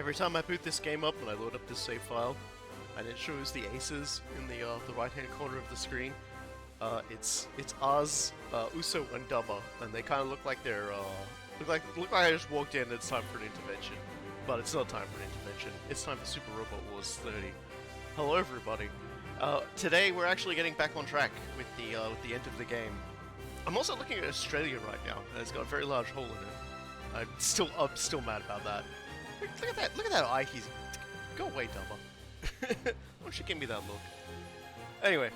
Every time I boot this game up and I load up this save file, and it shows the aces in the right-hand corner of the screen, it's Oz, Uso, and Dubba, and they kind of look like they're look like I just walked in and it's time for an intervention. But it's not time for an intervention. It's time for Super Robot Wars 30. Hello, everybody. Today we're actually getting back on track with the end of the game. I'm also looking at Australia right now, and it's got a very large hole in it. I'm still mad about that. Look at that! Look at that eye. He's go away, Dubba. Why don't you give me that look? Anyway,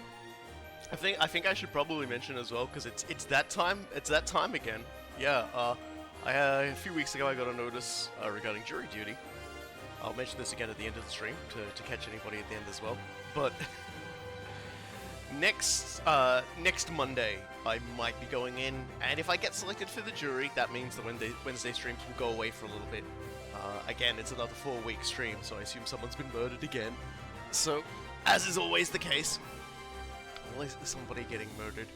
I think I should probably mention as well because it's that time. It's that time again. Yeah. A few weeks ago I got a notice regarding jury duty. I'll mention this again at the end of the stream to catch anybody at the end as well. But next Monday I might be going in, and if I get selected for the jury, that means the Wednesday streams will go away for a little bit. Again, it's another 4-week stream, so I assume someone's been murdered again. So, as is always the case, always somebody getting murdered.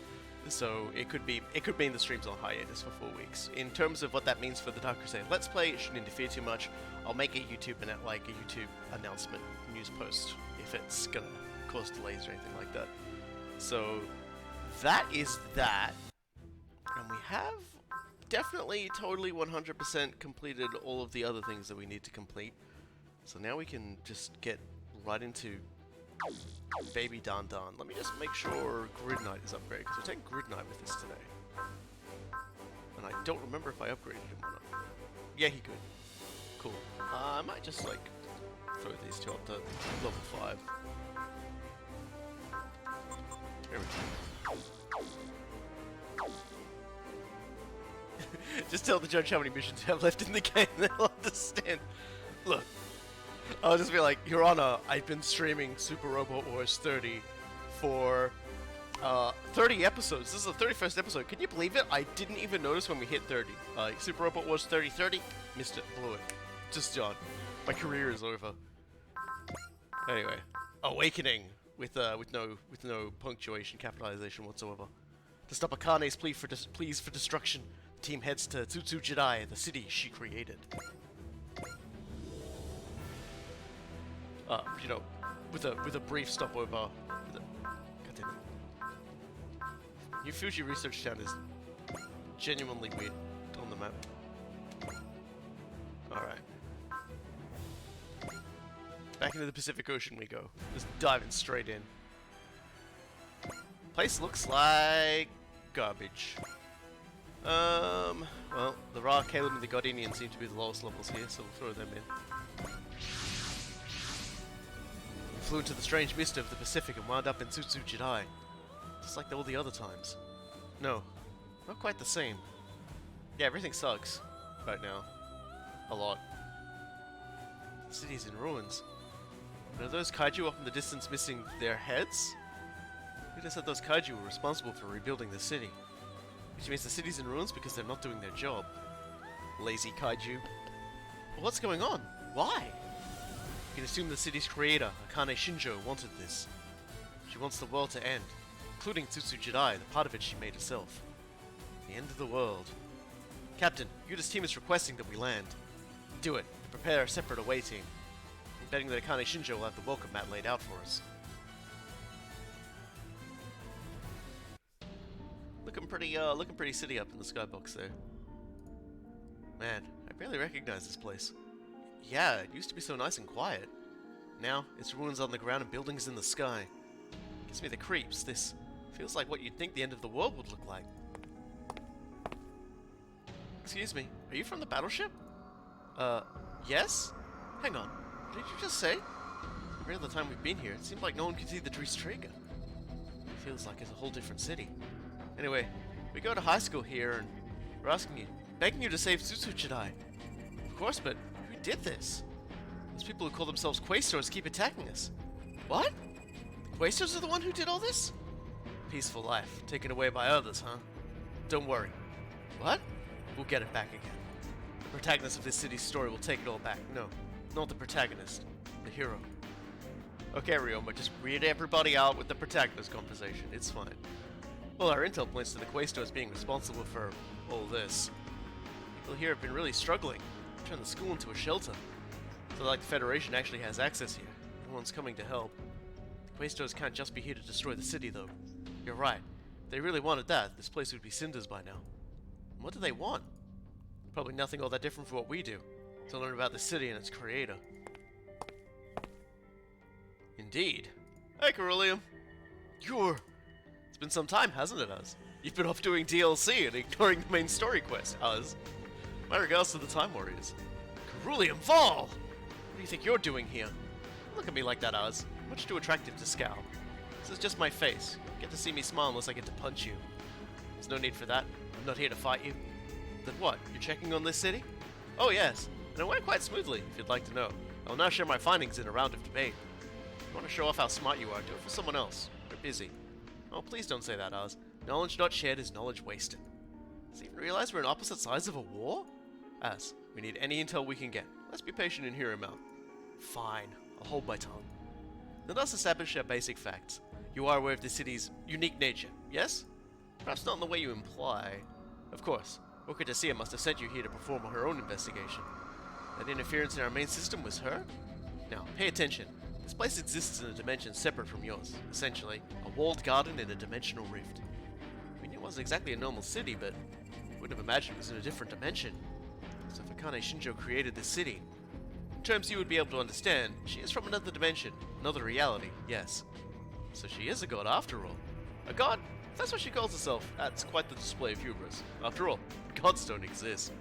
So it could be in the streams on hiatus for 4 weeks. In terms of what that means for the Dark Crusade Let's Play, it shouldn't interfere too much. I'll make a YouTube announcement news post if it's gonna cause delays or anything like that. So that is that, and we have definitely totally 100% completed all of the other things that we need to complete. So now we can just get right into Baby Don Don. Let me just make sure Gridman is upgraded, because we're taking Gridman with us today. And I don't remember if I upgraded him or not. Yeah, he could. Cool. I might just, like, throw these two up to level 5. There we go. Just tell the judge how many missions you have left in the game, they'll understand. Look. I'll just be like, Your Honor, I've been streaming Super Robot Wars 30 for 30 episodes. This is the 31st episode. Can you believe it? I didn't even notice when we hit 30. Super Robot Wars 30, missed it, blew it. Just done. My career is over. Anyway, Awakening with no punctuation, capitalization whatsoever. To stop Akane's pleas for destruction, the team heads to Tsutsujidai, the city she created. You know, with a brief stopover. God New Fuji Research Town is genuinely weird on the map. Alright. Back into the Pacific Ocean we go. Just diving straight in. Place looks like garbage. Well, the Ra, Caleb, and the Godinian seem to be the lowest levels here, so we'll throw them in. Flew into the strange mist of the Pacific and wound up in Tsutsujidai. Just like all the other times. No, not quite the same. Yeah, everything sucks right now. A lot. The city's in ruins. But are those kaiju up in the distance missing their heads? Who just said those kaiju were responsible for rebuilding the city? Which means the city's in ruins because they're not doing their job. Lazy kaiju. But what's going on? Why? You can assume the city's creator, Akane Shinjo, wanted this. She wants the world to end, including Tsutsujidai, the part of it she made herself. The end of the world. Captain, Yuda's team is requesting that we land. Do it. Prepare a separate away team. I'm betting that Akane Shinjo will have the welcome mat laid out for us. Looking pretty city up in the skybox there. Man, I barely recognize this place. Yeah, it used to be so nice and quiet. Now, it's ruins on the ground and buildings in the sky. Gives me the creeps. This feels like what you'd think the end of the world would look like. Excuse me, are you from the battleship? Yes? Hang on, what did you just say? Every other time we've been here, it seemed like no one could see the Trigger. It feels like it's a whole different city. Anyway, we go to high school here and we're begging you to save Tsutsujidai. Of course, but who did this? Those people who call themselves Quaestors keep attacking us. What? The Quaestors are the one who did all this? Peaceful life, taken away by others, huh? Don't worry. What? We'll get it back again. The protagonist of this city's story will take it all back. No, not the protagonist. The hero. Okay, Ryoma, just read everybody out with the protagonist conversation. It's fine. Well, our intel points to the Quaestors being responsible for all this. People here have been really struggling. Turned the school into a shelter. There's So like the Federation actually has access here. No one's coming to help. The Quaestors can't just be here to destroy the city, though. You're right. If they really wanted that, this place would be cinders by now. And what do they want? Probably nothing all that different from what we do. To learn about the city and its creator. Indeed. Hey, Corullium. It's been some time, hasn't it, Uz? You've been off doing DLC and ignoring the main story quest, Uz. My regards to the Time Warriors. Corullium, fall! What do you think you're doing here? Don't look at me like that, Uz. Much too attractive to scowl. This is just my face. You get to see me smile unless I get to punch you. There's no need for that. I'm not here to fight you. Then what? You're checking on this city? Oh yes, and it went quite smoothly, if you'd like to know. I will now share my findings in a round of debate. If you want to show off how smart you are, do it for someone else. We're busy. Oh, please don't say that, Uz. Knowledge not shared is knowledge wasted. Does he even realize we're on opposite sides of a war? Az, we need any intel we can get. Let's be patient and hear him out. Fine, I'll hold my tongue. Let us establish our basic facts. You are aware of the city's unique nature, yes? Perhaps not in the way you imply. Of course, Okadasia must have sent you here to perform her own investigation. That interference in our main system was her? Now, pay attention. This place exists in a dimension separate from yours, essentially, a walled garden in a dimensional rift. I mean, it wasn't exactly a normal city, but I wouldn't have imagined it was in a different dimension. So if Akane Shinjo created this city, in terms you would be able to understand, she is from another dimension, another reality, yes. So she is a god after all. A god? If that's what she calls herself, that's quite the display of hubris. After all, gods don't exist.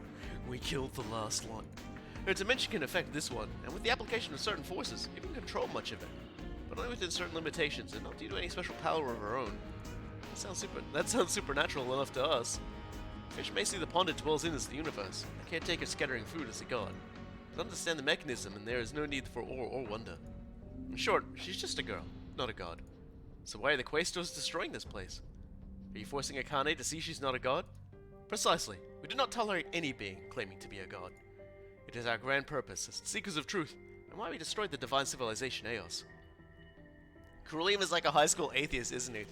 We killed the last lot. Her dimension can affect this one, and with the application of certain forces, even control much of it. But only within certain limitations, and not due to any special power of her own. That sounds supernatural enough to us. Fish may see the pond it dwells in as the universe. I can't take her scattering food as a god. But understand the mechanism, and there is no need for awe or wonder. In short, she's just a girl, not a god. So why are the Quaestors destroying this place? Are you forcing Akane to see she's not a god? Precisely. We do not tolerate any being claiming to be a god. It is our grand purpose as seekers of truth, and why we destroyed the divine civilization Eos. Corullium is like a high school atheist, isn't he?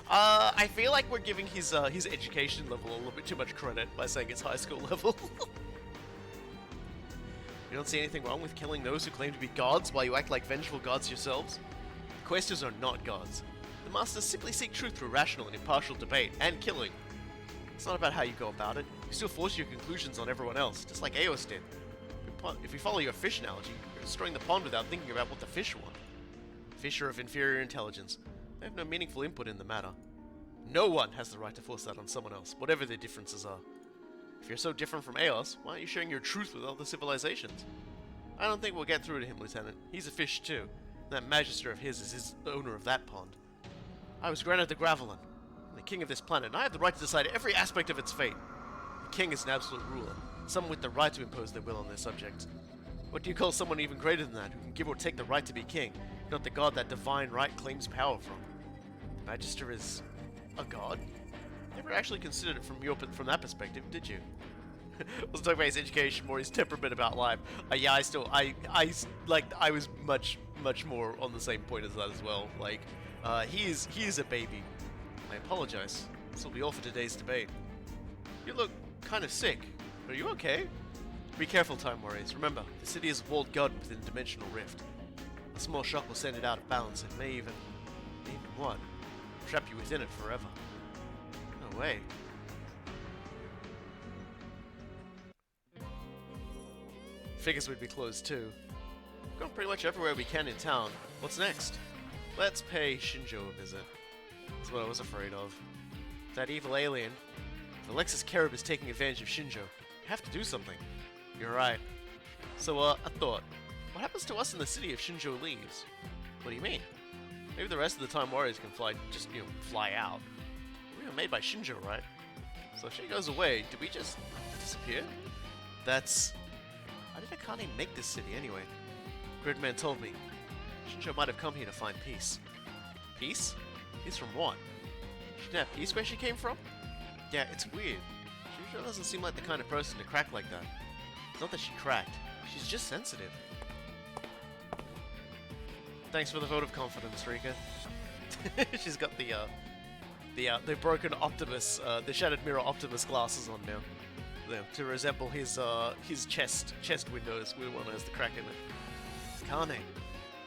I feel like we're giving his education level a little bit too much credit by saying it's high school level. You don't see anything wrong with killing those who claim to be gods while you act like vengeful gods yourselves? The Quaestors are not gods. The Masters simply seek truth through rational and impartial debate and killing. It's not about how you go about it. You still force your conclusions on everyone else, just like Eos did. If we follow your fish analogy, you're destroying the pond without thinking about what the fish want. Fish are of inferior intelligence. They have no meaningful input in the matter. No one has the right to force that on someone else, whatever their differences are. If you're so different from Eos, why aren't you sharing your truth with other civilizations? I don't think we'll get through to him, Lieutenant. He's a fish too. That Magister of his is the owner of that pond. I was granted the Gravelin. I'm the king of this planet, and I have the right to decide every aspect of its fate. The king is an absolute ruler, someone with the right to impose their will on their subjects. What do you call someone even greater than that, who can give or take the right to be king, not the god that divine right claims power from? The Magister is a god? Never actually considered it from that perspective, did you? Let's talk about his education more, his temperament about life. Yeah, I was much more on the same point as that as well. Like, he is a baby. I apologize. This will be all for today's debate. You look kind of sick. Are you okay? Be careful, Time Warriors. Remember, the city is a walled garden within a dimensional rift. A small shock will send it out of balance. It may even what? Trap you within it forever. No way. Figures we'd be closed too. We've gone pretty much everywhere we can in town. What's next? Let's pay Shinjo a visit. That's what I was afraid of. That evil alien. If Alexis Kerib is taking advantage of Shinjo, you have to do something. You're right. So, a thought. What happens to us in the city if Shinjo leaves? What do you mean? Maybe the rest of the Time Warriors can fly out. We were made by Shinjo, right? So if she goes away, do we just disappear? That's... How did Akane make this city anyway? Gridman told me. Shinjo might have come here to find peace. Peace? Peace from what? She didn't have peace where she came from? Yeah, it's weird. She sure doesn't seem like the kind of person to crack like that. It's not that she cracked. She's just sensitive. Thanks for the vote of confidence, Rika. She's got the broken Optimus, the Shattered Mirror Optimus glasses on now, to resemble his chest windows with one has the crack in it. Akane.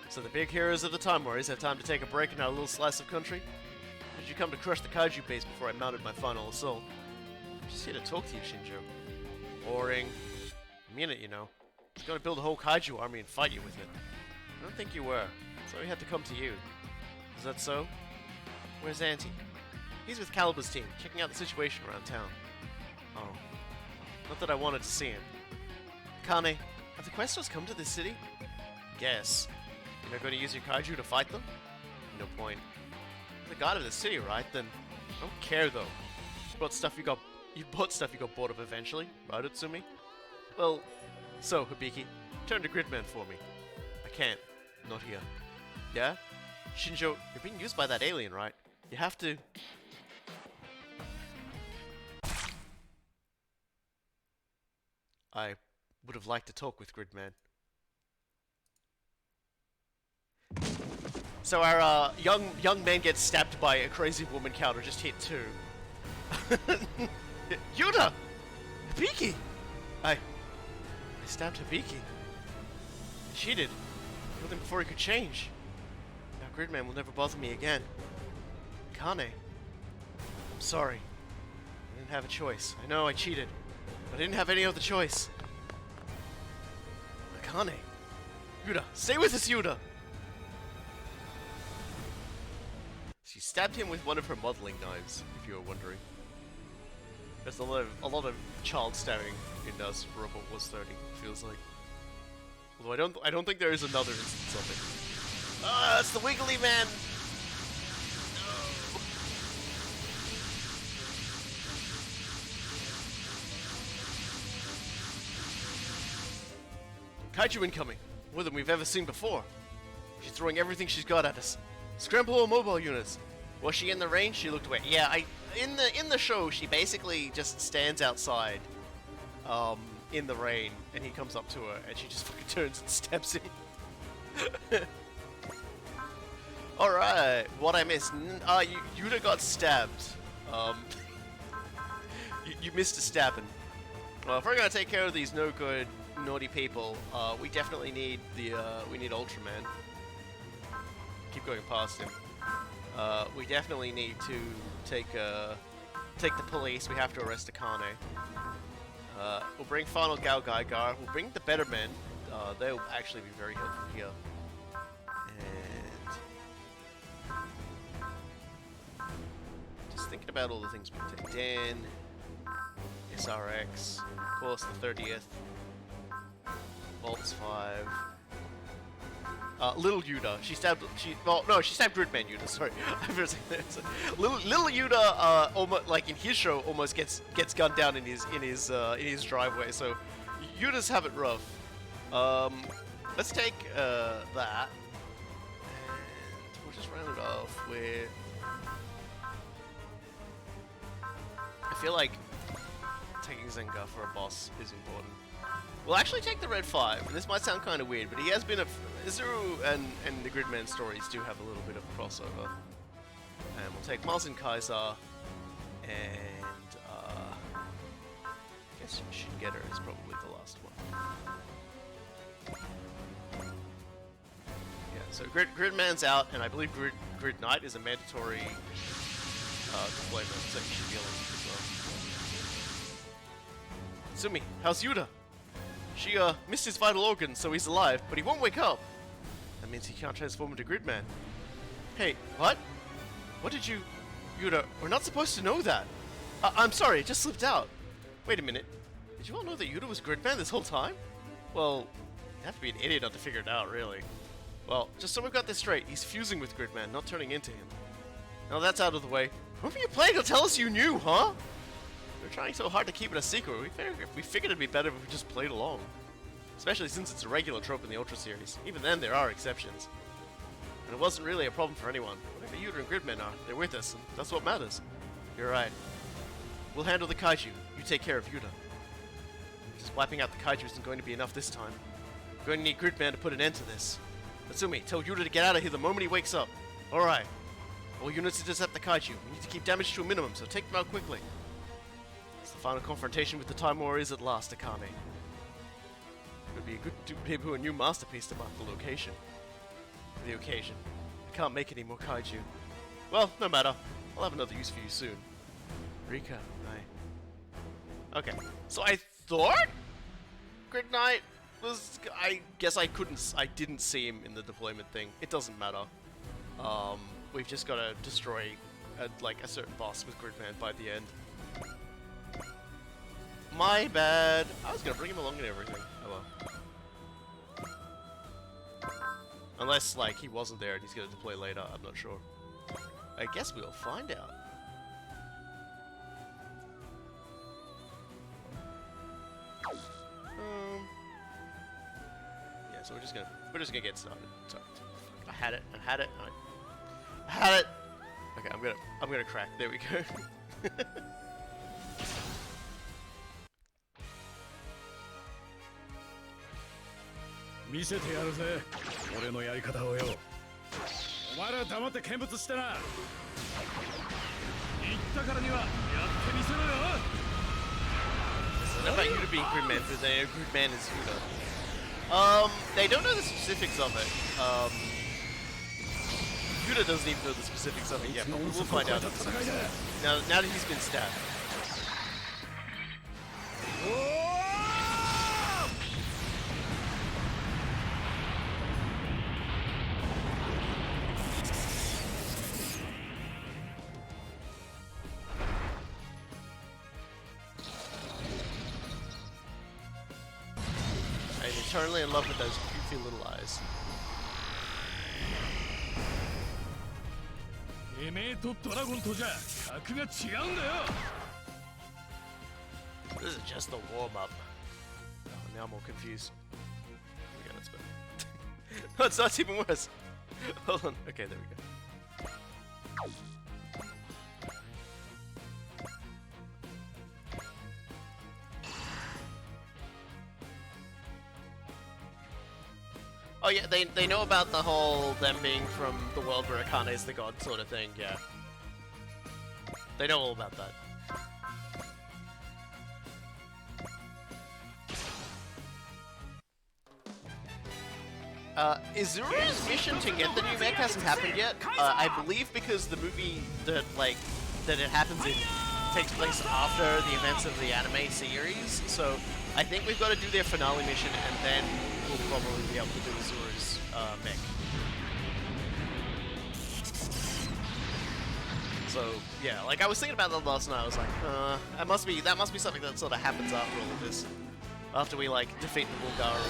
So the big heroes of the Time Warriors have time to take a break in our little slice of country? Or did you come to crush the kaiju base before I mounted my final assault? I'm just here to talk to you, Shinjo. Boring. I mean it, you know. I was gonna build a whole kaiju army and fight you with it. I don't think you were, so we had to come to you. Is that so? Where's Auntie? He's with Calibur's team, checking out the situation around town. Oh. Not that I wanted to see him. Akane, have the Questos come to this city? Guess. You're not going to use your kaiju to fight them? No point. You're the god of the city, right? Then I don't care though. You bought stuff you got bored of eventually, right, Utsumi? Well, so Hibiki, turn to Gridman for me. I can't. Not here. Yeah? Shinjo, you're being used by that alien, right? You have to... I would have liked to talk with Gridman. So our young man gets stabbed by a crazy woman counter, just hit 2. Yuta! Hibiki! I stabbed Hibiki. She did. Killed him before he could change. Now Gridman will never bother me again. Akane. I'm sorry. I didn't have a choice. I know I cheated. But I didn't have any other choice. Akane. Yuta, stay with us, Yuta! She stabbed him with one of her modeling knives, if you were wondering. There's a lot of child stabbing in Super Robot Wars 30, feels like. Although I don't think there is another instance of it. Ah, it's the Wiggly Man! No. Kaiju incoming! More than we've ever seen before. She's throwing everything she's got at us. Scramble all mobile units. Was she in the range? She looked away. Yeah, in the show she basically just stands outside in the rain and he comes up to her and she just fucking turns and stabs him. Alright, what I missed. Yuta got stabbed. You missed a stabbing. Well, if we're gonna take care of these no good, naughty people, we definitely need we need Ultraman. Keep going past him. We definitely need to take the police. We have to arrest Akane. We'll bring Final Gao Gaigar. We'll bring the Better Men. They'll actually be very helpful here. And just thinking about all the things we can take. Den, SRX, of course the 30th, Volts 5. Little Yuta. She stabbed Gridman Yuta. Sorry, Little Yuta, almost like in his show, almost gets gunned down in his driveway. So Yutas have it rough. Let's take that, and we'll just round it off with. I feel like taking Zenga for a boss is important. We'll actually take the Red 5, and this might sound kind of weird, but he has been Izuru and the Gridman stories do have a little bit of crossover. And we'll take Mars and Kaiser, and I guess Shingetter is probably the last one. Yeah, so Gridman's out, and I believe Grid Knight is a mandatory deployment, so you should be able to as well. Sumi, how's Yuta? She missed his vital organs, so he's alive, but he won't wake up. That means he can't transform into Gridman. Hey, what? What did you... Yuta, we're not supposed to know that. I'm sorry, it just slipped out. Wait a minute. Did you all know that Yuta was Gridman this whole time? Well, you have to be an idiot not to figure it out, really. Well, just so we've got this straight, he's fusing with Gridman, not turning into him. Now that's out of the way. Who are you playing to tell us you knew, huh? We're trying so hard to keep it a secret. We figured it'd be better if we just played along. Especially since it's a regular trope in the Ultra series. Even then, there are exceptions. And it wasn't really a problem for anyone. Whatever Yuta and Gridman are, they're with us, and that's what matters. You're right. We'll handle the kaiju. You take care of Yuta. Just wiping out the kaiju isn't going to be enough this time. We're going to need Gridman to put an end to this. Natsumi, tell Yuta to get out of here the moment he wakes up. Alright. All units intercept the kaiju. We need to keep damage to a minimum, so take them out quickly. It's the final confrontation with the Time Warriors at last, Akane. Would be a good debut, a new masterpiece to mark the location. The occasion. I can't make any more kaiju. Well, no matter. I'll have another use for you soon. Rika, okay. So I thought Gridman was. I guess I didn't see him in the deployment thing. It doesn't matter. We've just got to destroy like a certain boss with Gridman by the end. My bad. I was gonna bring him along and everything. Oh well. Unless, like, he wasn't there and he's gonna deploy later, I'm not sure. I guess we'll find out. Yeah, so we're just gonna get started. Sorry. I had it. I had it. Okay, I'm gonna crack. There we go. 見せてやるぜ俺のやり方をよお前ら黙って見物してな言ったからにはやってみせろよ What about you to be Gridman for they know Gridman is Huda? They don't know the specifics of it. Huda doesn't even know the specifics of it yet, but we'll find out. Now that he's been stabbed. I'm eternally in love with those goofy little eyes. This is just the warm-up. Oh, now I'm all confused. Okay, that's better. No, it's not even worse. Hold on. Okay, there we go. Oh yeah, they know about the whole them being from the world where Akane is the god sort of thing, yeah. They know all about that. Izuru's mission to get the new mech hasn't happened yet. I believe because the movie that it happens in takes place after the events of the anime series, so I think we've got to do their finale mission and then we'll probably be able to do Izuru's mech. So yeah, like I was thinking about that last night. I was like, that must be something that sort of happens after all of this, after we like defeat the Bulgaru.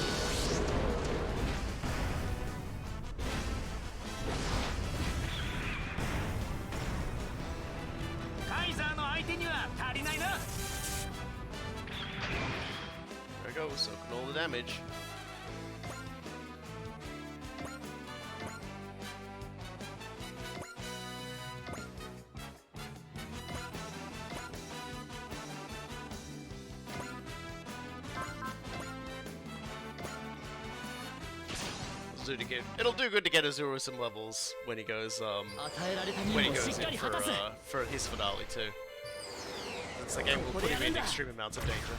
There we go, soaking all the damage. It'll do good to get Azura some levels when he goes in for his finale too. It's the game will put him in extreme amounts of danger.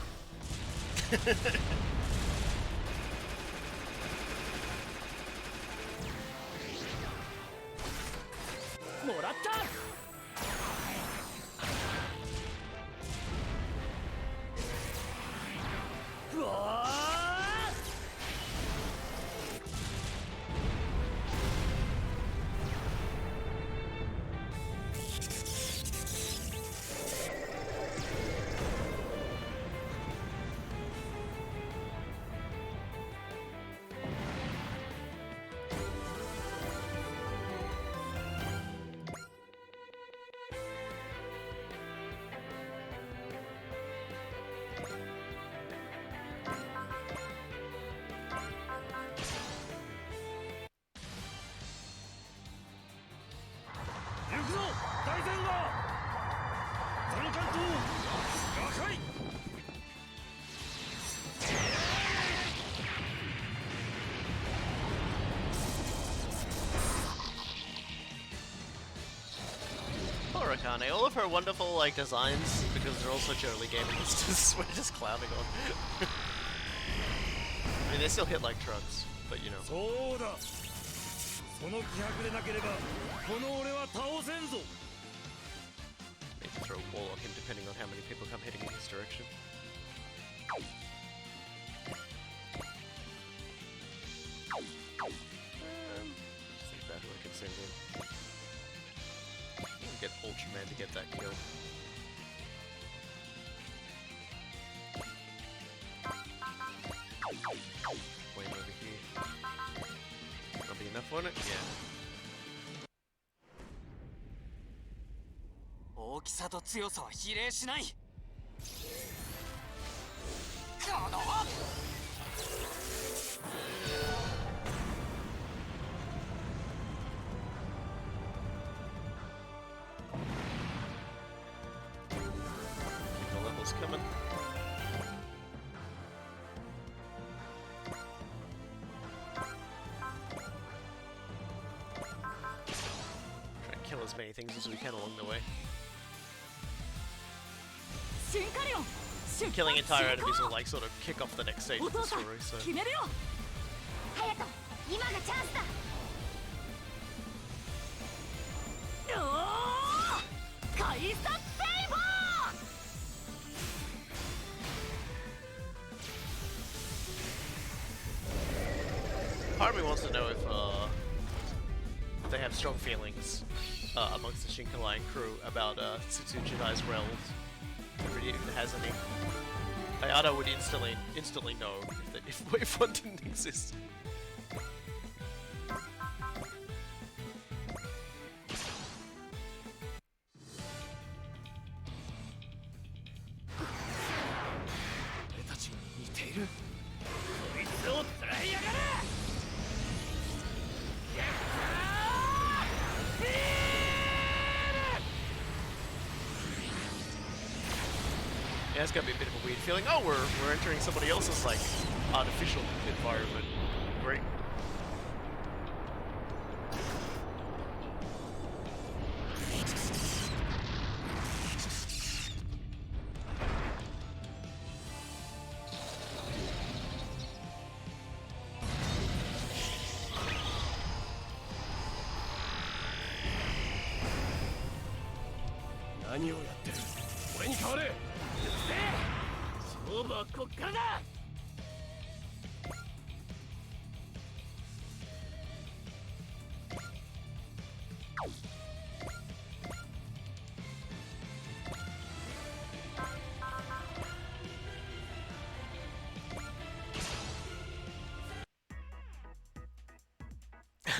Poor Akane, all of her wonderful like designs, because they're all such early game, we're just clowning on. mean, they still hit like trucks, but you know. そうだ。その気迫でなければこの俺は倒せんぞ。 Maybe throw a wall on him depending on how many people come heading in his direction. Think about who I can send in. Get Ultraman to get that kill. Wait over here. That'll be enough on it? Yeah. 大きさと強さは比例しない。この The level's coming. Try and kill as many things as we can along the way. 進化量 Killing entire enemies will like sort of kick off the next stage of the story, so 決めるよ隼人今がチャンスだおおカイサセイバー part of me wants to know if they have strong feelings amongst the Shinkalai crew about Tsutsujidai's realms. If it even has any. Ayada would instantly know if one didn't exist. Yeah, it's gonna be a bit of a weird feeling. Oh, we're entering somebody else's like artificial environment. Great.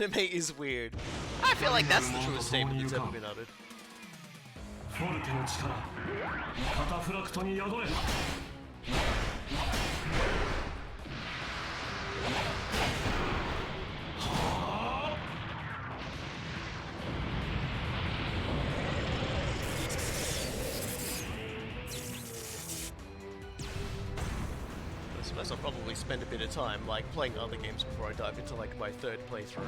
Anime is weird. I feel like that's the truest statement that's ever been uttered. フォルテの力カタフラクトに宿れ I suppose I'll probably spend a bit of time like playing other games before I dive into like my third playthrough.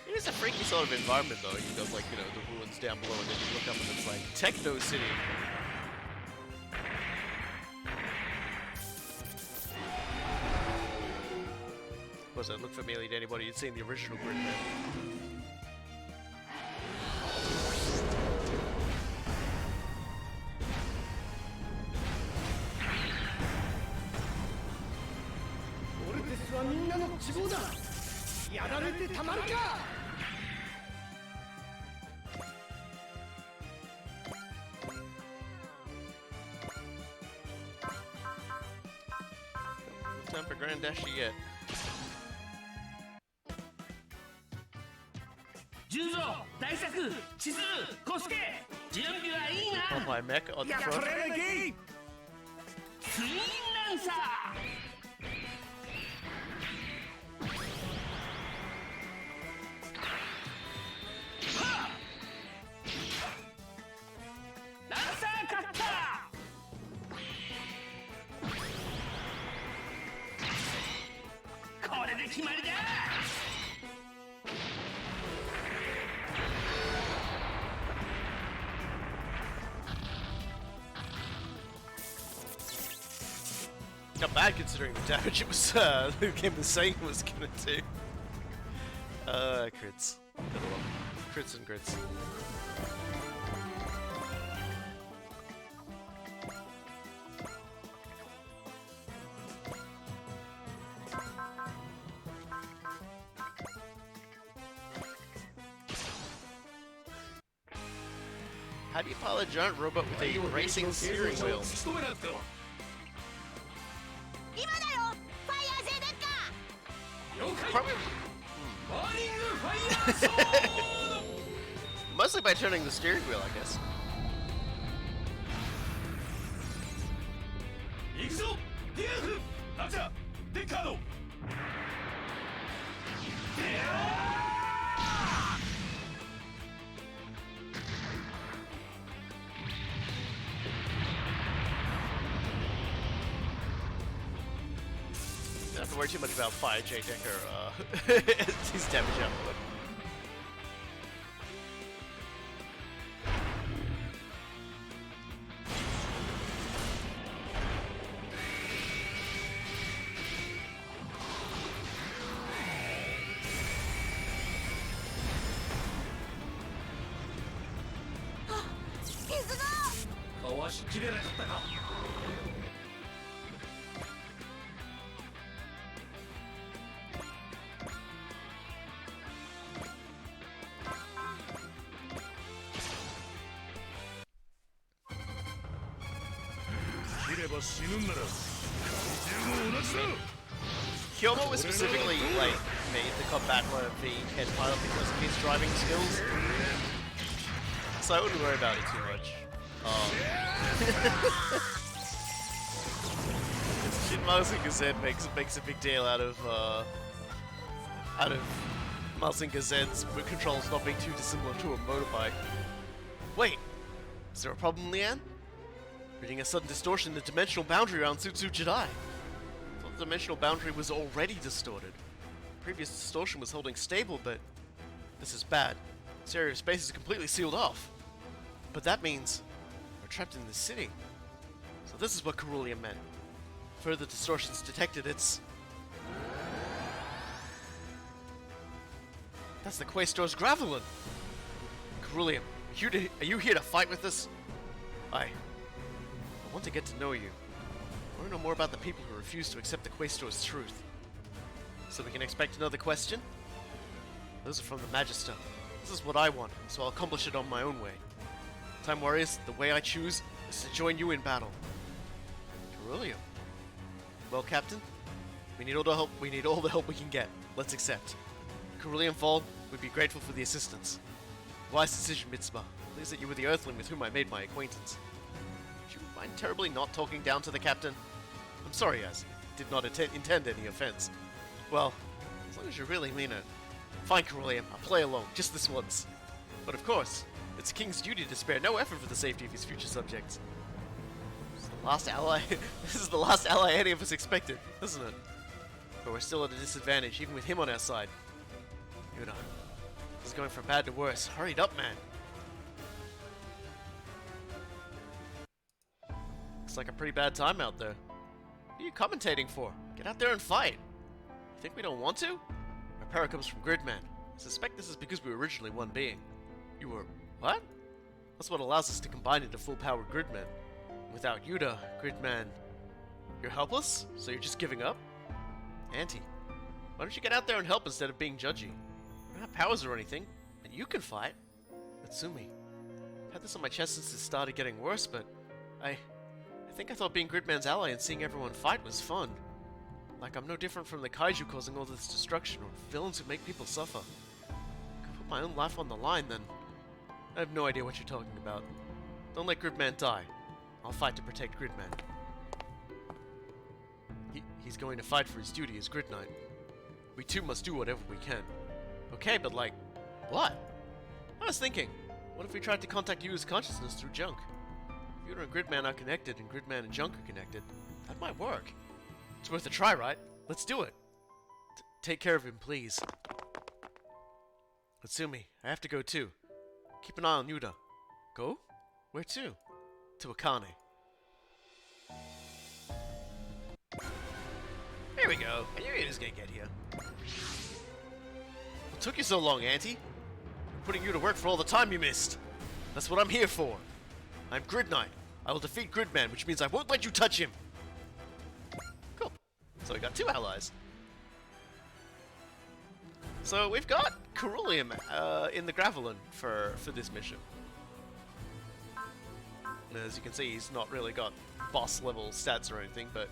It is a freaky sort of environment though. You got like, you know, the ruins down below and then you look up and it's like Techno City. Does that look familiar to anybody who'd seen the original Gridman? No time for Grand Dashi yet. 順蔵大作千鶴小助準備はいいな On my mech on the front. ツインランサー決まりだ。 Not bad considering the damage it was the game was saying it was gonna do. Crits. Crits and grits. How do you pilot a giant robot with a racing steering wheel? 今だよファイヤーゼデッカ Probably mostly by turning the steering wheel, I guess. 行くぞディアフラチャデッカード Don't have to worry too much about Fire J Decker, his damage output. Oh, かわしきれなかったか Kyomo was specifically like made the combattler V head pilot because of his driving skills, so I wouldn't worry about it too much. Shin Mazinga Z makes a big deal out of Mazinga Z's controls not being too dissimilar to a motorbike. Wait, is there a problem, Leanne? Reading a sudden distortion in the dimensional boundary around Tsutsujidai. The dimensional boundary was already distorted. Previous distortion was holding stable, but this is bad. This area of space is completely sealed off. But that means we're trapped in the city. So this is what Corullium meant. Further distortions detected, it's... That's the Quaestor's Gravelin! Corullium, are you here to fight with us? I want to get to know you. I want to know more about the people who refuse to accept the Quaestor's truth. So we can expect another question? Those are from the Magister. This is what I want, so I'll accomplish it on my own way. Time Warriors, the way I choose is to join you in battle. Corullium. Well, Captain, we need all the help we can get. Let's accept. Corullium Fall, we'd be grateful for the assistance. Wise decision, Mitsuma. Pleased that you were the Earthling with whom I made my acquaintance. Would you mind terribly not talking down to the Captain? I'm sorry, as did not intend any offense. Well, as long as you really mean it. Fine, Corullium, I'll play along, just this once. But of course, it's King's duty to spare no effort for the safety of his future subjects. This is the last ally. This is the last ally any of us expected, isn't it? But we're still at a disadvantage, even with him on our side. Yuda, this is going from bad to worse. Hurry up, man. Looks like a pretty bad time out there. What are you commentating for? Get out there and fight. You think we don't want to? Our power comes from Gridman. I suspect this is because we were originally one being. You were... what? That's what allows us to combine into full-powered Gridman. Without Yuda, Gridman... You're helpless? So you're just giving up? Auntie, why don't you get out there and help instead of being judgy? You don't have powers or anything, and you can fight. Natsumi, I've had this on my chest since it started getting worse, but I think I thought being Gridman's ally and seeing everyone fight was fun. Like I'm no different from the kaiju causing all this destruction, or villains who make people suffer. If I put my own life on the line, then I have no idea what you're talking about. Don't let Gridman die. I'll fight to protect Gridman. He's going to fight for his duty as Grid Knight. We too must do whatever we can. Okay, but like, what? I was thinking, what if we tried to contact Yuda's consciousness through junk? If Yuda and Gridman are connected and Gridman and junk are connected, that might work. It's worth a try, right? Let's do it. take care of him, please. Natsumi, I have to go too. Keep an eye on Yuta. Go? Where to? To Akane. Here we go. I knew he was gonna get here. What took you so long, Auntie? Putting you to work for all the time you missed. That's what I'm here for. I'm Gridman. I will defeat Gridman, which means I won't let you touch him. Cool. So we got 2 allies. So we've got Corullium in the Gravelin for this mission. As you can see, he's not really got boss level stats or anything, but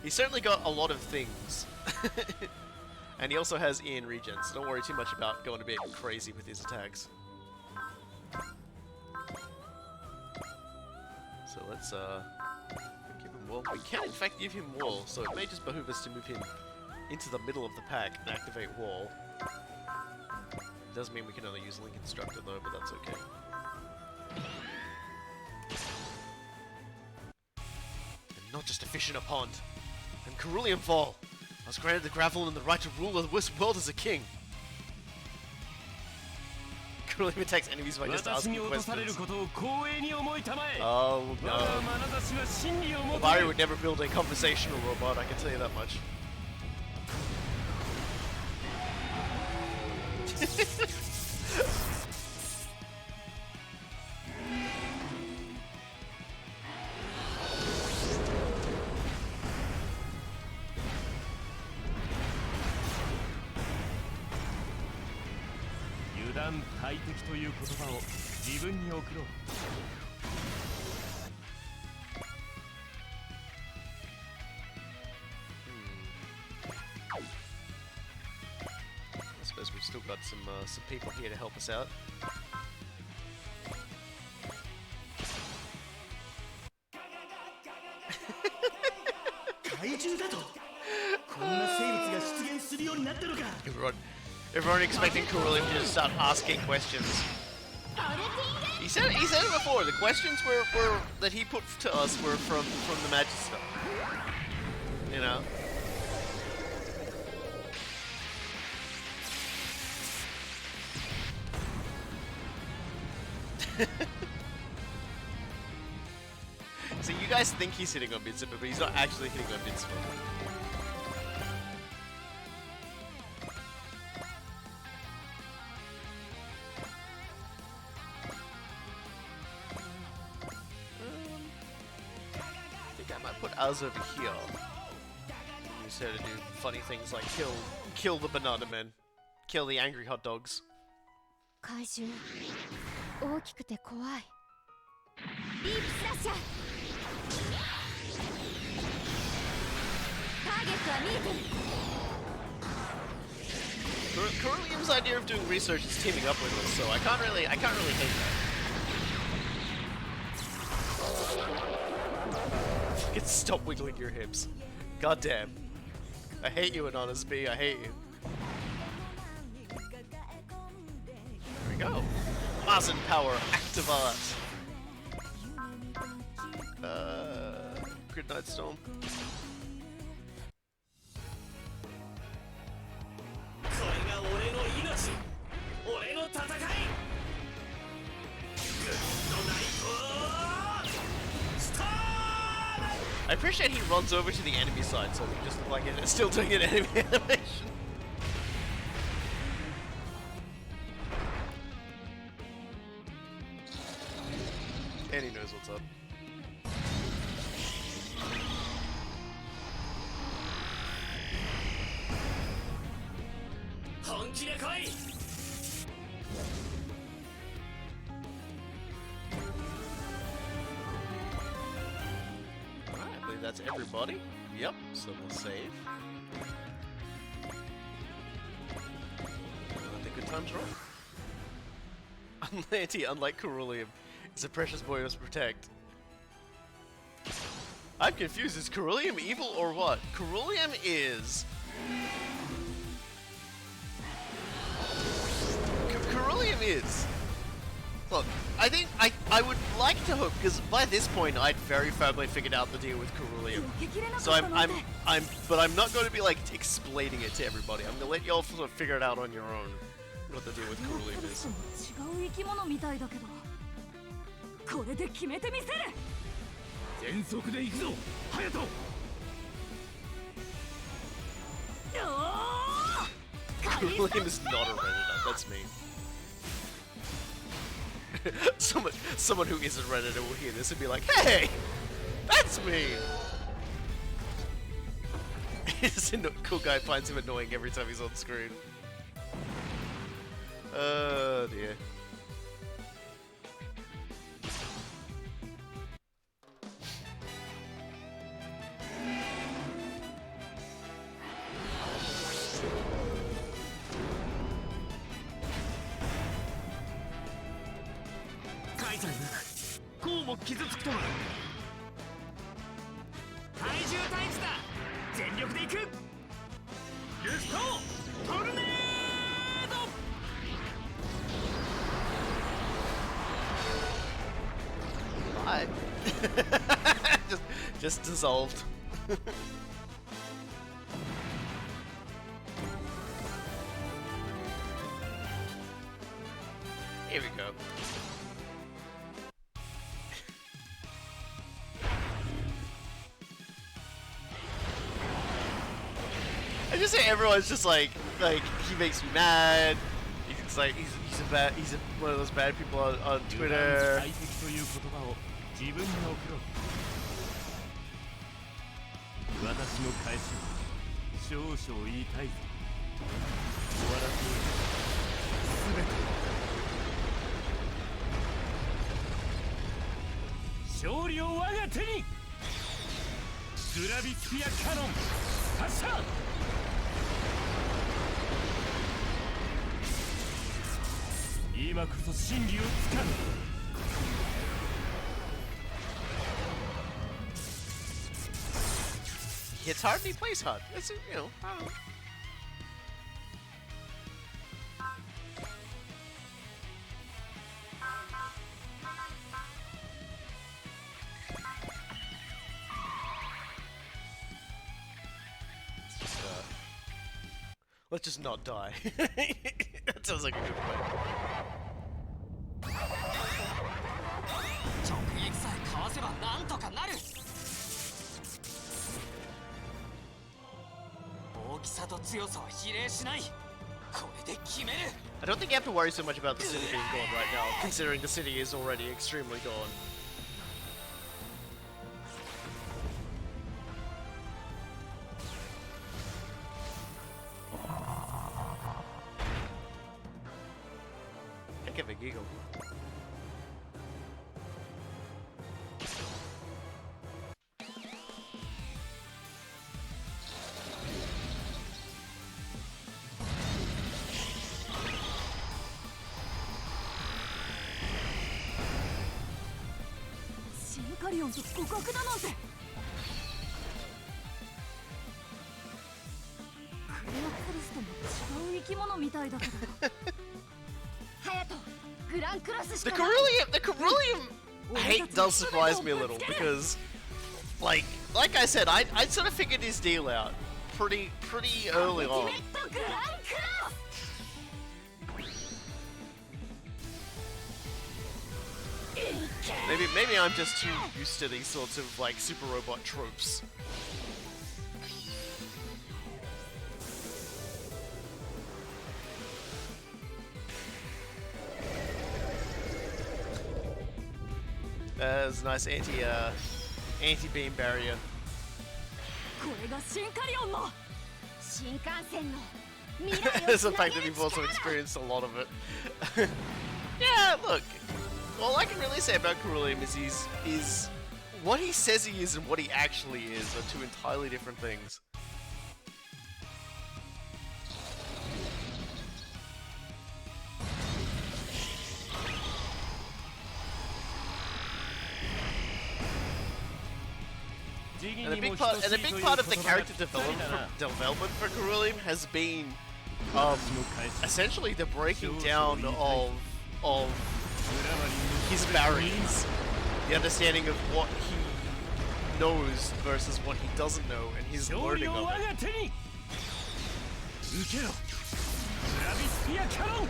he's certainly got a lot of things. And he also has Ian regen, so don't worry too much about going a bit crazy with his attacks. So let's give him wall. We can in fact give him wall, so it may just behoove us to move him into the middle of the pack and activate wall. It does mean we can only use Link Instructor though, but that's okay. I'm not just a fish in a pond. I'm Corullium Fall. I was granted the gravel and the right to rule this world as a king. Corullium attacks enemies by just asking questions. Oh no. Bari would never build a conversational robot, I can tell you that much. I suppose we've still got some people here to help us out. Everyone expecting Corullium to just start asking questions. He said it before. The questions were that he put to us were from the Magister. You know. So you guys think he's hitting on Midsummer, but he's not actually hitting on Midsummer. I think I might put Az over here. Use her to do funny things like kill the banana men, kill the angry hot dogs. 怪獣大きくて怖いディープスラッシャーターゲットは見えてる Corullium's idea of doing research is teaming up with us, so I can't really hate that. Get stop wiggling your hips. God damn. I hate you, Anonymous B. I hate you. There we go. Mazen power activate. Gridman Storm. I appreciate he runs over to the enemy side so we just look like it's still doing an enemy animation. And he knows what's up. Alright, I believe that's everybody. Yep, so we'll save. Let the good times roll. Unlike Corullium, is a precious boy must protect. I'm confused, is Corullium evil or what? Corullium is... Corullium is Look, I think I would like to hope, because by this point I'd very firmly figured out the deal with Corullium. So but I'm not going to be like explaining it to everybody. I'm gonna let y'all sort of figure it out on your own. What the deal with Corullium is. 違う生き物みたいだけど、これで決めてみせる。全速で行くぞ、隼人。Corullium is not a Redditor, that's me. someone who isn't Redditor will hear this and be like, hey! That's me! This cool guy finds him annoying every time he's on screen. Oh dear. Hi. just dissolved. Here we go. I just say everyone's just like he makes me mad. He's like he's one of those bad people on Twitter. He hits hard and he plays hard. It's, you know, I don't know. Let's just not die. That sounds like a good plan. 直撃さえかわせばなんとかなる。大きさと強さは比例しない。これで決める。 I don't think you have to worry so much about the city being gone right now, considering the city is already extremely gone. Heck of a giggle. The Corullium hate does surprise me a little because, like I said, I sort of figured his deal out pretty early on. Maybe I'm just too used to these sorts of like super robot tropes. There's a nice anti-beam barrier. There's the fact that you've also experienced a lot of it. Yeah, look. All I can really say about Corullium is what he says he is and what he actually is are two entirely different things. And a big part of the character development for Corullium has been essentially the breaking down of his barriers, the understanding of what he knows versus what he doesn't know, and his learning of it. 受けろグラビスピアキャノン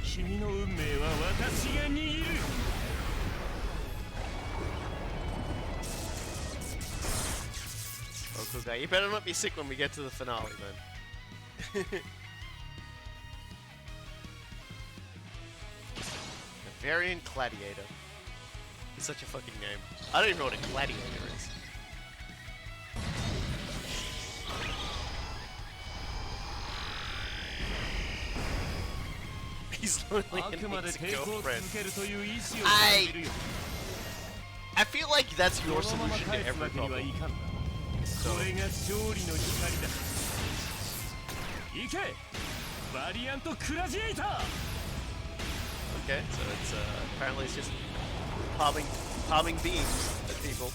君の運命は私が握る Oh, cool guy. You better not be sick when we get to the finale, then. Bavarian Gladiator. It's such a fucking name. I don't even know what a gladiator is. He's lonely and needs a girlfriend. I feel like that's your solution to every problem. So. Okay, so it's apparently it's just palming beams at people.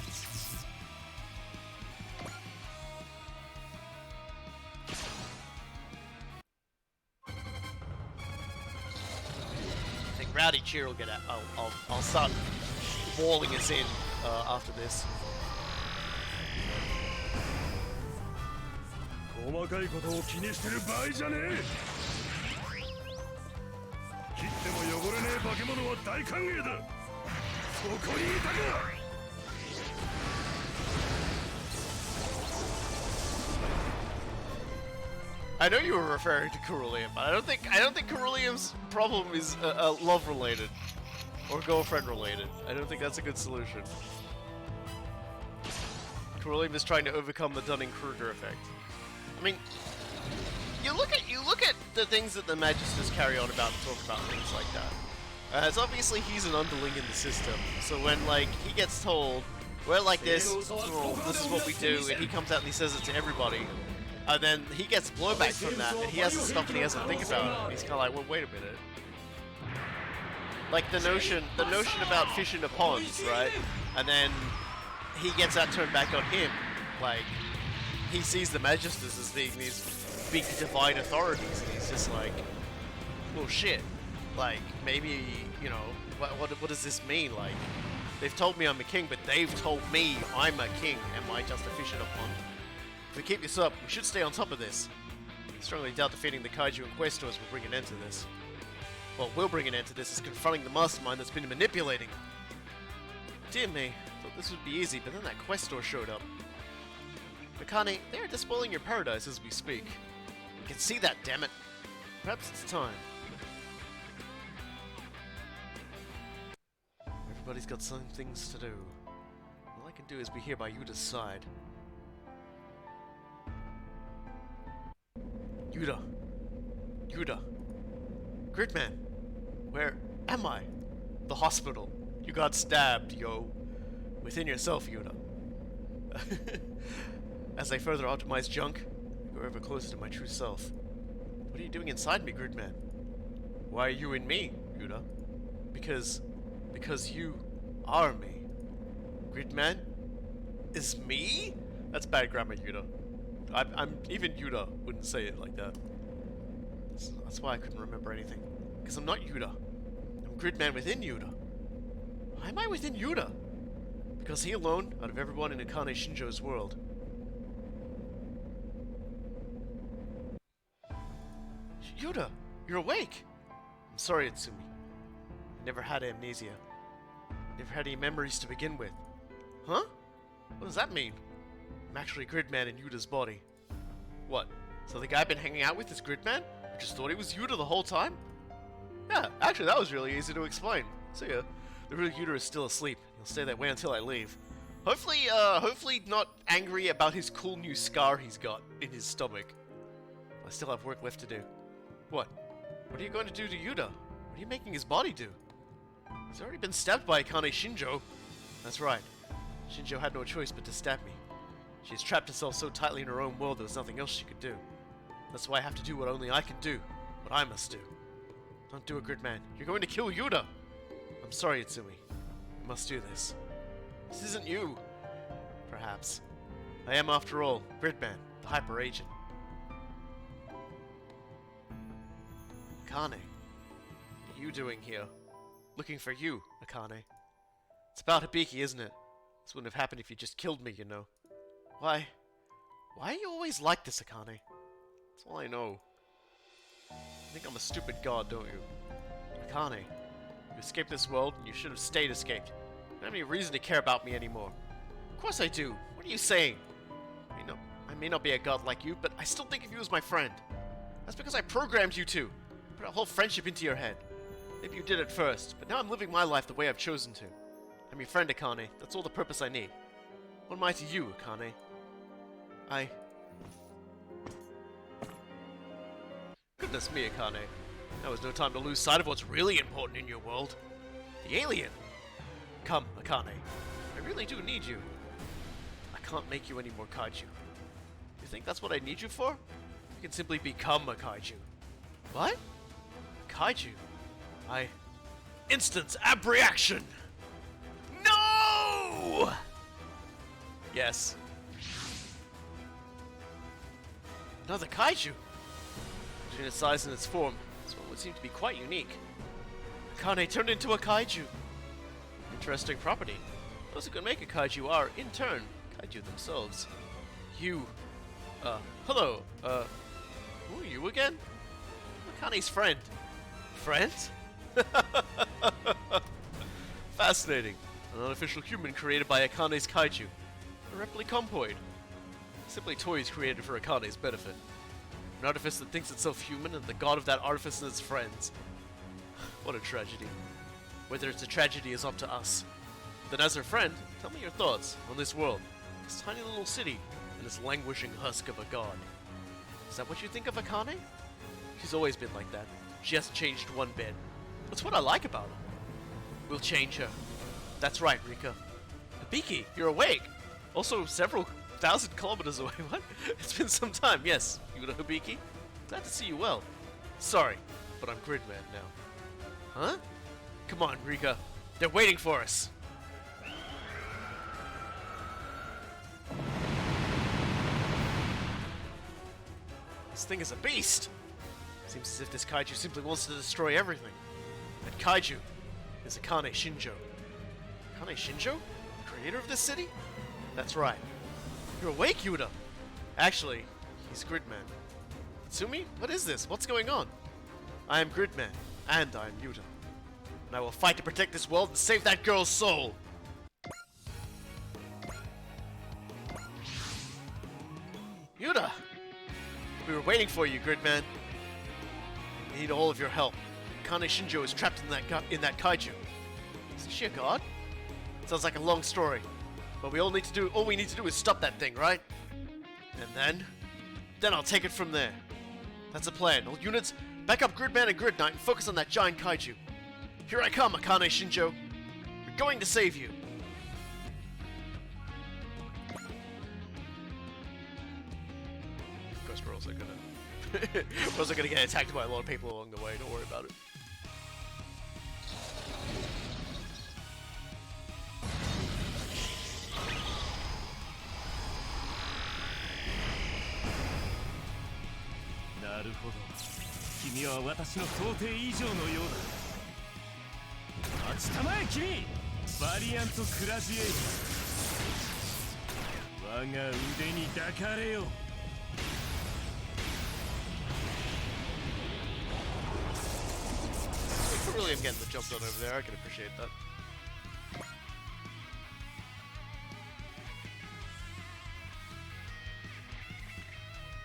I think Rowdy Cheer will get out. I'll start walling us in after this. 細かいことを気にしてる場合じゃねえ切っても汚れねえ化け物は大歓迎だそこにいたか I know you were referring to Corullium, but I don't think Corullium's problem is love related or girlfriend related. I don't think that's a good solution. Corullium is trying to overcome the Dunning-Kruger effect. I mean, you look at the things that the Magisters carry on about and talk about things like that. It's obviously he's an underling in the system, so when like he gets told we're like this, well, this is what we do, and he comes out and he says it to everybody, and then he gets blowback from that, and he has to stop and he has to think about it. And he's kind of like, well, wait a minute. Like the notion about fish in a pond, right? And then he gets that turned back on him, like. He sees the Magisters as being these big divine authorities, and he's just like, well, shit. Like, maybe, you know, what does this mean? Like, they've told me I'm a king, but they've told me I'm a king. Am I just a fish in a pond? If we keep this up, we should stay on top of this. I strongly doubt defeating the Kaiju and Questors will bring an end to this. What will bring an end to this is confronting the mastermind that's been manipulating. Dear me, thought this would be easy, but then that Questor showed up. Akane, they are despoiling your paradise as we speak. You can see that, damn it. Perhaps it's time. Everybody's got some things to do. All I can do is be here by Yuda's side. Yuda. Gridman. Where am I? The hospital. You got stabbed, yo. Within yourself, Yuda. As I further optimize junk, I go ever closer to my true self. What are you doing inside me, Gridman? Why are you in me, Yuda? Because you are me. Gridman is me? That's bad grammar, Yuda. I'm even Yuda wouldn't say it like that. That's why I couldn't remember anything. Because I'm not Yuda. I'm Gridman within Yuda. Why am I within Yuda? Because he alone, out of everyone in Akane Shinjo's world. Yuda, you're awake! I'm sorry, Itsumi. I never had amnesia. Never had any memories to begin with. Huh? What does that mean? I'm actually Gridman in Yuda's body. What? So the guy I've been hanging out with is Gridman? I just thought he was Yuda the whole time? Yeah, actually that was really easy to explain. So yeah, the real Yuda is still asleep. He'll stay that way until I leave. Hopefully not angry about his cool new scar he's got in his stomach. I still have work left to do. What? What are you going to do to Yuda? What are you making his body do? He's already been stabbed by Akane Shinjo. That's right. Shinjo had no choice but to stab me. She's trapped herself so tightly in her own world there was nothing else she could do. That's why I have to do what only I can do. What I must do. Don't do it, Gridman. You're going to kill Yuda! I'm sorry, Itsumi. I must do this. This isn't you. Perhaps. I am, after all, Gridman, the hyper agent. Akane. What are you doing here? Looking for you, Akane. It's about Hibiki, isn't it? This wouldn't have happened if you just killed me, you know. Why are you always like this, Akane? That's all I know. You think I'm a stupid god, don't you? Akane, you escaped this world, and you should have stayed escaped. You don't have any reason to care about me anymore. Of course I do. What are you saying? I may not be a god like you, but I still think of you as my friend. That's because I programmed you to. Put a whole friendship into your head. Maybe you did it first, but now I'm living my life the way I've chosen to. I'm your friend, Akane. That's all the purpose I need. What am I to you, Akane? Goodness me, Akane. Now is no time to lose sight of what's really important in your world. The alien! Come, Akane. I really do need you. I can't make you any more kaiju. You think that's what I need you for? You can simply become a kaiju. What? Kaiju? Instant abreaction! No! Yes. Another kaiju! Between its size and its form, this one would seem to be quite unique. Akane turned into a kaiju. Interesting property. Those who can make a kaiju are, in turn, kaiju themselves. Hello, who are you again? Akane's friend. Friend? Fascinating. An unofficial human created by Akane's kaiju. A replicompoid. Simply toys created for Akane's benefit. An artifice that thinks itself human and the god of that artifice is its friends. What a tragedy. Whether it's a tragedy is up to us. Then as her friend, tell me your thoughts on this world, this tiny little city, and this languishing husk of a god. Is that what you think of Akane? She's always been like that. She hasn't changed one bit. That's what I like about her. We'll change her. That's right, Rika. Hibiki, you're awake! Also several thousand kilometers away. What? It's been some time, yes. You know Hibiki? Glad to see you well. Sorry, but I'm Gridman now. Huh? Come on, Rika. They're waiting for us. This thing is a beast! Seems as if this kaiju simply wants to destroy everything. That kaiju is Akane Shinjo. Akane Shinjo? The creator of this city? That's right. You're awake, Yuta! Actually, he's Gridman. Tsumi, what is this? What's going on? I am Gridman, and I am Yuta. And I will fight to protect this world and save that girl's soul! Yuta! We were waiting for you, Gridman. We need all of your help. Akane Shinjo is trapped in that kaiju. Isn't she a god? Sounds like a long story. But all we need to do is stop that thing, right? And then I'll take it from there. That's the plan. All units, back up Gridman and Grid Knight and focus on that giant kaiju. Here I come, Akane Shinjo. We're going to save you. Of course, we're also gonna get attacked by a lot of people along the way. Don't worry about it. Corullium getting the job done over there, I can appreciate that.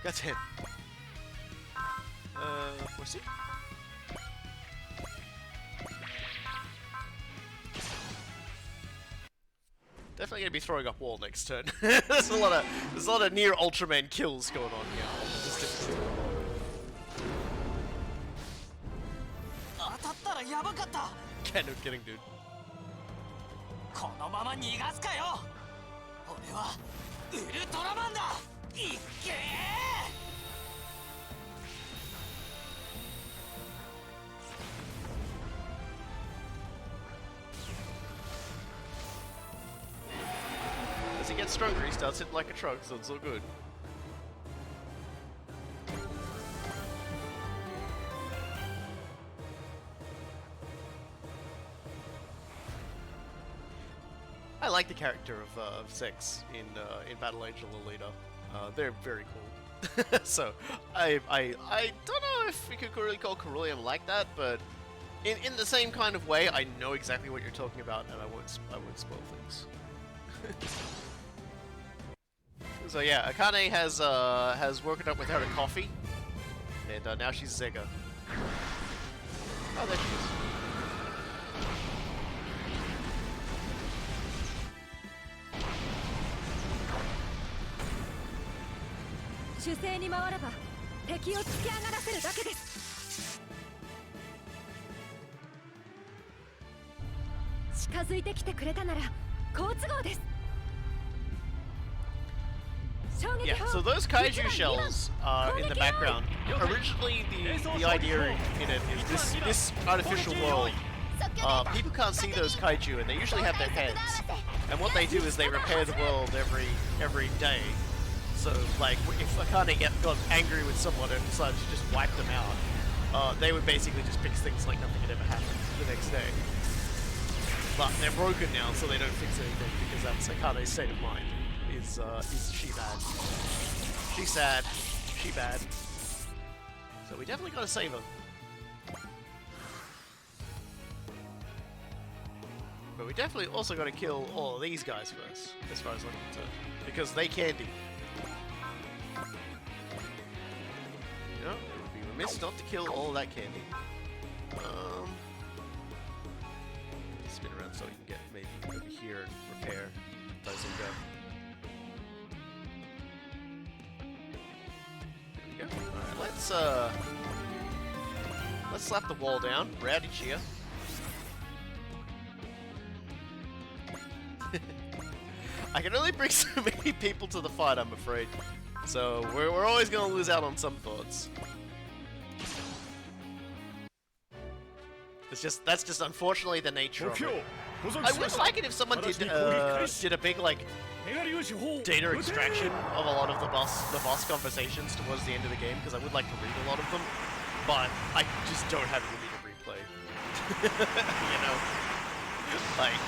That's him. Where's he? Definitely gonna be throwing up wall next turn. there's a lot of near Ultraman kills going on here. Yeah, no kidding, dude. このまま逃がすかよ。俺はウルトラマンだ。いっけー。 As he gets stronger, he starts hitting like a truck, so it's all good. I like the character of Sex in Battle Angel Alita. They're very cool. So I don't know if we could really call Corullium like that, but in the same kind of way, I know exactly what you're talking about, and I won't spoil things. So yeah, Akane has woken up without a coffee, and now she's Zega. Oh, there she is. 主勢に回れば敵を突き上がらせるだけです。近づいてきてくれたなら好都合です。 Yeah, so those kaiju shells in the background. Originally, the idea in it is this artificial world. People can't see those kaiju, and they usually have their heads. And what they do is they repair the world every day. So, like, if Akane got angry with someone and decided to just wipe them out, they would basically just fix things like nothing had ever happened the next day. But they're broken now, so they don't fix anything because that's Akane's state of mind. Is she bad? She's sad. She bad. So we definitely gotta save her. But we definitely also gotta kill all of these guys first, as far as I'm concerned. Because they candy. You know, it would be remiss not to kill all that candy. Spin around so you can get maybe over here and repair Tsutsujidai. There we go. Alright, let's slap the wall down. Rowdy cheer. I can only bring so many people to the fight, I'm afraid. So we're always gonna lose out on some thoughts. That's just unfortunately the nature of it. I would like it if someone did a big like data extraction of a lot of the boss conversations towards the end of the game, because I would like to read a lot of them, but I just don't have it in me to replay. You know, like.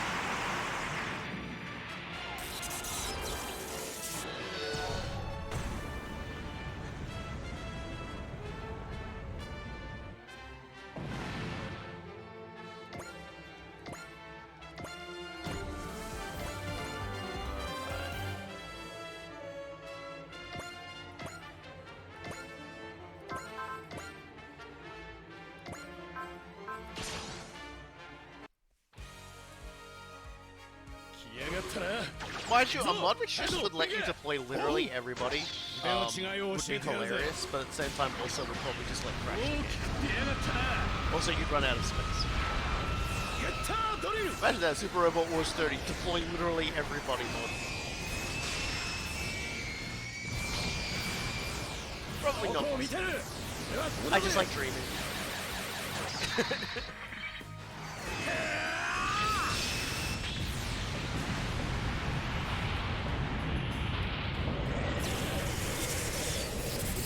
Mind you, a mod which just would let you deploy literally everybody would be hilarious, but at the same time also would probably just like crash the game. Also, you'd run out of space. Imagine that, Super Robot Wars 30, deploying literally everybody mod. Probably not possible. I just like dreaming.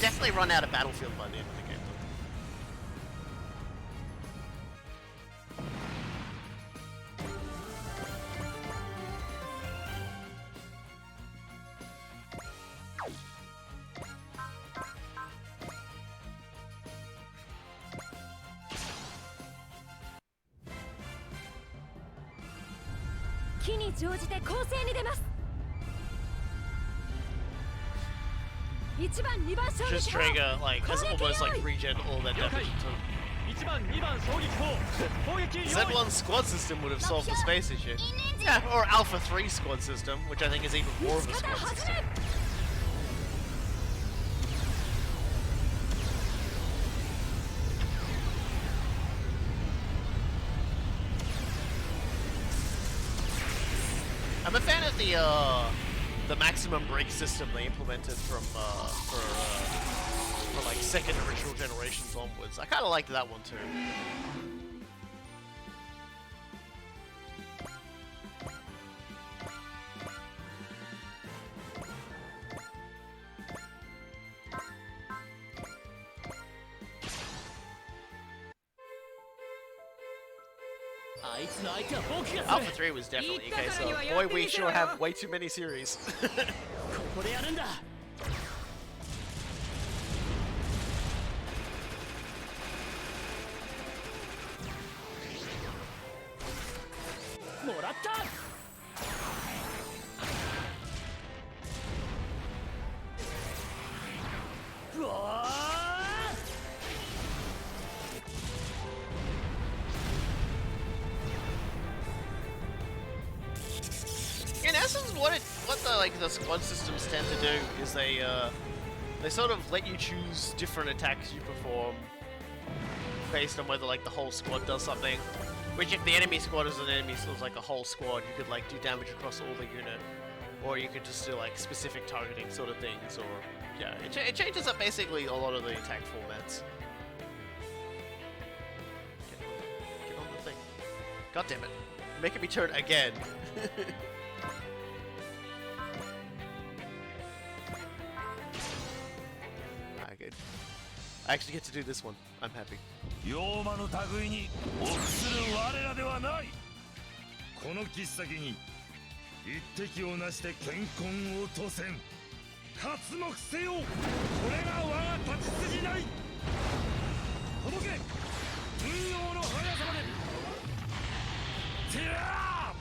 Definitely run out of battlefield by the end of the game. Just trigger, like, has almost like regen all that damage Z1 squad system would have solved the space issue. Yeah, or Alpha 3 squad system, which I think is even more of a squad system. I'm a fan of the maximum break system they implemented from like second original generations onwards. I kind of liked that one too. あいつの相手は僕がする Alpha 3 was definitely a case of, boy, we sure have way too many series. ここでやるんだもらったうわIn essence, what the squad systems tend to do is they sort of let you choose different attacks you perform based on whether like the whole squad does something. Which, if the enemy squad is an enemy, so it's like a whole squad, you could like do damage across all the unit, or you could just do like specific targeting sort of things, or yeah, it changes up basically a lot of the attack formats. Get on the thing. God damn it! Making me turn again. Alright, good. I actually get to do this one. I'm happy. 妖魔の類に臆する我らではない。この切っ先に一滴をなして健康をとせん。活目せよ。これが我が立ち筋ない。届け。運用の速さまで。てやー。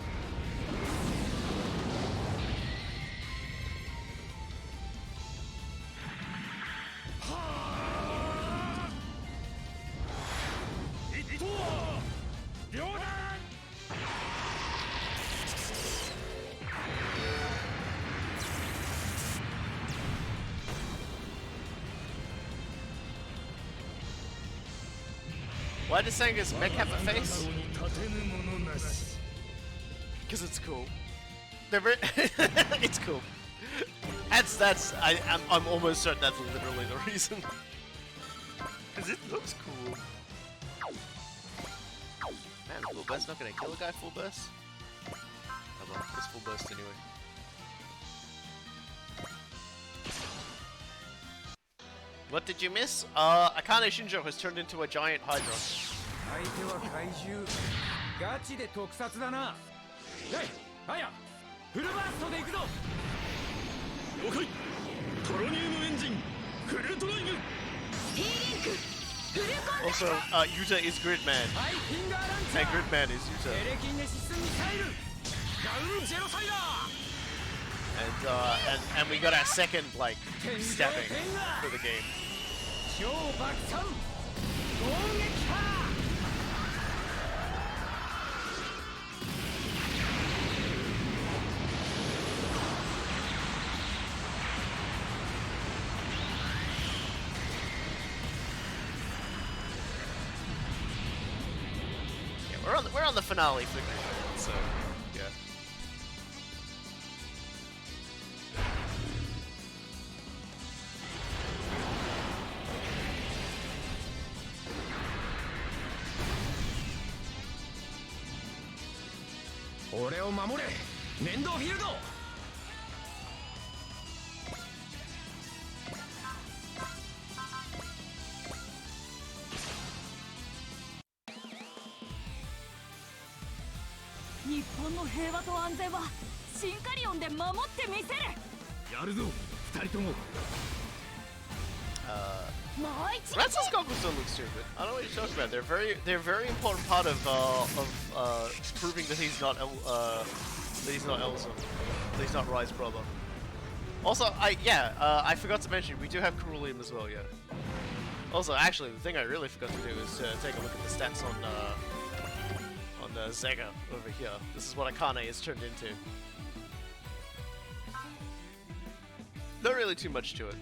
Why does Sanga's mech have a face? Because it's cool. They're very it's cool. I'm almost certain that's literally the reason. Because it looks cool. Man, full burst not gonna kill a guy full burst? Come on, it's full burst anyway. What did you miss? Akane Shinjo has turned into a giant Hydra. 相手は怪獣ガチで特撮だな。レイ、アヤ、フルバーストで行くぞ。了解。トロニウムエンジンフルドライブ。 Also, Yuta is Gridman, and Gridman is Yuta. And we got our second like stabbing for the game. We're on the finale for Gridman, so yeah. Ore o mamore, Nendo Field. 日本の平和と安全はシンカリオンで守ってみせる。やるぞ、二人とも。もう一 Francis Goku still looks stupid. I don't know what you're talking about. They're a very important part of proving that he's not Elzum, that he's not Rai's brother. Also, I forgot to mention we do have Corullium as well. Yeah. Also, actually, the thing I really forgot to do is take a look at the stats on Zega over here. This is what Akane is turned into. Not really too much to it.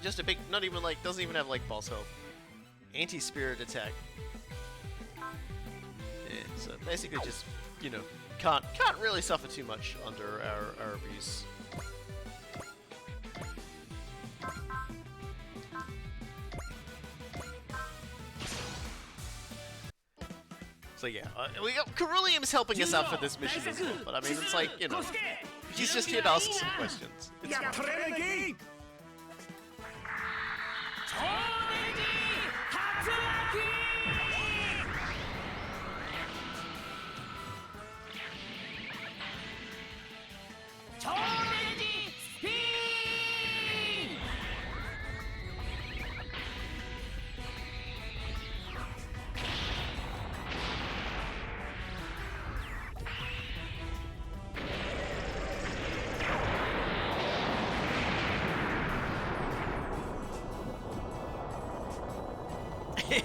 Just a big, not even like, doesn't even have like boss health. Anti-spirit attack. Yeah, so basically just, you know, can't really suffer too much under our abuse. So yeah, we got Corullium's helping us out for this mission as well, but I mean, it's like, you know, he's just here to ask some questions. It's fine.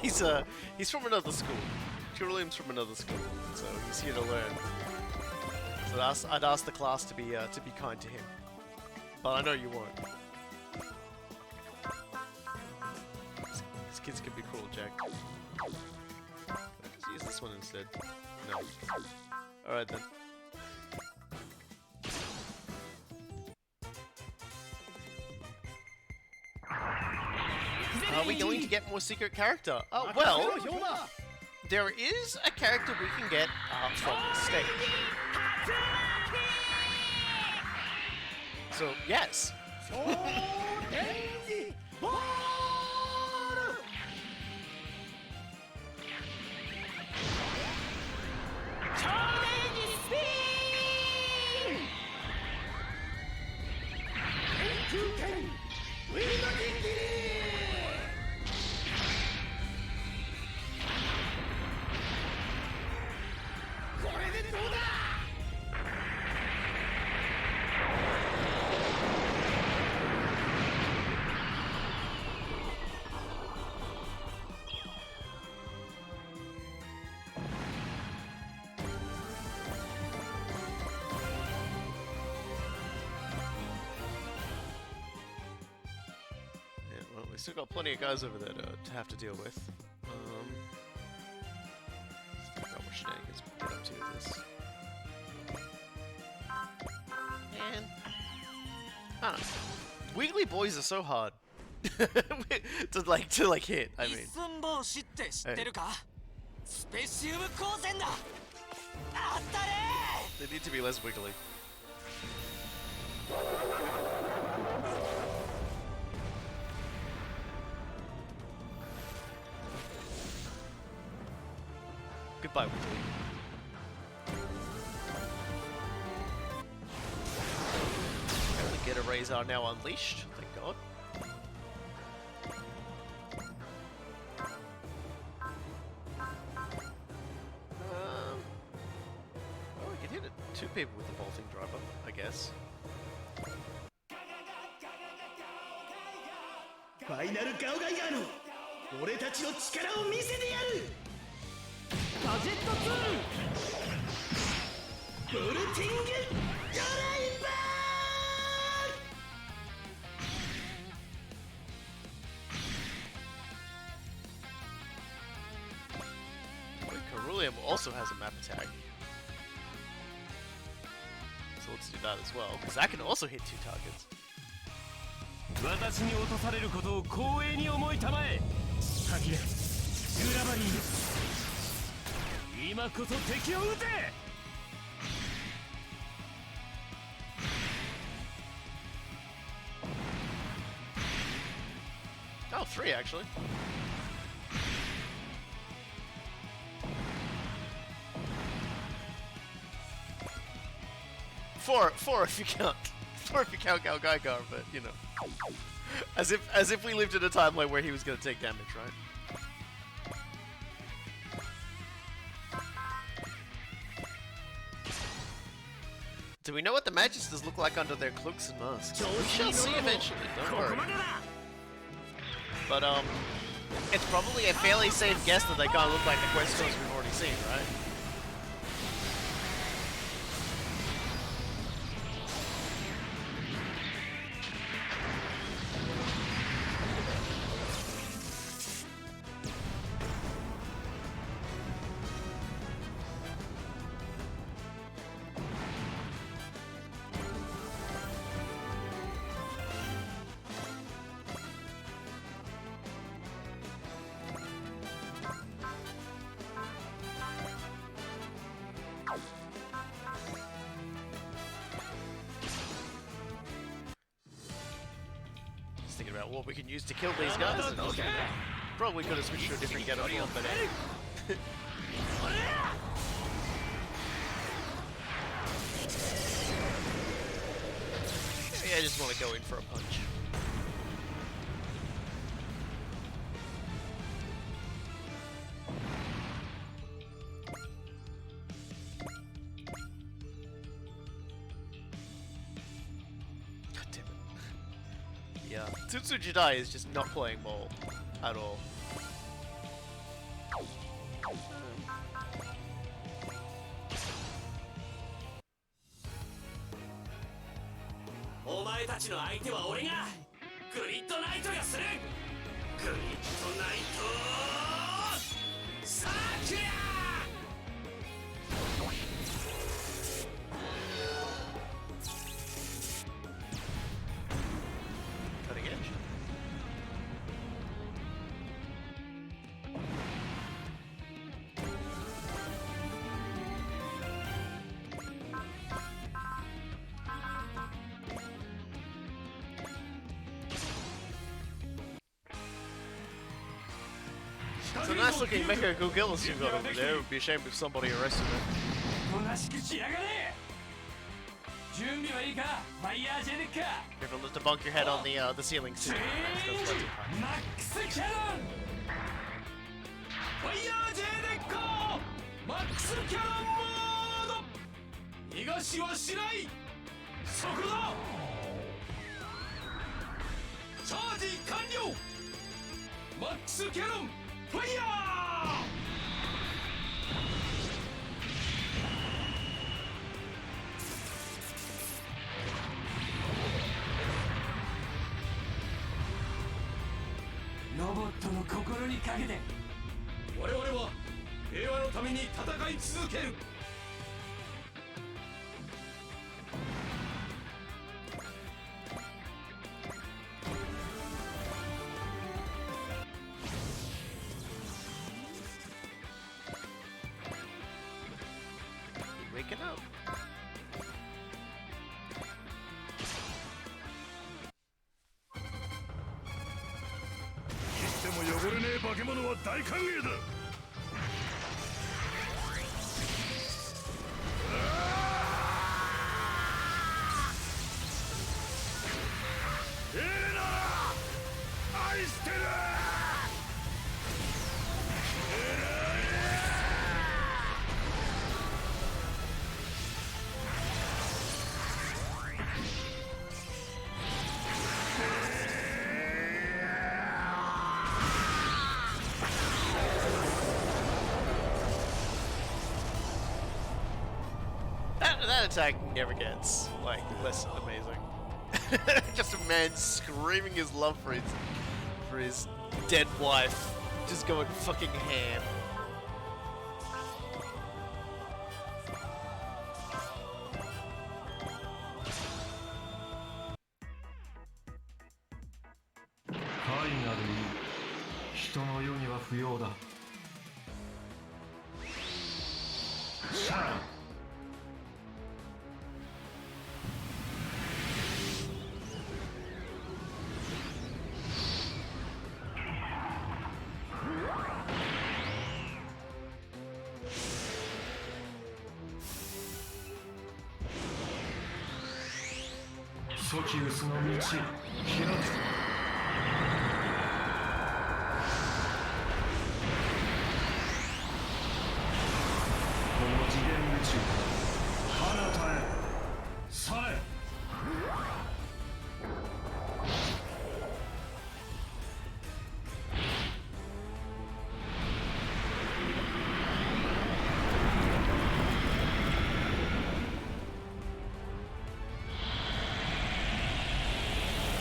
he's from another school. Corullium's from another school, so he's here to learn. So I'd ask the class to be kind to him, but I know you won't. These kids can be cruel, Jack. Let's use this one instead. No. All right then. Are we going to get more secret character? Well, there is a character we can get from the stage. So, yes. We still got plenty of guys over there to have to deal with. Not what shenanigans we get up to with this. And I don't know. Wiggly boys are so hard to hit. I mean, 一寸法師って知ってるか？スペシウム光線だ。あったね they need to be less wiggly. Goodbye, Wiggly. The Get Arrays are now unleashed, thank God. Oh, we can hit it. 2 people with the bolting driver, I guess. ファイナルガオガイガーの俺たちの力を見せてやる。ガジェットツールブルティングドライバWait, Corullium also has a map attack. So let's do that as well, because that can also hit 2 targets. 私に落とされることを光栄に思いたまえ。ハキラ、グラバリー。今こそ敵を撃て。Oh, 3 actually. Four if you count. 4 if you count Galgaigar, but you know. As if we lived in a timeline where he was gonna take damage, right? Do we know what the Magisters look like under their cloaks and masks? We shall see eventually, don't worry. But it's probably a fairly safe guess that they can't look like the Questors we've already seen, right? Thinking about what we can use to kill these guys. Okay. Probably could have switched to a different get-up one, but maybe I just want to go in for a punch. Yeah, Tsutsujidai is just not playing ball at all. 前たちの相手は俺がグリッドナイトがする。グリッドナイトサーキュラー。Cutting edge. It's a nice looking Mecha Gogillas you got over there. It would be a shame if somebody arrested it. おとなしくしやがれ。準備はいいか、ファイヤージェネッカー。 Careful not to bunk your head on the ceiling too. That's way too high. マックスキャノン。ファイヤージェネッカー。マックスキャノンモード。逃がしはしない。そこだ。チャージ完了。マックスキャノンファイヤー。ロボットの心にかけて我々は平和のために戦い続ける。Waking up. でも汚れねえ化け物は大歓迎だ。エレナ愛してる。That attack never gets like less amazing. Just a man screaming his love for his dead wife, just going fucking ham. Finally, 人の世には不要だ。シャラン。ソキウスの道開く。この次元宇宙彼方へ去れ。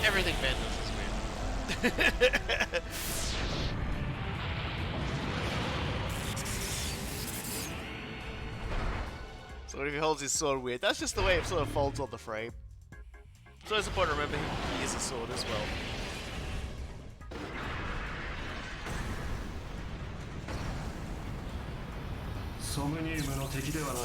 Everything Ben does is weird. So if he holds his sword weird, that's just the way it sort of folds on the frame. So it's important to remember he is a sword as well. Somniumの敵ではない。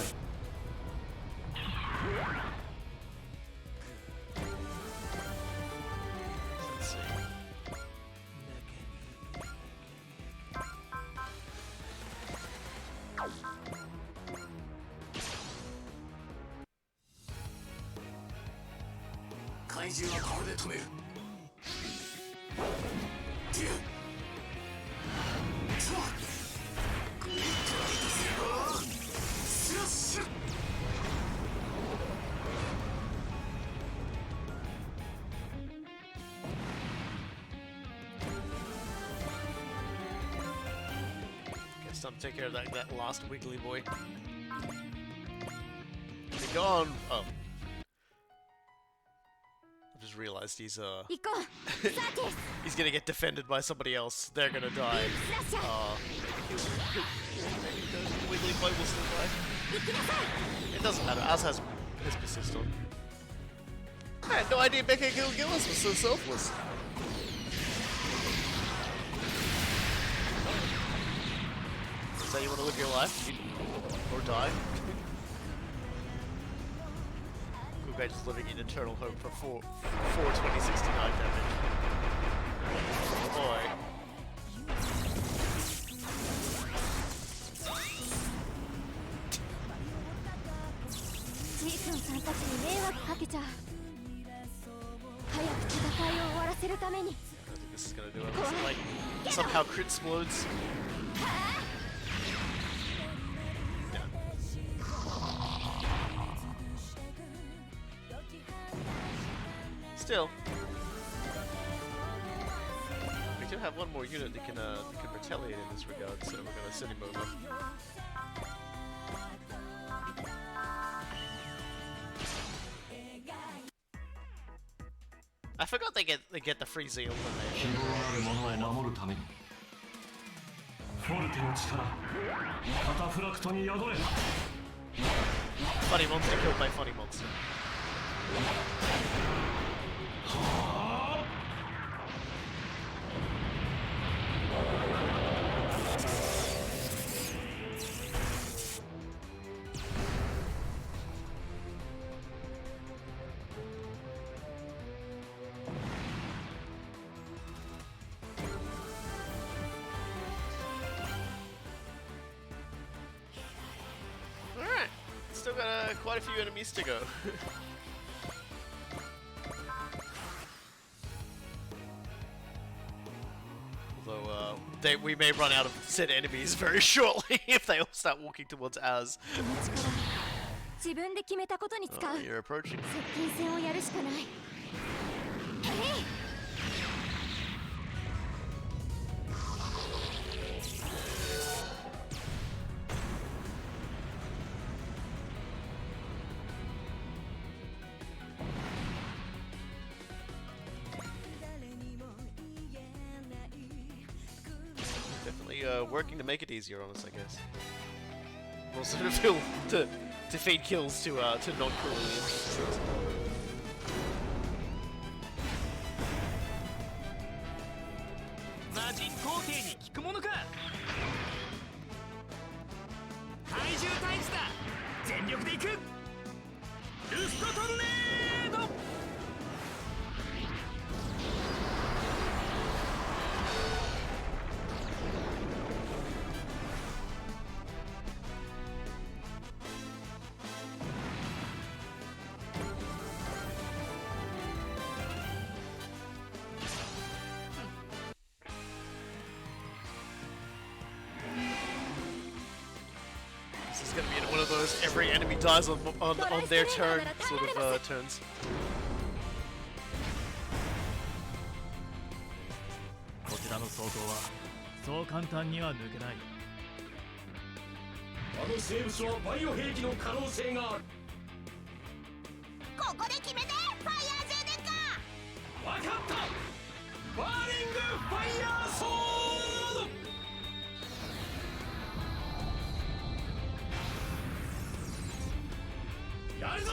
Let's see. 怪獣はこれで止める。デュエル。グリッドナイトスラッシュ。Guess time to take care of that last wiggly boy. Be gone. Oh. I've just just realized he's 行こうサーティス he's gonna get defended by somebody else. They're gonna die. ラッシャー Maybe the Wiggly Boy will still die. 行きなさい It doesn't matter. Az has his persist on. I had no idea Becca Gilgillis was so selfless. Is that you want to live your life? Or die? We're just living in eternal hope for 42069 damage. Oh boy. ジー君さんたちに迷惑かけちゃう早く戦いを終わらせるために I don't think this is gonna do it. Unless it, like, somehow crit explodes. Yeah. Still, we do have one more unit that can retaliate in this regard, so we're gonna send him over. I forgot they get the free zeal when they. 希望ある者を守るためにフォルテの力カタフラクトに宿れ Funny monster killed by funny monster. Alright, still got quite a few enemies to go. Although, we may run out of said enemies very shortly if they all start walking towards Az. この力自分で決めたことに使う Oh, you're approaching. 接近戦をやるしかないえい Definitely working to make it easier on us, I guess. Also to feel to feed kills to non-Corulliums. This is gonna be one of those every enemy dies on their turn sort of turns. こちらの相当はそう簡単には抜けない。あの生物はバイオ兵器の可能性がある。ここで決めてファイヤー J デッカわかったバーニングファイヤーソードやるぞ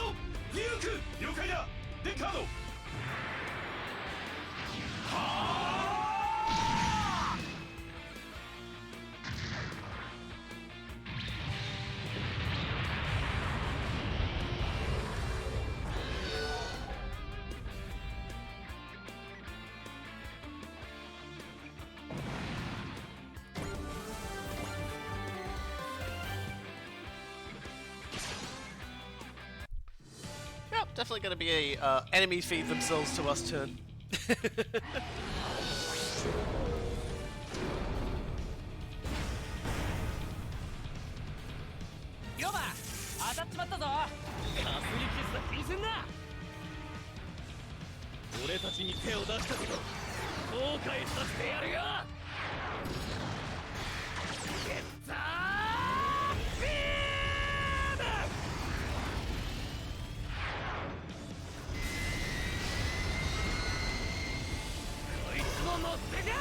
デューク了解だデッカードはあ Yep, definitely gonna be a enemy feed themselves to us turn. ヨバ当たっちまったぞ。かすり傷だ気にすんな。俺たちに手を出したけど後悔させてやるよ。ゲッツァービーム 「ってか。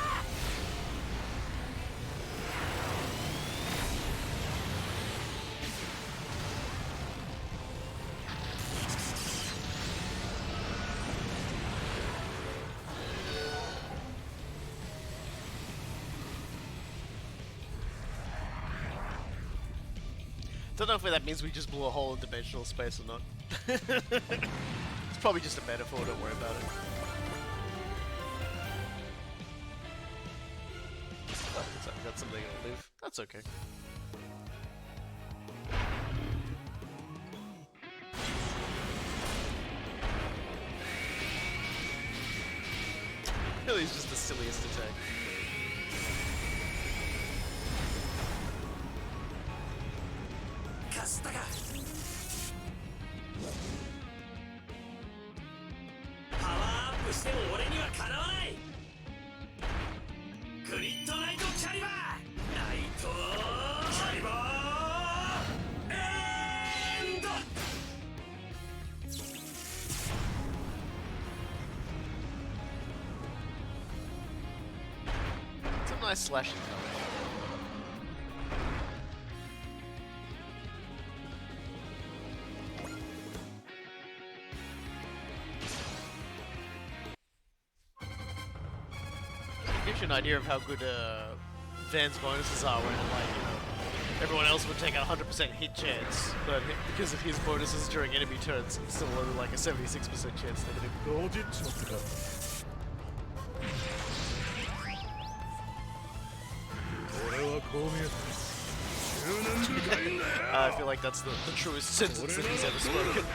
Don't know if that means we just blew a hole in dimensional space or not. It's probably just a metaphor, don't worry about it. Oh, that's something gonna live. That's okay. Really, it's just the silliest attack. It's a nice slashing power. Gives you an idea of how good Van's bonuses are when, like, you know, everyone else would take a 100% hit chance, but because of his bonuses during enemy turns, it's still only like a 76% chance they're gonna go. I feel like that's the truest sentence that he's ever spoken.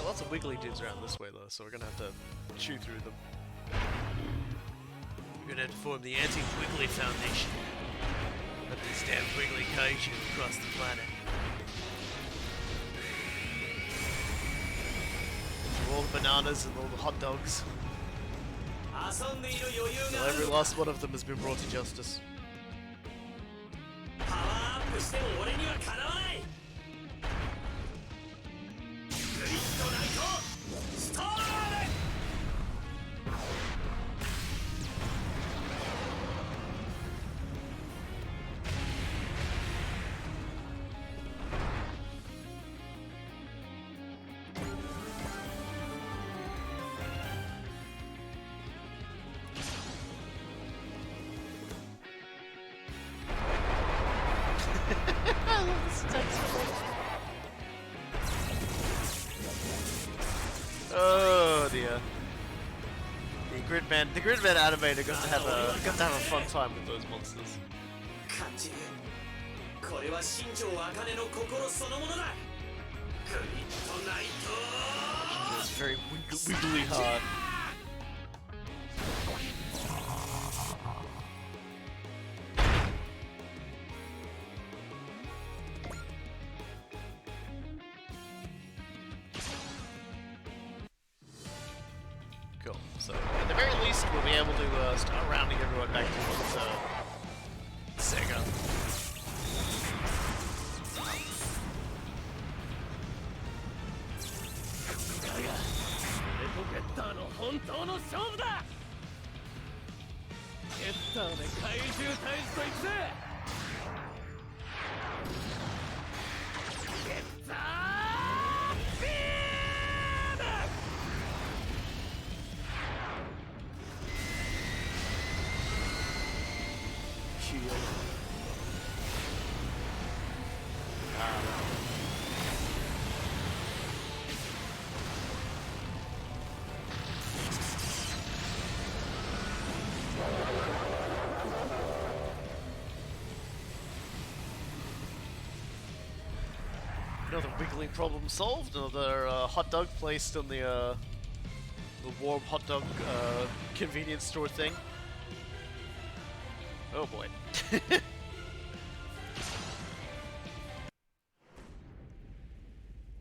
Lots of wiggly dudes around this way though, so we're gonna have to chew through them. We're gonna have to form the Anti-Wiggly Foundation. Put this damn wiggly kaiju across the planet. For all the bananas and all the hot dogs. Well, every last one of them has been brought to justice. Oh dear. The Gridman animator got to have a fun time with those monsters. It's very wiggly hard. Cool. So, at the very least, we'll be able to start rounding everyone back towards Sega. Another wiggling problem solved. Another hot dog placed on the warm hot dog convenience store thing. Oh boy.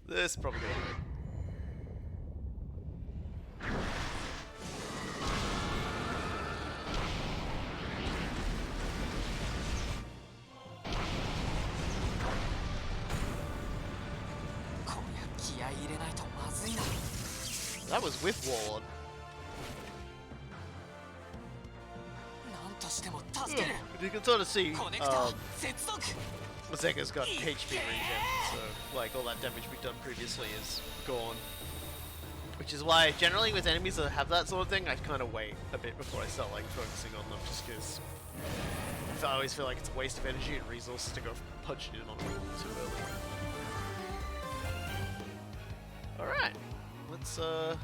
This is probably gonna work. That was with Warlord. You can sort of see Zega's got HP regen, so like all that damage we've done previously is gone. Which is why generally with enemies that have that sort of thing, I kind of wait a bit before I start like focusing on them, just because I always feel like it's a waste of energy and resources to go punching in on them too early. Alright, let's start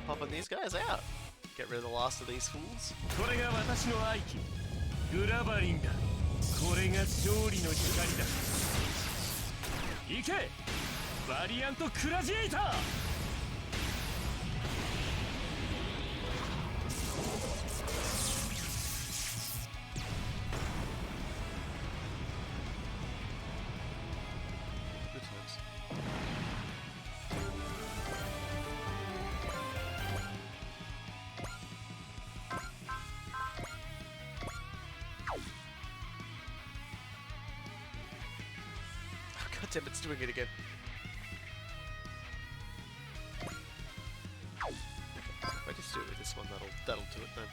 popping these guys out. Get rid of the last of these fools. これが私の愛機グラバリンだ。これが勝利の光だ。行けバリアントクラジエイター。Damn, it's doing it again. If I just do it with this one, that'll do it then.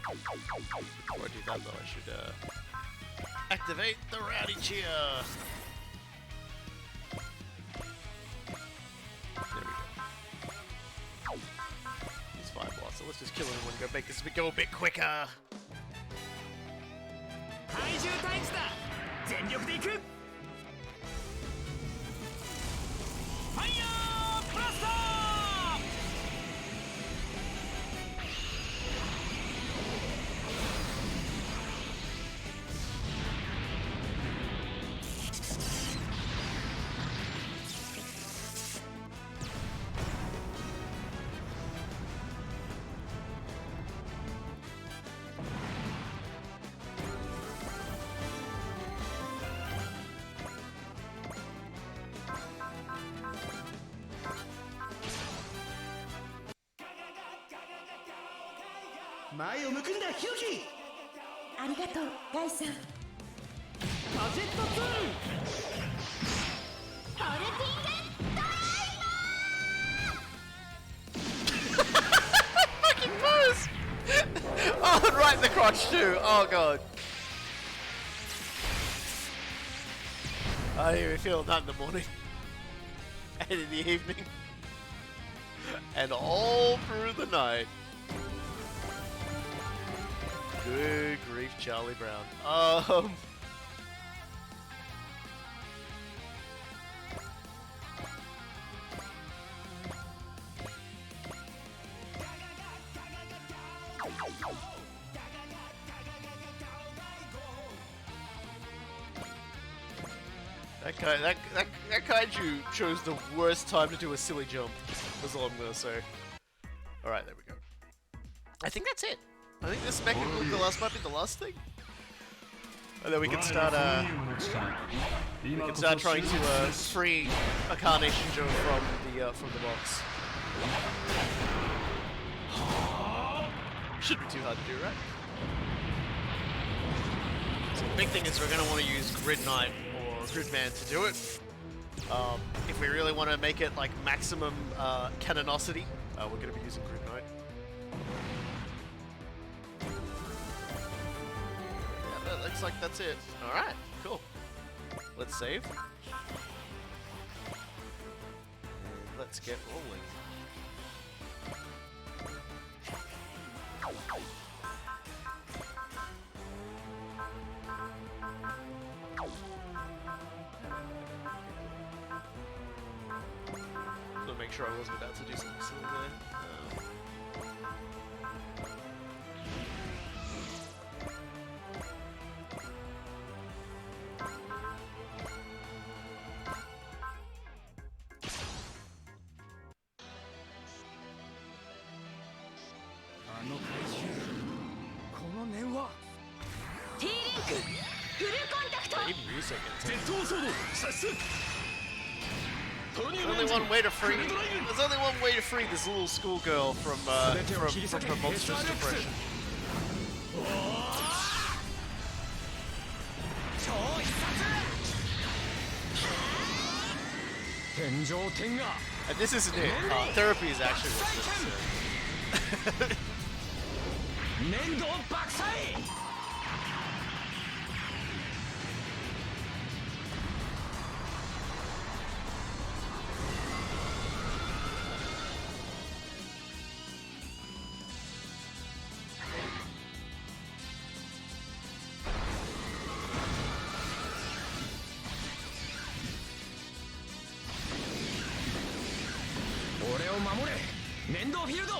Before I do that though, I should activate the Rowdy Cheer. There we go. He's Fire Blast, so let's just kill him in one go, make this go a bit quicker. 怪獣退治だ。全力で行く。 ファイヤーブラスター。 前を向くんだヒューキ。ありがとうガイさん。ガジェットツール。トルティングドライバー。 Fucking pose! Oh, right in the crotch too. Oh god. I even feel that in the morning and in the evening and all through the night. Good grief, Charlie Brown. That kaiju chose the worst time to do a silly jump. That's all I'm gonna say. Alright, there we go. I think that's it. I think this might be the last thing. And then we can start trying to free Akane Shinjo from the box. Shouldn't be too hard to do, right? So the big thing is we're going to want to use Gridman or Gridman to do it. If we really want to make it like maximum canonicity, we're going to be using Gridman. Yeah, that looks like that's it. Alright, cool. Let's save. Let's get rolling. So make sure I wasn't about to do something silly there. There's only one way to free. There's only one way to free this little schoolgirl from her monstrous depression. And this isn't it. Therapy is actually what's necessary. 粘土爆砕。俺を守れ、粘土フィールド。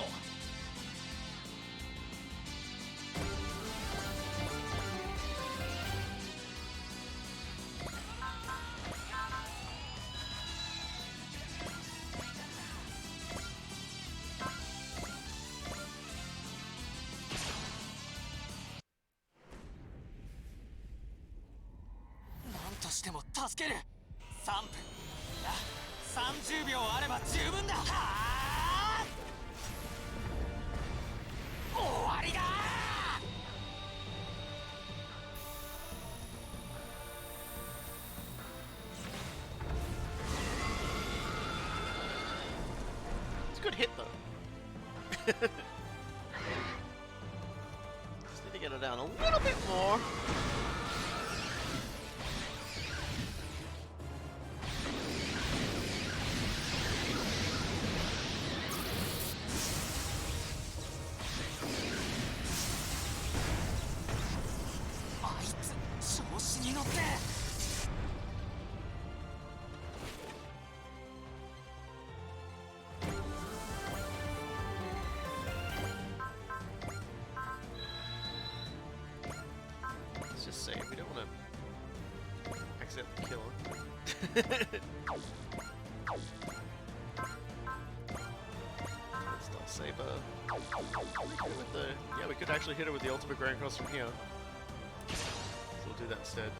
何としても助ける。3分、いや30秒あれば十分だ。はあ、終わりだ。It's a good hit though. Just need to get it down a little bit more. Let's just save. We don't want to accidentally kill him. Start Saber. With the, yeah, we could actually hit her with the ultimate Grand Cross from here. So we'll do that instead.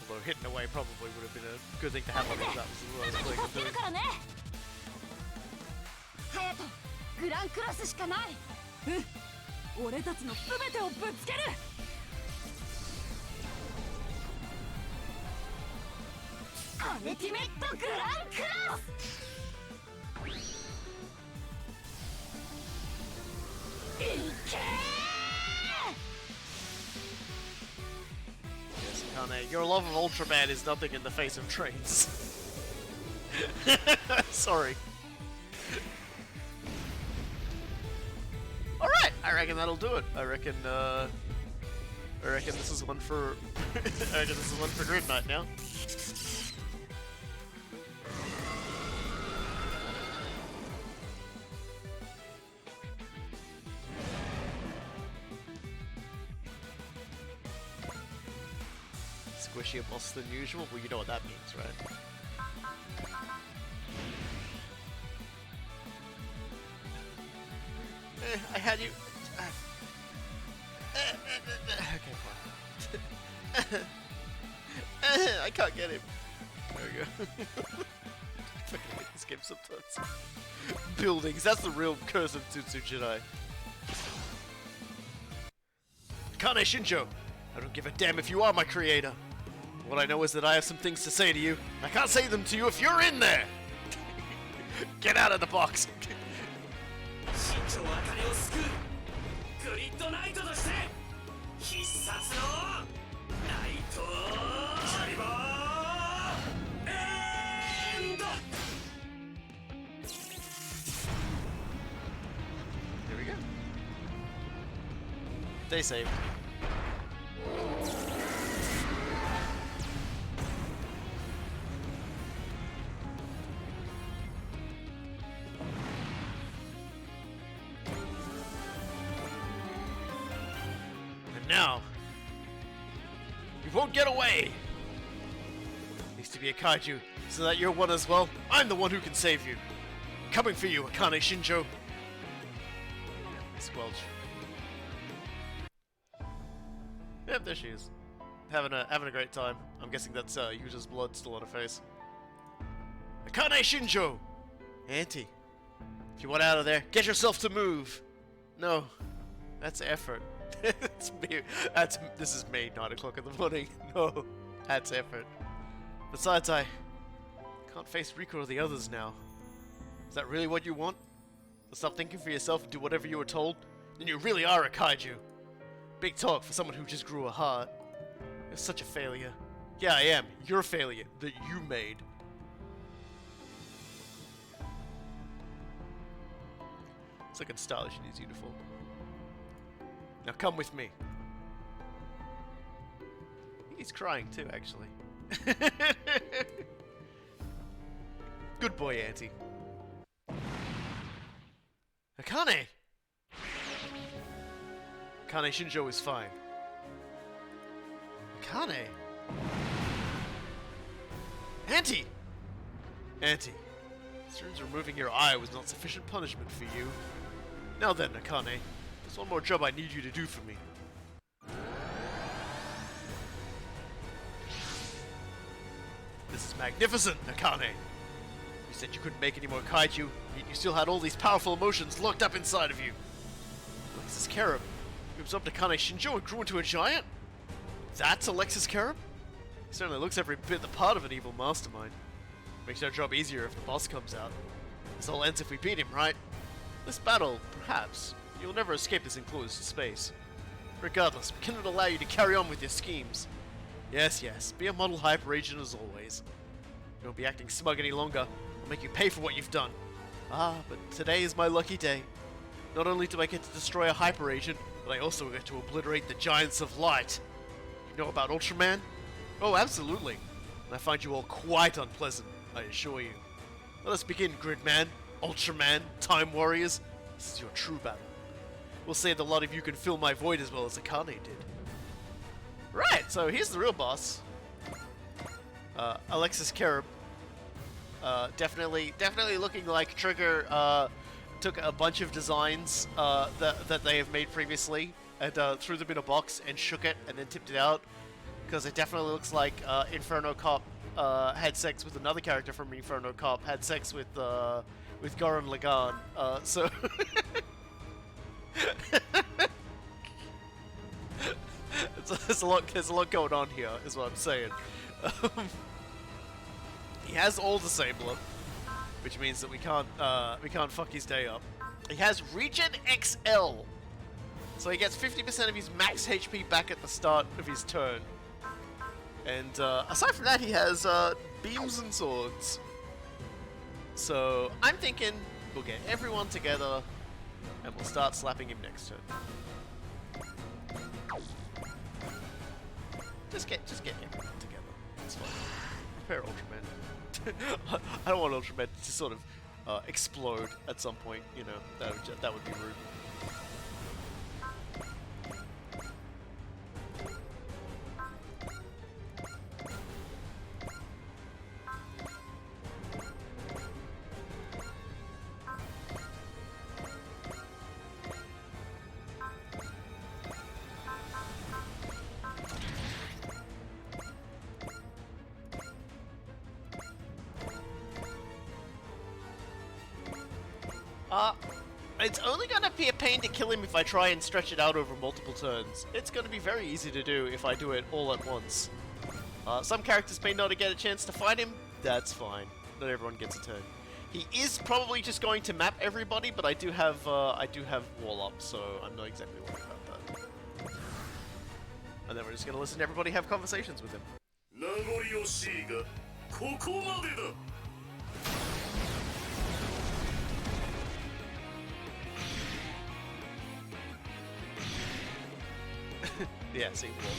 Although hitting away probably would have been a good thing to have on if that was what I was planning on doing. 隼人、グランクロスしかない。うん、俺たちの全てをぶつける。アルティメットグランクロス。いけYes, Akane, your love of Ultraman is nothing in the face of trains. Sorry. Alright, I reckon that'll do it. I reckon this is one for I reckon this is one for Gridman now. Squishier boss than usual? Well, you know what that means, right? I had you. Okay, fine. I can't get him. There we go. Fucking hate this game sometimes. Buildings, that's the real curse of Tsutsujidai. Akane Shinjo! I don't give a damn if you are my creator. What I know is that I have some things to say to you. I can't say them to you if you're in there! Get out of the box! 新庄茜を救うグリッドナイトとして必殺のナイトチャリバーエンド Here we go. Stay safe. Now, you won't get away! Needs to be a kaiju, so that you're one as well. I'm the one who can save you. Coming for you, Akane Shinjo. Squelch. Yep, there she is. Having a great time. I'm guessing that's Yuta's blood still on her face. Akane Shinjo! Auntie, if you want out of there, get yourself to move! No, that's effort. It's me. This is me, 9 o'clock in the morning. No, that's effort. Besides, I Can't face Riku or the others now. Is that really what you want? To stop thinking for yourself and do whatever you were told? Then you really are a kaiju. Big talk for someone who just grew a heart. You're such a failure. Yeah, I am. You're a failure that you made. He's looking stylish in his uniform. Now come with me. I think he's crying too, actually. Good boy, Auntie. Akane! Akane Shinjo is fine. Akane? Auntie! Auntie, Stearns removing your eye was not sufficient punishment for you. Now then, Akane, there's one more job I need you to do for me. This is magnificent, Akane! You said you couldn't make any more kaiju, yet you still had all these powerful emotions locked up inside of you. Alexis Kerib, you absorbed Akane Shinjo and grew into a giant? That's Alexis Kerib? He certainly looks every bit the part of an evil mastermind. Makes our job easier if the boss comes out. This all ends if we beat him, right? This battle, perhaps. You'll never escape this enclosed space. Regardless, we cannot allow you to carry on with your schemes. Yes, yes, be a model hyper agent as always. You won't be acting smug any longer. I'll make you pay for what you've done. Ah, but today is my lucky day. Not only do I get to destroy a hyper agent, but I also get to obliterate the Giants of Light. You know about Ultraman? Oh, absolutely. And I find you all quite unpleasant, I assure you. Let us begin, Gridman, Ultraman, Time Warriors. This is your true battle. We'll say that a lot of you can fill my void as well as Akane did. Right, so here's the real boss. Alexis Kerib. Definitely looking like Trigger took a bunch of designs that they have made previously and threw them in a box and shook it and then tipped it out. Because it definitely looks like Inferno Cop had sex with another character from Inferno Cop, had sex with Gurren Lagann. So there's a lot going on here, is what I'm saying. He has all Disabler, which means that we can't fuck his day up. He has Regen XL, so he gets 50% of his max HP back at the start of his turn. And aside from that, he has beams and swords. So I'm thinking we'll get everyone together and we'll start slapping him next turn. Just get everyone together. It's fine. Prepare Ultraman. I don't want Ultraman to sort of explode at some point. You know, that would be rude. It's only gonna be a pain to kill him if I try and stretch it out over multiple turns. It's gonna be very easy to do if I do it all at once. Some characters may not get a chance to fight him. That's fine. Not everyone gets a turn. He is probably just going to map everybody, but I do have wall up, so I'm not exactly worried about that. And then we're just gonna listen to everybody have conversations with him. Yeah, see, well.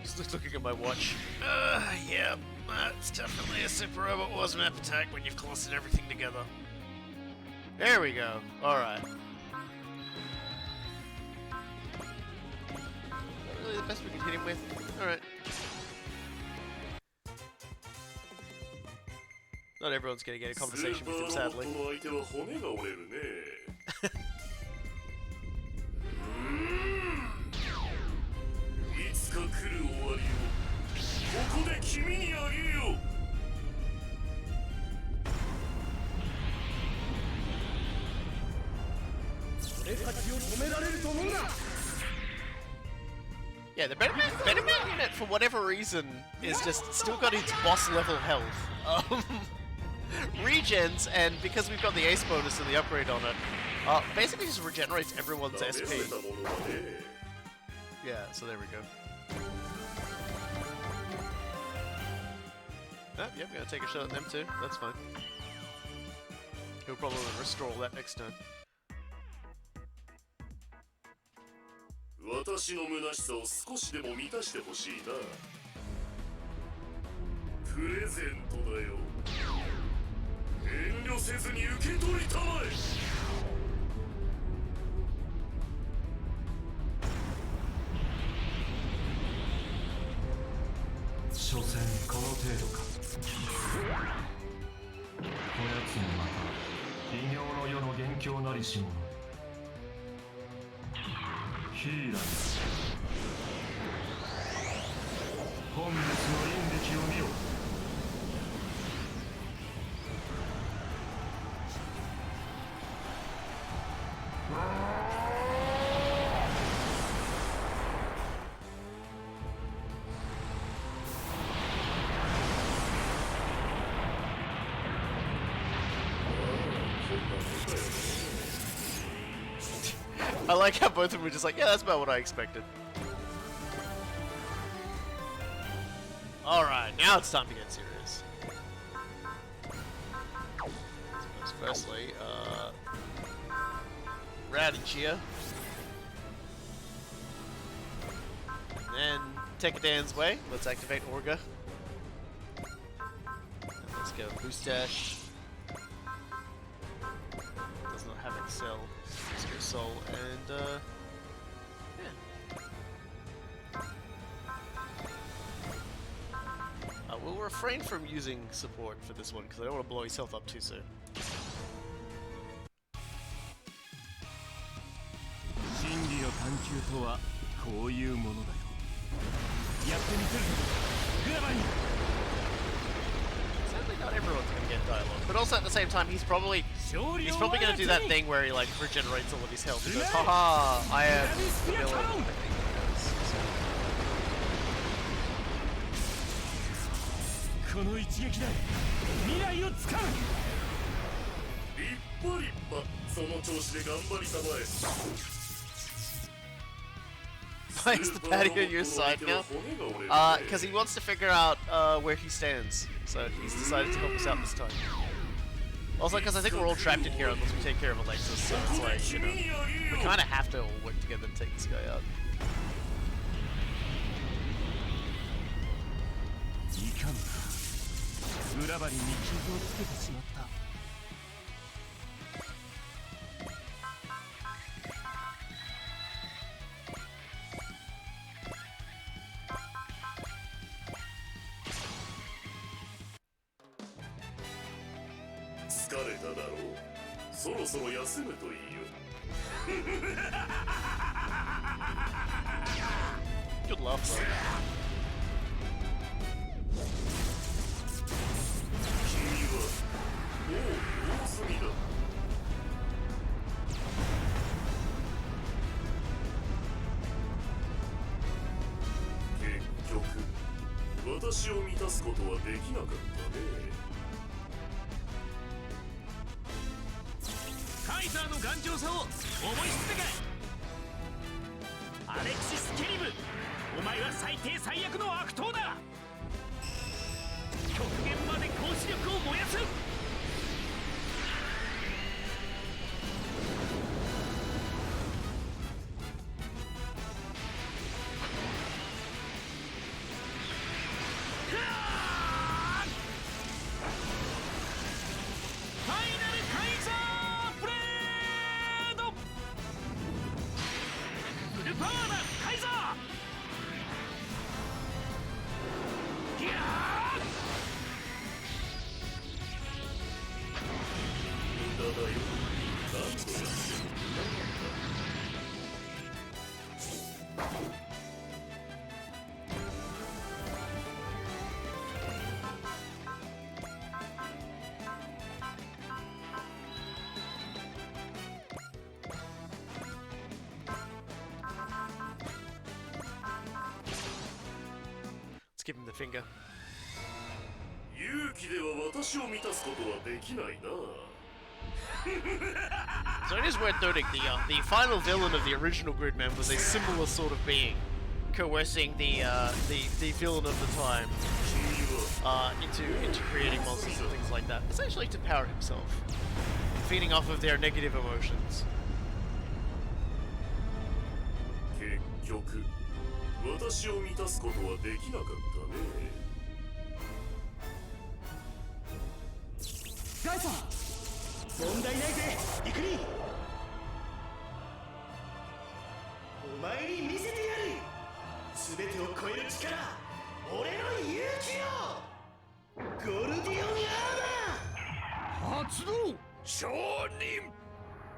Just looking at my watch. Yeah, it's definitely a Super Robot Wars map attack when you've clustered everything together. There we go. Alright. Is that really the best we can hit him with? Alright. Not everyone's gonna get a conversation with him, sadly. Yeah, the Betterman unit, for whatever reason, is just still got its boss level health. Regens, and because we've got the ace bonus and the upgrade on it, basically just regenerates everyone's SP. Yeah, so there we go. Oh, yep, gonna take a shot at them too. That's fine. He'll probably restore all that next turn. 私の虚しさを少しでも満たしてほしいな。プレゼントだよ。遠慮せずに受け取りたまえ。所詮この程度か。こやつもまた異形の世の元凶なりし者。ヒーラー本日の演劇を見よ。I like how both of them were just like, yeah, that's about what I expected. Alright, now it's time to get serious. So firstly, Rad and Chia. And then take a Dan's way. Let's activate Orga. And let's go Boostash. Does not have Excel. Mystery Soul, and yeah. We'll refrain from using support for this one because I don't want to blow his health up too soon. 真理の探求とはこういうものだよ。やってみせるぞ、グラバニー。 Sadly, not everyone's gonna get dialogue, but also at the same time, he's probably gonna do that thing where he like regenerates all of his health. He goes, haha, I am the villain. I think he does. この一撃で未来をつかむ。立派立派。その調子で頑張りたまえ。 Why is the patty on your side now? Because he wants to figure out where he stands. So he's decided to help us out this time. Also, because I think we're all trapped in here unless we take care of Alexis, so it's like, you know, we kind of have to all work together to take this guy out. いかんな。裏張りに傷をつけてしまった。 疲れただろう。そろそろ休むといいよ。Good laugh, though. 君はもう用済みだ。結局、私を満たすことはできなかったね。 カイザーの頑丈さを思い知ってか。アレクシス・ケリブ、お前は最低最悪の悪党だ。極限まで行使力を燃やす。give him the finger. 勇気では私を満たすことはできないな。 So it is worth noting the final villain of the original Gridman was a similar sort of being, coercing the villain of the time into creating monsters and things like that, essentially to power himself, feeding off of their negative emotions. 結局私を満たすことはできなかったね。ガイさん問題ないぜリクリーお前に見せてやる全てを超える力俺の勇気をゴルディオンアーマー発動承認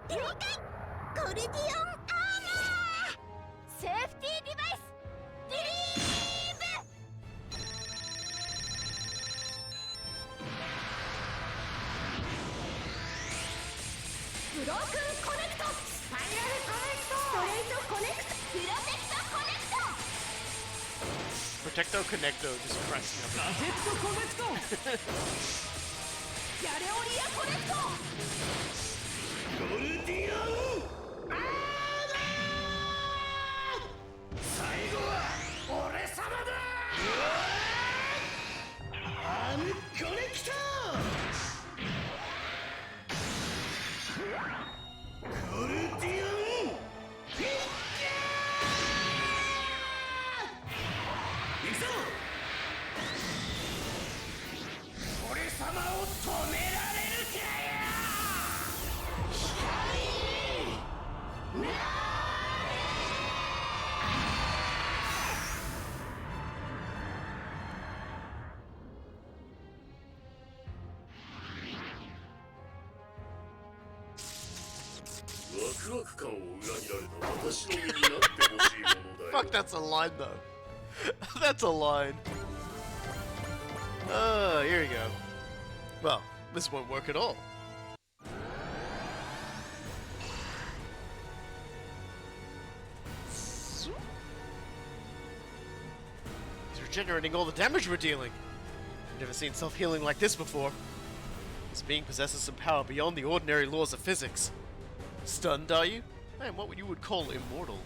了解ゴルディオンアーマーセーフティーデバイスリリーブブロークンコネクトスパイラルコネクトストレートコネクトプロテクトコネクト Protecto Connecto just cracks me ガ up. ジェットコネクトギャレオリアコネクトゴルディオンアーマー最後は俺様だアームコネクトゴルディオンフィッキャー行くぞ俺様を止められるかよ ワクワク感を裏切られた私の身になってほしいものだよ。 Fuck, that's a line though. That's a line. Here we go. Well, this won't work at all. He's regenerating all the damage we're dealing. I've never seen self-healing like this before. This being possesses some power beyond the ordinary laws of physics. Stunned, are you? I am what you would call immortal.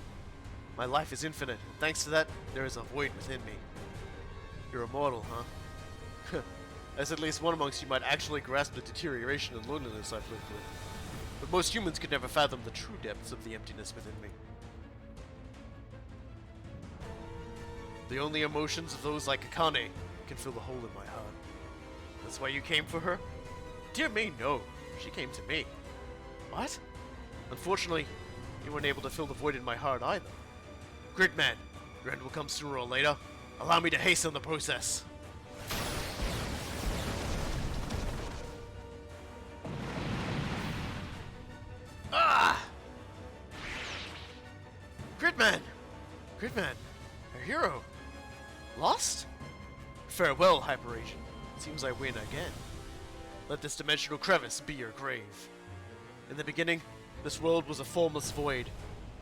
My life is infinite, and thanks to that, there is a void within me. You're immortal, huh? As at least one amongst you might actually grasp the deterioration and loneliness I've lived with. But most humans could never fathom the true depths of the emptiness within me. The only emotions of those like Akane can fill the hole in my heart. That's why you came for her? Dear me, no. She came to me. What? Unfortunately, you weren't able to fill the void in my heart either. Gridman, your end will come sooner or later. Allow me to hasten the process. Ah! Gridman! Gridman, our hero. Lost? Farewell, Hyperasian. Seems I win again. Let this dimensional crevice be your grave. In the beginning, this world was a formless void.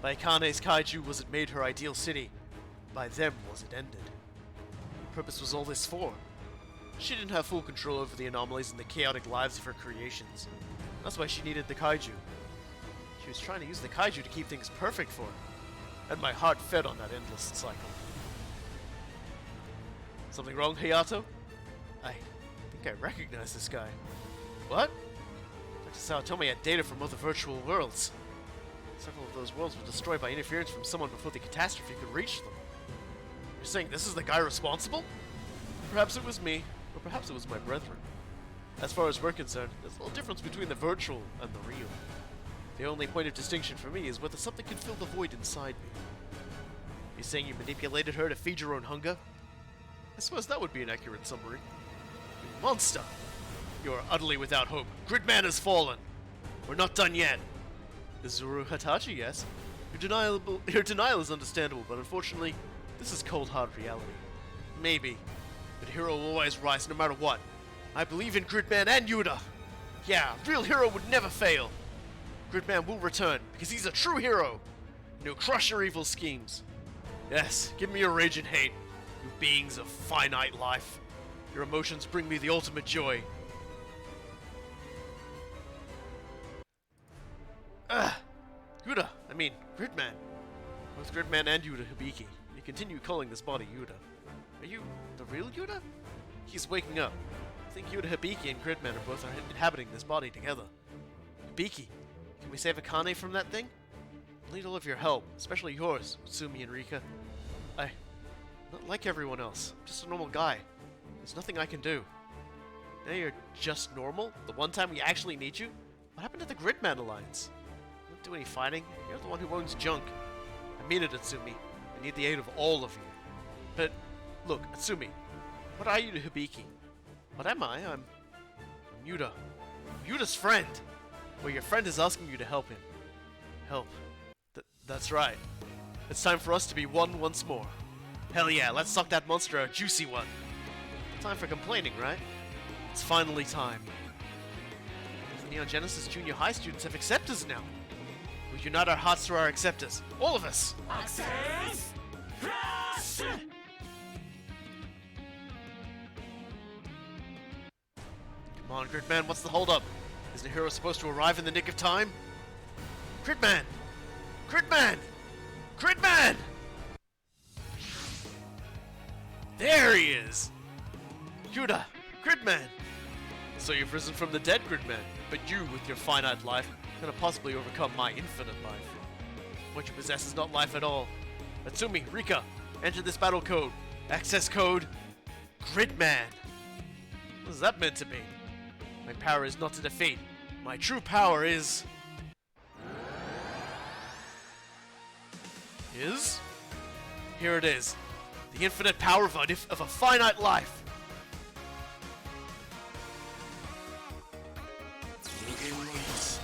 By Akane's kaiju was it made her ideal city. By them was it ended. What purpose was all this for? She didn't have full control over the anomalies and the chaotic lives of her creations. That's why she needed the kaiju. She was trying to use the kaiju to keep things perfect for her. And my heart fed on that endless cycle. Something wrong, Hayato? I think I recognize this guy. What? Dr. Sao Tome had data from other virtual worlds. Several of those worlds were destroyed by interference from someone before the catastrophe could reach them. You're saying this is the guy responsible? Perhaps it was me, or perhaps it was my brethren. As far as we're concerned, there's a little difference between the virtual and the real. The only point of distinction for me is whether something can fill the void inside me. You're saying you manipulated her to feed your own hunger? I suppose that would be an accurate summary. You monster! You are utterly without hope. Gridman has fallen! We're not done yet! Izuru Hitachi, yes. Your denial is understandable, but unfortunately, this is cold hard reality. Maybe, but a hero will always rise no matter what. I believe in Gridman and Yuta! Yeah, a real hero would never fail! Gridman will return, because he's a true hero! And he'll crush your evil schemes. Yes, give me your rage and hate. You beings of finite life. Your emotions bring me the ultimate joy. Gridman. Both Gridman and Yuta Hibiki. You continue calling this body Yuta. Are you the real Yuta? He's waking up. I think Yuta Hibiki and Gridman are both inhabiting this body together. Hibiki, can we save Akane from that thing? I need all of your help, especially yours, Utsumi and Rika. I'm not like everyone else. I'm just a normal guy. There's nothing I can do. Now you're just normal? The one time we actually need you? What happened to the Gridman Alliance? You don't do any fighting. You're the one who owns junk. I mean it, Utsumi. I need the aid of all of you. But, look, Utsumi, what are you to Hibiki? What am I? I'm Yuta. Yuta's friend! Well, your friend is asking you to help him. Help. That's right. It's time for us to be one once more. Hell yeah, let's suck that monster a juicy one. Time for complaining, right? It's finally time. The Neon Genesis Junior High students have acceptors now. We unite our hearts to our acceptors. All of us! Access Flash! Come on, Gridman, what's the holdup? Isn't the hero supposed to arrive in the nick of time? Gridman! Gridman! Gridman! There he is! Yuta! Gridman! So you've risen from the dead, Gridman, but you, with your finite life, cannot possibly overcome my infinite life. What you possess is not life at all. Atsumi, Rika, enter this battle code. Access code... Gridman! What is that meant to be? My power is not to defeat. My true power is... Here it is. The infinite power of a finite life. 人間の命、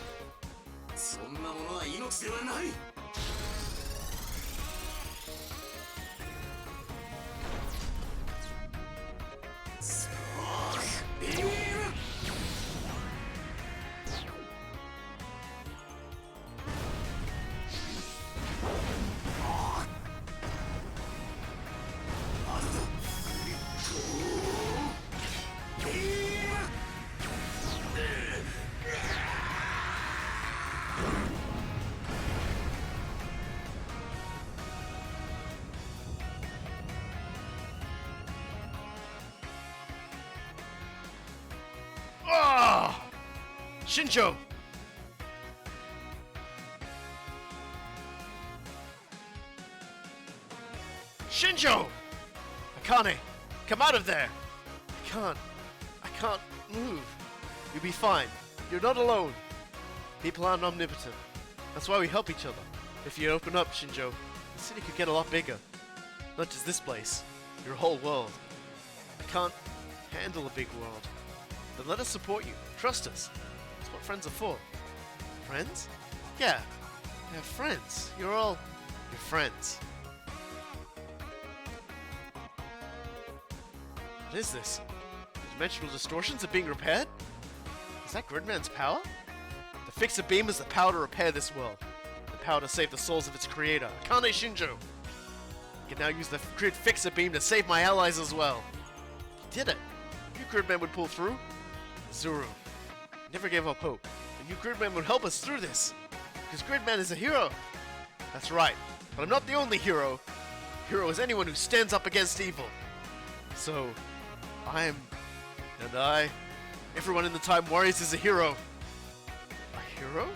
そんなものは命ではない。スノービーム。Shinjo! Shinjo! Akane, come out of there! I can't move. You'll be fine. You're not alone. People aren't omnipotent. That's why we help each other. If you open up, Shinjo, the city could get a lot bigger. Not just this place, your whole world. I can't handle a big world. Then let us support you. Trust us. That's what friends are for. Friends? Yeah. Yeah, friends. You're all your friends. What is this? The dimensional distortions are being repaired? Is that Gridman's power? The Fixer Beam is the power to repair this world. The power to save the souls of its creator, Akane Shinjo. I can now use the Grid Fixer Beam to save my allies as well. He did it. You Gridman would pull through. Zuru. Never gave up hope. And you Gridman would help us through this. Because Gridman is a hero. That's right. But I'm not the only hero. Hero is anyone who stands up against evil. So, everyone in the Time Warriors is a hero. A hero?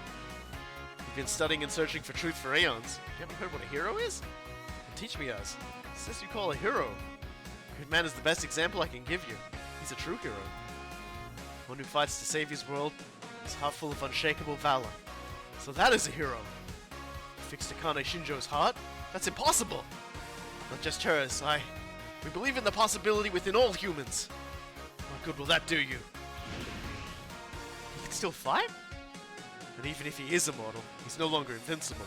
You've been studying and searching for truth for aeons. You haven't heard what a hero is? Then teach me us. It says you call a hero. Gridman is the best example I can give you. He's a true hero. One who fights to save his world, his heart full of unshakable valor. So that is a hero. Fixed Akane Shinjo's heart? That's impossible! Not just hers, we believe in the possibility within all humans. What good will that do you? He can still fight? And even if he is immortal, he's no longer invincible.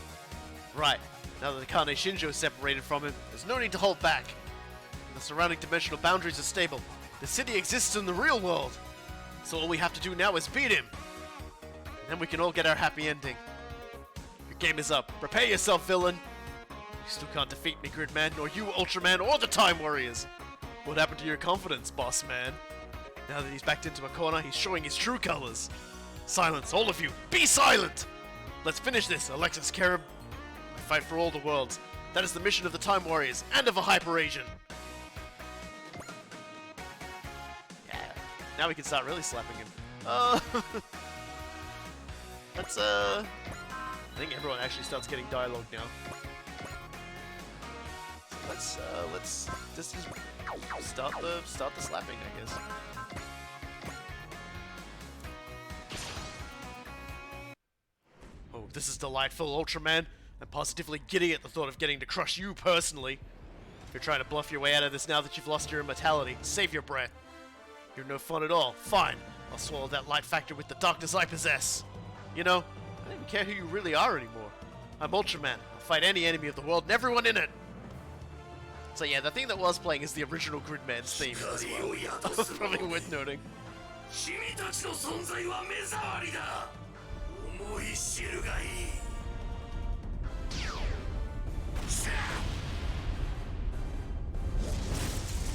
Right, now that Akane Shinjo is separated from him, there's no need to hold back. And the surrounding dimensional boundaries are stable. The city exists in the real world. So all we have to do now is beat him. And then we can all get our happy ending. Your game is up. Prepare yourself, villain. You still can't defeat me, Gridman, nor you, Ultraman, or the Time Warriors! What happened to your confidence, boss man? Now that he's backed into a corner, he's showing his true colors. Silence, all of you! Be silent! Let's finish this, Alexis Kerib. I fight for all the worlds. That is the mission of the Time Warriors, and of a Hyper Asian! Yeah, now we can start really slapping him. Let's, I think everyone actually starts getting dialogue now. Let's just start the slapping, I guess. Oh, this is delightful, Ultraman. I'm positively giddy at the thought of getting to crush you personally. If you're trying to bluff your way out of this now that you've lost your immortality, save your breath. You're no fun at all. Fine, I'll swallow that light factor with the darkness I possess. You know, I don't even care who you really are anymore. I'm Ultraman. I'll fight any enemy of the world and everyone in it. So yeah, the thing that was playing is the original Gridman's theme as well. Probably worth noting.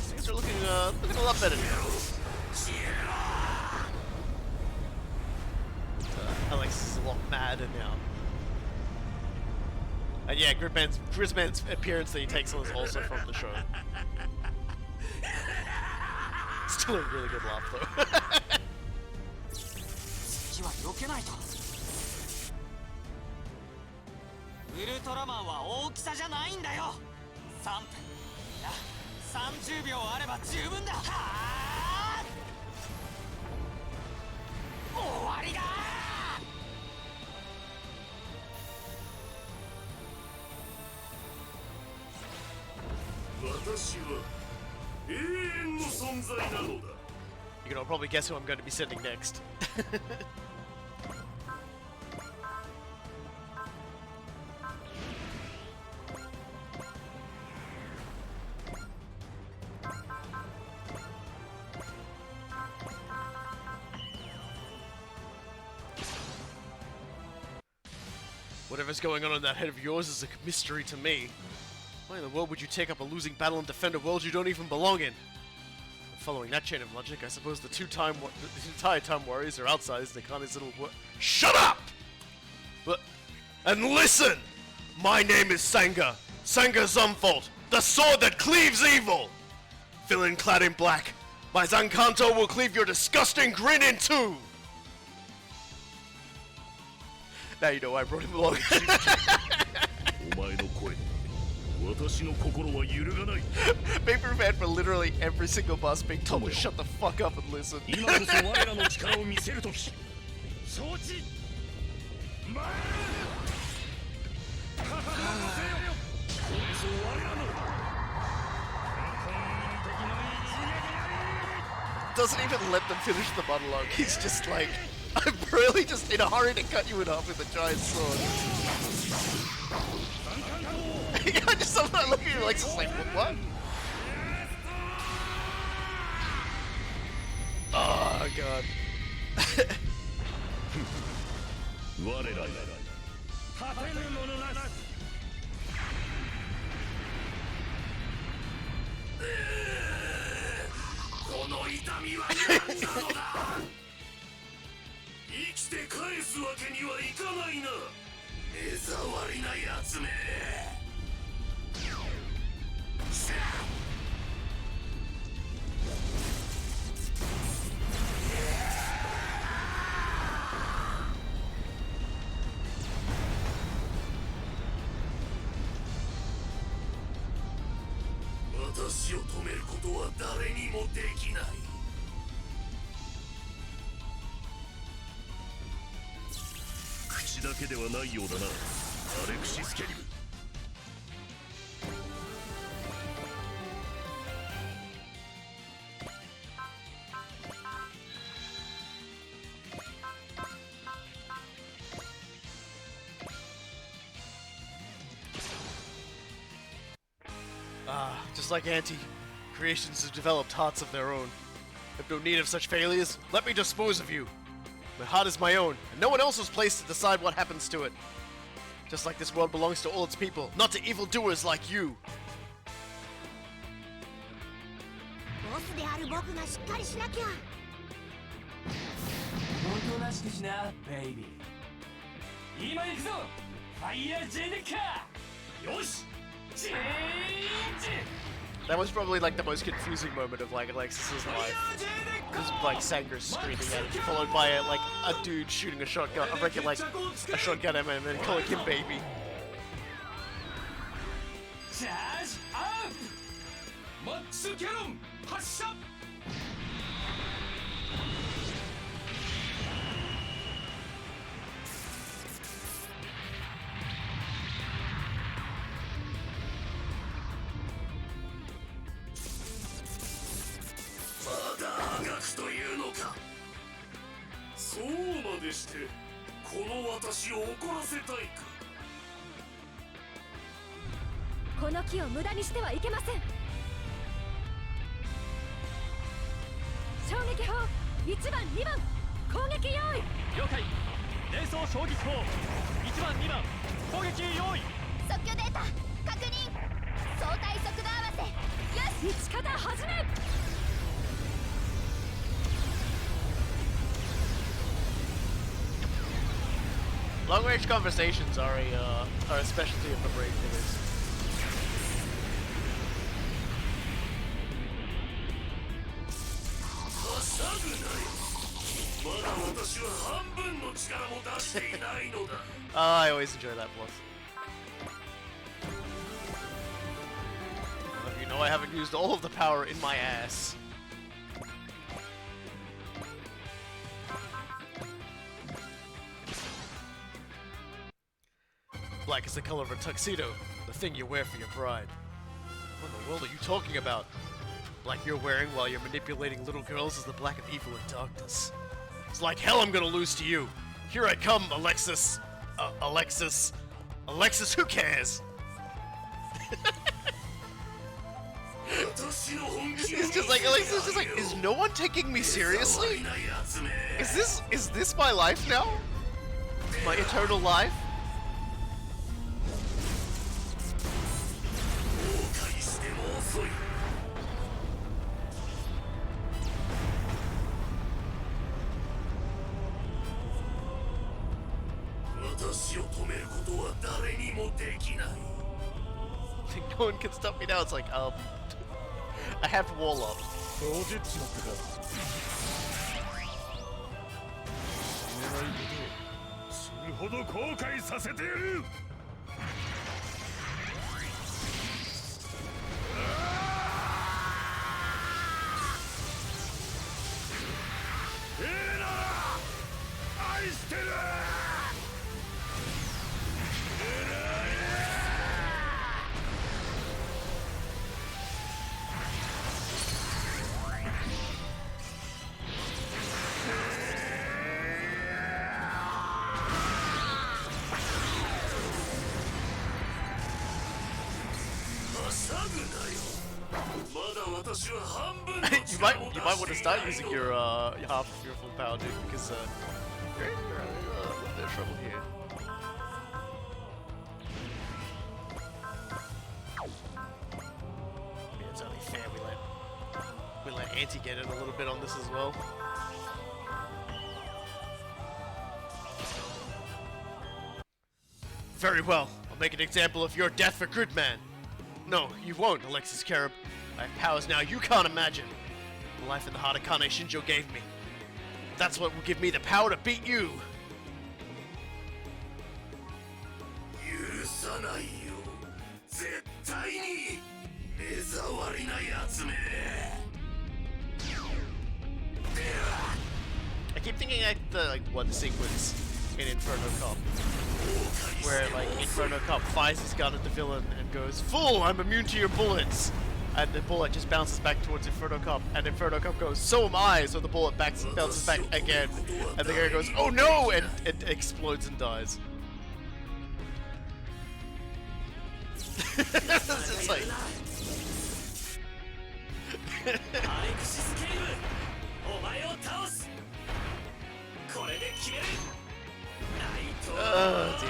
Things are looking a lot better now. Alex is a lot madder now. And yeah, Gridman's appearance that he takes on is also from the show. Still a really good laugh though. 敵は避けないと。ウルトラマンは大きさじゃないんだよ。3分、いや30秒あれば十分だ。はあ、終わりだ。私は永遠の存在なのだ。 You can all probably guess who I'm going to be sending next. Whatever's going on in that head of yours is a mystery to me. Why in the world would you take up a losing battle and defend a world you don't even belong in? Following that chain of logic, I suppose the entire Time Warriors are outsiders in Akane's little Shut up! And listen! My name is Sanga. Sanga Zumfault, the sword that cleaves evil! Villain clad in black, my Zankanto will cleave your disgusting grin in two! Now you know why I brought him along. Paper fan for literally every single boss being told to shut the fuck up and listen. Doesn't even let them finish the monologue. He's just like, I'm really just in a hurry to cut you in half with a giant sword. I just sometimes look at you like, what? Oh god. Alexis Kerib. Just like Auntie, creations have developed hearts of their own. Have no need of such failures. Let me dispose of you. My heart is my own, and no one else was placed to decide what happens to it. Just like this world belongs to all its people, not to evildoers like you. ボスである僕がしっかりしなきゃ。おとなしくしな、ベイビー。今行くぞ、ファイヤージェネカー。よし、チェンジ。 That was probably like the most confusing moment of like Alexis's life. Just like Sanger's screaming at him, followed by like a dude shooting a shotgun, I reckon like a shotgun at him and then calling him baby. チャージアップ。マックスキャノン発射。 まだあがくというのか。そうまでしてこの私を怒らせたいか。この木を無駄にしてはいけません。衝撃砲1番2番攻撃用意。了解。連装衝撃砲1番2番攻撃用意。即興データ確認。相対速度合わせ。よし、撃ち方始め。 Long-range conversations are a specialty of the brain killers. はしゃぐなよ。まだ私は半分の力も出していないのだ。I always enjoy that plus. You know I haven't used all of the power in my ass. Black is the color of a tuxedo, the thing you wear for your pride. What in the world are you talking about? Like you're wearing while you're manipulating little girls is the black of evil and darkness. It's like hell I'm gonna lose to you. Here I come, Alexis. Alexis, who cares? It's just like Alexis is just like, is no one taking me seriously? Is this my life now? My eternal life? 私を止めることは誰にもできない。 No one can stop me now. It's like, I have wall up. そうじっちまったか。知らないことを死ぬほど後悔させてやる。エレナ、愛してる。 you might want to start using your half of your full power, dude, because you're in a little bit of trouble here. I mean, it's only fair we let Auntie get in a little bit on this as well. Very well. I'll make an example of your death for Gridman. No, you won't, Alexis Kerib. I have powers now you can't imagine. The life in the heart Akane Shinjo gave me. That's what will give me the power to beat you. 許さないよ。絶対に目障りなやつめ。 I keep thinking like the one sequence in Inferno Cop, where like Inferno Cop fires his gun at the villain and goes, "Fool, I'm immune to your bullets." And the bullet just bounces back towards Inferno Cop, and Inferno Cop goes, "So am I!" So the bullet bounces back again, and the guy goes, "Oh no!" and it explodes and dies. It's like... Alexis Kerib, お前を倒す。これで決める。ナイト。Oh dear.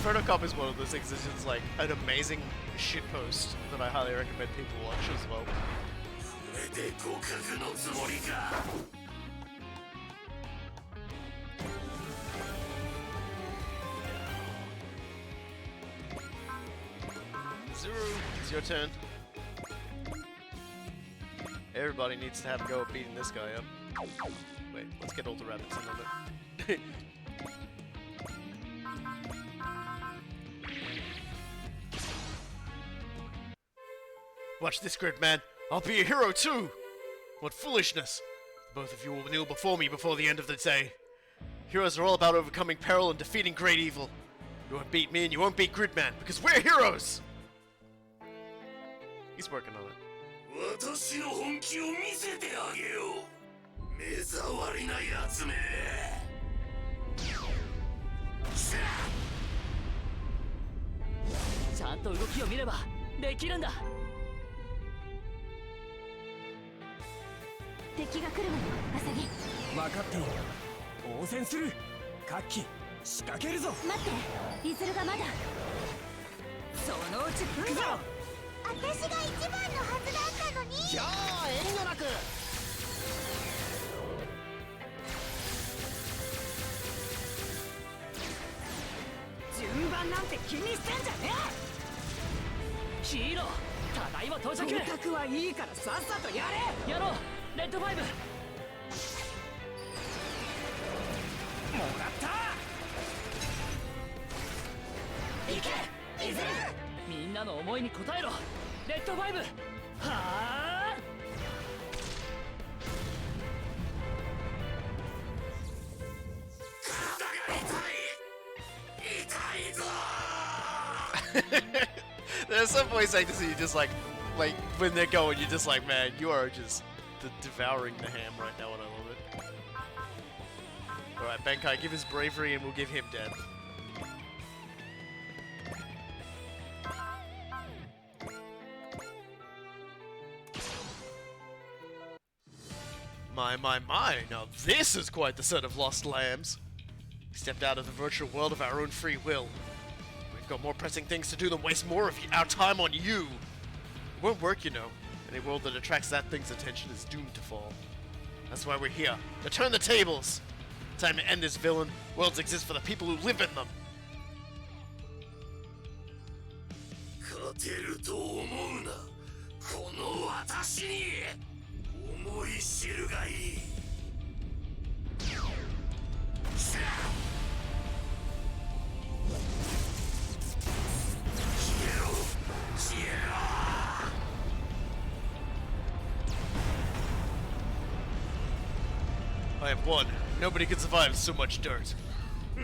Photocop is one of those things that's just like an amazing shitpost that I highly recommend people watch as well. これで互角のつもりか Zuru, it's your turn. Everybody needs to have a go at beating this guy up. Wait, let's get all the rabbits in on it. Watch this, Gridman. I'll be a hero too! What foolishness! Both of you will kneel before me before the end of the day. Heroes are all about overcoming peril and defeating great evil. You won't beat me and you won't beat Gridman, because we're heroes! He's working on it. 私の本気を見せてあげよう目障りなやつめちゃんと動きを見ればできるんだ敵が来るわよアサギ。分かっている。応戦する。カッキ仕掛けるぞ。待ってリズルがまだ。そのうち来るぞ。私が一番のはずだったのに。じゃあ遠慮なく。順番なんて気にしてんじゃねえ。ヒーローただいま到着合格はいいからさっさとやれ。やろうレッドファイブもらった行けリズルみんなの思いに応えろレッドファイブはあ体が痛いぞ There's some voice actors that you just like when they're going, you're just like, man, you are just devouring the ham right now, and I love it. Alright, Benkai, give his bravery and we'll give him death. My, now this is quite the set of lost lambs. We stepped out of the virtual world of our own free will. We've got more pressing things to do than waste more of our time on you. It won't work, you know. Any world that attracts that thing's attention is doomed to fall. That's why we're here, to turn the tables. Time to end this villain. Worlds exist for the people who live in them. 勝てると思うなこの私に思い知るがいい消えろ消えろ I have won. Nobody can survive so much dirt. こ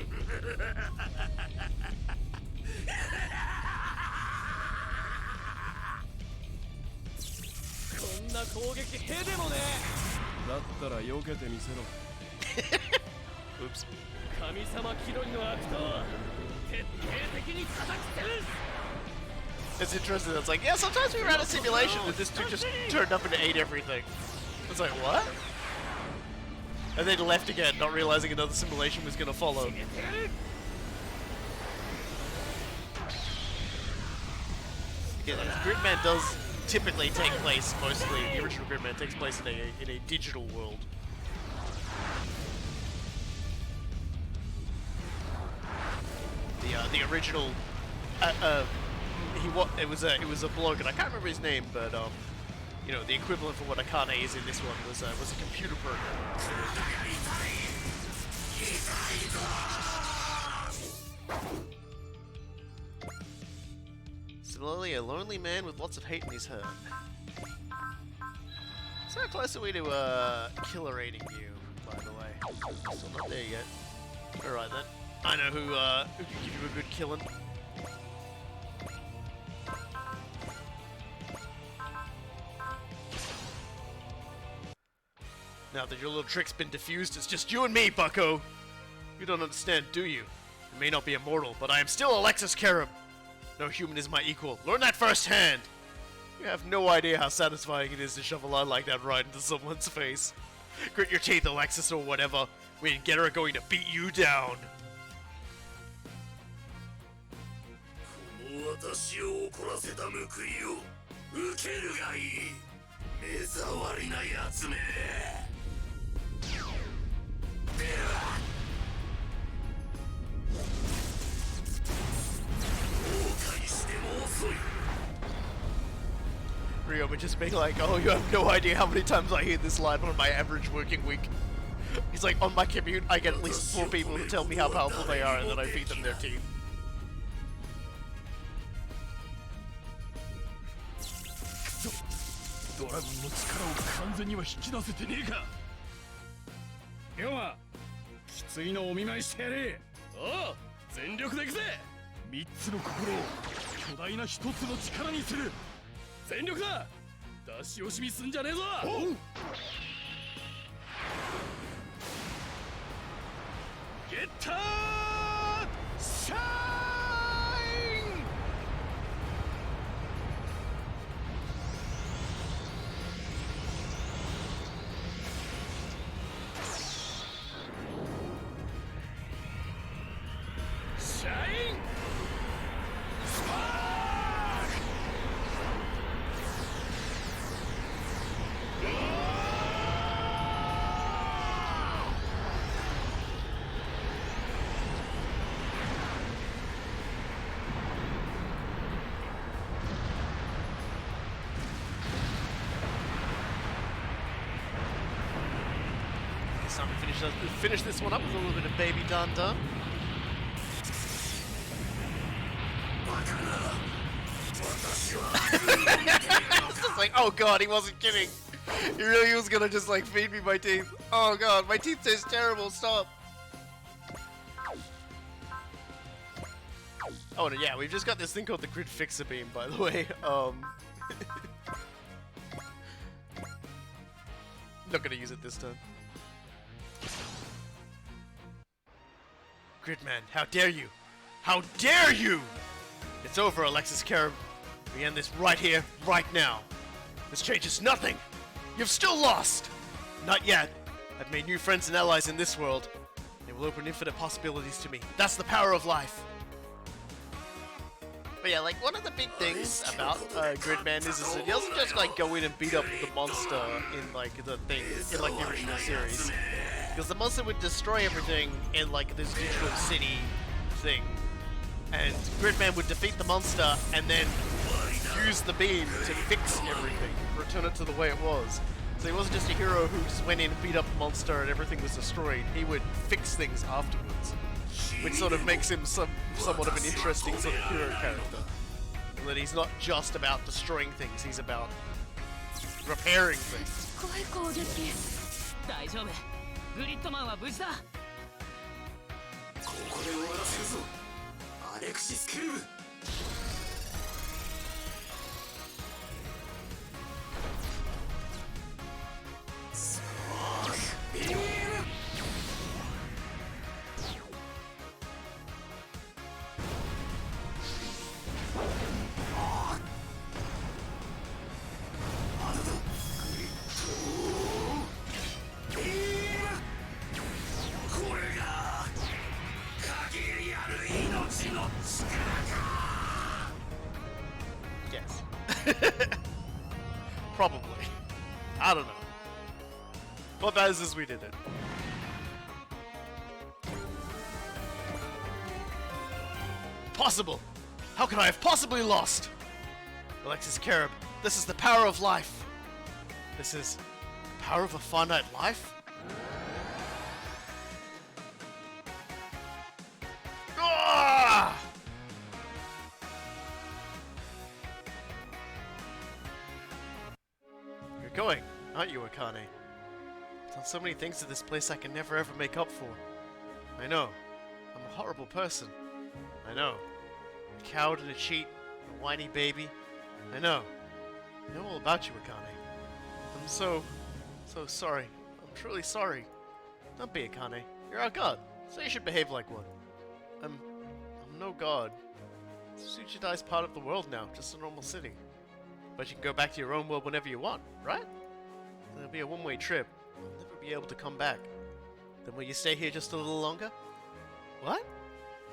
んな攻撃へでもねだったら避けてみせろ Oops. 神様気取りの悪党徹底的に叩き潰す It's interesting. It's like, yeah, sometimes we ran a simulation and this dude just turned up and ate everything. It's like, what? And then left again, not realizing another simulation was gonna follow. Yeah, Gridman does typically take place, mostly, the original Gridman takes place in a digital world. The original, it was a bloke, and I can't remember his name, but you know, the equivalent for what Akane is in this one was a computer program. Similarly, a lonely man with lots of hate in his heart. So how close are we to killerating you, by the way? Still not there yet. Alright then. I know who can give you a good killing. Now that your little trick's been diffused, it's just you and me, bucko! You don't understand, do you? I may not be immortal, but I am still Alexis Kerib! No human is my equal. Learn that firsthand! You have no idea how satisfying it is to shove a line like that right into someone's face. Grit your teeth, Alexis, or whatever. We and Getter are going to beat you down! 私を怒らせた報いを受けるがいい。目障りなやつめ。では後悔しても遅い。 Rio would just be like, oh, you have no idea how many times I hear this line on my average working week. He's like, on my commute, I get at least 4 people who tell me how powerful they are and then I feed them their tea. ドラゴンの力を完全には引き出せてねえか。龍馬、きついのお見舞いしてやれ。おう、全力でいくぜ。3つの心を巨大な1つの力にする。全力だ。出し惜しみすんじゃねえぞ。ゲッターシャイン。シャインスパーク。 It's time to finish this one up with a little bit of baby dun dun. It's just like, oh god, he wasn't kidding. He really was gonna just like feed me my teeth. Oh god, my teeth taste terrible, stop. Oh no, yeah, we've just got this thing called the Grid Fixer Beam, by the way. Not gonna use it this time. Gridman, how dare you? How dare you! It's over, Alexis Kerib. We end this right here, right now. This changes nothing. You've still lost! Not yet. I've made new friends and allies in this world. They will open infinite possibilities to me. That's the power of life. But yeah, like, one of the big things about Gridman is that he doesn't just, like, go in and beat up the monster in, like, the thing, in, like, the original series. Because the monster would destroy everything in, like, this digital city thing. And Gridman would defeat the monster and then use the beam to fix everything, return it to the way it was. So he wasn't just a hero who just went in and beat up the monster and everything was destroyed. He would fix things afterwards, which sort of makes him somewhat of an interesting sort of hero character. And that he's not just about destroying things, he's about repairing things. 大丈夫。グリッドマンは無事だ。ここで終わらせるぞ、アレクシス・ケルブ。スパークビーム。Yes. Probably. I don't know. What matters is we did it. Possible! How could I have possibly lost? Alexis Kerib, this is the power of life. This is the power of a finite life? Ah! You're going, aren't you, Akane? I've done so many things to this place I can never ever make up for. I know. I'm a horrible person. I know. A coward and a cheat, a whiny baby. I know. I know all about you, Akane. I'm so sorry. I'm truly sorry. Don't be, Akane. You're our god, so you should behave like one. I'm no god. Tsutsujidai's part of the world now, just a normal city. But you can go back to your own world whenever you want, right? It'll be a one-way trip. You'll never be able to come back. Then will you stay here just a little longer? What?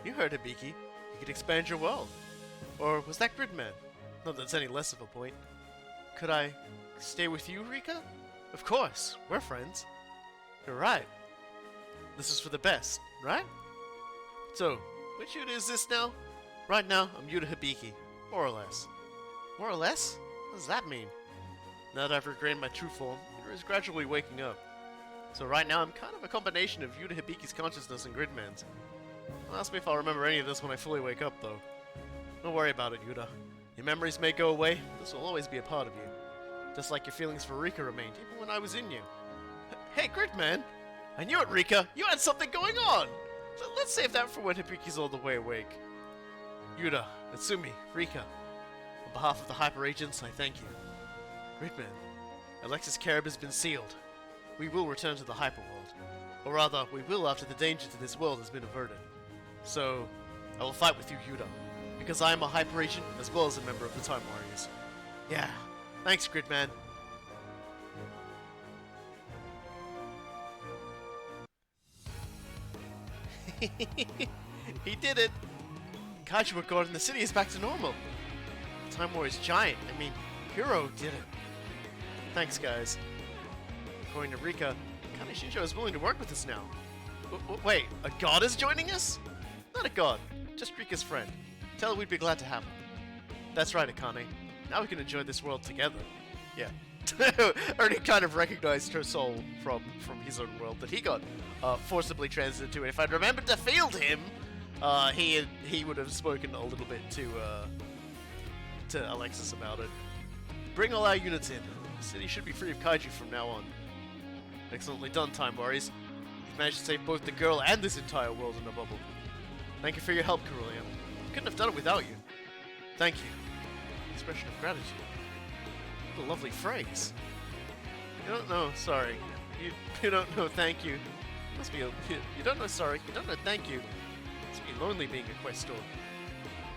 You heard Hibiki. You could expand your world. Or was that Gridman? Not that it's any less of a point. Could I stay with you, Rika? Of course, we're friends. You're right. This is for the best, right? So, which Yuta is this now? Right now, I'm Yuta Hibiki, more or less. More or less? What does that mean? Now that I've regained my true form, Yuta is gradually waking up. So right now, I'm kind of a combination of Yuta Hibiki's consciousness and Gridman's. Don't ask me if I'll remember any of this when I fully wake up, though. Don't worry about it, Yuta. Your memories may go away, but this will always be a part of you. Just like your feelings for Rika remained, even when I was in you. Hey, Gridman! I knew it, Rika! You had something going on! Let's save that for when Hibiki's all the way awake. Yuta, Natsumi, Rika, on behalf of the Hyper Agents, I thank you. Gridman, Alexis Kerib has been sealed. We will return to the Hyperworld. Or rather, we will after the danger to this world has been averted. So, I will fight with you, Yuta, because I am a Hyper Agent as well as a member of the Time Warriors. Yeah, thanks, Gridman. He did it! Kaiju guard in the city is back to normal. Time Warrior's giant, hero did it. Thanks, guys. According to Rika, Akane Shinjo is willing to work with us now. Wait, a god is joining us? Not a god, just Rika's friend. Tell her we'd be glad to have him. That's right, Akane. Now we can enjoy this world together. Yeah. Already kind of recognized her soul from his own world that he got forcibly transited to. If I'd remembered to field him, he would have spoken a little bit to Alexis about it. Bring all our units in. The city should be free of kaiju from now on. Excellently done, Time Warriors. You've managed to save both the girl and this entire world in a bubble. Thank you for your help, Corullium. Couldn't have done it without you. Thank you. Expression of gratitude. What a lovely phrase. You don't know sorry. You don't know thank you. Must be you don't know sorry. You don't know thank you. Must be lonely being a questor.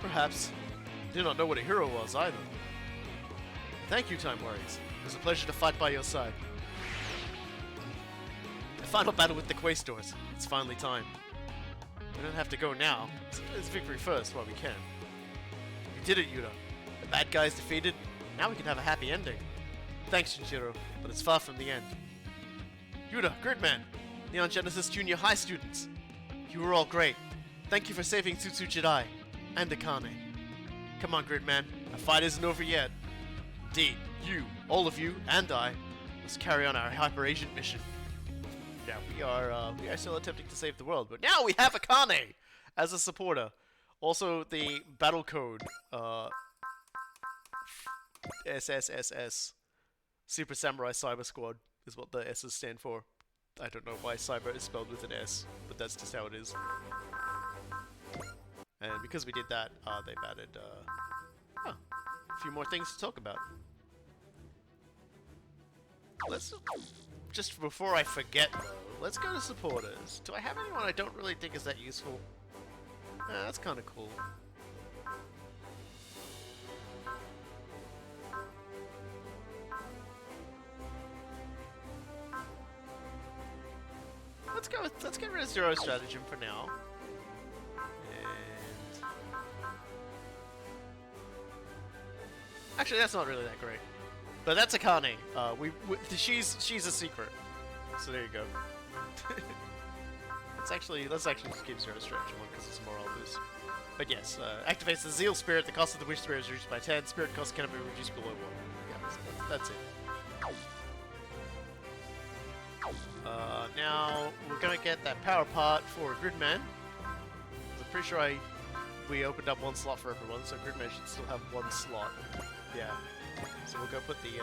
Perhaps. You do not know what a hero was either. Thank you, Time Warriors. It was a pleasure to fight by your side. The final battle with the Quaestors. It's finally time. We don't have to go now. It's victory first while we can. You did it, Yuta. The bad guys defeated. Now we can have a happy ending. Thanks, Shinjiro, but it's far from the end. Yuta, Gridman, Neon Genesis Junior High students. You were all great. Thank you for saving Tsutsujidai and Akane. Come on, Gridman. Our fight isn't over yet. Indeed, you, all of you, and I, must carry on our Hyper Agent mission. Yeah, we are still attempting to save the world, but now we have Akane as a supporter. Also, the battle code, SSSS, Super Samurai Cyber Squad, is what the S's stand for. I don't know why cyber is spelled with an S, but that's just how it is. And because we did that, they've added, a few more things to talk about. Let's just before I forget, though, let's go to supporters. Do I have anyone I don't really think is that useful? That's kind of cool. Let's get rid of Zero Stratagem for now. And actually, that's not really that great. But that's Akane. She's a secret. So there you go. let's actually just keep Zero Stratagem on because it's a morale boost. But yes, activates the Zeal Spirit. The cost of the Wish Spirit is reduced by 10. Spirit cost cannot be reduced below 1. Yeah, that's it. Now we're gonna get that power part for Gridman. I'm pretty sure we opened up one slot for everyone, so Gridman should still have one slot. Yeah. So we'll go put the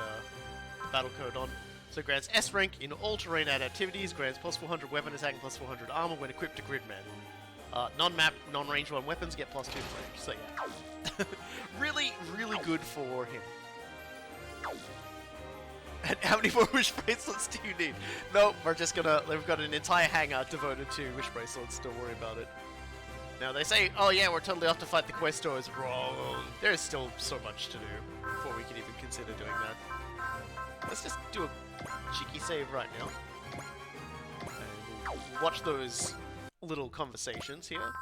battle code on. So it grants S rank in all terrain at activities, grants plus 400 weapon attack and plus 400 armor when equipped to Gridman. Non-map, non-range 1 weapons get plus 2 range. So yeah. really good for him. And how many more wish bracelets do you need? Nope, we've got an entire hangar devoted to wish bracelets, don't worry about it. Now they say, oh yeah, we're totally off to fight the Quaestors. Wrong. There's still so much to do before we can even consider doing that. Let's just do a cheeky save right now. And we'll watch those little conversations here.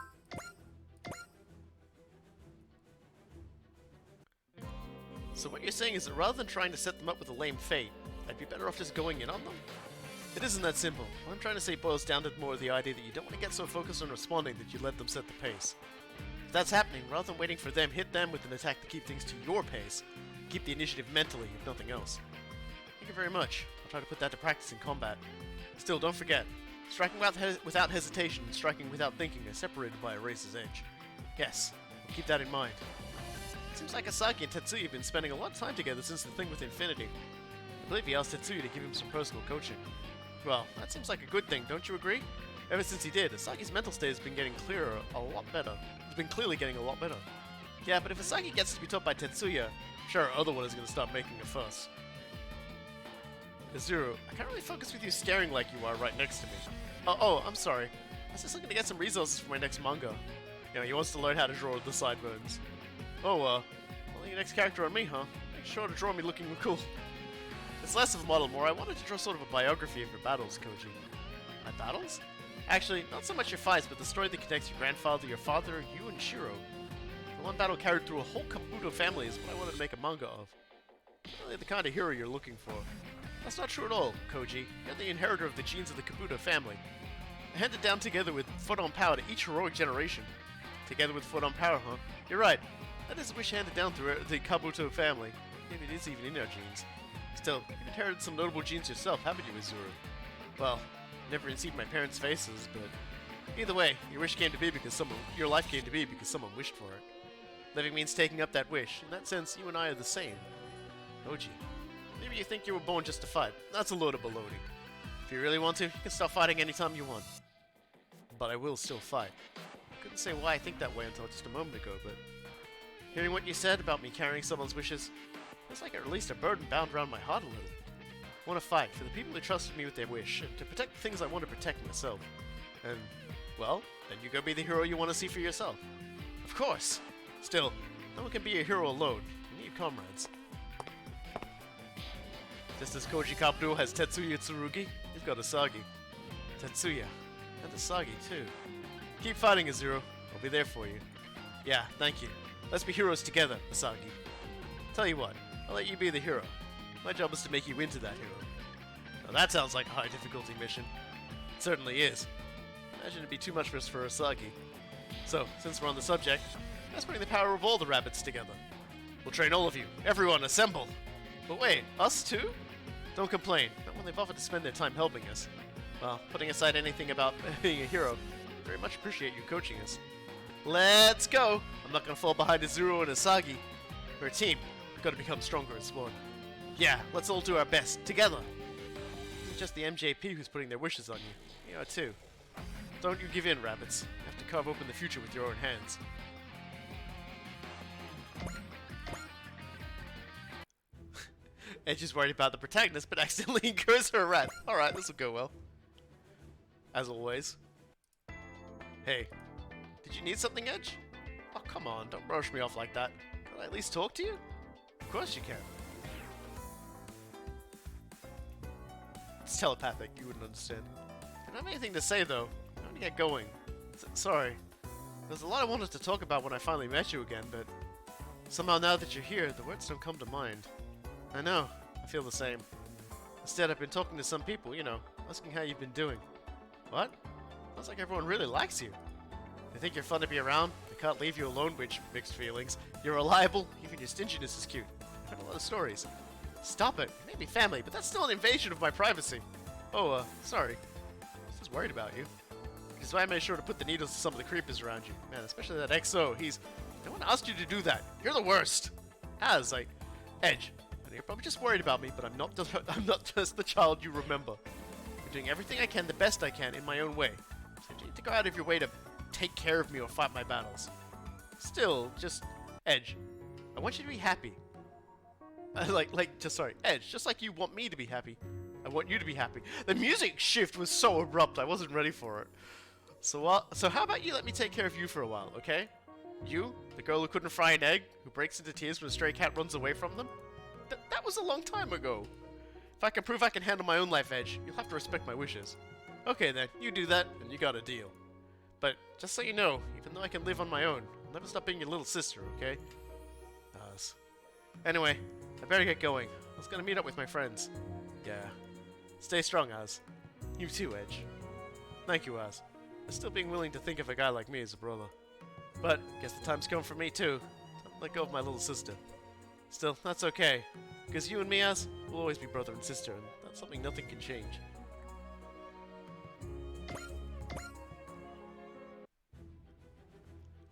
So what you're saying is that rather than trying to set them up with a lame fate, I'd be better off just going in on them? It isn't that simple. What I'm trying to say boils down to more of the idea that you don't want to get so focused on responding that you let them set the pace. If that's happening, rather than waiting for them, hit them with an attack to keep things to your pace. Keep the initiative mentally, if nothing else. Thank you very much. I'll try to put that to practice in combat. Still, don't forget, striking without hesitation and striking without thinking are separated by a razor's edge. Yes, I'll keep that in mind. It seems like Asagi and Tetsuya have been spending a lot of time together since the thing with Infinity. I believe he asked Tetsuya to give him some personal coaching. Well, that seems like a good thing, don't you agree? Ever since he did, Asagi's mental state has been getting a lot better. It's been clearly getting a lot better. Yeah, but if Asagi gets to be taught by Tetsuya, sure, other one is going to start making a fuss. Azuru, I can't really focus with you staring like you are right next to me. Oh, I'm sorry. I was just looking to get some resources for my next manga. You know, he wants to learn how to draw the sideburns. Oh, well, your next character on me, huh? Make sure to draw me looking cool. It's less of a model, more I wanted to draw sort of a biography of your battles, Koji. My battles? Actually, not so much your fights, but the story that connects your grandfather, your father, you, and Shiro. The one battle carried through a whole Kabuto family is what I wanted to make a manga of. Really the kind of hero you're looking for. That's not true at all, Koji. You're the inheritor of the genes of the Kabuto family. Handed down together with foot on power to each heroic generation. Together with foot on power, huh? You're right. That is a wish handed down through the Kabuto family. Maybe it is even in our genes. Still, you've inherited some notable genes yourself, haven't you, Izuru? Well, never seen my parents' faces, but either way, your wish came to be because your life came to be because someone wished for it. Living means taking up that wish. In that sense, you and I are the same. Koji, maybe you think you were born just to fight. That's a load of baloney. If you really want to, you can stop fighting anytime you want. But I will still fight. I couldn't say why I think that way until just a moment ago, but hearing what you said about me carrying someone's wishes, it's like it released a burden bound around my heart a little. I want to fight for the people who trusted me with their wish, and to protect the things I want to protect myself. And, well, then you go be the hero you want to see for yourself. Of course! Still, no one can be a hero alone. You need comrades. Just as Koji Kabuto has Tetsuya Tsurugi, you've got Asagi. Tetsuya. And Asagi, too. Keep fighting, Azuro. I'll be there for you. Yeah, thank you. Let's be heroes together, Asagi. Tell you what, I'll let you be the hero. My job is to make you into that hero. Now that sounds like a high difficulty mission. It certainly is. Imagine it'd be too much for us for Asagi. So, since we're on the subject, let's bring the power of all the rabbits together. We'll train all of you. Everyone, assemble! But wait, us too? Don't complain, not when they've offered to spend their time helping us. Well, putting aside anything about being a hero, I very much appreciate you coaching us. Let's go! I'm not gonna fall behind Azuro and Asagi. We're a team. We've gotta become stronger as one. Yeah, let's all do our best, together! It isn't just the MJP who's putting their wishes on you. You are too. Don't you give in, rabbits. You have to carve open the future with your own hands. Edge is worried about the protagonist, but accidentally incurs her wrath. Alright, this will go well. As always. Hey, did you need something, Edge? Oh, come on, don't brush me off like that. Can I at least talk to you? Of course you can. It's telepathic, you wouldn't understand. I don't have anything to say, though. I want to get going. Sorry. There's a lot I wanted to talk about when I finally met you again, but somehow now that you're here, the words don't come to mind. I know, I feel the same. Instead, I've been talking to some people, you know, asking how you've been doing. What? Sounds like everyone really likes you. They think you're fun to be around, they can't leave you alone, which, mixed feelings. You're reliable, even your stinginess is cute. I've heard a lot of stories. Stop it, you may be family, but that's still an invasion of my privacy. Oh, sorry. I was just worried about you. Which is why I made sure to put the needles to some of the creepers around you. Man, especially that XO, no one asked you to do that. You're the worst. Edge. You're probably just worried about me, but I'm not just the child you remember. I'm doing everything I can, the best I can, in my own way. So you don't need to go out of your way to take care of me or fight my battles. Still, just Edge. I want you to be happy. Edge, just like you want me to be happy. I want you to be happy. The music shift was so abrupt, I wasn't ready for it. So how about you let me take care of you for a while, okay? You, the girl who couldn't fry an egg, who breaks into tears when a stray cat runs away from them? That was a long time ago. If I can prove I can handle my own life, Edge, you'll have to respect my wishes. Okay then, you do that, and you got a deal. But, just so you know, even though I can live on my own, I'll never stop being your little sister, okay? Anyway, I better get going. I was gonna meet up with my friends. Yeah. Stay strong, Az. You too, Edge. Thank you, Az. For still being willing to think of a guy like me as a brother. But, guess the time's come for me too. Time to let go of my little sister. Still, that's okay. Because you and me, Az, will always be brother and sister, and that's something nothing can change.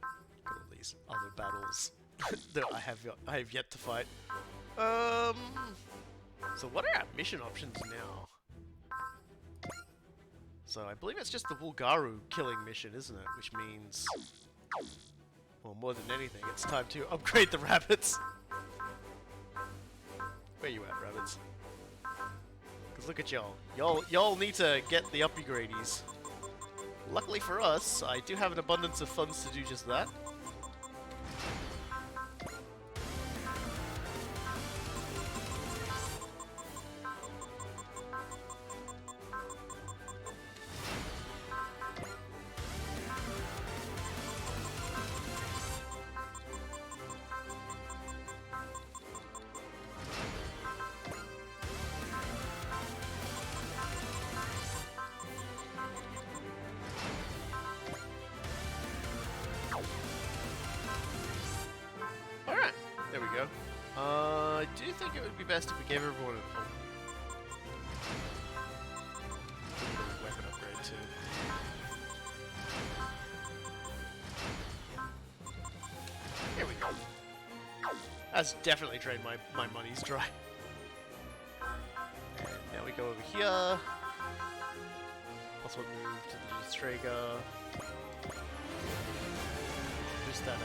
Got all these other battles that I have yet to fight. So what are our mission options now? So I believe it's just the Wulgaru killing mission, isn't it? Which means, well, more than anything, it's time to upgrade the rabbits. Where you at, rabbits? Cause look at y'all. Y'all need to get the upgradies. Luckily for us, I do have an abundance of funds to do just that. Alright, there we go. I do think it would be best if we gave everyone a weapon upgrade too. Here we go. That's definitely drained my money's dry. And now we go over here. Also move to the Strega. Boost that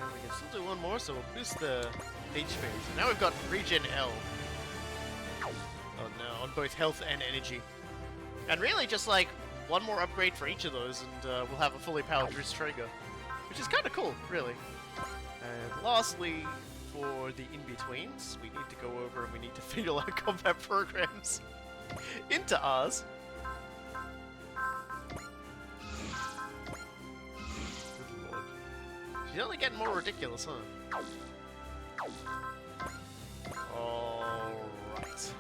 and we can still do one more, so we'll boost the HP. So now we've got Regen L. Oh no, on both health and energy. And really just like one more upgrade for each of those and we'll have a fully powered Strega. Which is kind of cool, really. And lastly, for the in-betweens, we need to go over and we need to feed all our combat programs into ours. Good lord. She's only getting more ridiculous, huh? Alright.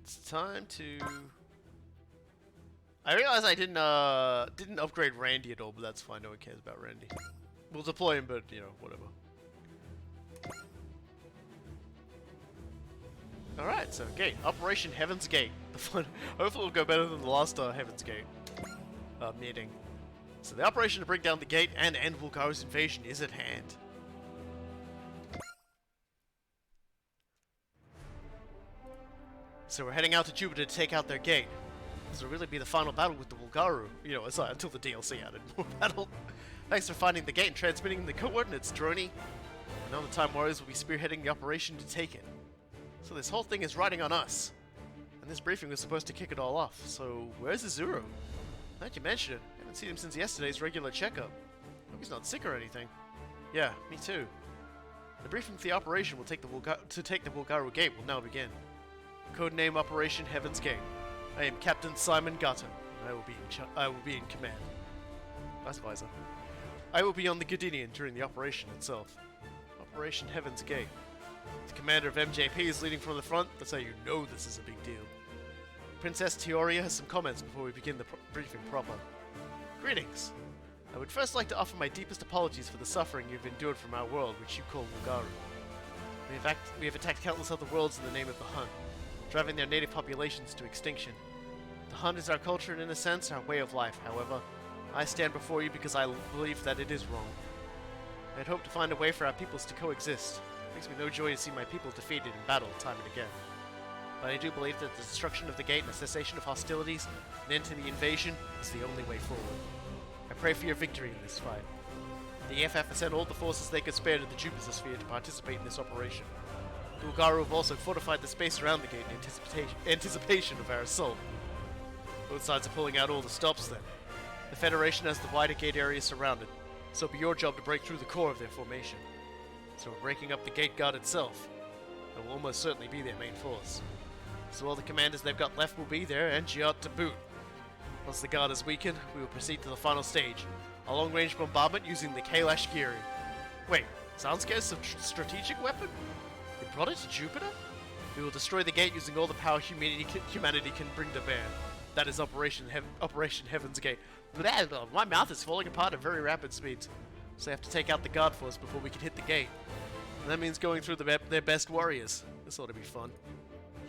It's time to... I realize I didn't upgrade Randy at all, but that's fine, no one cares about Randy. We'll deploy him, but, you know, whatever. Alright, so gate. Operation Heaven's Gate. The fun. Hopefully it'll go better than the last Heaven's Gate meeting. So the operation to bring down the gate and end Wulgaru's invasion is at hand. So we're heading out to Jupiter to take out their gate. This will really be the final battle with the Wulgaru. You know, aside until the DLC added more battle. Thanks for finding the gate and transmitting the coordinates, Drony. And now the Time Warriors will be spearheading the operation to take it. So this whole thing is riding on us. And this briefing was supposed to kick it all off. So where's Azuro? Now that you mention it, I haven't seen him since yesterday's regular checkup. Hope he's not sick or anything. Yeah, me too. The briefing for the operation will take the Wulgaru gate will now begin. Codename Operation Heaven's Gate. I am Captain Simon Gatto, and I will be in command. Vice Visor. I will be on the Gridman during the operation itself. Operation Heaven's Gate. The commander of MJP is leading from the front. That's how you know this is a big deal. Princess Teoria has some comments before we begin the briefing proper. Greetings. I would first like to offer my deepest apologies for the suffering you've endured from our world, which you call Wulgaru. We have attacked countless other worlds in the name of the Hun, driving their native populations to extinction. The Hun is our culture and, in a sense, our way of life. However, I stand before you because I believe that it is wrong. I had hoped to find a way for our peoples to coexist. It makes me no joy to see my people defeated in battle time and again. But I do believe that the destruction of the gate and a cessation of hostilities, an end to the invasion, is the only way forward. I pray for your victory in this fight. The EFF has sent all the forces they could spare to the Jupiter sphere to participate in this operation. The Wulgaru have also fortified the space around the gate in anticipation of our assault. Both sides are pulling out all the stops then. The Federation has the wider gate area surrounded, so it'll be your job to break through the core of their formation. So we're breaking up the gate guard itself. It will almost certainly be their main force. So all the commanders they've got left will be there, and Giot to boot. Once the guard is weakened, we will proceed to the final stage, A long-range bombardment using the Kailash Giri. Wait, Soundscare's a strategic weapon? We brought it to Jupiter? We will destroy the gate using all the power humanity can bring to bear. That is Operation Heaven's Gate. My mouth is falling apart at very rapid speeds. So they have to take out the guard force before we can hit the gate. And that means going through their best warriors. This ought to be fun.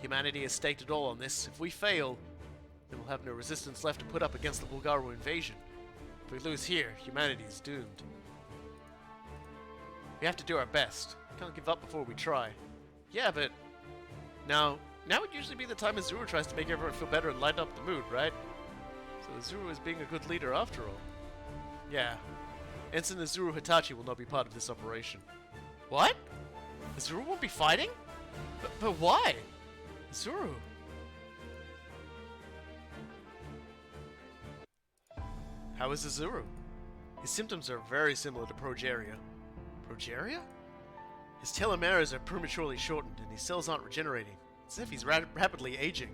Humanity has staked it all on this. If we fail, then we'll have no resistance left to put up against the Bulgaro invasion. If we lose here, humanity is doomed. We have to do our best. Can't give up before we try. Yeah, but now would usually be the time Azuru tries to make everyone feel better and lighten up the mood, right? So Azuru is being a good leader after all. Yeah. Ensign Azuru Hitachi will not be part of this operation. What? Azuru won't be fighting? But why? Azuru. How is Azuru? His symptoms are very similar to Progeria. Progeria? His telomeres are prematurely shortened and his cells aren't regenerating. It's as if he's rapidly aging.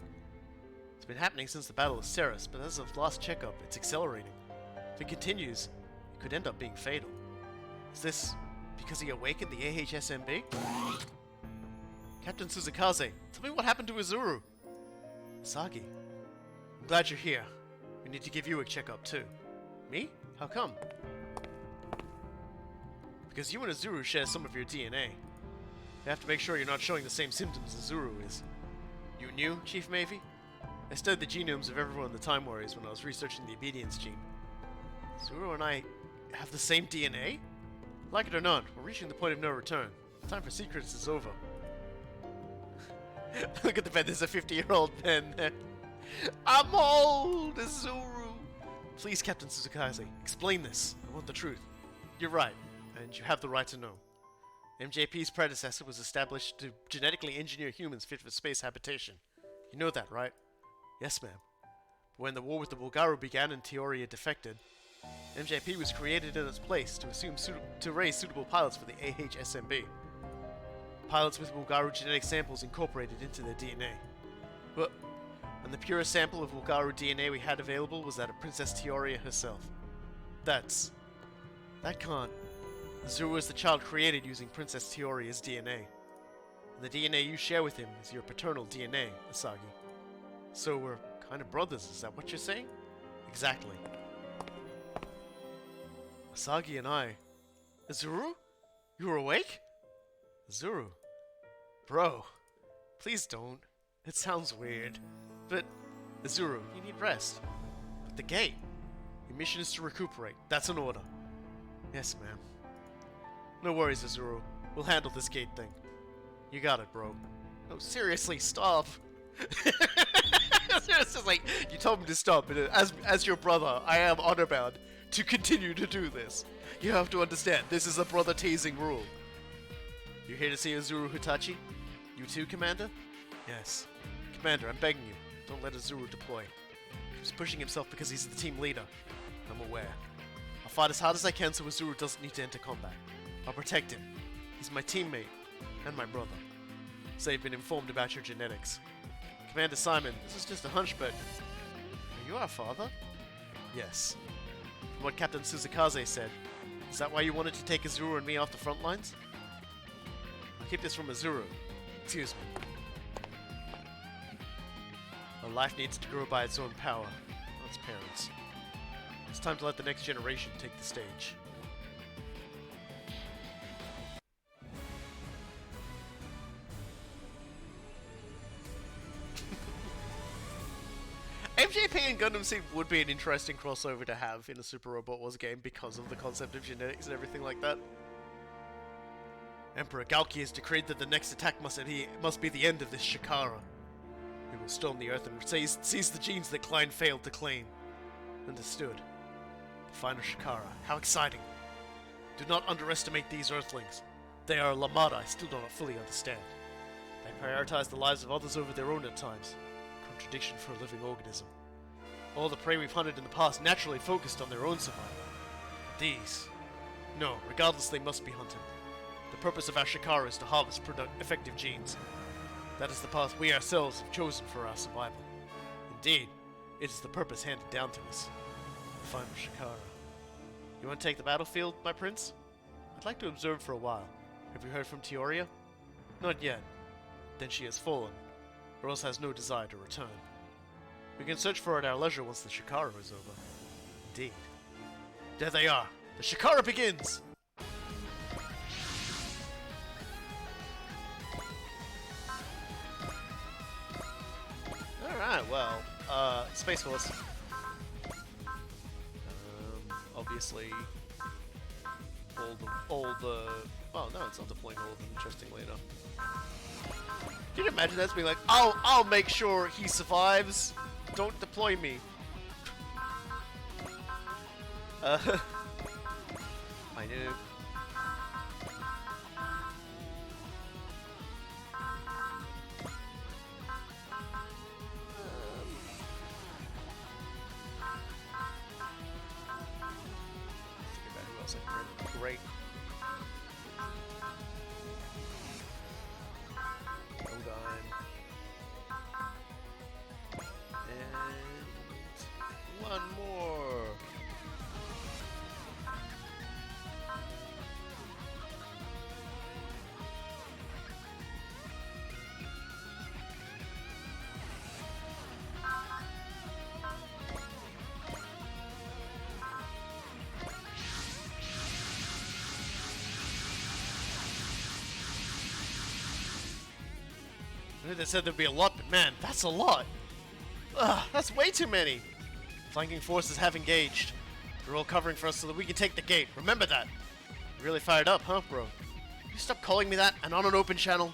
It's been happening since the Battle of Ceres, but as of last checkup, it's accelerating. If it continues, it could end up being fatal. Is this because he awakened the AHSMB? Captain Suzukaze, tell me what happened to Azuru. Sagi, I'm glad you're here. We need to give you a checkup too. Me? How come? Because you and Azuru share some of your DNA. You have to make sure you're not showing the same symptoms Azuru is. You knew, Chief Mavie? I studied the genomes of everyone in the Time Warriors when I was researching the obedience gene. Azuru and I have the same DNA? Like it or not, we're reaching the point of no return. The time for secrets is over. Look at the bed, there's a 50-year-old man there. I'm old, Azuru! Please, Captain Suzukaze, explain this. I want the truth. You're right, and you have the right to know. MJP's predecessor was established to genetically engineer humans fit for space habitation. You know that, right? Yes, ma'am. But when the war with the Bulgaro began and Teoria defected, MJP was created in its place to raise suitable pilots for the AHSMB. Pilots with Bulgaro genetic samples incorporated into their DNA. But, and the purest sample of Bulgaro DNA we had available was that of Princess Teoria herself. That can't. Azuru was the child created using Princess Teoria's DNA. And the DNA you share with him is your paternal DNA, Asagi. So we're kind of brothers, is that what you're saying? Exactly. Asagi and I... Azuru? You were awake? Azuru? Bro, please don't. It sounds weird. But, Azuru, you need rest. But the gate. Your mission is to recuperate. That's an order. Yes, ma'am. No worries, Azuru. We'll handle this gate thing. You got it, bro. No, seriously, stop. It's just like, you told me to stop, but as your brother, I am honor-bound to continue to do this. You have to understand, this is a brother teasing rule. You here to see Azuru Hitachi? You too, Commander? Yes. Commander, I'm begging you, don't let Azuru deploy. He's pushing himself because he's the team leader. I'm aware. I'll fight as hard as I can so Azuru doesn't need to enter combat. I'll protect him. He's my teammate, and my brother. So you've been informed about your genetics. Commander Simon, this is just a hunch, but... Are you our father? Yes. From what Captain Suzukaze said, is that why you wanted to take Azuru and me off the front lines? I'll keep this from Azuru. Excuse me. A life needs to grow by its own power, not its parents. It's time to let the next generation take the stage. MJP and Gundam Seed would be an interesting crossover to have in a Super Robot Wars game because of the concept of genetics and everything like that. Emperor Galki has decreed that the next attack must be the end of this Shikara. We will storm the Earth and seize the genes that Klein failed to claim. Understood. The final Shikara. How exciting. Do not underestimate these Earthlings. They are a Lamada I still do not fully understand. They prioritize the lives of others over their own at times. Contradiction for a living organism. All the prey we've hunted in the past naturally focused on their own survival. These... No, regardless they must be hunted. The purpose of our Shikara is to harvest effective genes. That is the path we ourselves have chosen for our survival. Indeed, it is the purpose handed down to us. The final Shikara. You want to take the battlefield, my prince? I'd like to observe for a while. Have you heard from Teoria? Not yet. Then she has fallen, or else has no desire to return. We can search for her at our leisure once the Shikara is over. Indeed. There they are! The Shikara begins! Alright, well, Space Force. Obviously, all the... Oh, no, it's not deploying all of them, interestingly enough. Can you imagine that being like, I'll make sure he survives. Don't deploy me. I knew. Think about who else I can bring. Great. Hold on. And one more. I think they said there'd be a lot, but man, that's a lot. Ugh, that's way too many. Flanking forces have engaged. They're all covering for us so that we can take the gate. Remember that. You're really fired up, huh, bro? You stop calling me that and on an open channel?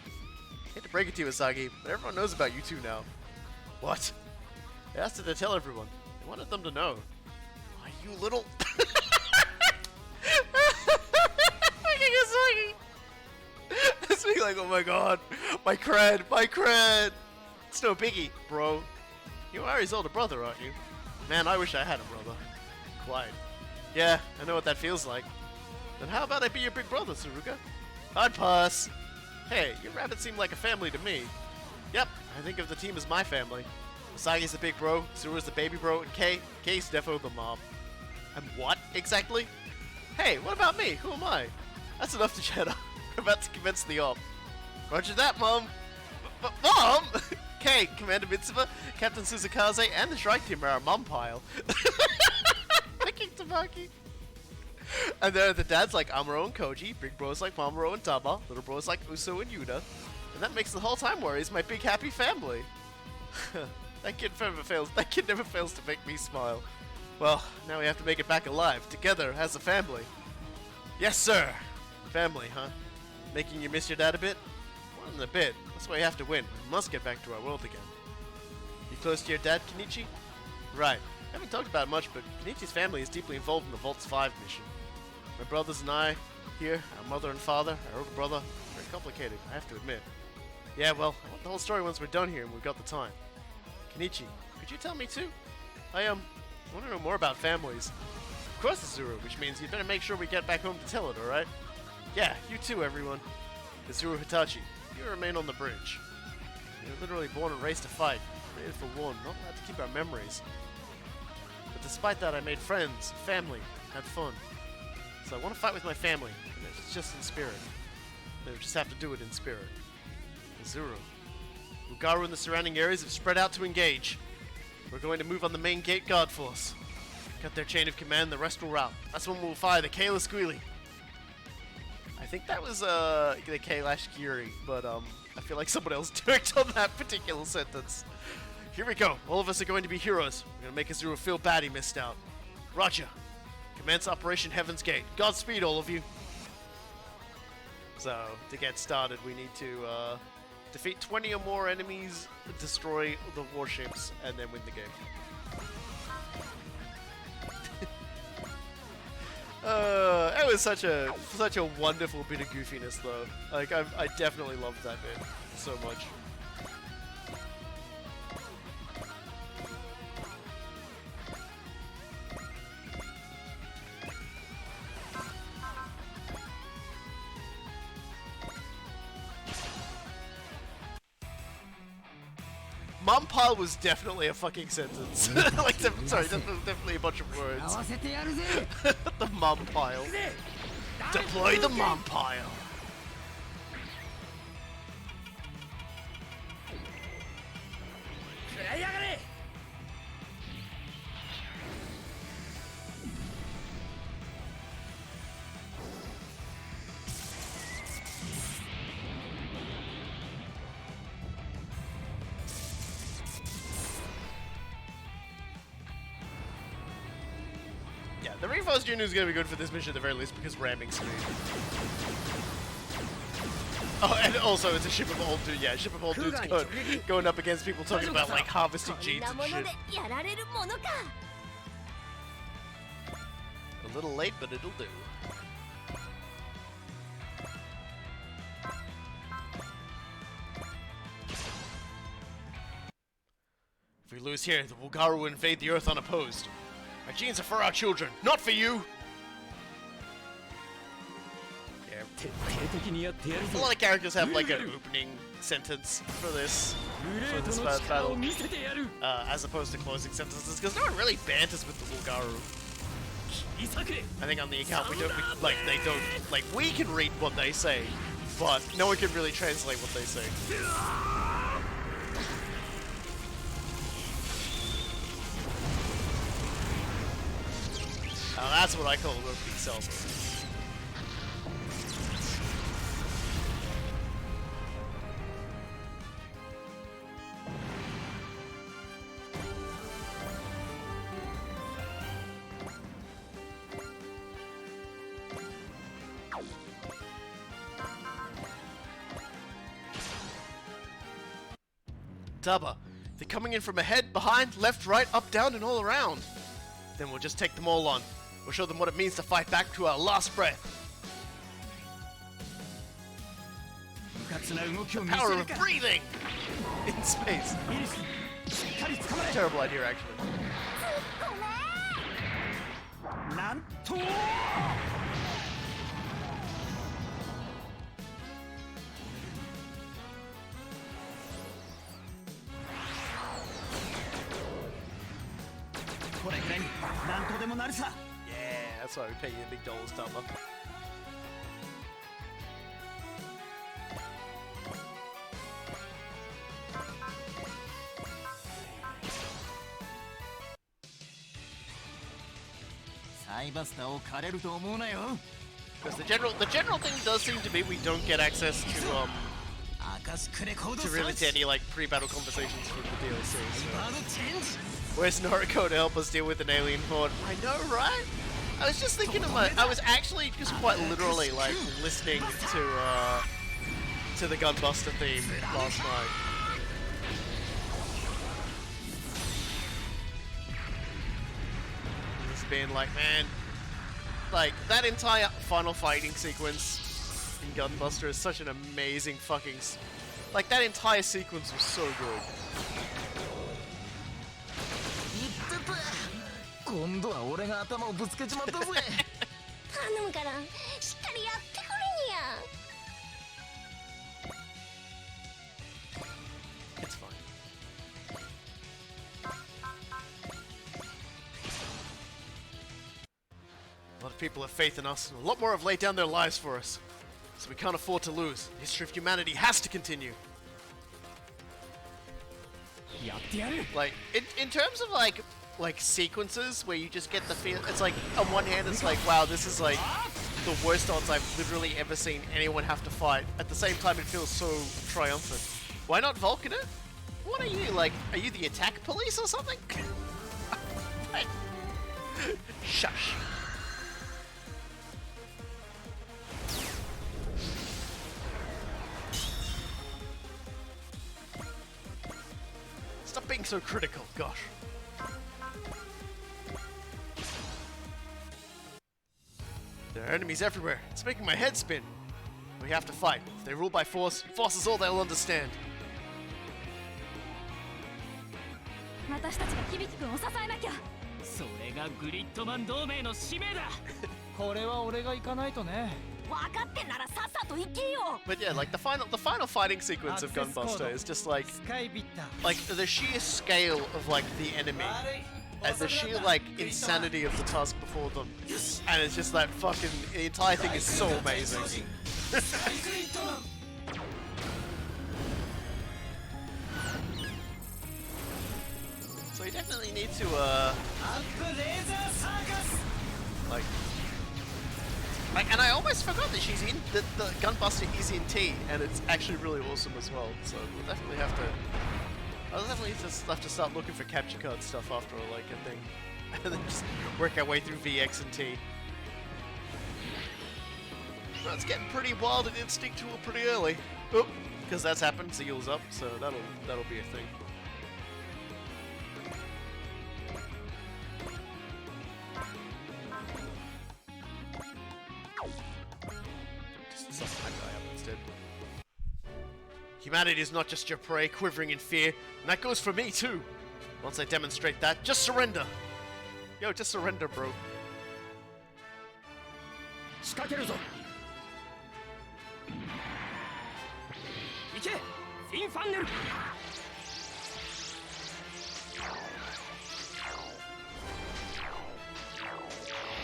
I hate to break it to you, Asagi, but everyone knows about you two now. What? I asked her to tell everyone. I wanted them to know. Why, you little... Fucking Asagi! It's me like, oh my god, my cred. It's no biggie, bro. You are his older brother, aren't you? Man, I wish I had a brother. Quite. Yeah, I know what that feels like. Then how about I be your big brother, Tsuruga? I'd pass. Hey, your rabbits seem like a family to me. Yep, I think of the team as my family. Asagi's the big bro, Tsuruga's the baby bro, and K's defo the mom. And what, exactly? Hey, what about me? Who am I? That's enough to chat up. We're about to commence the op. Roger that, Mom! Mom! K, Commander Mitsuba, Captain Suzukaze, and the strike team are our mom pile. Fucking Tamaki. And there are the dads like Amuro and Koji, big bros like Mamoru and Tama, little bros like Uso and Yuta. And that makes the whole Time Warriors my big happy family. That kid never fails to make me smile. Well, now we have to make it back alive, together, as a family. Yes, sir! Family, huh? Making you miss your dad a bit? More than a bit. That's why you have to win. We must get back to our world again. You close to your dad, Kenichi? Right. I haven't talked about it much, but Kenichi's family is deeply involved in the Vaults 5 mission. My brothers and I, here, our mother and father, our older brother, very complicated, I have to admit. Yeah, well, I want the whole story once we're done here and we've got the time. Kenichi, could you tell me too? I want to know more about families. Of course, Azuru, which means you'd better make sure we get back home to tell it, alright? Yeah, you too, everyone. Azuru Hitachi, you remain on the bridge. You're literally born and raised to fight, created for war, not allowed to keep our memories. But despite that, I made friends, family, had fun. So I want to fight with my family, and it's just in spirit. They just have to do it in spirit. Azuru. Ugaru and the surrounding areas have spread out to engage. We're going to move on the main gate guard force. Cut their chain of command, the rest will rout. That's when we'll fire the Kayla Squealy. I think that was the Kaylash-Kiri, but I feel like someone else worked on that particular sentence. Here we go. All of us are going to be heroes. We're going to make Azuru feel bad he missed out. Roger. Commence Operation Heaven's Gate. Godspeed, all of you. So, to get started, we need to defeat 20 or more enemies, destroy the warships, and then win the game. It was such a wonderful bit of goofiness, though. Like, I definitely loved that bit so much. mom pile was definitely a fucking sentence. Like, sorry, definitely a bunch of words. The mom pile. Deploy the mom pile. Yeah, the Reforce Junior is going to be good for this mission at the very least because ramming speed. Oh, and also it's a ship of old dude. Yeah, ship of old dude's good. Going up against people talking about like harvesting genes and shit. A little late, but it'll do. If we lose here, the Wulgaru will invade the Earth unopposed. Our genes are for our children, not for you! A lot of characters have like an opening sentence for this first battle, as opposed to closing sentences, because no one really banters with the Wulgaru. I think on the account we don't we can read what they say, but no one can really translate what they say. Now that's what I call a opening salvo. Dubba, they're coming in from ahead, behind, left, right, up, down, and all around. Then we'll just take them all on. We'll show them what it means to fight back to our last breath. The power of breathing in space. Terrible idea, actually. Yeah, that's why we pay you big dollars, Dubba. Because the general thing does seem to be we don't get access to really to any like pre-battle conversations from the DLC. So. Where's Noriko to help us deal with an alien horde? I know, right? I was just thinking of I was actually just quite literally like listening to the Gunbuster theme last night. Just being like, man, like that entire final fighting sequence in Gunbuster is such an amazing fucking, like that entire sequence was so good. It's fine. A lot of people have faith in us, and a lot more have laid down their lives for us. So we can't afford to lose. The history of humanity has to continue. Like, in terms of like sequences where you just get the feel, it's like on one hand it's like, wow, this is like the worst odds I've literally ever seen anyone have to fight. At the same time it feels so triumphant. Why not Vulcan it? What are you, like, are you the attack police or something? Shush. Stop being so critical, gosh. There are enemies everywhere. It's making my head spin. We have to fight. If they rule by force, force is all they'll understand. 私たちが響君を支えなきゃ。それがグリッドマン同盟の使命だ。これは俺が行かないとね。But yeah, like the final fighting sequence of Gunbuster is just like the sheer scale of like the enemy and the sheer like insanity of the task before them, and it's just that fucking the entire thing is so amazing. So you definitely need to like, and I almost forgot that she's in the Gunbuster is in T, and it's actually really awesome as well. So we'll definitely have to. I'll definitely just have to start looking for capture card stuff after like a thing, and then just work our way through VX and T. Well, it's getting pretty wild and instinctual pretty early. Oh, because that's happened. Zeal's up, so that'll be a thing. Humanity is not just your prey, quivering in fear, and that goes for me too. Once I demonstrate that, just surrender. Yo, just surrender, bro.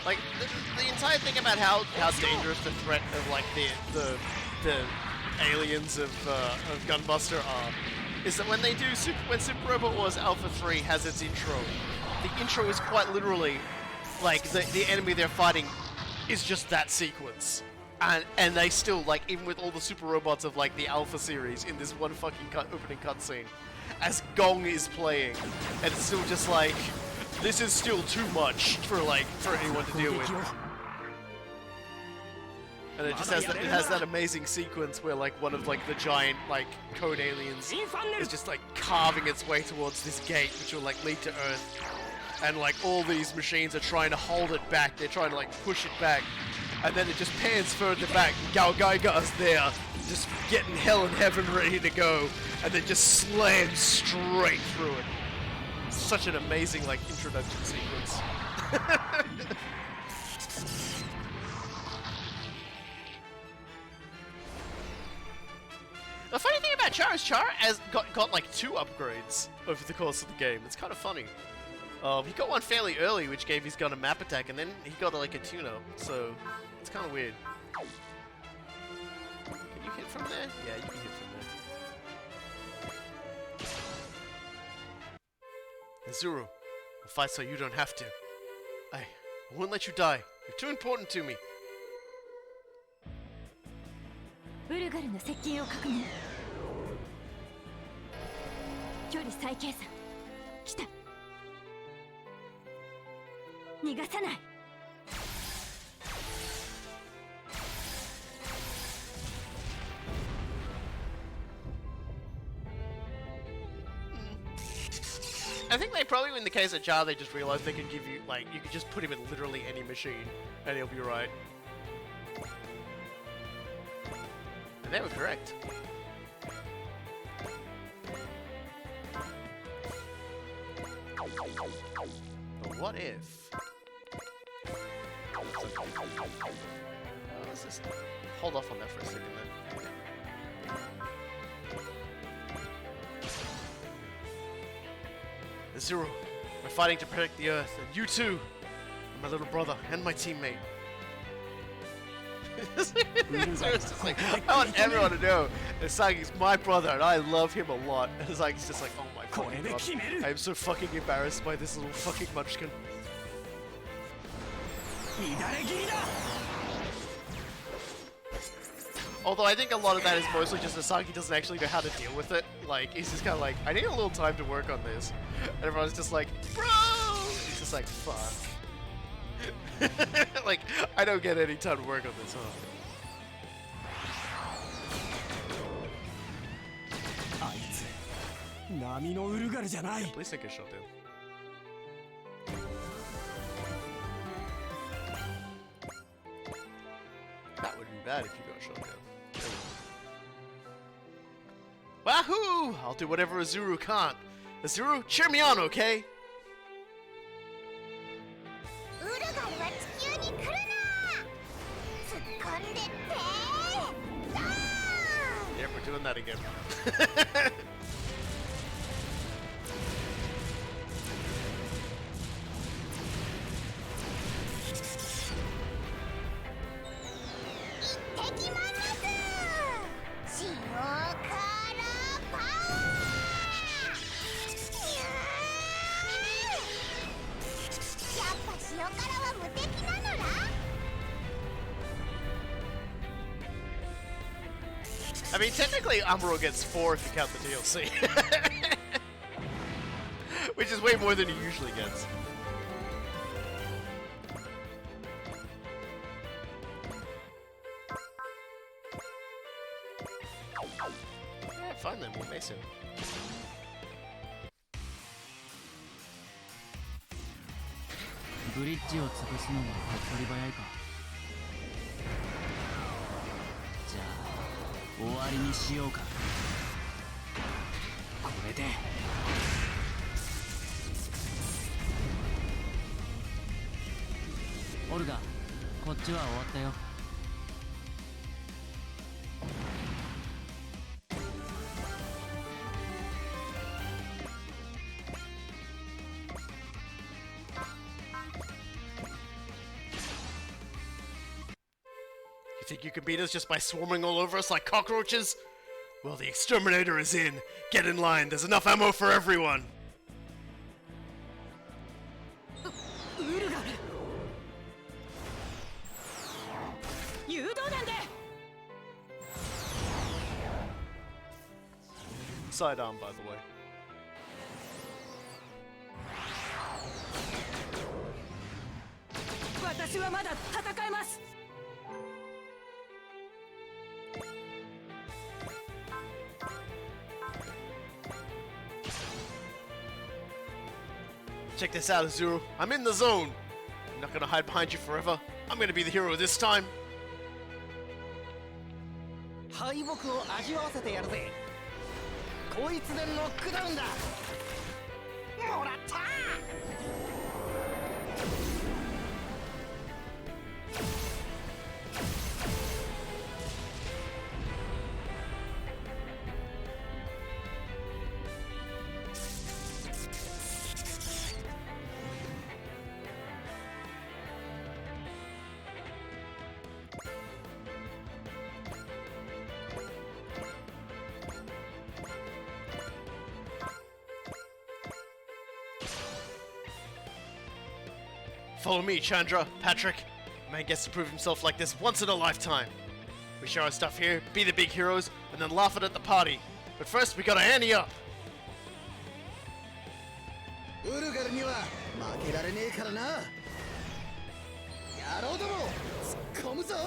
Like the entire thing about how dangerous the threat of like the aliens of Gunbuster are is that when they do when Super Robot Wars Alpha 3 has its intro, the intro is quite literally like the enemy they're fighting is just that sequence, and they still like even with all the super robots of like the Alpha series in this one fucking opening cutscene, as Gong is playing, and it's still just like this is still too much for anyone to deal with. And it just has that amazing sequence where like one of like the giant like code aliens is just like carving its way towards this gate which will like lead to Earth, and like all these machines are trying to hold it back. They're trying to like push it back, and then it just pans further back. Gao Gaiga's there, just getting hell and heaven ready to go, and then just slams straight through it. Such an amazing like introduction sequence. The funny thing about Char is Char has got like 2 upgrades over the course of the game. It's kind of funny. He got one fairly early, which gave his gun a map attack, and then he got like a tune-up. So it's kind of weird. Can you hit from there? Yeah, you can hit from there. Zuru, I'll fight so you don't have to. I won't let you die. You're too important to me. ウルガルの接近を確認。距離再計算。来た。逃がさない。I think they probably, in the case of Jar, they just realized they can give you, like, you could just put him in literally any machine, and he'll be right. And they were correct. But what if... let's just hold off on that for a second then. Zero, we're fighting to protect the Earth, and you too, my little brother and my teammate. It's just like, I want everyone to know that Sagi's my brother and I love him a lot. And Sagi's just like, oh my fucking god, I am so fucking embarrassed by this little fucking munchkin. Although I think a lot of that is mostly just Asagi doesn't actually know how to deal with it. Like, he's just kind of like, I need a little time to work on this. And everyone's just like, bro! He's just like, fuck. Like, I don't get any time to work on this, huh? Please take a shot, dude. That would be bad if you got shot down. Wahoo! I'll do whatever Azuru can't. Azuru, cheer me on, okay? んでってドーン Yeah, we're doing that again. I mean, technically, Amuro gets 4 if you count the DLC. Which is way more than he usually gets. Yeah, fine then, we'll mace him. Bridge を潰すのが手っ取り早いか。じゃあ終わりにしようか。これでオルガ、こっちは終わったよ。You think you can beat us just by swarming all over us like cockroaches? Well, the exterminator is in. Get in line. There's enough ammo for everyone. ウルガル誘導弾で Sidearm, by the way. 私はまだ戦えます。 Check this out, Azuru. I'm in the zone. I'm not gonna hide behind you forever. I'm gonna be the hero this time. 敗北を味わわせてやるぜ。こいつでノックダウンだ。もらった。Follow me, Chandra, Patrick. A man gets to prove himself like this once in a lifetime. We share our stuff here, be the big heroes, and then laugh it at the party. But first, we gotta ante up. ウルガルには負けられねえからな。野郎ども、突っ込むぞ。ど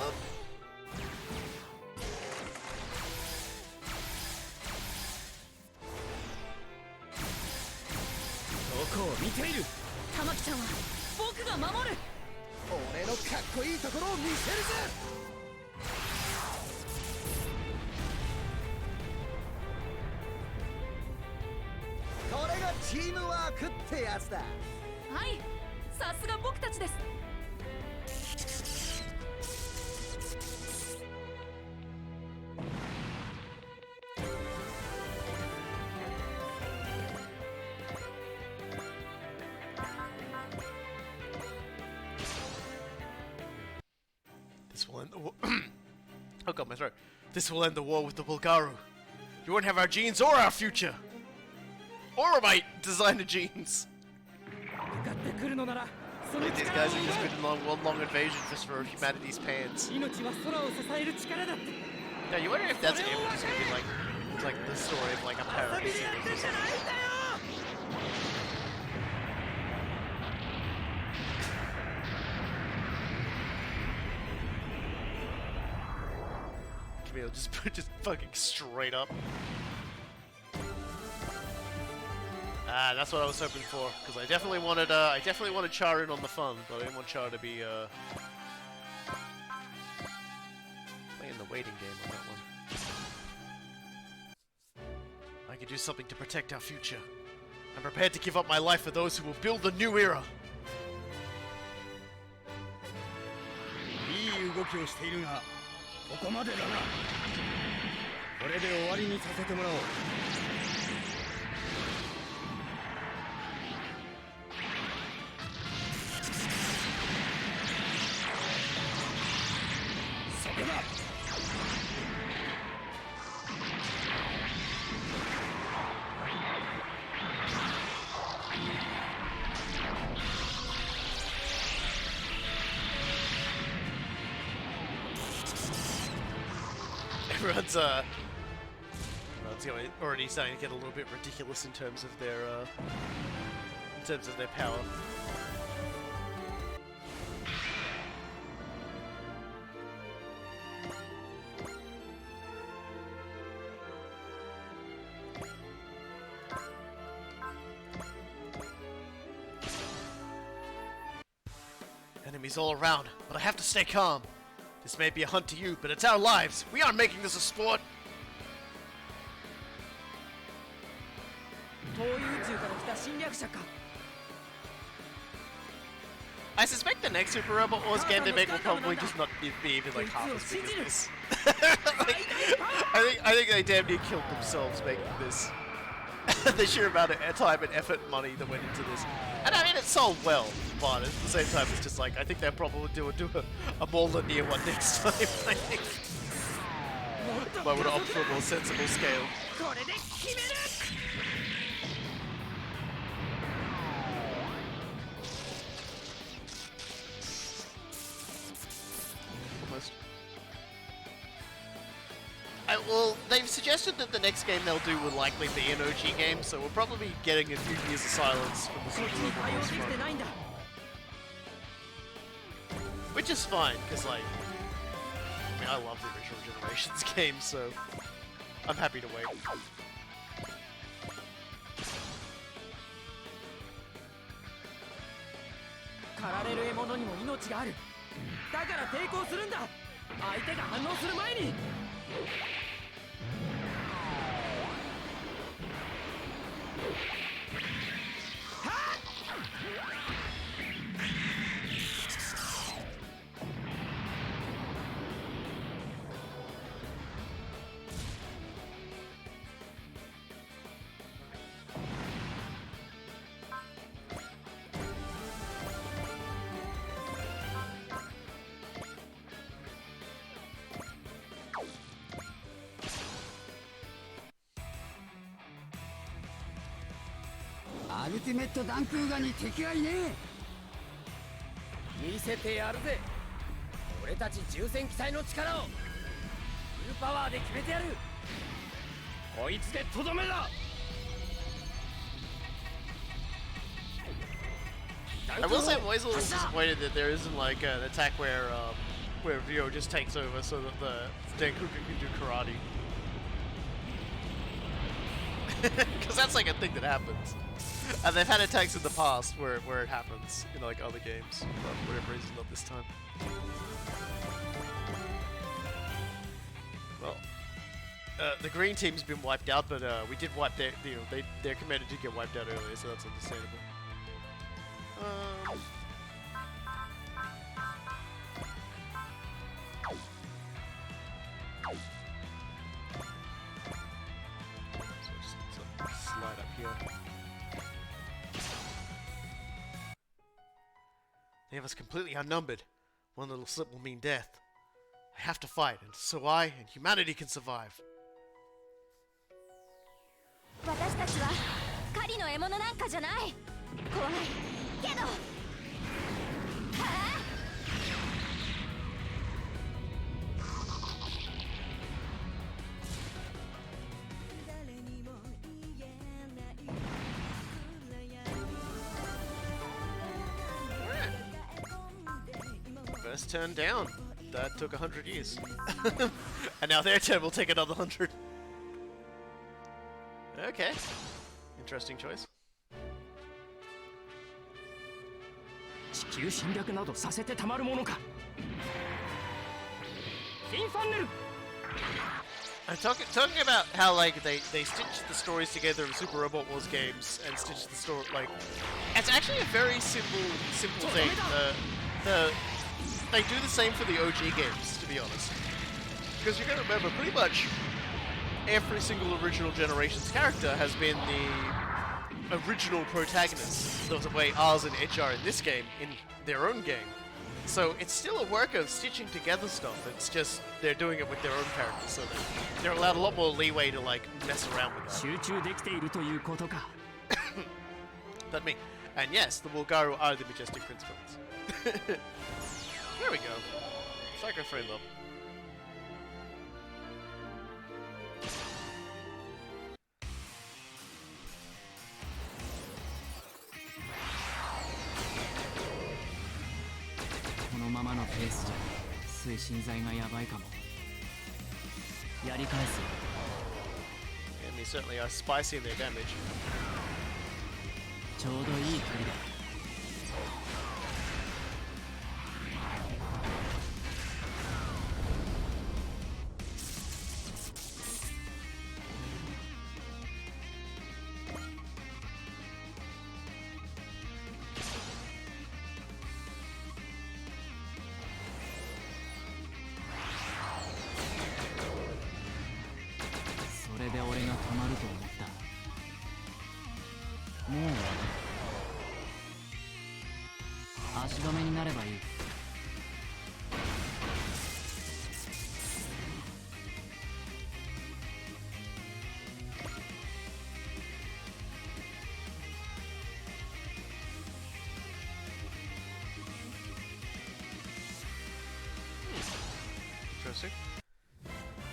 こを見ている。玉木ちゃんは僕が守る。俺のかっこいいところを見せるぜ。これがチームワークってやつだ。はい、さすが僕たちです。This will end the war. Oh god, my throat. This will end the war with the Bulgaru. You won't have our genes or our future. Or my designer genes. かかってくるのなら、その Like these 力 guys を have 祝 just う。 been on one long invasion just for humanity's pants. 命は空を支える力だって。 Now you wonder if that's just gonna be like the story of like a parody series or something. Camille just fucking straight up. Ah, that's what I was hoping for, because I definitely wanted Char in on the fun, but I didn't want Char to be playing the waiting game on that one. I can do something to protect our future. I'm prepared to give up my life for those who will build the new era. いい動きをしているが、ここまでだな。これで終わりにさせてもらおう。そこだ。Everyone's already starting to get a little bit ridiculous in terms of their power. Enemies all around, but I have to stay calm. This may be a hunt to you, but it's our lives. We aren't making this a sport. I suspect the next Super Robot Wars game they make will probably just not be even like half as big as this. I think they damn near killed themselves making this. The sheer amount of time and effort and money that went into this. And I mean, it sold well, but at the same time, it's just like, I think they'll probably do a more linear one next time, I think. I would opt for a more sensible scale. Almost. Well, they've suggested that the next game they'll do will likely be an OG game, so we'll probably be getting a few years of silence from the Super Robot Wars front. Which is fine, because like, I mean, I love the original Generations games, so I'm happy to wait. Ultimate ダンクーガに敵はいねえ。見せてやるぜ。俺たち重戦機体の力をフルパワーで決めてやる。こいつでとどめだ。I will say I'm always a little disappointed that there isn't like an attack where Ryo just takes over so that the Denkuku can do karate. Because that's like a thing that happens. And they've had attacks in the past where it happens in like other games, but for whatever reason not this time. Well, the green team's been wiped out, but we did wipe their, their commander did get wiped out earlier, so that's understandable. So just slide up here. They have us completely outnumbered. One little slip will mean death. I have to fight, and so I and humanity can survive. 私たちは狩りの獲物なんかじゃない。怖いけど。First turn down. That took 100 years. And now their turn will take another 100. Okay. Interesting choice. I'm talking about how like they stitched the stories together in Super Robot Wars games and stitched the story like it's actually a very simple thing. They do the same for the OG games, to be honest. Because you're going to remember, pretty much every single original Generations character has been the original protagonist, the way ours and Edge are in this game, in their own game. So it's still a work of stitching together stuff. It's just they're doing it with their own characters, so they're allowed a lot more leeway to like mess around with that. 集中できているということか。 That me. And yes, the Wolgaru are the Majestic Prince Finale. There we go. Psycho frame up. I Enemies certainly are spicy in their damage. ちょうどいい距離だ。それで俺が止まると思った。もう終わり。足止めになればいい。Interesting.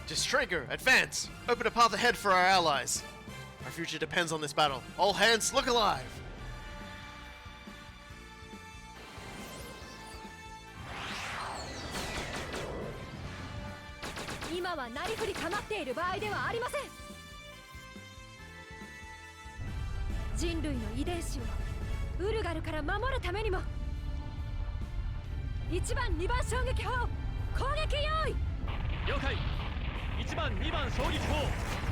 Distrigger, advance! Open a path ahead for our allies. Our future depends on this battle. All hands, look alive! 今はなりふり構っている場合ではありません。人類の遺伝子をウルガルから守るためにも。1番2番衝撃砲攻撃用意。了解。1番2番衝撃砲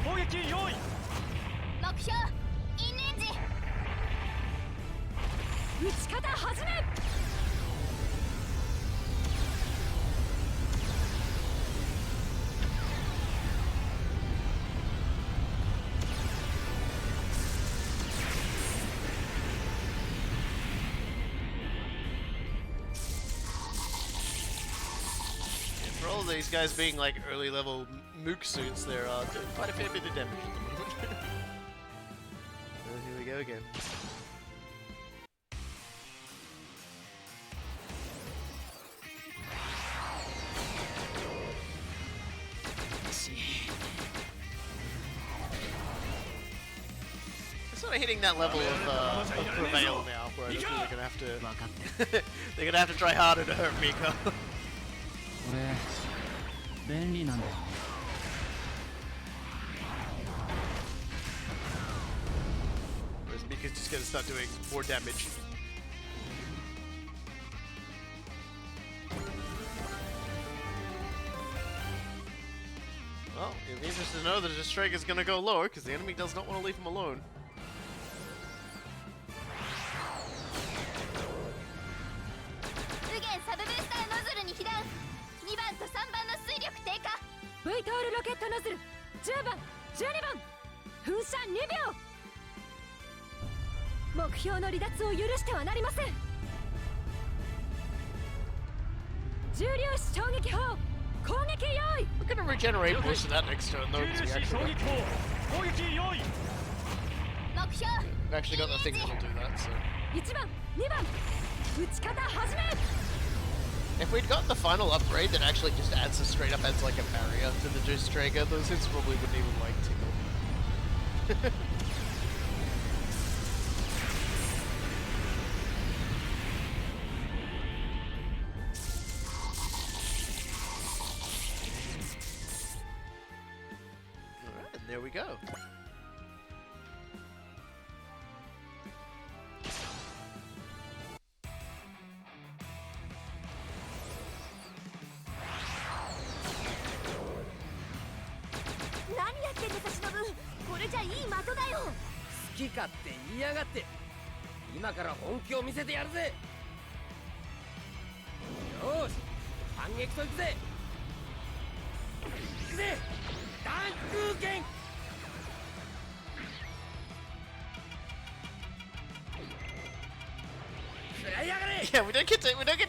攻撃用意。目標インレンジ。撃ち方始め。For all of these guys being like early level mook suits, they're doing quite a fair bit of damage at the moment. Well, here we go again. They're sort of hitting that level of prevail now, where I don't think they're gonna have to. They're gonna have to try harder to hurt Miko. これ便利なんだよね。Whereas Mika's just gonna start doing more damage. Well, it'll be interesting to know that the strike is gonna go lower because the enemy does not want to leave him alone. 右舷サブブースターノズルに被弾。2番と3番の水力低下。 V トールロケットノズル10番12番噴射2秒。目標の離脱を許してはなりません。重粒子衝撃砲攻撃用意。 We're gonna regenerate most of that next turn though, because we actually got the things that'll do that, so. 1番2番撃ち方始め。 If we'd got the final upgrade that actually just adds a straight up adds like a barrier to the Juice Traeger, those hits probably wouldn't even like tickle. Alright, and there we go. .好き勝手言いやがって。今から本気を見せてやるぜ。よーし、反撃といくぜ。くぜダン空剣 Yeah, we don't get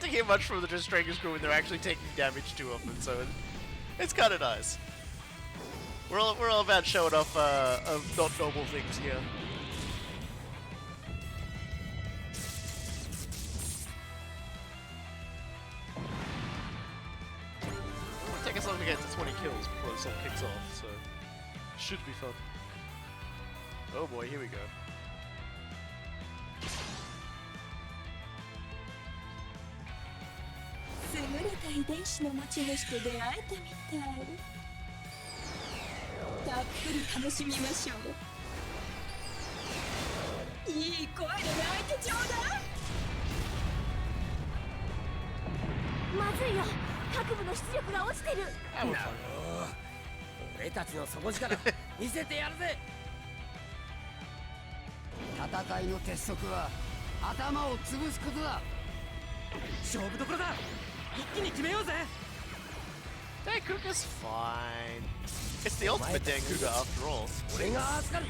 to hear much from the Distrangers crew when they're actually taking damage too often, so it's kind of nice. We're all about showing off of not normal things here. It'll take us long to get to 20 kills before this all kicks off, so should be fun. Oh boy, here we go. 優れた遺伝子の持ち主と出会えたみたい。たっぷり楽しみましょう。いい声で泣いてちょうだい。まずいよ、各部の出力が落ちてる。俺たちの底力見せてやるぜ。戦いの鉄則は頭を潰すことだ。勝負どころだ。一気に決めようぜ。Dankuga's fine. It's the ultimate Dankuga after all. 俺が預かる。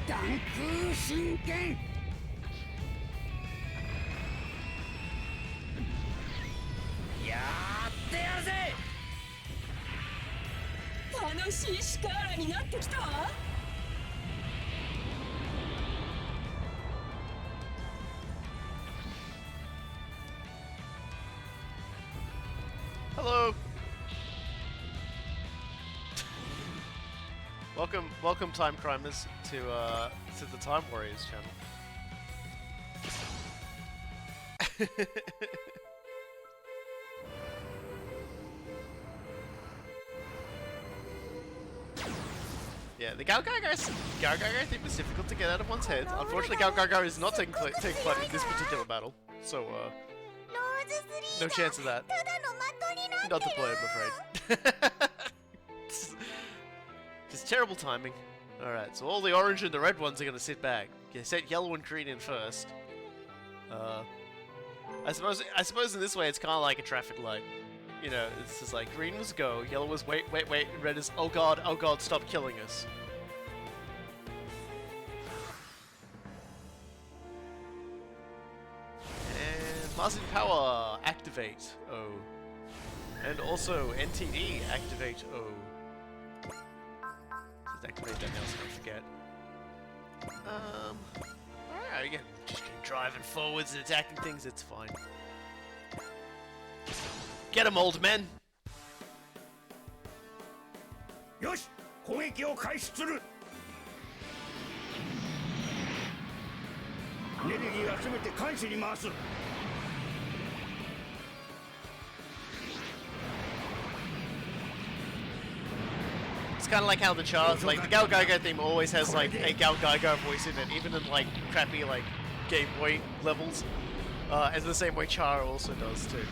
ダンク真剣。やってやるぜ。楽しいシカーラになってきたわ。Hello. Welcome, time crimers, to the Time Warriors channel. Yeah, the Galgagar thing was difficult to get out of one's head. Unfortunately, Galgagar is not taking part in this particular battle, so no chance of that. Not to play, I'm afraid. Just terrible timing. Alright, so all the orange and the red ones are gonna sit back. Okay, set yellow and green in first. I suppose in this way it's kind of like a traffic light. You know, it's just like green was go, yellow was wait, and red is oh god, stop killing us. And Martian Power, activate O. And also NTD, activate O. Just activate that now so I don't forget. Alright, again, just keep driving forwards and attacking things, it's fine. Get him, old man! よし、攻撃を開始する。エネルギーを集めて監視に回す。It's kind of like how the Char, like the Gal Gaga theme always has like a Gal Gaga voice in it, even in like crappy like Game Boy levels. And the same way Char also does too.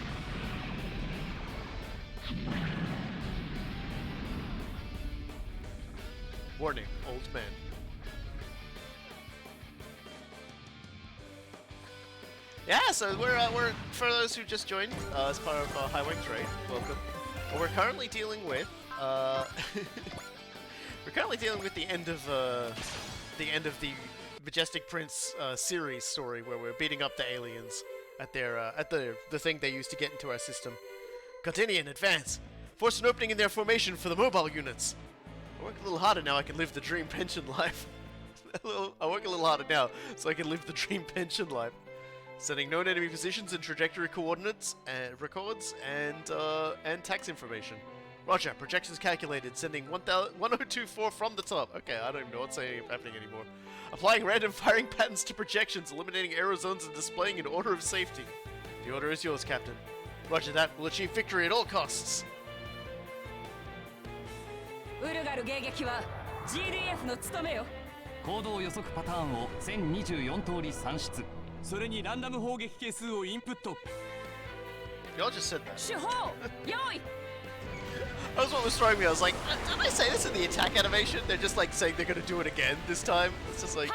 Warning, old man. Yeah, so we're for those who just joined as part of High Wings Raid, welcome. We're currently dealing with the end of the Majestic Prince series story, where we're beating up the aliens at the thing they used to get into our system. Continue and advance. Force an opening in their formation for the mobile units. I work a little harder now. I can live the dream pension life. I work a little harder now, so I can live the dream pension life. Sending known enemy positions and trajectory coordinates and records and tax information. Roger, projections calculated, sending 1024 from the top. Okay, I don't even know what's happening anymore. Applying random firing patterns to projections, eliminating error zones and displaying an order of safety. The order is yours, Captain. Roger that, we'll achieve victory at all costs. ウルガル迎撃は GDF の務めよ。行動予測パターンを1024通り算出。それにランダム砲撃係数をインプット。 Y'all just said that. 手法用意。 That was what was throwing me. I was like, did I say this in the attack animation? They're just like saying they're gonna do it again this time. It's just like,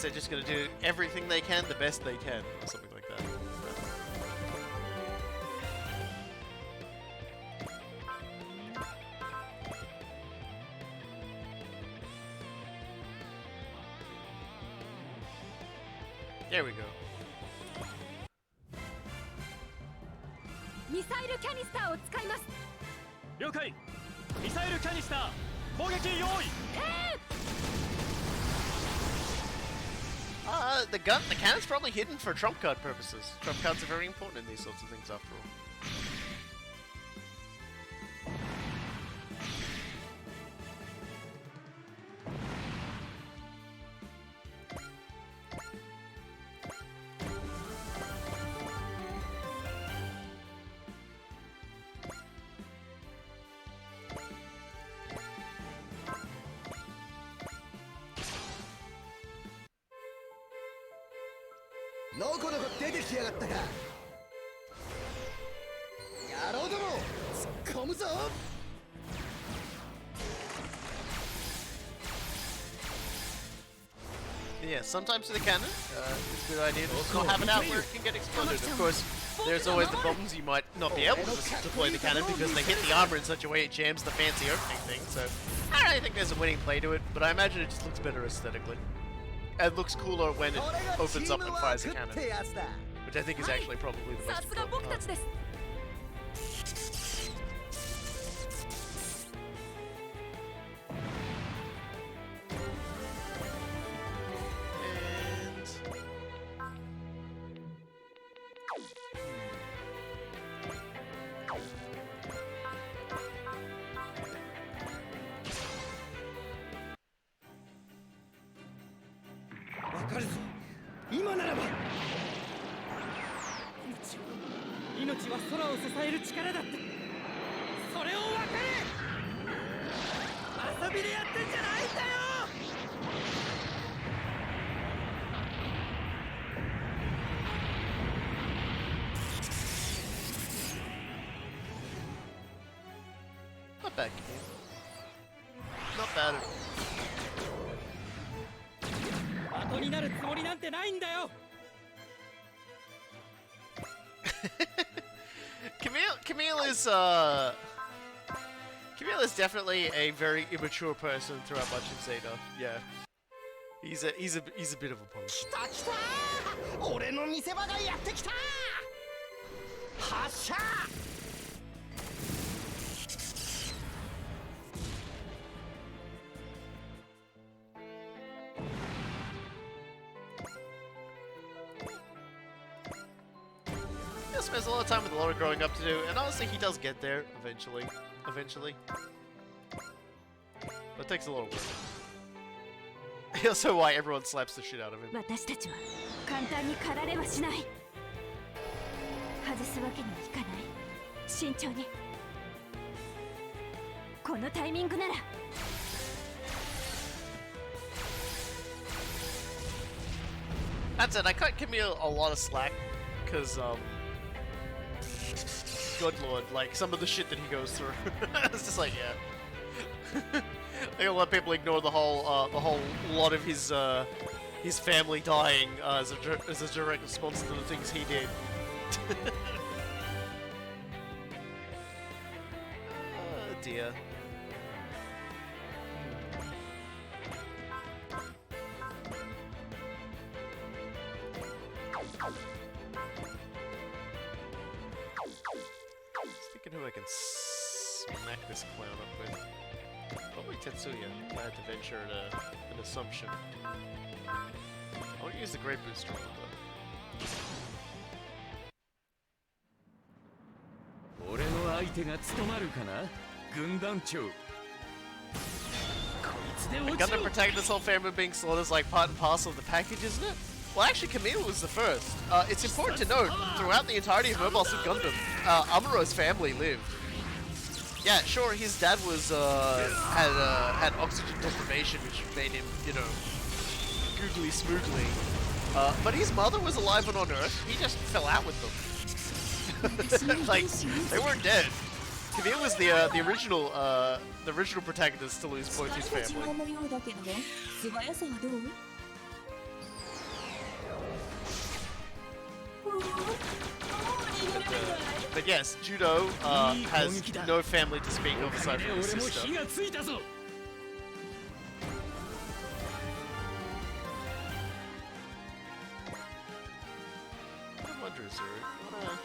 guess they're just gonna do everything they can, the best they can, or something like that. There we go. ミサイルキャニスターを使います。了解。ミサイルキャニスター攻撃用意。The cannon's probably hidden for trump card purposes. Trump cards are very important in these sorts of things after all. Yeah, sometimes with the cannon, it's a good idea to just not have it out where it can get exploded. Of course, there's always the problems you might not be able to deploy the cannon because they hit the armor in such a way it jams the fancy opening thing, so I don't really think there's a winning play to it, but I imagine it just looks better aesthetically. It looks cooler when it opens up and fires a cannon, which I think is actually probably the most important part. Not bad game. Not bad at all. Camille is definitely a very immature person throughout much of Zeta. Yeah, he's a bit of a punk. He spends a lot of time with a lot of growing up to do, and honestly, he does get there eventually. But it takes a lot of work. Also, why everyone slaps the shit out of him. 私たちは簡単に狩られはしない。外すわけにはいかない。慎重に。このタイミングなら。That's it. I cut Camille a lot of slack because good lord, like some of the shit that he goes through. It's just like, yeah. I think a lot of people ignore the whole lot of his family dying as a direct response to the things he did. Oh dear. Thinking who I can smack this clown up with. Probably Tetsuya, if I had to venture an assumption. I want to use the Great Booster on it though. Gundam protecting this whole family being slaughtered is like part and parcel of the package, isn't it? Well, actually, Camille was the first. It's important to note, throughout the entirety of Mobile Suit Gundam, Amuro's family lived. Yeah, sure, his dad was, had oxygen deprivation, which made him, you know, googly smoogly. But his mother was alive and on Earth. He just fell out with them. Like, they weren't dead. Camille was the original protagonist to lose both his family. But yes, Judo has no family to speak of aside from his sister. 火がついたぞ I wonder, Zuru, wanna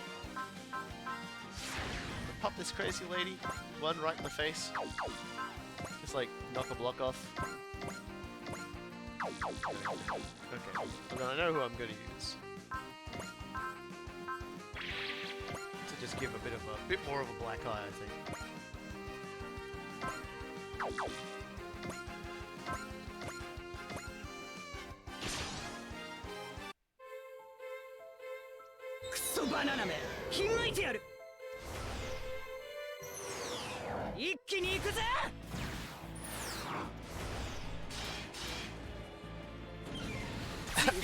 pop this crazy lady? One right in the face? Just like knock a block off. Okay, well then I know who I'm gonna use. To just give a bit more of a black eye, I think. Kuso banana man, ひんむいてやる一気に行くぜ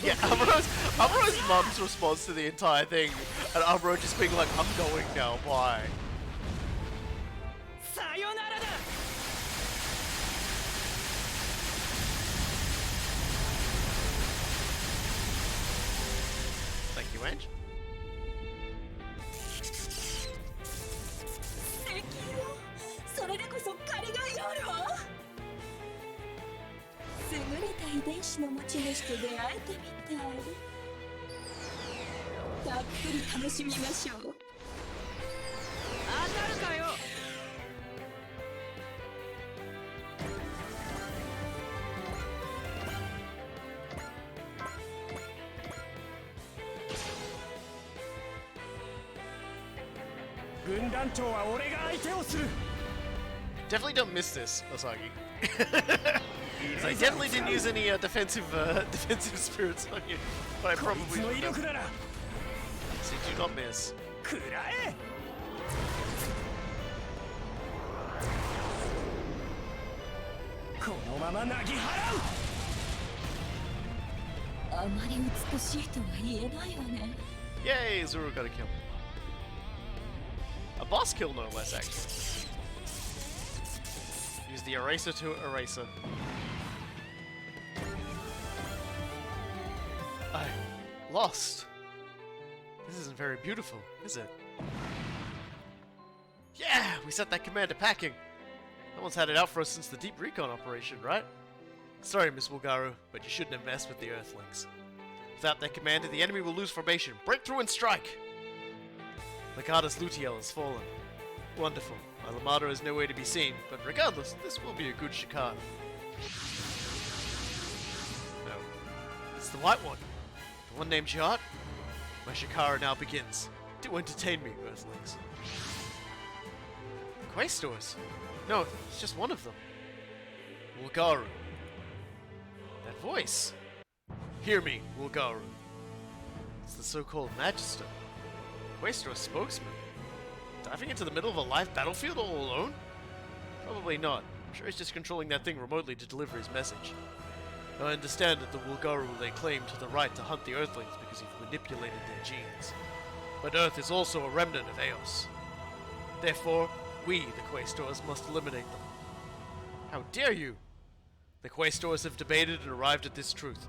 Yeah, Amuro's mum's response to the entire thing, and Amuro just being like, I'm going now, bye. さよならだ Thank you, Ange. 素敵よそれでこそ借りがいあるわ優れた遺伝子の持ち主と出会えてみたいたっぷり楽しみましょう当たるかよ 軍団長は俺が相手をする Definitely don't miss this, Asagi. So I definitely didn't use any defensive spirits on you, but I こい probably つの威 should 力 have. なら So you do not miss. 食らえこのままなぎ払うあまり美しいとは言えないわね Yay, Zuru got a kill. A boss kill, no less, actually. Use the eraser to eraser. I lost. This isn't very beautiful, is it? Yeah, we set that commander packing. No one's had it out for us since the deep recon operation, right? Sorry, Miss Wulgaru, but you shouldn't have messed with the Earthlings. Without their commander, the enemy will lose formation. Break through and strike! Legata's Lutiel has fallen. Wonderful. My Lamada is nowhere to be seen, but regardless, this will be a good Shikar. No. It's the white one. The one named Jihad? My Shikara now begins. Do entertain me, Earthlings. Quaestors? No, it's just one of them. Wulgaru. That voice. Hear me, Wulgaru. It's the so-called Magister. Quaestor spokesman. Diving into the middle of a live battlefield all alone? Probably not. I'm sure he's just controlling that thing remotely to deliver his message. I understand that the Wulgaru lay claim to the right to hunt the Earthlings because you've manipulated their genes. But Earth is also a remnant of Eos. Therefore, we, the Quaestors, must eliminate them. How dare you! The Quaestors have debated and arrived at this truth.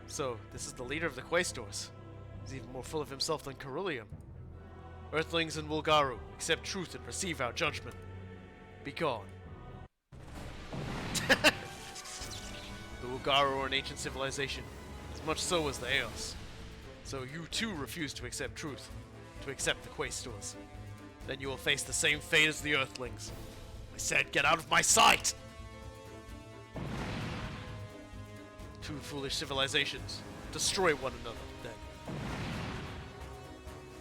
So, this is the leader of the Quaestors. He's even more full of himself than Corullium. Earthlings and Wulgaru, accept truth and receive our judgment. Be gone. The Wulgaru are an ancient civilization, as much so as the Eos. So you too refuse to accept truth, to accept the Quaestors. Then you will face the same fate as the Earthlings. I said, get out of my sight! Two foolish civilizations. Destroy one another, then.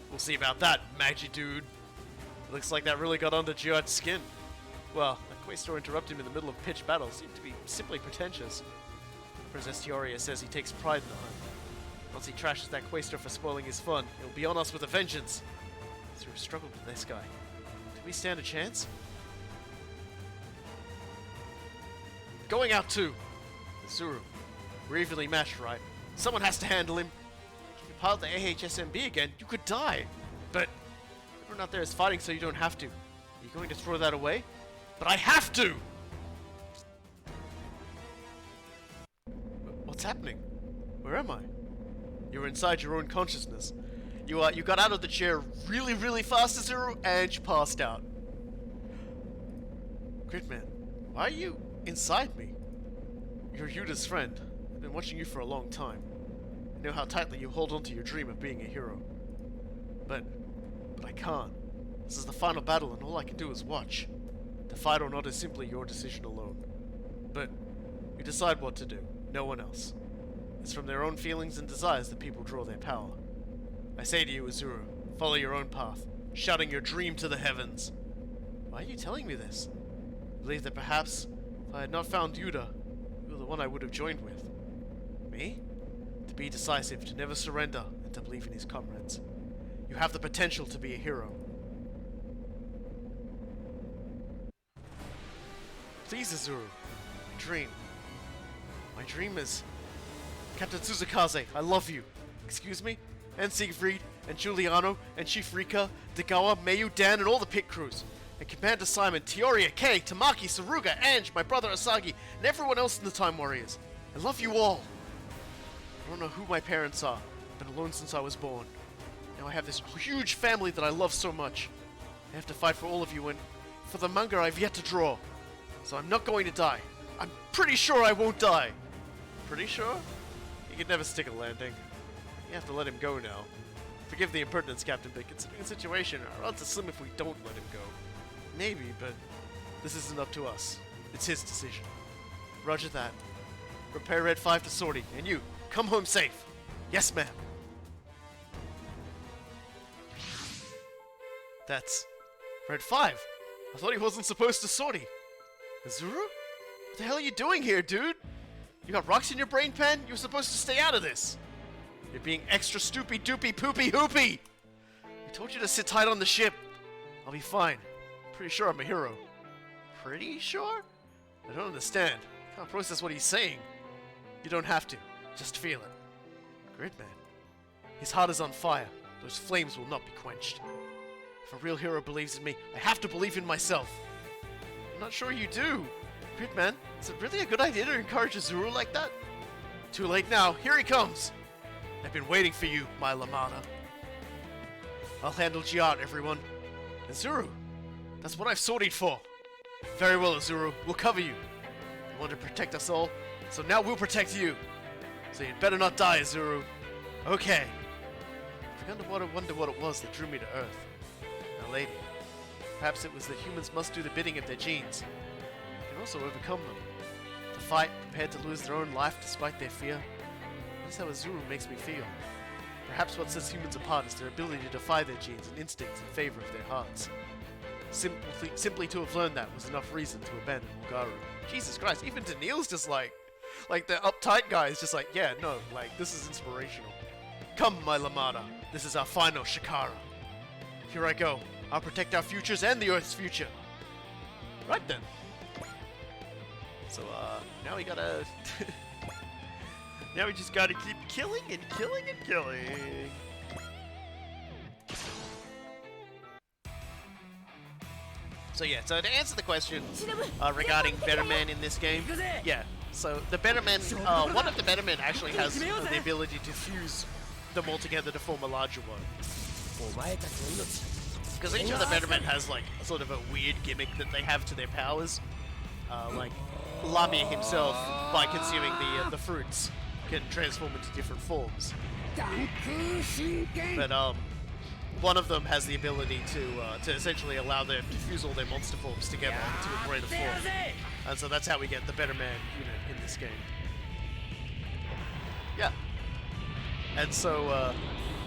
We'll see about that, Magi dude. Looks like that really got under Jihad's skin. Well, a Quaestor interrupt him in the middle of pitched battle seemed to be simply pretentious. Princess Teoria says he takes pride in the hunt. Once he trashes that Quaestor for spoiling his fun, he'll be on us with a vengeance. Zuru struggled with this guy. Do we stand a chance? Going out too! Zuru. We're evenly matched, right? Someone has to handle him. If you pilot the AHSMB again, you could die. But everyone out there is fighting so you don't have to. Are you going to throw that away? But I have to! What's happening? Where am I? You're inside your own consciousness. You got out of the chair really, really fast, Azuru, and you passed out. Gridman, why are you inside me? You're Yuda's friend. I've been watching you for a long time. I know how tightly you hold on to your dream of being a hero. But I can't. This is the final battle and all I can do is watch. To fight or not is simply your decision alone. But you decide what to do, no one else. It's from their own feelings and desires that people draw their power. I say to you, Azuru, follow your own path, shouting your dream to the heavens. Why are you telling me this? I believe that perhaps, if I had not found Yuda, you were the one I would have joined with. Me? To be decisive, to never surrender, and to believe in his comrades. You have the potential to be a hero. Please, Azuru. My dream. My dream is... Captain Tsuzakaze, I love you. Excuse me? And Siegfried, and Giuliano, and Chief Rika, Degawa, Mayu, Dan, and all the pit crews. And Commander Simon, Teoria, Kei, Tamaki, Saruga, Ange, my brother Asagi, and everyone else in the Time Warriors. I love you all. I don't know who my parents are. I've been alone since I was born. Now I have this huge family that I love so much. I have to fight for all of you and for the manga I've yet to draw. So I'm not going to die. I'm pretty sure I won't die. Pretty sure? You could never stick a landing. You have to let him go now. Forgive the impertinence, Captain, but considering the situation, our odds are slim if we don't let him go. Maybe, but this isn't up to us. It's his decision. Roger that. Prepare Red 5 to sortie, and you, come home safe. Yes, ma'am. That's Red 5. I thought he wasn't supposed to sortie. Azuru? What the hell are you doing here, dude? You got rocks in your brain pen? You were supposed to stay out of this. You're being extra stoopy doopy poopy hoopy. I told you to sit tight on the ship. I'll be fine. Pretty sure I'm a hero. Pretty sure? I don't understand. I can't process what he's saying. You don't have to. Just feel it. Gridman. His heart is on fire. Those flames will not be quenched. If a real hero believes in me, I have to believe in myself. I'm not sure you do. Gridman, is it really a good idea to encourage Azuru like that? Too late now. Here he comes. I've been waiting for you, my Lamada. I'll handle Giat, everyone. Azuru, that's what I've sortied for. Very well, Azuru. We'll cover you. You want to protect us all, so now we'll protect you. So you'd better not die, Azuru. Okay. I wonder what it was that drew me to Earth. Now, lady, perhaps it was that humans must do the bidding of their genes. They can also overcome them. To fight, prepared to lose their own life despite their fear. That's how Azuru makes me feel. Perhaps what sets humans apart is their ability to defy their genes and instincts in favor of their hearts. Simply to have learned that was enough reason to abandon Mugaru. Jesus Christ, even Daniil's just like the uptight guy is just like, yeah, no, like, this is inspirational. Come, my Lamada, this is our final Shikara. Here I go. I'll protect our futures and the Earth's future. Right then. So, now we gotta... now we just gotta keep killing and killing and killing. So yeah, so to answer the question regarding Better Man in this game, yeah, so the Better Man, one of the Better Men actually has the ability to fuse them all together to form a larger one. Because each of the Better Men has like sort of a weird gimmick that they have to their powers. Like Lamia himself, by consuming the fruits, can transform into different forms. But one of them has the ability to essentially allow them to fuse all their monster forms together into a greater form. And so that's how we get the Better Man unit in this game. Yeah. And so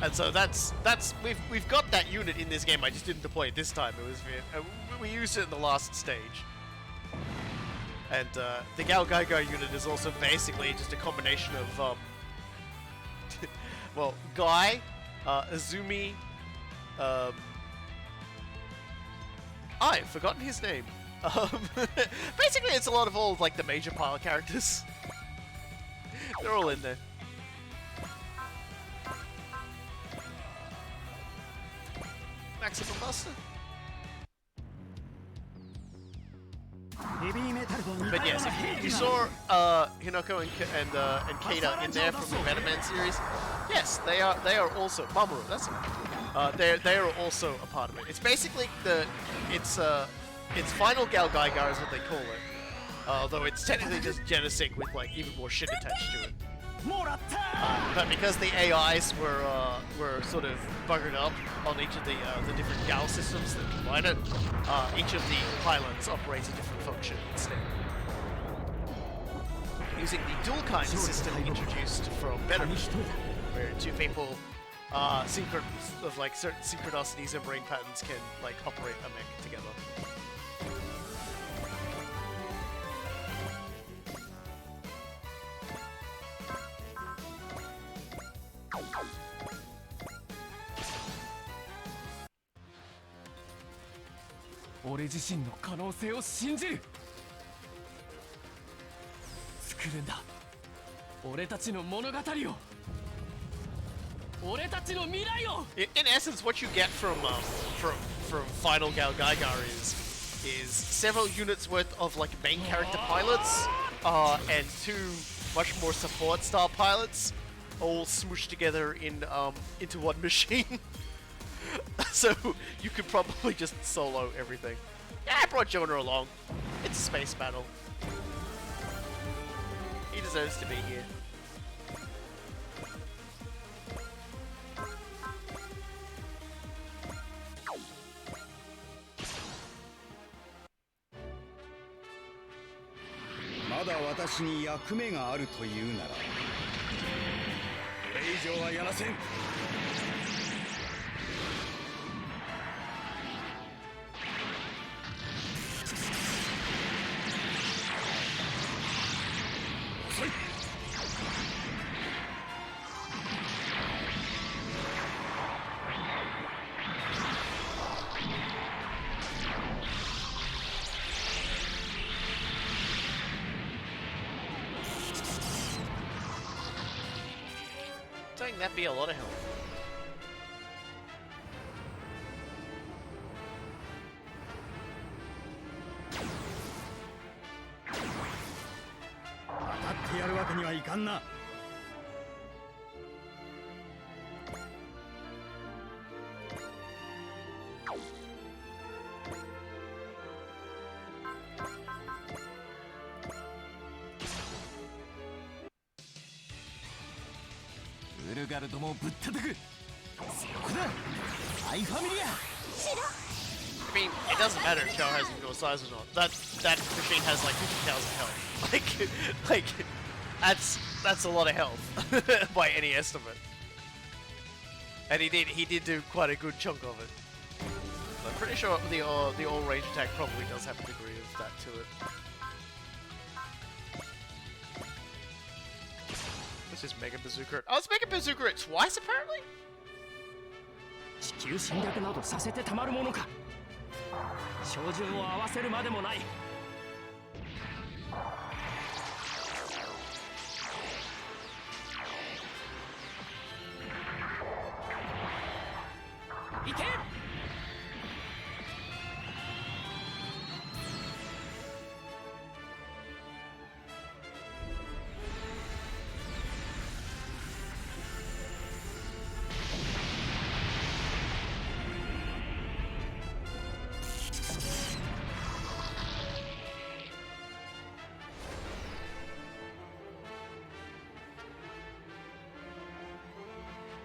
that's we've got that unit in this game. I just didn't deploy it this time. It was we used it in the last stage. And the Gal Gaiga unit is also basically just a combination of well, Guy, Azumi. I've forgotten his name. Basically, it's a lot of all like the major pile characters. They're all in there. Maximum Buster. But yes, if you saw Hinako and Keita in there from the Better Man series, Yes, they are. They are also Mamoru. That's it. They are also a part of it. It's basically it's Final Gal Gaigar is what they call it. Although it's technically just Genesig with like even more shit attached to it. But because the AIs were sort of buggered up on each of the different Gal systems that combine it, each of the pylons operates a different function instead. Using the dual kind system introduced from Betterman, where two people of like certain synchronicities and brain patterns can like operate a mech together. 俺自身の可能性を信じる。作るんだ。俺たちの物語を。俺たちの未来を。 In essence, what you get from Final Gal Gaigar is several units worth of like main character pilots, and two much more support style pilots, all smooshed together into one machine. So you could probably just solo everything. Yeah, I brought Jonah along. It's a space battle. He deserves to be here. Mada 私に役目があるというなら、これ以上はやらせん。 That'd be a lot of help. I mean, it doesn't matter if Char has your size or not. That machine has like 50,000 health. Like that's a lot of health by any estimate. And he did do quite a good chunk of it. I'm pretty sure the all range attack probably does have a degree of that to it. This is Mega Bazooka. Oh, it's Mega Bazooka it twice apparently? 地球侵略などさせてたまるものか。照準を合わせるまでもない。行け。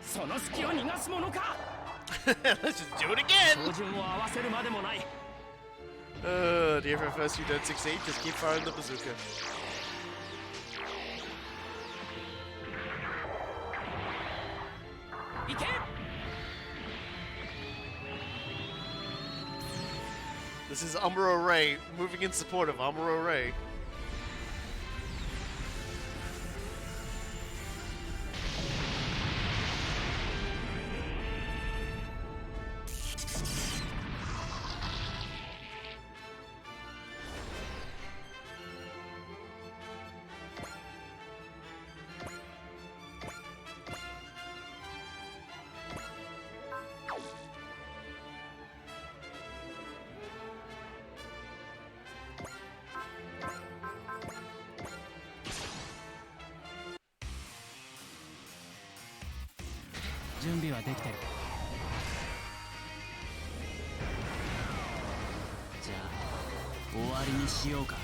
その隙を逃がすものか。 Let's just do it again! 照準を合わせるまでもない。 Dear, for first you don't succeed, just keep firing the bazooka. This is Amuro Ray moving in support of Amuro Ray. 準備はできてる。じゃあ終わりにしようか。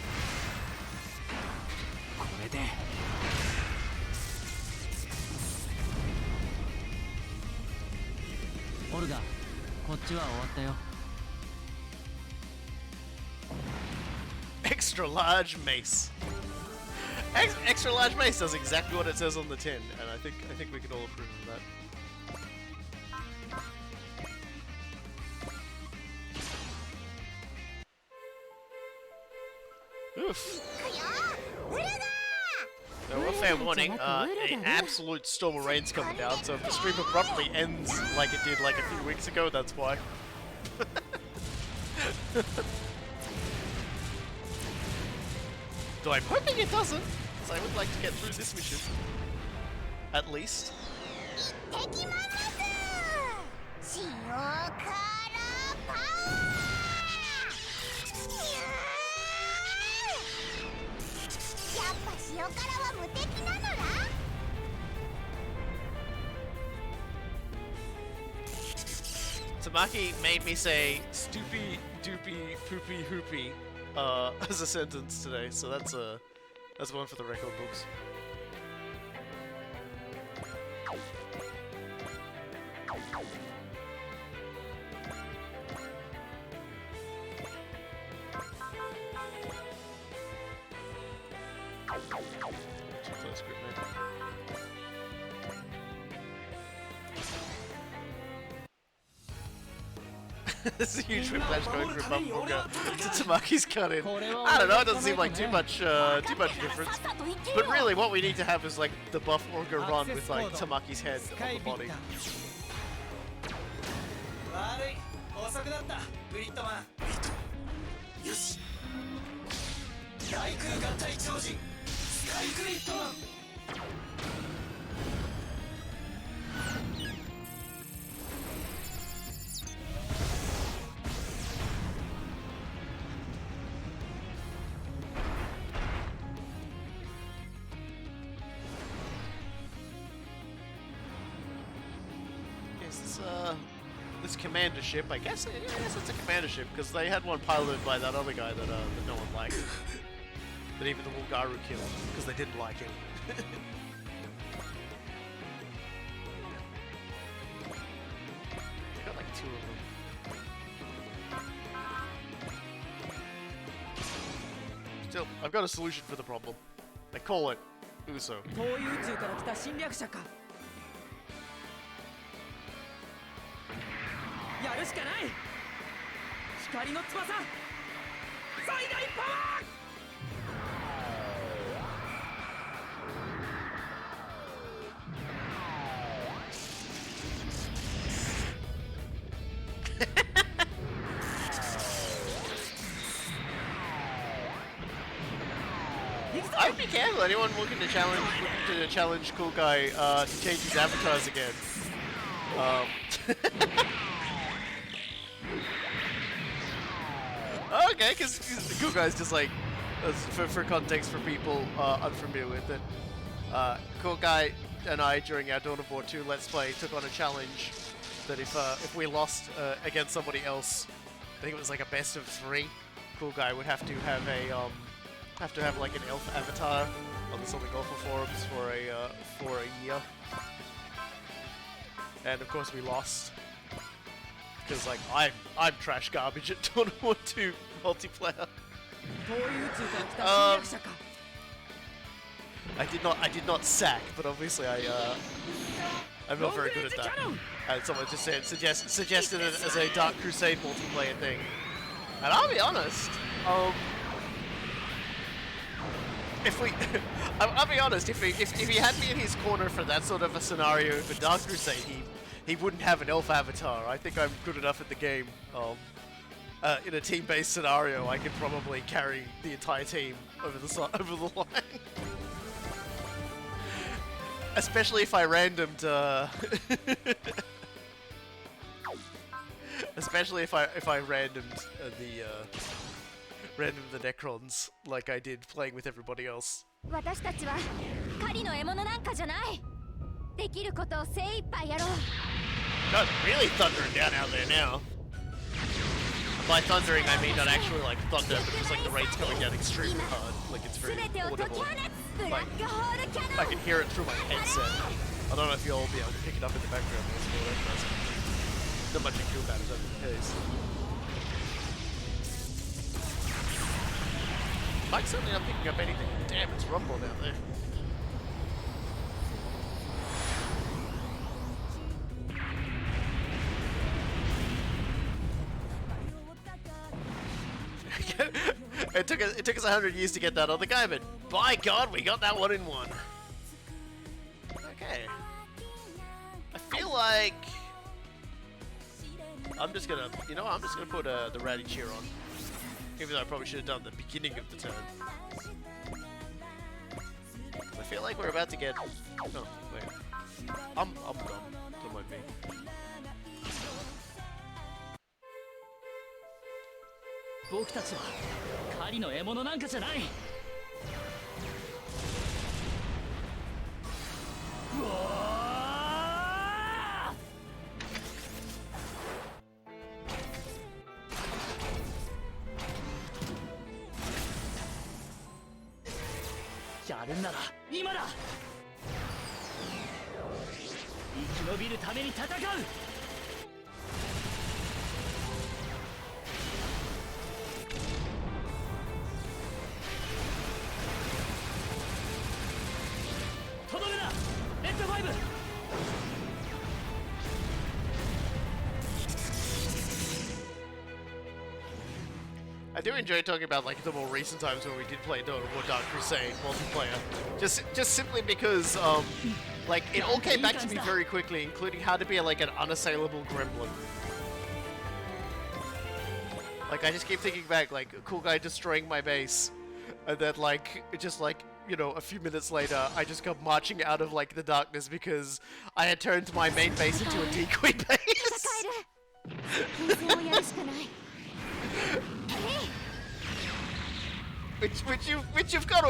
これでオルガ、こっちは終わったよ。Extra large mace. Extra large mace does exactly what it says on the tin, and I think we can all approve of that. Oof. So, a fair warning, an absolute storm of rain's coming down, so if the stream abruptly ends like it did like a few weeks ago, that's why. Though I'm hoping it doesn't, because I would like to get through this mission. At least. Tamaki made me say stoopy, doopy, poopy, hoopy as a sentence today, so that's one for the record books. Too close, Gridman. This is a huge whiplash going from Bumblebee to Tamaki's cut in. I don't know, it doesn't seem like too much difference. But really, what we need to have is like the buff Orga run with like Tamaki's head on the body. 悪い遅くなったグリッドマンよし大空合体超人スカイグリッドマン This commander ship, I guess it's a commander ship because they had one piloted by that other guy that no one liked, that even the Wulgaru killed because they didn't like him. They got like 2 of them. Still, I've got a solution for the problem. I call it Uso. 遠い宇宙から来た侵略者か。やるしかない。光の翼最大パワー。I'd be careful. Anyone looking to challenge Cool Guy to change his avatars again. Okay, because the Cool Guy's just like, for context for people unfamiliar with it, Cool Guy and I during our Dawn of War 2 Let's Play took on a challenge that if we lost against somebody else, I think it was like a best of 3, Cool Guy would have to have like an elf avatar on the Something Awful forums for a year, and of course we lost. Because like I'm trash garbage at Dawn of War 2 multiplayer. I did not sack, but obviously I'm not very good at that. And someone just suggested it as a Dark Crusade multiplayer thing. And I'll be honest, I'll be honest, if he had me in his corner for that sort of a scenario for Dark Crusade, he wouldn't have an elf avatar. I think I'm good enough at the game. In a team-based scenario, I could probably carry the entire team over the line. Especially if I randomed. Especially if I randomed the Necrons like I did playing with everybody else. 私たちは狩りの獲物なんかじゃない。できることを精一杯やろう。God, really thundering down out there now. By thundering, I mean not actually like thunder, but just like the rain's coming down extremely hard. Like it's very audible. Like, I can hear it through my headset. I don't know if you'll all be able to pick it up in the background. Not much you can do about it, that's the case. Mike's certainly not picking up anything. Damn, it's rumble down there. It took us 100 years to get that other guy, but by God, we got that one in one. Okay. I feel like I'm just gonna, you know, I'm just gonna put the Rowdy Cheer on, even though I probably should have done the beginning of the turn. I feel like we're about to get. No, wait. I'm dumb. Don't mind me. I do enjoy talking about like the more recent times when we did play Dota War Dark Crusade multiplayer, just simply because like it all came back to me very quickly, including how to be like an unassailable gremlin. Like I just keep thinking back, like a cool guy destroying my base, and then like just like, you know, a few minutes later I just come marching out of like the darkness because I had turned my main base into a decoy base. Which you've got to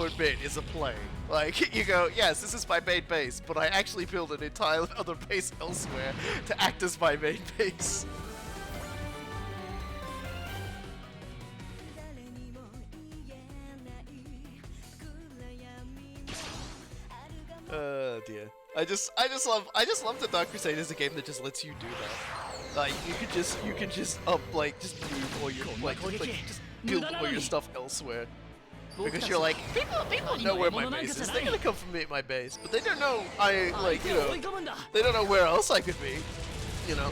admit is a play. Like, you go, yes, this is my main base, but I actually build an entire other base elsewhere to act as my main base. Oh dear. I just love that Dark Crusade is a game that just lets you do that. Like you can just just move all your just build all your stuff elsewhere. Because you're like, people know where my base is. They're gonna come from my base, but they don't know they don't know where else I could be. You know.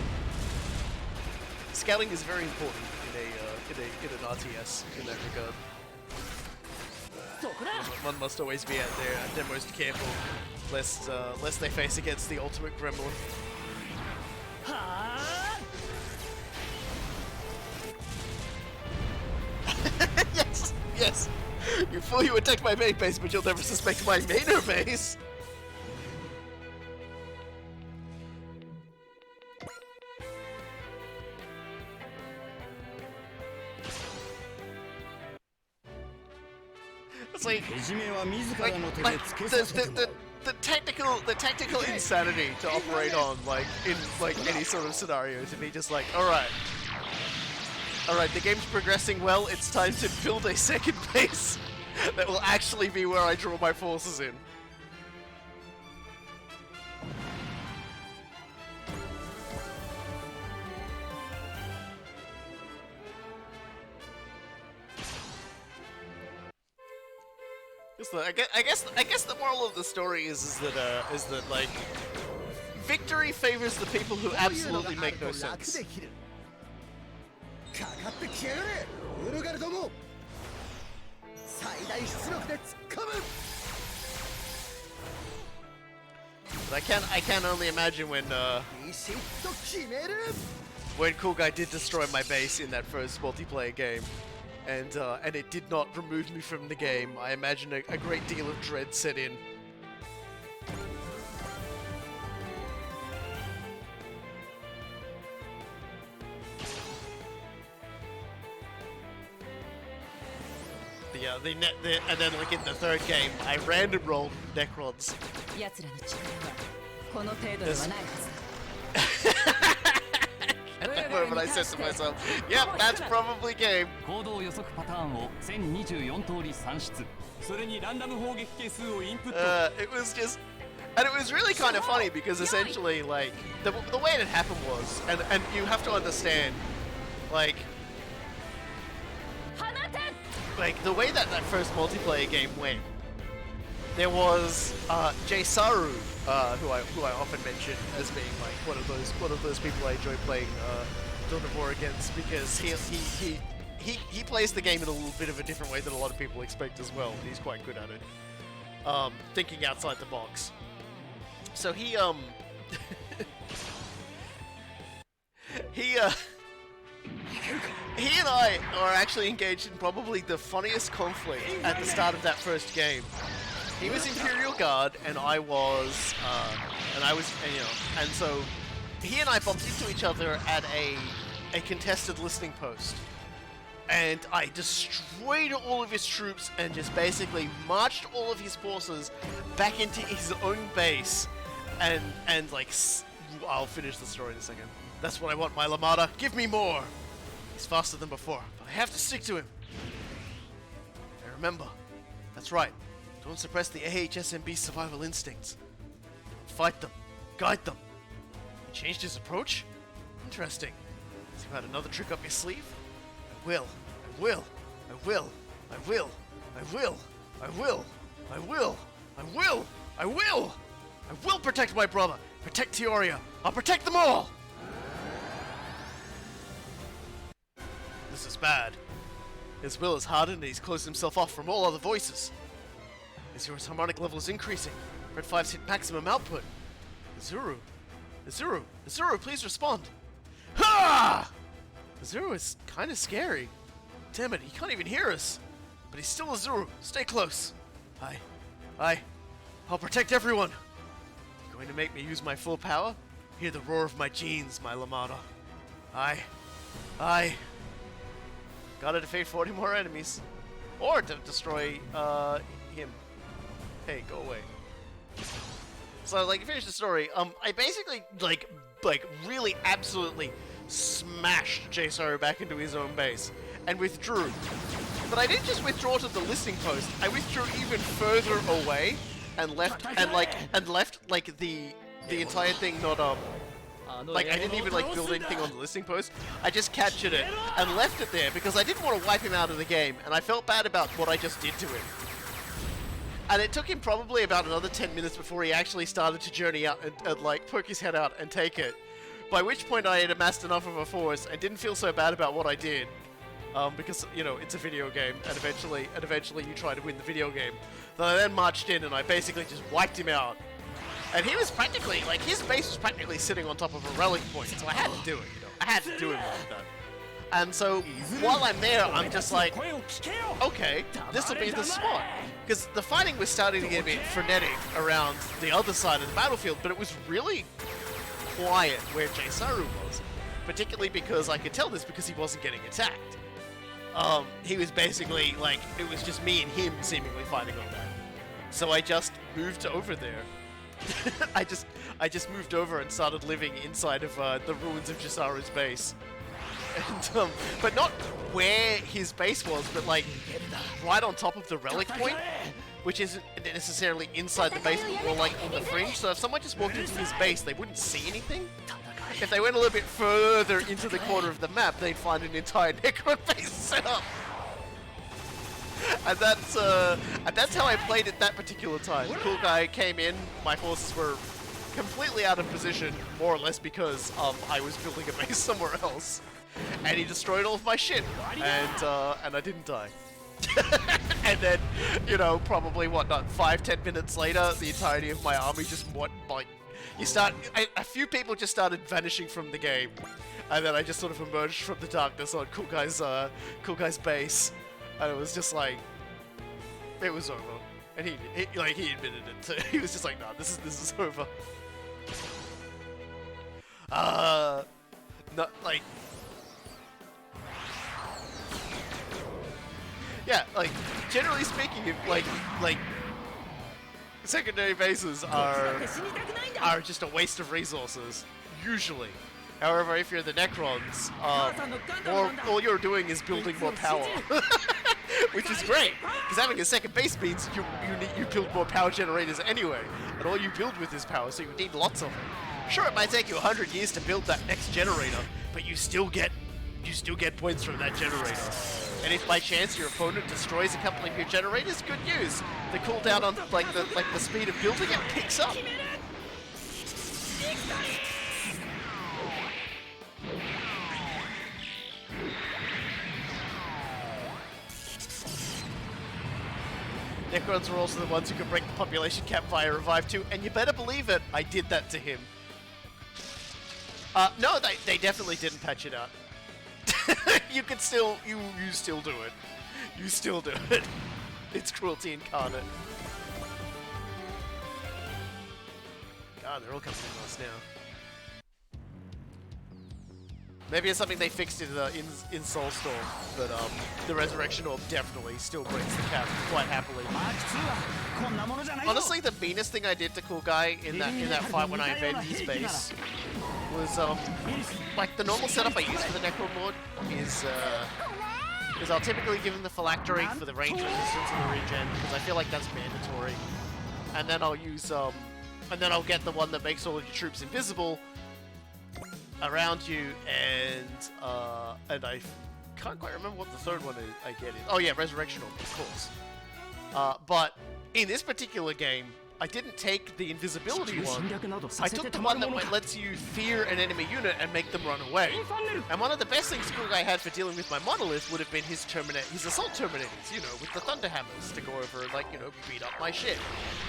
Scouting is very important in an RTS in that regard. One must always be out there at their most careful, lest they face against the ultimate gremlin. Yes. You fool! You attack my main base, but you'll never suspect my mainer base. It's like the technical insanity to operate on, like in any sort of scenario, to be just like, all right, the game's progressing well. It's time to build a second base that will actually be where I draw my forces in. I guess the moral of the story is that like victory favors the people who absolutely make no sense. But I can only imagine when Cool Guy did destroy my base in that first multiplayer game. And it did not remove me from the game. I imagine a great deal of dread set in. And then like in the third game, I random rolled Necrons. At that moment, I said to myself, "Yep, that's probably game." 行動予測パターンを1024通り算出。それにランダム砲撃係数をインプット。 It was just, and it was really kind of funny because essentially, like, the way it happened was, and you have to understand, like the way that first multiplayer game went. There was Jsaru, who I often mention as being like one of those people I enjoy playing Dawn of War against, because he plays the game in a little bit of a different way than a lot of people expect as well. He's quite good at it, thinking outside the box. So he and I are actually engaged in probably the funniest conflict at the start of that first game. He was Imperial Guard, and I was, and so he and I bumped into each other at a contested listening post, and I destroyed all of his troops and just basically marched all of his forces back into his own base, and like, I'll finish the story in a second. That's what I want, my Lamada. Give me more. He's faster than before, but I have to stick to him. And remember, that's right. Don't suppress the AHSMB survival instincts. Fight them. Guide them. He changed his approach? Interesting. Has he had another trick up his sleeve? I will. I will. I will. I will. I will. I will. I will. I will. I will. I will protect my brother. Protect Teoria. I'll protect them all. This is bad. His will is hardened and he's closed himself off from all other voices. Azura's harmonic level is increasing. Red 5's hit maximum output. Azuru, please respond. Ha! Azuru is kind of scary. Damn it, he can't even hear us. But he's still Azuru. Stay close. I'll protect everyone. You going to make me use my full power? Hear the roar of my genes, my Lamada. I gotta defeat 40 more enemies. Or to destroy, him. Hey, go away. So, like, finish the story. I basically, like, really absolutely smashed Jsaru back into his own base and withdrew. But I didn't just withdraw to the listening post. I withdrew even further away and left, like, the entire thing not, like, I didn't even, like, build anything on the listening post. I just captured it and left it there because I didn't want to wipe him out of the game, and I felt bad about what I just did to him. And it took him probably about another 10 minutes before he actually started to journey out and like, poke his head out and take it. By which point I had amassed enough of a force and didn't feel so bad about what I did. Because, you know, it's a video game, and eventually you try to win the video game. Then I then marched in and I basically just wiped him out. And he was practically, like, his base was practically sitting on top of a relic point, so I had to do it, you know. I had to do it like that. And so, while I'm there, I'm just like, okay, this will be the spot. Because the fighting was starting to get a bit frenetic around the other side of the battlefield, but it was really quiet where Jsaru was. Particularly because I could tell this because he wasn't getting attacked. He was basically, like, it was just me and him seemingly fighting on that. So I just moved over there. I just moved over and started living inside of the ruins of Jsaru's base. And, but not where his base was, but like right on top of the relic point, which isn't necessarily inside the base, but more like on the fringe. So if someone just walked into his base, they wouldn't see anything. If they went a little bit further into the corner of the map, they'd find an entire Necron base set up. And that's how I played it that particular time. Cool guy came in, my forces were completely out of position, more or less because I was building a base somewhere else. And he destroyed all of my shit, and I didn't die. And then, you know, probably what, not 5-10 minutes later, the entirety of my army just a few people just started vanishing from the game, and then I just sort of emerged from the darkness on Cool Guy's base, and it was just like, it was over, and he admitted it too. He was just like, nah, this is over. Not like. Yeah, like, generally speaking, like secondary bases are just a waste of resources, usually. However, if you're the Necrons, all you're doing is building more power, which is great, because having a second base means you build more power generators anyway, and all you build with is power, so you need lots of them. Sure, it might take you 100 years to build that next generator, but you still get points from that generator. And if by chance your opponent destroys a couple of your generators, good news. The cooldown on the speed of building it picks up. Necrons were also the ones who could break the population cap via revive too, and you better believe it, I did that to him. No, they definitely didn't patch it out. You can still, you still do it. You still do it. It's cruelty incarnate. God, they're all coming in us now. Maybe it's something they fixed in Soulstorm, but the Resurrection Orb definitely still breaks the cap quite happily. Honestly, the meanest thing I did to Cool Guy in that fight when I invaded his base was like the normal setup I use for the Necron Lord is I'll typically give him the Phylactery for the range resistance and the regen because I feel like that's mandatory, and then I'll use and then I'll get the one that makes all of your troops invisible around you, and I can't quite remember what the third one I get is. Oh yeah, Resurrection Orb, of course. But in this particular game, I didn't take the invisibility one. I took the one that lets you fear an enemy unit and make them run away. And one of the best things Cool Guy had for dealing with my monolith would have been his assault terminators, you know, with the thunder hammers to go over and, like, you know, beat up my shit.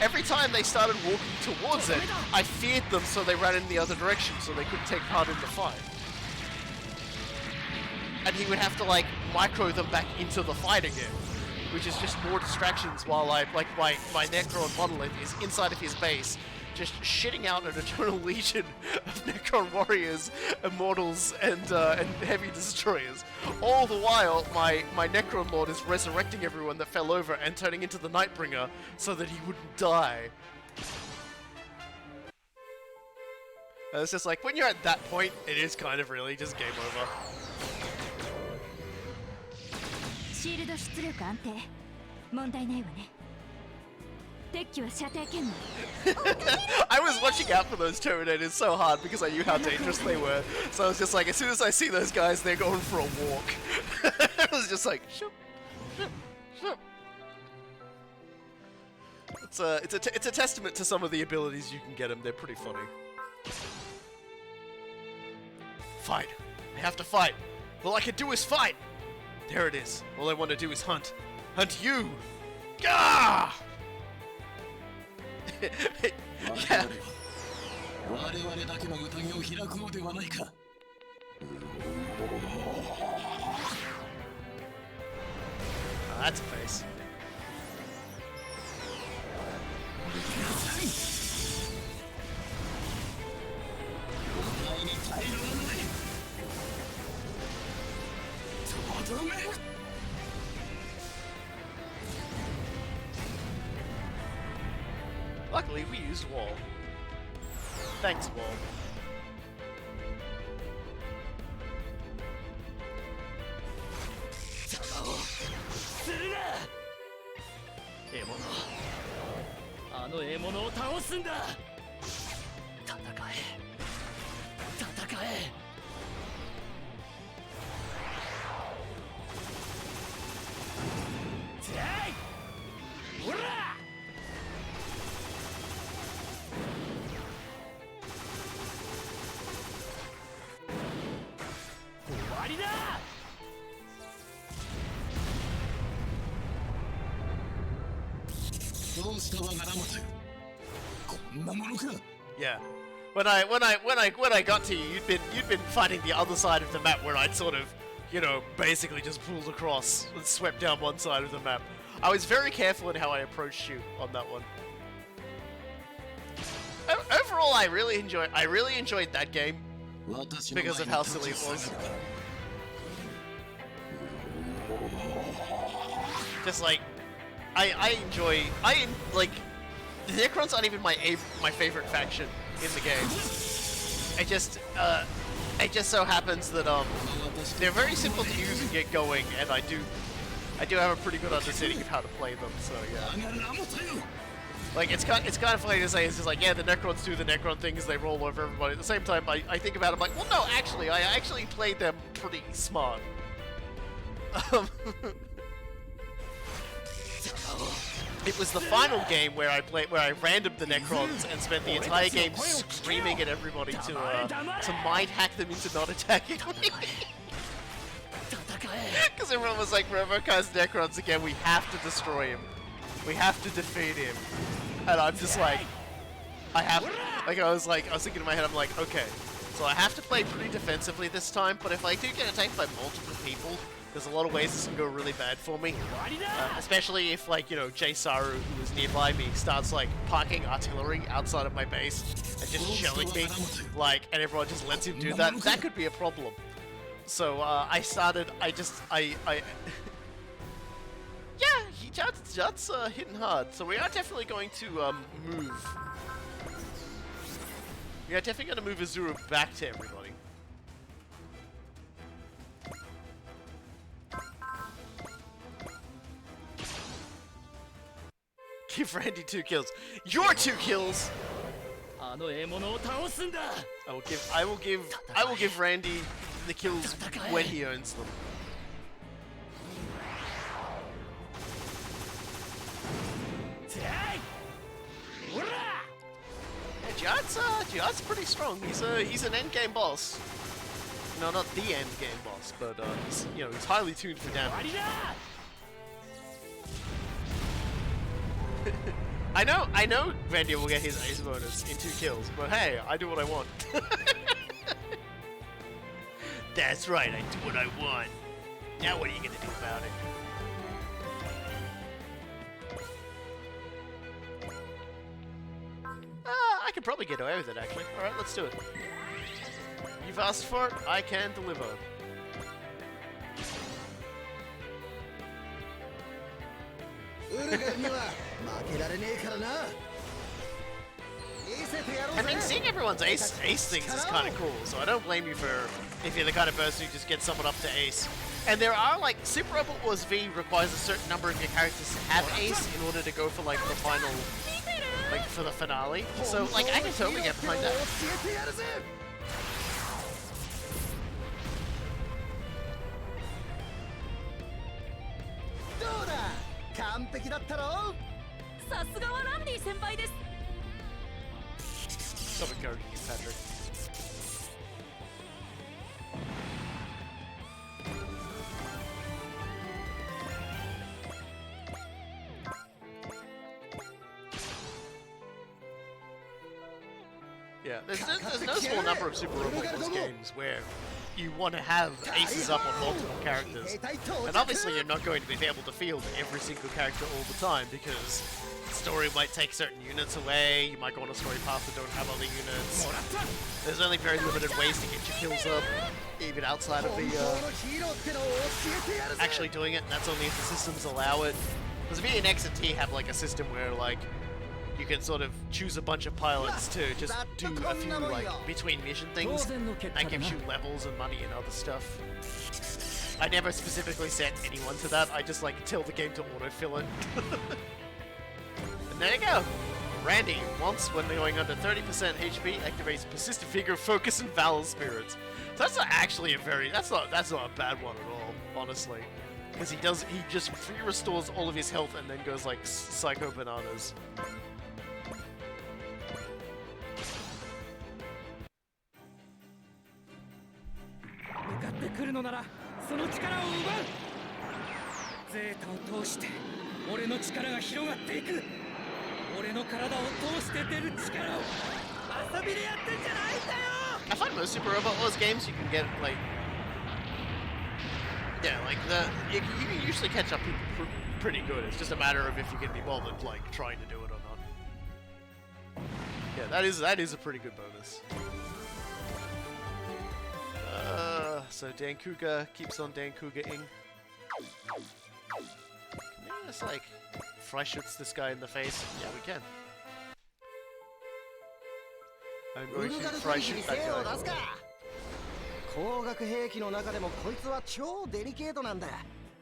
Every time they started walking towards it, I feared them, so they ran in the other direction, so they couldn't take part in the fight. And he would have to, like, micro them back into the fight again, which is just more distractions while my Necron monolith is inside of his base, just shitting out an eternal legion of Necron warriors, immortals, and heavy destroyers. All the while, my Necron Lord is resurrecting everyone that fell over and turning into the Nightbringer so that he wouldn't die. And it's just like, when you're at that point, it is kind of really just game over. シールド出力安定問題ないわねデッキは射程圏内 I was watching out for those Terminators so hard because I knew how dangerous they were, so I was just like, as soon as I see those guys, they're going for a walk. I was just like, shoop, shoop, shoop. It's a testament to some of the abilities you can get them. They're pretty funny. Fight. I have to fight. All I can do is fight. There it is. All I want to do is hunt. Hunt you! Gah! Yeah. That's a face. Luckily, we used wall. Thanks, wall. Yeah. When I got to you, you'd been fighting the other side of the map where I'd sort of, you know, basically just pulled across and swept down one side of the map. I was very careful in how I approached you on that one. Overall, I really enjoyed that game because of how silly it was. Just like, like, the Necrons aren't even my favorite faction in the game. I just, It just so happens that they're very simple to use and get going, and I do have a pretty good understanding of how to play them. So yeah. Like it's kind of funny to say. It's just like, yeah, the Necrons do the Necron things. They roll over everybody. At the same time, I think about it, I'm like, well, no, actually, I actually played them pretty smart. It was the final game where I randomed the Necrons and spent the entire game screaming at everybody to mind hack them into not attacking me. Because everyone was like, whoever casts Necrons again, we have to destroy him. We have to defeat him. And I'm just like, I was thinking in my head, I'm like, okay, so I have to play pretty defensively this time, but if I do get attacked by multiple people, there's a lot of ways this can go really bad for me. Especially if, like, you know, Jay Saru, who is nearby me, starts, like, parking artillery outside of my base and just shelling me, like, and everyone just lets him do that. That could be a problem. So, yeah, Jud's hitting hard. So we are definitely going to, move. We are definitely going to move Azura back to everybody. Give Randy 2 kills. Your 2 kills. I will give Randy the kills when he earns them. Yeah, Jihad's pretty strong. He's an endgame boss. No, not the endgame boss, but he's, you know, he's highly tuned for damage. I know Randy will get his ace bonus in 2 kills, but hey, I do what I want. That's right, I do what I want. Now what are you gonna do about it? I can probably get away with it, actually. Alright, let's do it. You've asked for it, I can deliver. I mean, seeing everyone's ace things is kind of cool, so I don't blame you for if you're the kind of person who just gets someone up to ace. And there are, like, Super Robot Wars V requires a certain number of your characters to have ace in order to go for, like, the final, like, for the finale. So, like, I can totally get behind that. Stop encouraging you, Patrick. Yeah, there's no small number of Super Robot Wars games where you want to have aces up on multiple characters. And obviously you're not going to be able to field every single character all the time because the story might take certain units away, you might go on a story path that don't have other units. There's only very limited ways to get your kills up, even outside of the actually doing it, and that's only if the systems allow it. Because V and X and T have like a system where like you can sort of choose a bunch of pilots to just do a few, like, between mission things. That gives you levels and money and other stuff. I never specifically set anyone to that, I just, like, tell the game to autofill it. And there you go! Randy, once when going under 30% HP, activates Persistent Vigor, Focus, and Valor Spirits. So that's not actually a very, that's not a bad one at all, honestly. Because he just free restores all of his health and then goes, like, Psycho Bananas. I find most Super Robot Wars games you can get, like, yeah, like, you can usually catch up people pretty good. It's just a matter of if you can be bothered, like, trying to do it or not. Yeah, that is a pretty good bonus. So Dankuga keeps on Dankuga-ing. Can we just, like, fry shoots this guy in the face? Yeah, we can. I'm going to fry shoot that guy. 光学兵器の中でもこいつは超デリケートなんだ。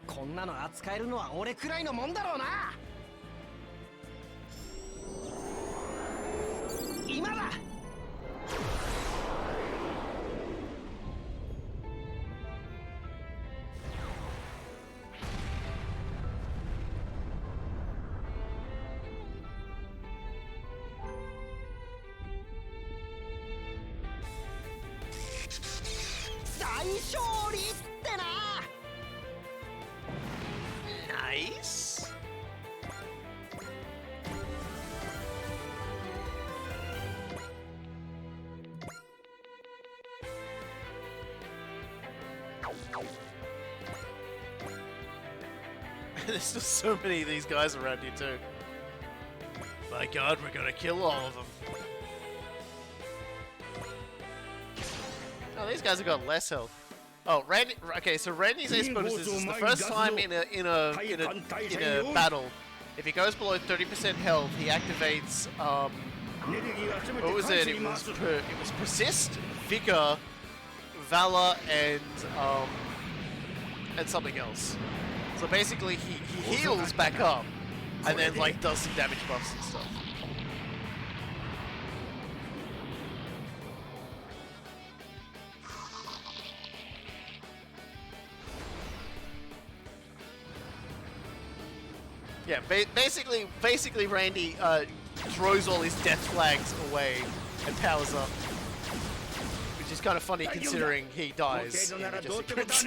こんなの扱えるのは俺くらいのもんだろうな。今だ。大勝利ってな。Nice. There's still so many of these guys around here too. My god, we're gonna kill all of them. Oh, these guys have got less health. Oh, Randy. Okay, so Randy's ace bonus is the first time in a battle. If he goes below 30% health, he activates. What was it? It was persist, vigor, valor, and something else. So basically, he heals back up, and then like does some damage buffs and stuff. Yeah, basically, Randy throws all his death flags away and powers up, which is kind of funny considering he dies in Majestic Prince.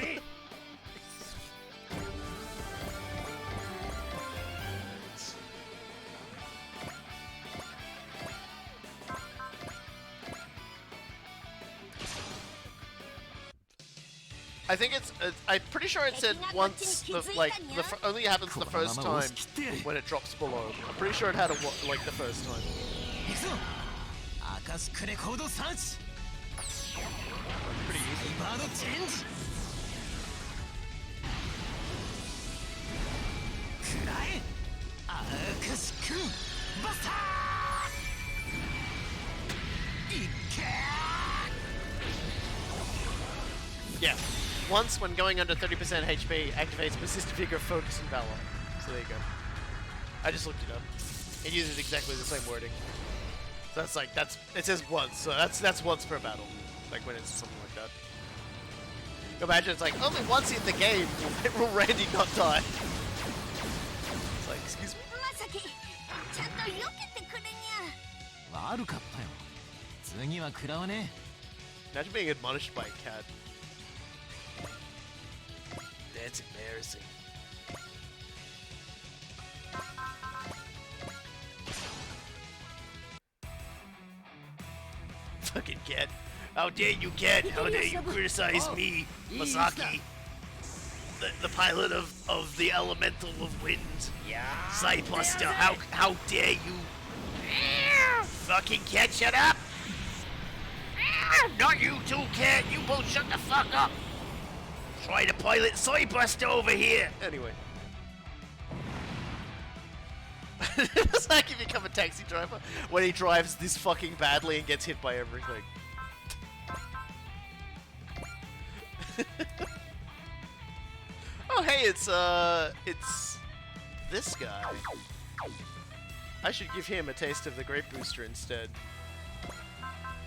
I think it's. I'm pretty sure it said once. Only happens the first time when it drops below. I'm pretty sure it had like the first time. Pretty easy. Yeah. Once, when going under 30% HP, activates Persistent Vigor, Focus, and Valor. So there you go. I just looked it up. It uses exactly the same wording. So that's like, it says once, so that's once per battle. Like when it's something like that. Imagine it's like, only once in the game will Randy not die. It's like, excuse me? Imagine being admonished by a cat. That's embarrassing. Fucking cat. How dare you, cat? How dare you criticize me, Masaki? The pilot of the Elemental of Wind. Yeah. Cybuster. How dare you? Fucking cat, shut up! Not you too, cat. You both shut the fuck up. Try to pilot Cybuster over here! Anyway. Does Aki become a taxi driver when he drives this fucking badly and gets hit by everything? Oh hey, it's this guy. I should give him a taste of the Great Booster instead.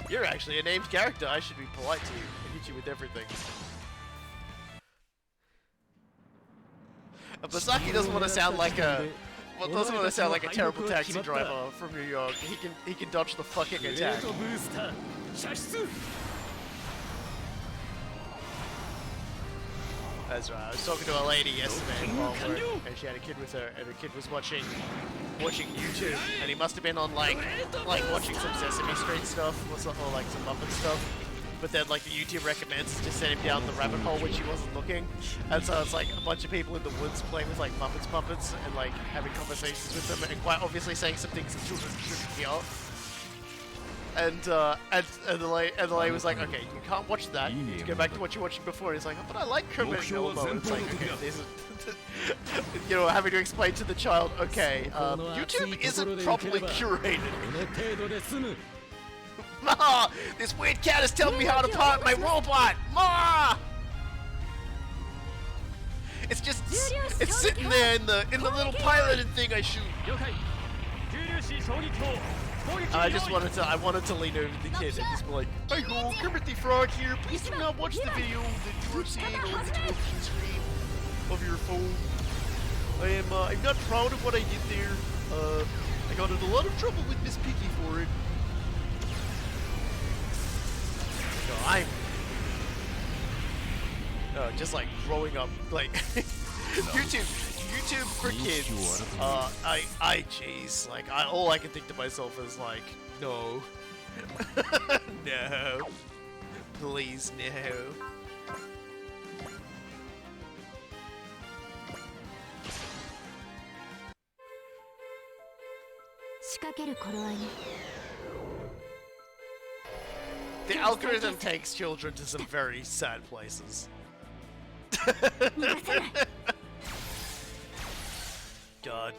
You're actually a named character. I should be polite to you and hit you with everything. Masaki doesn't want to sound like a terrible taxi driver from New York. He can dodge the fucking attack. That's right. I was talking to a lady yesterday in Baltimore, and she had a kid with her, and her kid was watching YouTube, and he must have been on like watching some Sesame Street stuff or like some Muppet stuff. But then like the YouTube recommends to set him down the rabbit hole when she wasn't looking, and so it's like a bunch of people in the woods playing with like puppets and like having conversations with them, and quite obviously saying some things that children shouldn't hear. And the lady was like, okay, you can't watch that. You need to go back to what you were watching before. And he's like, oh, but I like Kermit and Elmo. And it's like, okay, this is, you know, having to explain to the child, okay, YouTube isn't properly curated. Ma! This weird cat is telling me how to part my robot! Ma! It's just it's sitting there in the little piloted thing I shoot. I wanted to lean over to the kid and just be like, "Hey ho, Kermit the Frog here. Please do not watch the video that you are seeing on the television screen of your phone. I'm not proud of what I did there. I got in a lot of trouble with Miss Piggy for it. No, I'm just like growing up like YouTube for kids. Jeez, like all I can think to myself is like, no, no, please no. The algorithm takes children to some very sad places. God.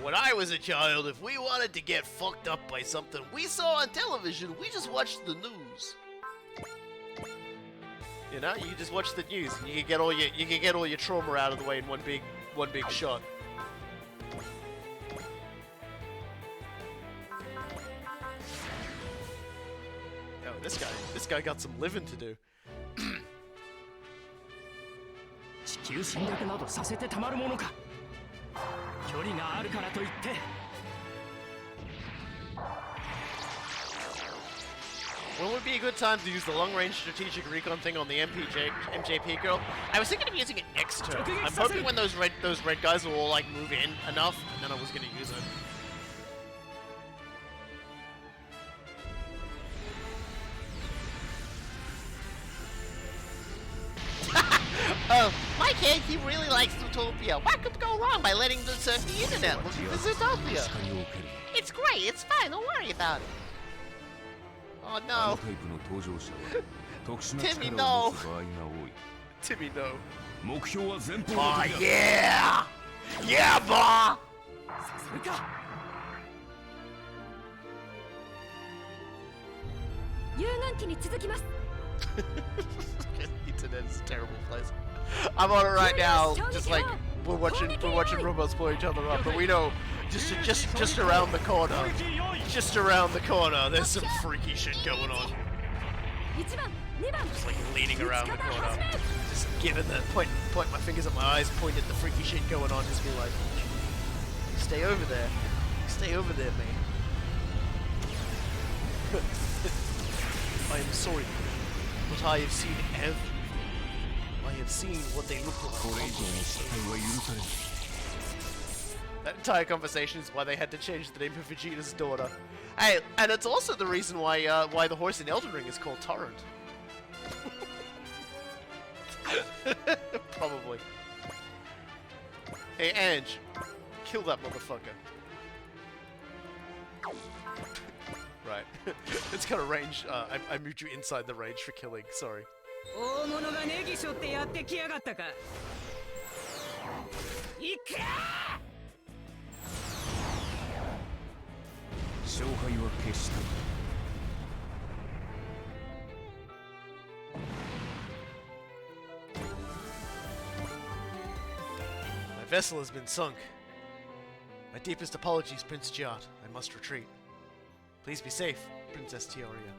When I was a child, if we wanted to get fucked up by something we saw on television, we just watched the news. You know, you just watch the news, and you can get all your trauma out of the way in one big shot. Oh, this guy got some living to do. When would be a good time to use the long-range strategic recon thing on the MJP girl? I was thinking of using it next turn. I'm hoping when those red guys will all like move in enough, and then I was gonna use it. Oh, my kid, he really likes Zootopia. What could go wrong by letting them surf the internet looking for Zootopia? It's great, it's fine, don't worry about it. Oh no. Timmy, no. Timmy, no. Oh yeah! Yeah, boy! Internet is a terrible place. I'm on it right now, just like we're watching robots blow each other up, but we know just around the corner, there's some freaky shit going on. Just like leaning around the corner, just giving the point my fingers at my eyes, point at the freaky shit going on, just be like, stay over there, man. I am sorry, but I have seen everything. I have seen what they look like. That entire conversation is why they had to change the name of Vegeta's daughter. Hey, and it's also the reason why the horse in Elden Ring is called Torrent. Probably. Hey, Ange, kill that motherfucker. Right. It's got a range. I moved you inside the range for killing. Sorry. My vessel has been sunk. My deepest apologies, Prince Jot. I must retreat. Please be safe, Princess Teoria.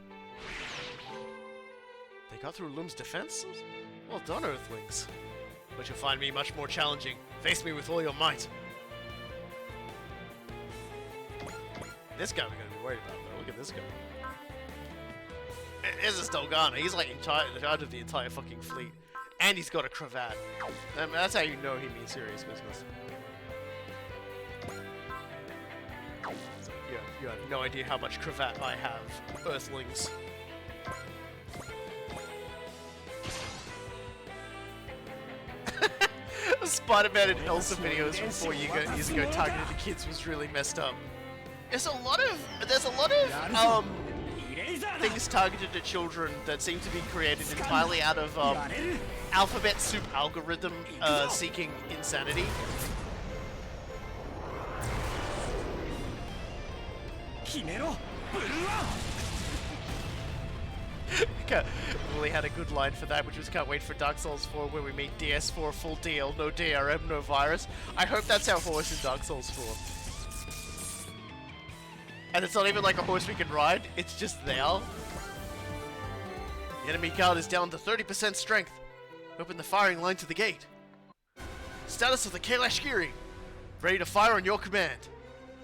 They got through Lum's defense? Well done, Earthlings. But you'll find me much more challenging. Face me with all your might. This guy we're gonna be worried about, though. Look at this guy. This is Dolgana. He's like in charge of the entire fucking fleet. And he's got a cravat. That's how you know he means serious business. So, you have no idea how much cravat I have, Earthlings. The Spider-Man and Elsa videos from 4 years ago targeted the kids was really messed up. There's a lot of things targeted at children that seem to be created entirely out of alphabet soup algorithm seeking insanity. We had a good line for that, which was can't wait for Dark Souls 4 where we made DS4 full DL, no DRM, no virus. I hope that's our horse in Dark Souls 4. And it's not even like a horse we can ride, it's just there. The enemy guard is down to 30% strength. Open the firing line to the gate. Status of the Kalashkiri. Ready to fire on your command.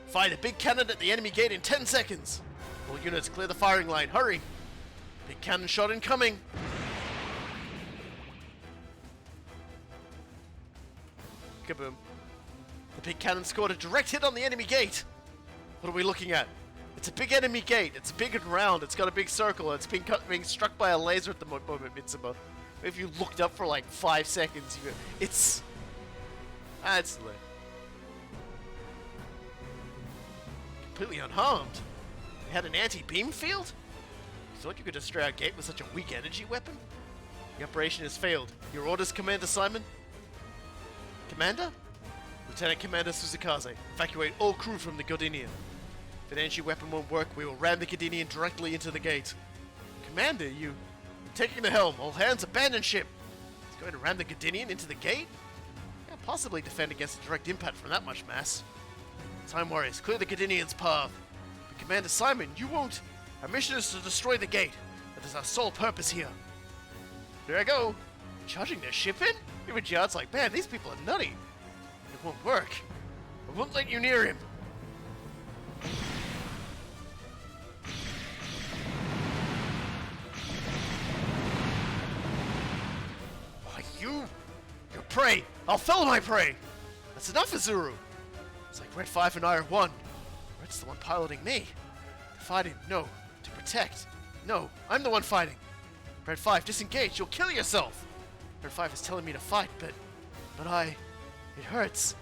Fire the big cannon at the enemy gate in 10 seconds. All units clear the firing line, hurry. Big cannon shot incoming. Kaboom. The big cannon scored a direct hit on the enemy gate. What are we looking at? It's a big enemy gate. It's big and round. It's got a big circle. It's being struck by a laser at the moment, Mitsuma. If you looked up for like 5 seconds, it's lit. Completely unharmed. They had an anti-beam field? You thought you could destroy our gate with such a weak energy weapon? The operation has failed. Your orders, Commander Simon? Commander? Lieutenant Commander Suzukaze, evacuate all crew from the Godinian. If an energy weapon won't work, we will ram the Godinian directly into the gate. Commander, you... Taking the helm. All hands abandon ship. It's going to ram the Godinian into the gate? Can't possibly defend against a direct impact from that much mass. Time Warriors, clear the Godinian's path. But Commander Simon, you won't... Our mission is to destroy the gate. That is our sole purpose here. There I go. Charging their ship in? Even Jad's like, man, these people are nutty. It won't work. I won't let you near him. Why, you're prey. I'll fell my prey. That's enough, Azuru. It's like Red 5 and I are one. Red's the one piloting me. To fight him, no. To protect, no. I'm the one fighting. Red 5, disengage. You'll kill yourself. Red 5 is telling me to fight, but it hurts.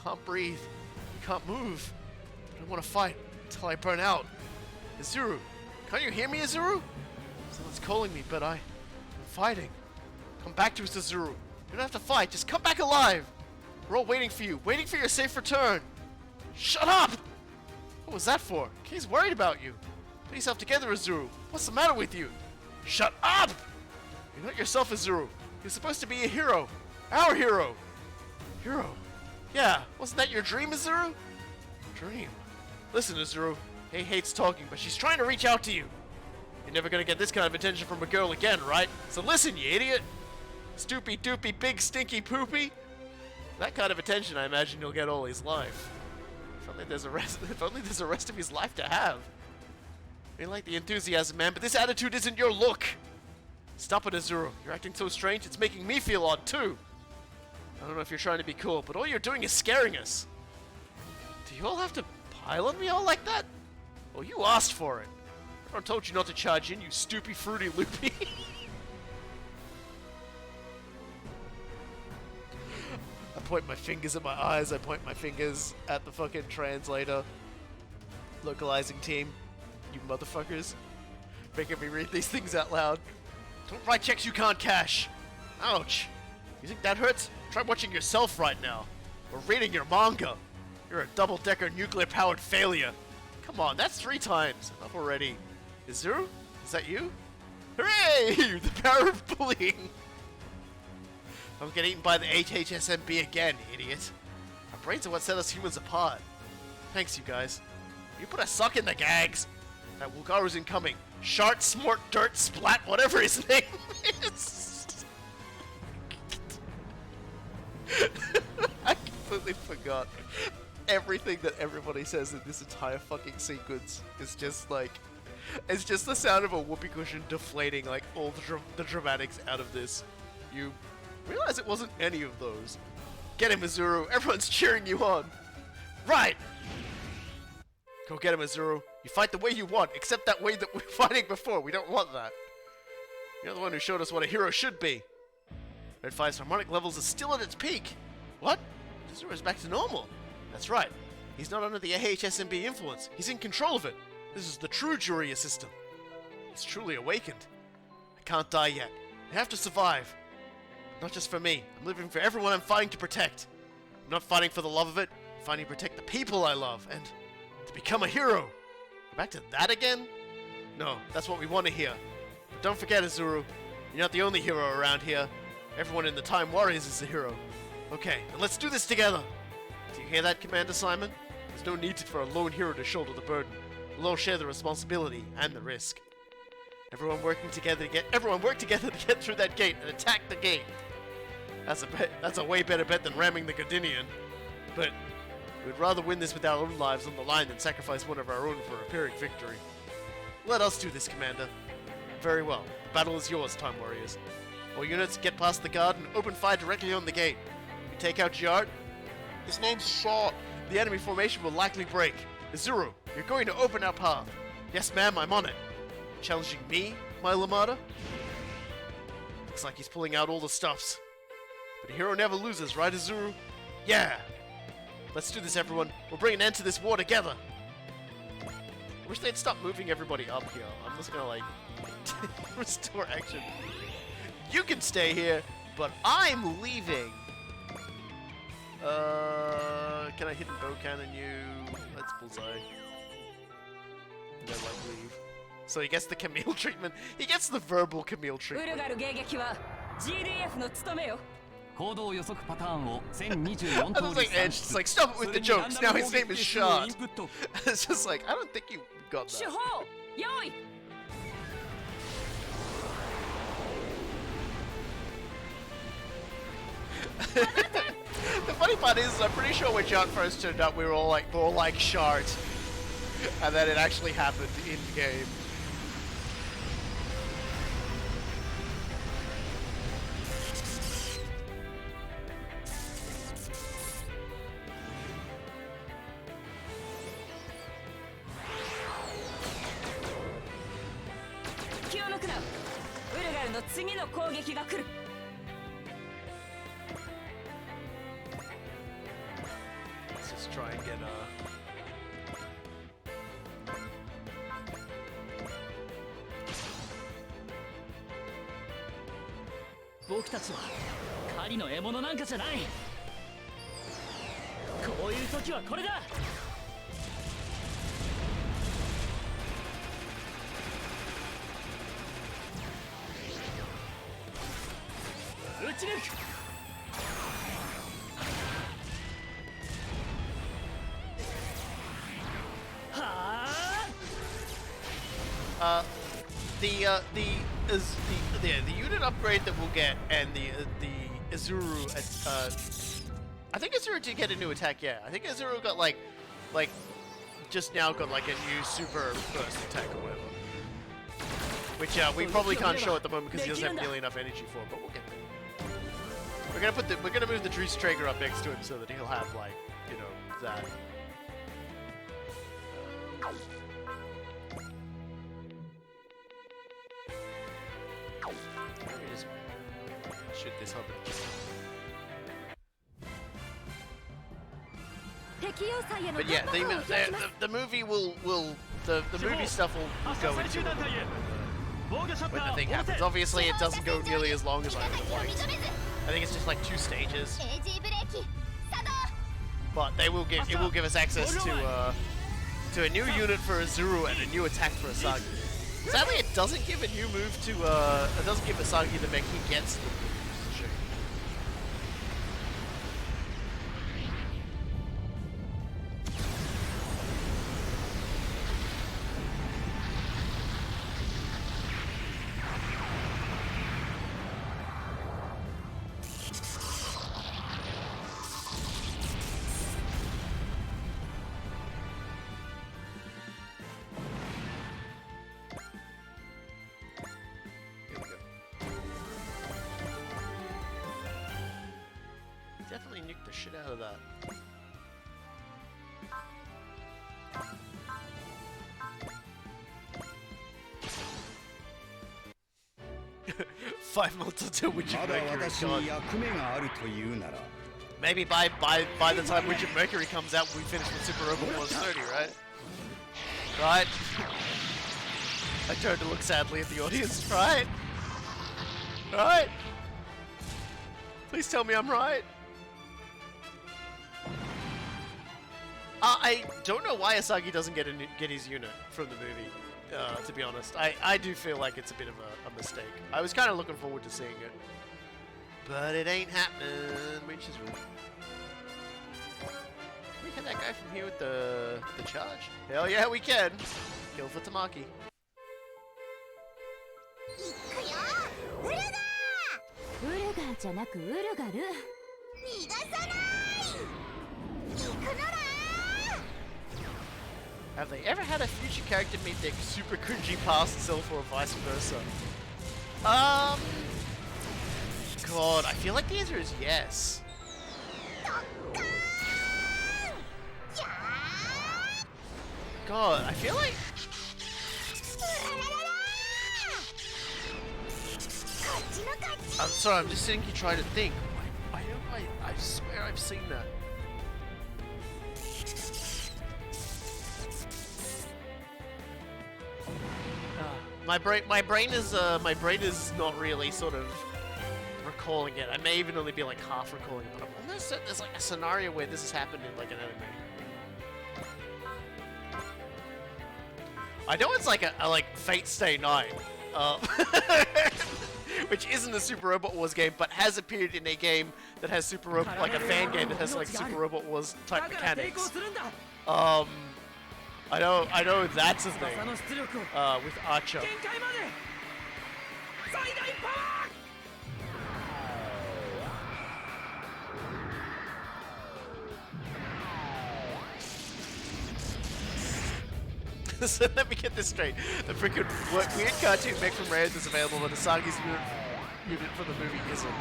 Can't breathe. Can't move. I don't want to fight until I burn out. Azuru, can't you hear me, Azuru? Someone's calling me, but I'm fighting. Come back to us, Azuru. You don't have to fight. Just come back alive. We're all waiting for you. Waiting for your safe return. Shut up! What was that for? Kay's worried about you. Put yourself together, Azuru. What's the matter with you? Shut up! You're not yourself, Azuru. You're supposed to be a hero. Our hero. Hero? Yeah, wasn't that your dream, Azuru? Dream? Listen, Azuru. Kay hates talking, but she's trying to reach out to you. You're never gonna get this kind of attention from a girl again, right? So listen, you idiot. Stoopy doopy big stinky poopy. That kind of attention I imagine you'll get all his life. If only there's a rest of his life to have. I like the enthusiasm, man, but this attitude isn't your look. Stop it, Azuru. You're acting so strange, it's making me feel odd, too. I don't know if you're trying to be cool, but all you're doing is scaring us. Do you all have to pile on me all like that? Well, you asked for it. Everyone told you not to charge in, you stoopy fruity loopy. I point my fingers at my eyes, I point my fingers at the fucking translator. Localizing team. You motherfuckers. Making me read these things out loud. Don't write checks you can't cash. Ouch. You think that hurts? Try watching yourself right now. Or reading your manga. You're a double-decker nuclear-powered failure. Come on, that's 3 times. Enough already. Azuru? Is that you? Hooray! The power of bullying. Don't get eaten by the HHSMB again, idiot. Our brains are what set us humans apart. Thanks, you guys. You put a suck in the gags. That Wulgaru's incoming. Shart, smort, dirt, splat, whatever his name is. I completely forgot. Everything that everybody says in this entire fucking sequence is just like... It's just the sound of a whoopee cushion deflating like all the dramatics out of this. You realize it wasn't any of those. Get him, Azuru. Everyone's cheering you on. Right. Go get him, Azuru. You fight the way you want, except that way that we were fighting before. We don't want that. You're the one who showed us what a hero should be. Red 5's harmonic levels are still at its peak. What? Azuru's back to normal. That's right. He's not under the AHSMB influence. He's in control of it. This is the true Juria system. It's truly awakened. I can't die yet. I have to survive. Not just for me. I'm living for everyone I'm fighting to protect. I'm not fighting for the love of it. I'm fighting to protect the people I love and to become a hero. We're back to that again? No, that's what we want to hear. But don't forget, Azuru. You're not the only hero around here. Everyone in the Time Warriors is a hero. Okay, and let's do this together. Do you hear that, Commander Simon? There's no need for a lone hero to shoulder the burden. We'll all share the responsibility and the risk. Everyone work together to get through that gate and attack the gate. That's a way better bet than ramming the Gardinian. But we'd rather win this with our own lives on the line than sacrifice one of our own for a Pyrrhic victory. Let us do this, Commander. Very well. Battle is yours, Time Warriors. All units get past the guard and open fire directly on the gate. You take out Jart. His name's Short. The enemy formation will likely break. Azuru, you're going to open our path. Yes, ma'am, I'm on it. Challenging me, my Lamada? Looks like he's pulling out all the stuffs. But a hero never loses, right, Azuru? Yeah! Let's do this, everyone. We'll bring an end to this war together. I wish they'd stop moving everybody up here. I'm just gonna, like, restore action. You can stay here, but I'm leaving. Can I hit and bow cannon you? That's bullseye. No, like, leave. So he gets the Camille treatment. He gets the verbal Camille treatment. I was like, Edge, just like, stop it with the jokes. Now his name is Shard. It's just like, I don't think you got that. The funny part is, I'm pretty sure when John first turned up, we were all like Shard, and then it actually happened in game. Let's just try and get the unit upgrade that we'll get, and the Azuru. I think Azuru did get a new attack. Yeah, I think Azuru got like just now got like a new super burst attack or whatever. Which we probably can't show at the moment because he doesn't have nearly enough energy for it, but we'll get there. We're gonna move the Drees Traeger up next to him so that he'll have like, you know, that. Let me just shoot this hub. But yeah, the movie will the movie stuff will go into it when the thing happens. Obviously, it doesn't go nearly as long as I would have liked. I think it's just like 2 stages. But it will give us access to a new unit for Azuru and a new attack for Asagi. Sadly, it doesn't give a new move to it doesn't give Asagi the mech he gets. Definitely nuke the shit out of that. Five months until Witch of Mercury is gone. Maybe by the time Witch of Mercury comes out, we finish with Super Robot Wars 30, right? Right? I turned to look sadly at the audience. Right? Right? Please tell me I'm right. I don't know why Asagi doesn't get his unit from the movie. To be honest, I do feel like it's a bit of a mistake. I was kind of looking forward to seeing it, but it ain't happening, which is really. Can we hit that guy from here with the charge? Hell yeah, we can. Kill for Tamaki. ウルガーじゃなくウルガル。逃がさない。行くのだ。 Have they ever had a future character meet their super cringy past self or vice versa? God, I feel like the answer is yes. God, I feel like... I'm sorry, I'm just sitting here trying to think. I swear I've seen that. My brain is not really sort of recalling it. I may even only be like half recalling it, but I'm almost certain there's like a scenario where this has happened in like an anime. I know it's like a like Fate Stay Night, which isn't a Super Robot Wars game, but has appeared in a game that has Super Robot, like a fan game that has like Super Robot Wars type mechanics. I know that's a thing. With Archer. So let me get this straight. The freaking weird cartoon mech from Rare is available, but Asagi's unit for the movie isn't.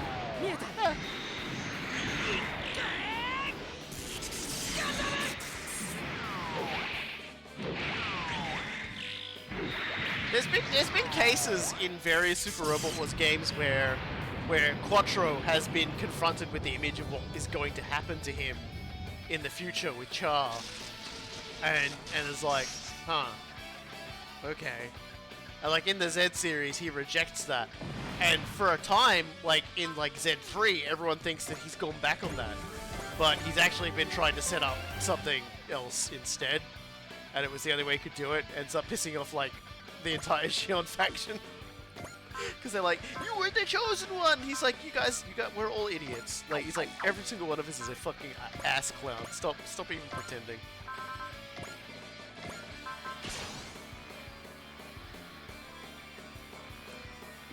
There's been cases in various Super Robot Wars games where Quattro has been confronted with the image of what is going to happen to him in the future with Char, and is like, huh, okay. And like in the Z series, he rejects that, and for a time, like in like Z3, everyone thinks that he's gone back on that, but he's actually been trying to set up something else instead, and it was the only way he could do it. Ends up pissing off like the entire Shion faction. Because they're like, you were the chosen one! He's like, we're all idiots. Like, he's like, every single one of us is a fucking ass clown. Stop even pretending.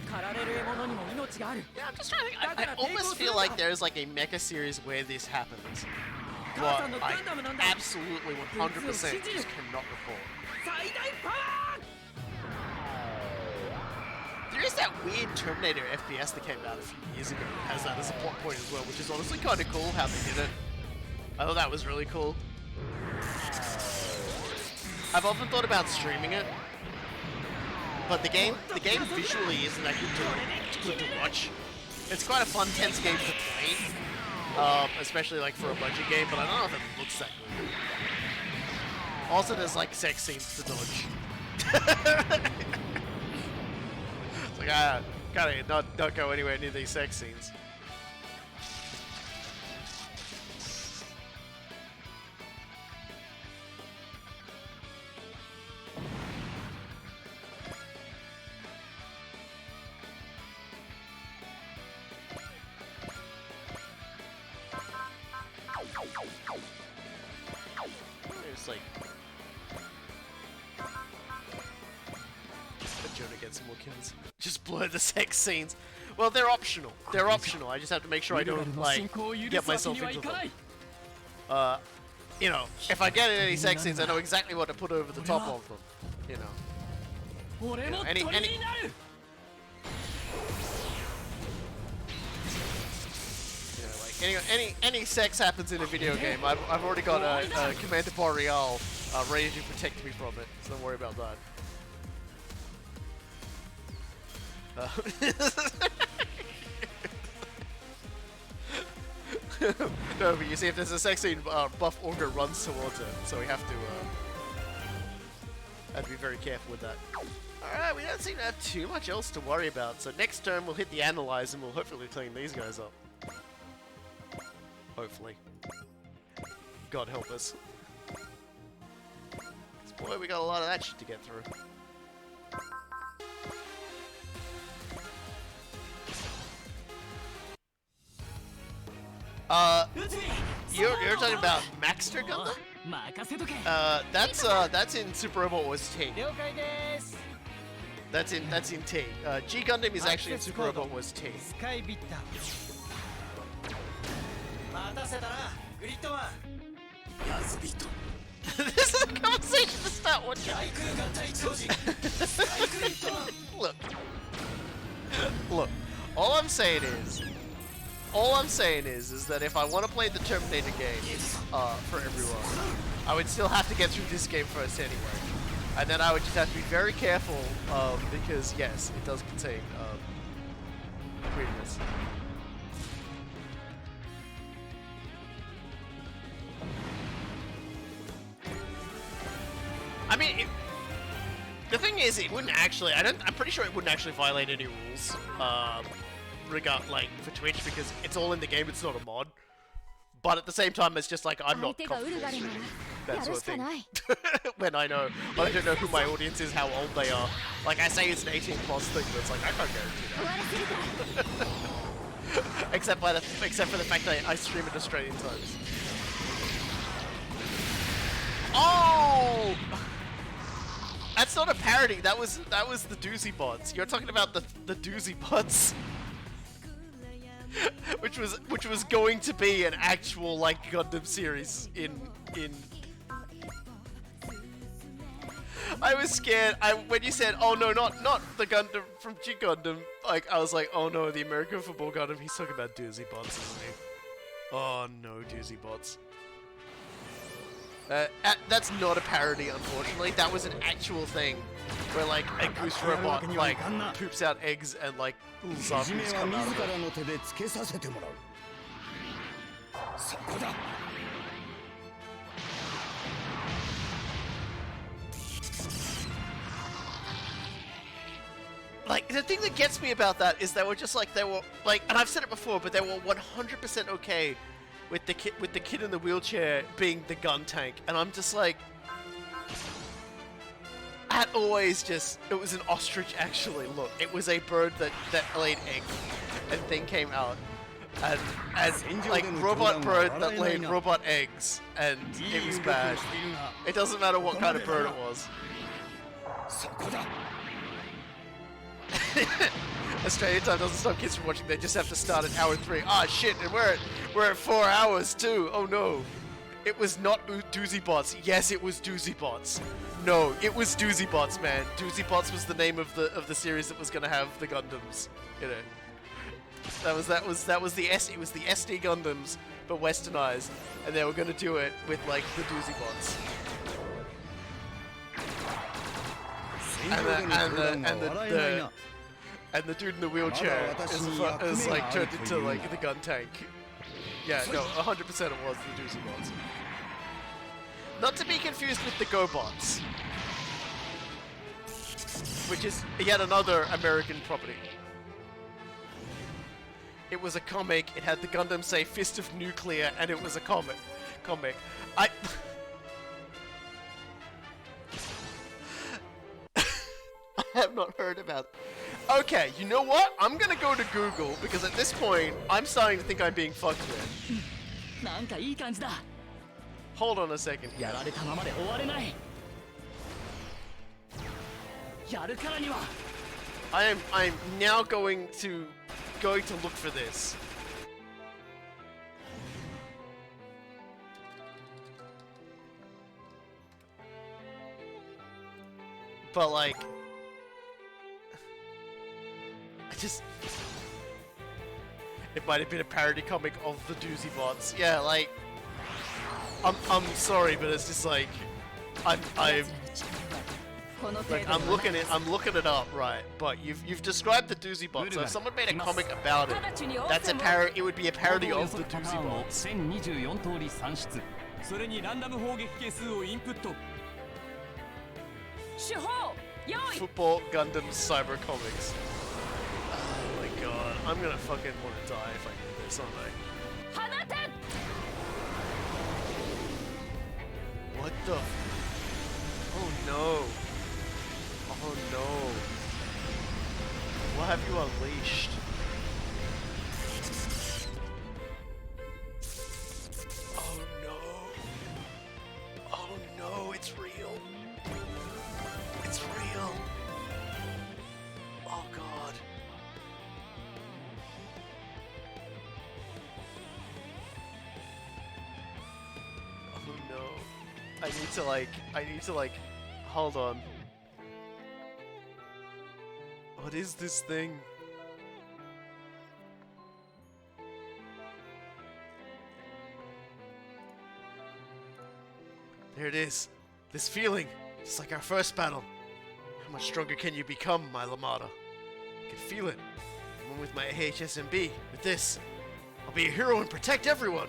Yeah, I'm just trying to think. I almost feel like there's like a mecha series where this happens. But I absolutely 100% just cannot recall. There is that weird Terminator FPS that came out a few years ago that has that as a plot point as well, which is honestly kind of cool how they did it. I thought that was really cool. I've often thought about streaming it, but the game visually isn't that good to watch. It's quite a fun, tense game to play, especially like for a budget game, but I don't know if it looks that good. Also, there's like sex scenes to dodge. It's like, gotta not go anywhere near these sex scenes. It's like Jonah gets some more kills. Just blur the sex scenes. Well, they're optional. They're optional. I just have to make sure I don't like get myself into them. You know, if I get in any sex scenes, I know exactly what to put over the top of them. You know, any sex happens in a video game, I've already got a Commander Boreal ready to protect me from it, so don't worry about that. No, but you see, if there's a sex scene, Buff Augur runs towards it, so we have to I have to be very careful with that. Alright, we don't seem to have too much else to worry about, so next turn we'll hit the analyze and we'll hopefully clean these guys up. Hopefully. God help us. 'Cause boy, we got a lot of that shit to get through. You're talking about Maxter Gundam? 任せとけ That's in Super Robot Wars T. 了解です That's in T. G Gundam is actually in Super Robot Wars T. スカイビッター待たせたなグリッドマンヤズビット This is a conversation to start watching. 大空間対超人スカイグリッドマン Look. All I'm saying is that if I want to play the Terminator game for everyone, I would still have to get through this game first anyway. And then I would just have to be very careful because, yes, it does contain weirdness. I mean, the thing is, it wouldn't actually. I'm pretty sure it wouldn't actually violate any rules. For Twitch, because it's all in the game. It's not a mod. But at the same time, it's just like I'm not comfortable streaming that sort of thing. When I don't know who my audience is, how old they are. Like I say, it's an 18+ thing, but it's like I can't guarantee that. except for the fact that I stream at Australian times. Oh! That's not a parody. That was the Doozy bots. You're talking about the Doozy bots, which was going to be an actual like Gundam series in. I was scared. When you said, "Oh no, not the Gundam from G Gundam," like I was like, "Oh no, the American football Gundam." He's talking about Doozy bots, isn't he? Oh no, Doozy bots. That's not a parody, unfortunately. That was an actual thing, where like a goose robot like poops out eggs and like little zombies come out of it. Like, the thing that gets me about that is they were like, and I've said it before, but they were 100% okay with the kid in the wheelchair being the gun tank, and I'm just like, it was an ostrich actually. Look, it was a bird that laid eggs, and thing came out, and like robot bird that laid robot eggs, and it was bad. It doesn't matter what kind of bird it was. Australian time doesn't stop kids from watching. They just have to start at hour 3. Ah, shit! And we're at 4 hours too. Oh no! It was not Doozy Bots. Yes, it was Doozy Bots. No, it was Doozy Bots, man. Doozy Bots was the name of the series that was gonna have the Gundams. You know, that was the It was the SD Gundams, but westernized, and they were gonna do it with like the Doozy Bots. And the dude in the wheelchair is like turned into like the gun tank. Yeah, no, 100% it was the Doozy Bots. Not to be confused with the GoBots, which is yet another American property. It was a comic. It had the Gundam say "Fist of Nuclear," and it was a comic. I have not heard about it. Okay, you know what? I'm gonna go to Google, because at this point, I'm starting to think I'm being fucked with. なんかいい感じだ Hold on a second. やられたままで終われないやるからには I'm now going to look for this. But like, it might have been a parody comic of the Doozy Bots. Yeah, like, I'm sorry, but it's just like, I'm looking it up, right? But you've described the Doozy Bots. So if someone made a comic about it, that's a parody. It would be a parody of the Doozy Bots. 1024通り算出それにランダム砲撃係数をインプット手法用意 Football Gundam Cyber Comics. Oh my god, I'm gonna fucking want to die if I do this, aren't I? 放て What the? Oh no. Oh no. What have you unleashed? Oh no. Oh no, it's real. It's real. Oh god. Oh no. I need to like, hold on. What is this thing? There it is. This feeling. It's like our first battle. How much stronger can you become, my Lamada? I can feel it. I'm with my HSMB. With this, I'll be a hero and protect everyone.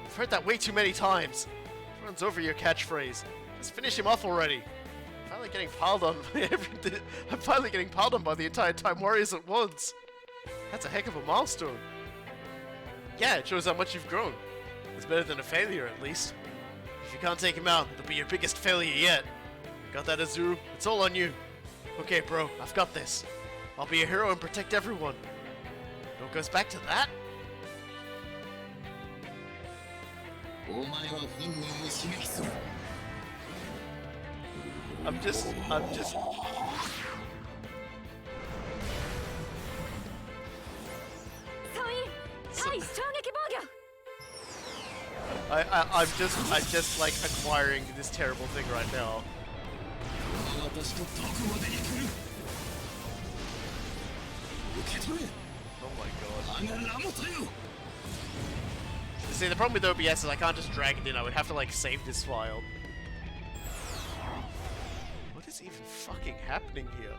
I've heard that way too many times. It runs over your catchphrase. Just finish him off already. I'm finally getting piled on. I'm finally getting piled on by the entire Time Warriors at once. That's a heck of a milestone. Yeah, it shows how much you've grown. It's better than a failure, at least. If you can't take him out, it'll be your biggest failure yet. Got that, Azuru? It's all on you. Okay, bro, I've got this. I'll be a hero and protect everyone. No goes back to that? I'm just... I'm just like acquiring this terrible thing right now. Oh my god. See, the problem with OBS is I can't just drag it in, I would have to like save this file. What is even fucking happening here?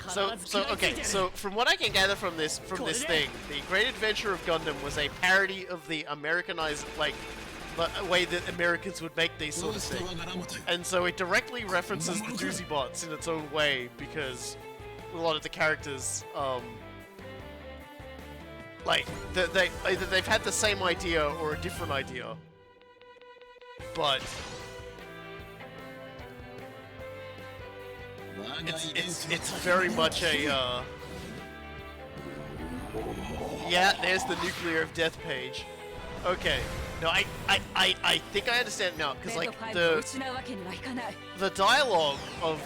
So okay, so from what I can gather from this thing, the Great Adventure of Gundam was a parody of the Americanized way that Americans would make these sort of things, and so it directly references the Doozy Bots in its own way because a lot of the characters, like either they've had the same idea or a different idea, but. It's very much a, yeah, there's the Nuclear of Death page. Okay. No, I think I understand now, because, like, the dialogue of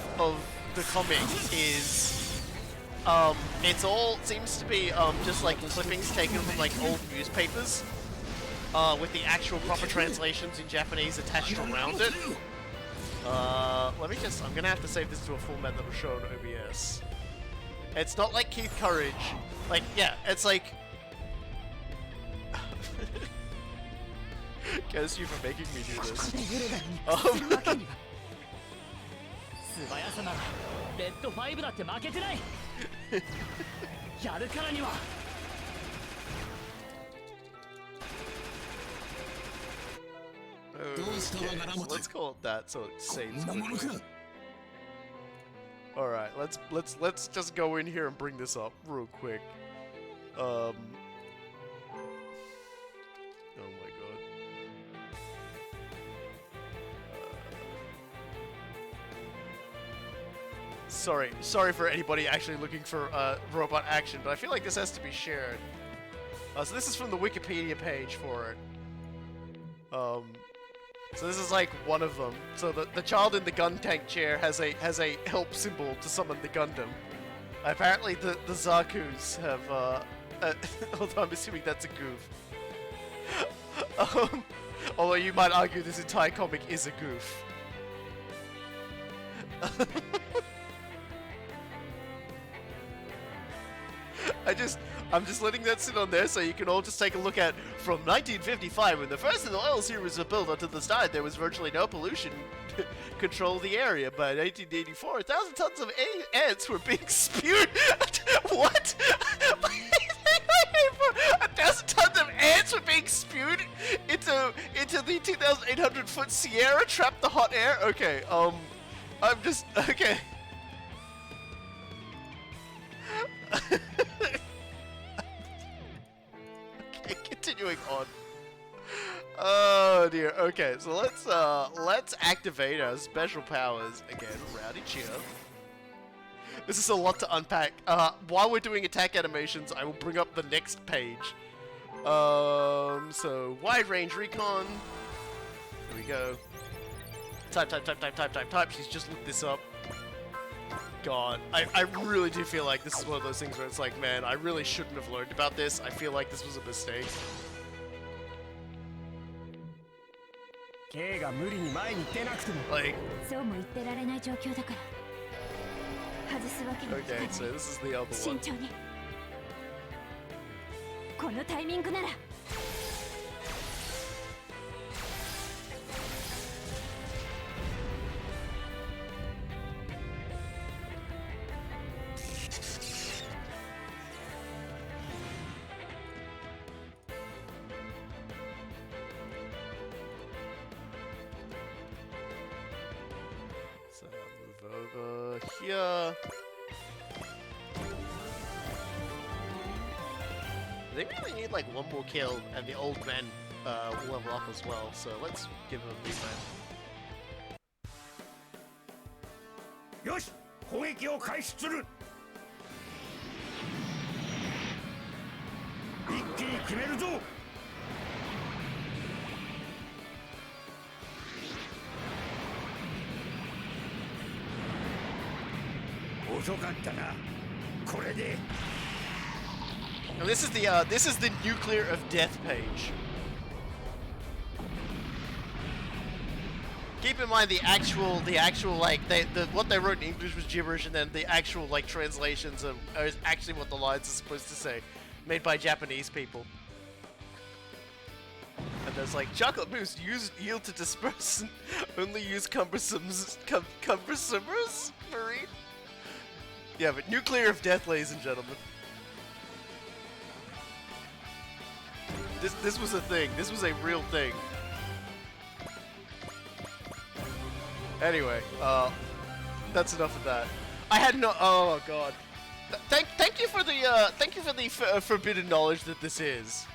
the comic is, it's all, seems to be, just, like, clippings taken from, like, old newspapers, with the actual proper translations in Japanese attached around it. Let me just, I'm gonna have to save this to a format that will show on OBS. It's not like Keith Courage. Like, yeah, it's like... Curse you for making me do this. Okay, so let's call it that so it saves quickly. Alright, let's just go in here and bring this up real quick. Oh my god. Sorry for anybody actually looking for robot action, but I feel like this has to be shared. So this is from the Wikipedia page for it. So this is like one of them. So the child in the gun tank chair has a help symbol to summon the Gundam. Apparently the Zakus have although I'm assuming that's a goof. Although you might argue this entire comic is a goof. I'm just letting that sit on there so you can all just take a look at from 1955 when the first of the oil series were built until the start there was virtually no pollution control of the area. By 1984, 1,000 tons of ants were being spewed. What? bro. 1,000 tons of ants were being spewed into the 2,800-foot Sierra, trap the hot air. Okay, I'm just okay. Okay, continuing on. Oh dear. Okay, so let's activate our special powers again. Rowdy cheer. This is a lot to unpack. While we're doing attack animations, I will bring up the next page. So wide range recon. Here we go. Type. She's just looked this up. God, I really do feel like this is one of those things where it's like, man, I really shouldn't have learned about this. I feel like this was a mistake. Like, okay, so this is the other one. このタイミングなら So move over here. They really need like one more kill, and the old man will level up as well. So let's give him a big man. よし、攻撃を開始する。一気に決めるぞ。遅かったな。これで。 And this is the nuclear of death page. Keep in mind the actual like what they wrote in English was gibberish, and then the actual like translations are actually what the lines are supposed to say, made by Japanese people. And there's like chocolate mousse yield to disperse, only use cumbersomes, Marine. Yeah, but nuclear of death, ladies and gentlemen. This was a thing. This was a real thing. Anyway, that's enough of that. I had no. Oh god. Thank you for the forbidden knowledge that this is.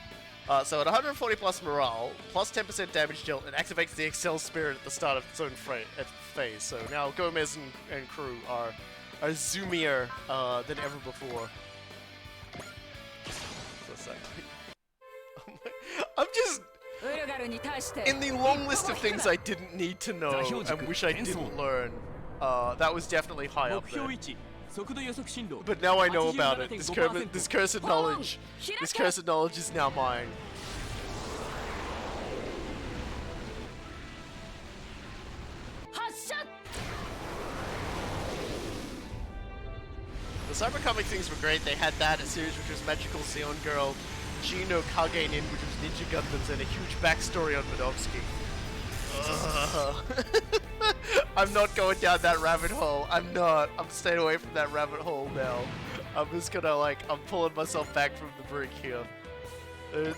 So at 140 plus morale, plus 10% damage dealt, it activates the Excel Spirit at the start of its own phase. So now Gomez and crew are zoomier than ever before. So I'm just in the long list of things I didn't need to know and wish I didn't learn. That was definitely high up there. But now I know about it. This cursed knowledge is now mine. The cyber comic things were great. They had that, a series which was Magical Xeon Girl, Gino Kage Nin, which was Ninja Gundams, and a huge backstory on Minovsky. I'm not going down that rabbit hole. I'm not. I'm staying away from that rabbit hole now. I'm just gonna I'm pulling myself back from the brink here.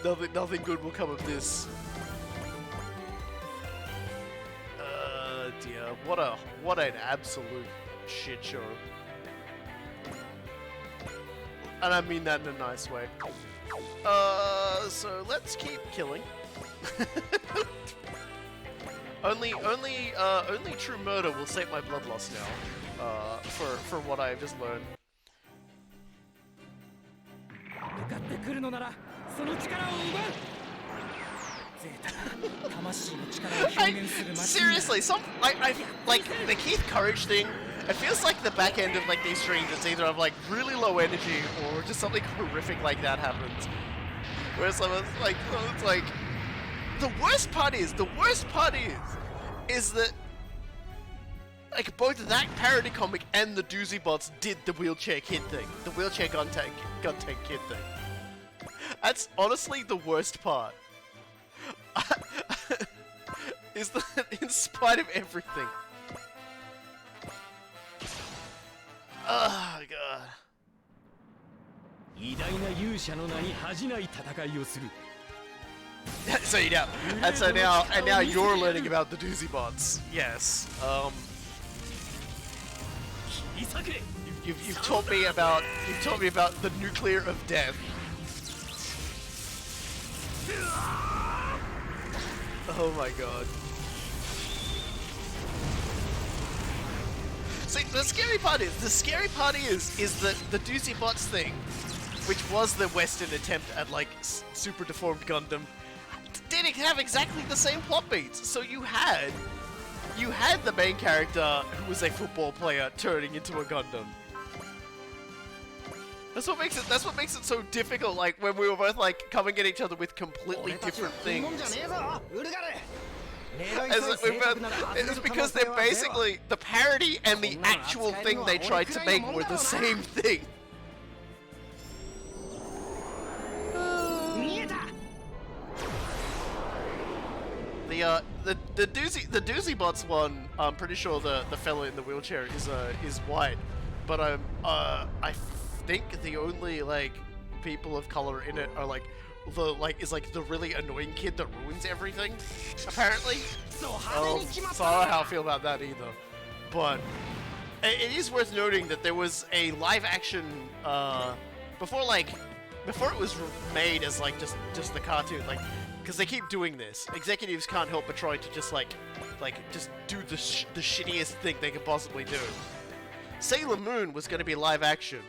Nothing good will come of this. Dear, what an absolute shit show. And I mean that in a nice way. So let's keep killing. Only true murder will save my blood loss now. For what I've just learned. Seriously, I like the Keith Courage thing. It feels like the back end of like these streams, it's either of like really low energy or just something horrific like that happens. Where someone's like, it's like, the worst part is that like both that parody comic and the Doozy Bots did the wheelchair kid thing, the wheelchair gun tank kid thing. That's honestly the worst part. Is that in spite of everything. Oh god. 偉大な勇者の名に恥じない戦いをする。 So yeah, and now you're learning about the doozy bots. Yes. You've taught me about the nuclear of death. Oh my god. See, the scary part is that the doozy bots thing, which was the Western attempt at like super deformed Gundam, didn't have exactly the same plot beats. So you had the main character who was a football player turning into a Gundam. That's what makes it so difficult. Like when we were both like coming at each other with completely different things. It's because they're basically the parody and the actual thing they tried to make were the same thing. The doozy bots one. I'm pretty sure the fellow in the wheelchair is white, but I think the only like people of color in it are like the really annoying kid that ruins everything. Apparently, so I don't know how I feel about that either. But it is worth noting that there was a live action before it was made as like just the cartoon, like. Because they keep doing this. Executives can't help but try to just just do the shittiest thing they could possibly do. Sailor Moon was going to be live action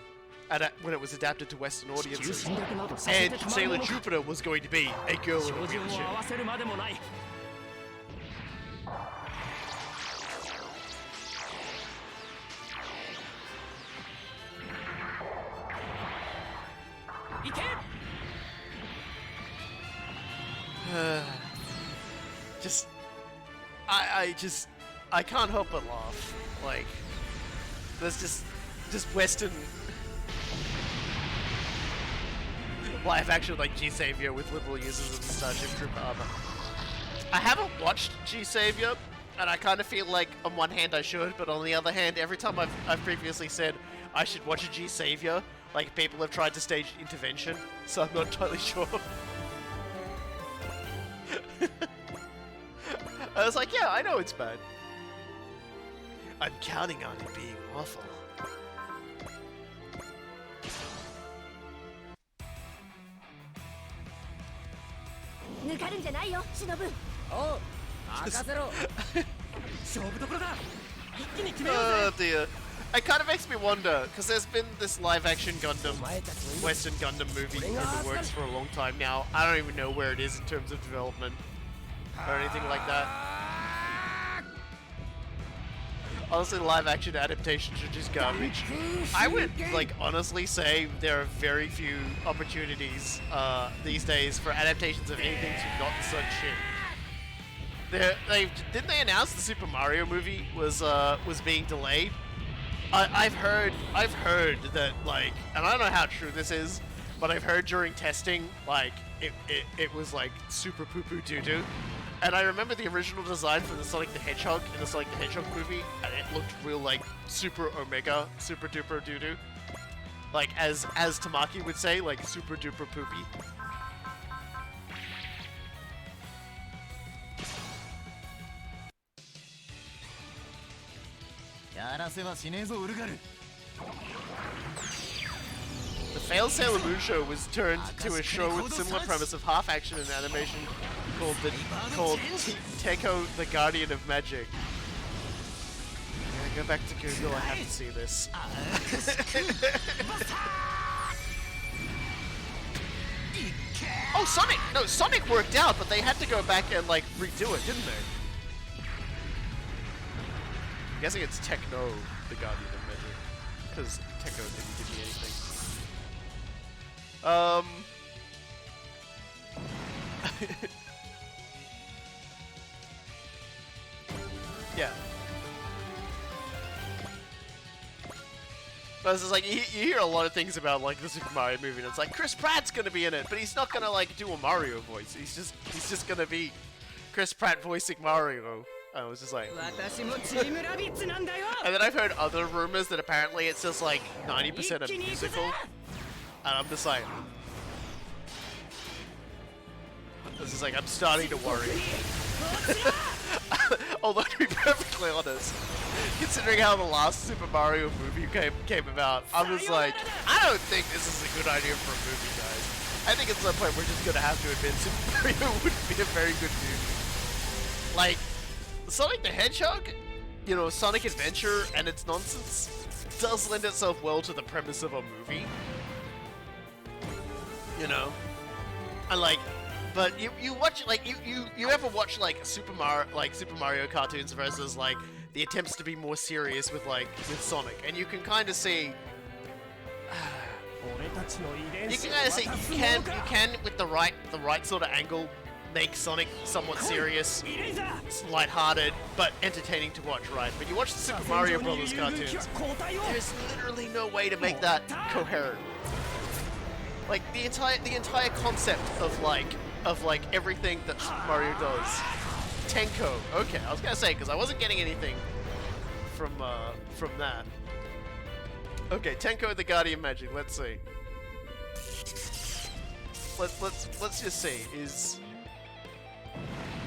when it was adapted to Western audiences, and Sailor Jupiter was going to be a girl in a wheelchair. I can't help but laugh. Like, there's just Western live action like G Savior with liberal uses of the Starship Trooper armor. I haven't watched G Savior, and I kind of feel like on one hand I should, but on the other hand, every time I've previously said I should watch a G Savior, like people have tried to stage intervention, so I'm not entirely sure. I was like, yeah, I know it's bad. I'm counting on it being awful. Oh dear. It kind of makes me wonder, because there's been this live-action Gundam, Western Gundam movie in the works for a long time now. I don't even know where it is in terms of development or anything like that. Honestly, live-action adaptations are just garbage. I would, like, honestly say there are very few opportunities these days for adaptations of anything to not such shit. Didn't they announce the Super Mario movie was being delayed? I've heard that, like, and I don't know how true this is, but I've heard during testing, like, it was like super poo-poo doo-doo. And I remember the original design for the Sonic the Hedgehog in the Sonic the Hedgehog movie, and it looked real like super omega, super duper doo-doo. Like, as Tamaki would say, like super duper poopy. The failed Sailor Moon show was turned to a show with similar premise of half action and animation called Teko the Guardian of Magic. I'm gonna go back to Google, I have to see this. Oh, Sonic! No, Sonic worked out, but they had to go back and, like, redo it, didn't they? I'm guessing it's Techno the Guardian of Magic, because Teko didn't give me anything. Yeah. But it's just like, you hear a lot of things about, like, the Super Mario movie, and it's like, Chris Pratt's gonna be in it, but he's not gonna, like, do a Mario voice. He's just gonna be Chris Pratt voicing Mario. I was just like, and then I've heard other rumors that apparently it's just like 90% a musical. And I'm just like... This is like, I'm starting to worry. Although, to be perfectly honest, considering how the last Super Mario movie came about, I was like, I don't think this is a good idea for a movie, guys. I think at some point we're just gonna have to admit Super Mario wouldn't be a very good movie. Like, Sonic the Hedgehog, you know, Sonic Adventure and its nonsense does lend itself well to the premise of a movie. You know? And like, but you watch, like, you ever watch like Super Mario cartoons versus like the attempts to be more serious with Sonic, and you can kind of see you can with the right sort of angle make Sonic somewhat serious, lighthearted, but entertaining to watch, right? But you watch the Super Mario Brothers cartoons, there's literally no way to make that coherent. Like the entire concept of like everything that Super Mario does. Tenko. Okay, I was gonna say because I wasn't getting anything from that. Okay, Tenko the Guardian Magic. Let's see. Let's just see.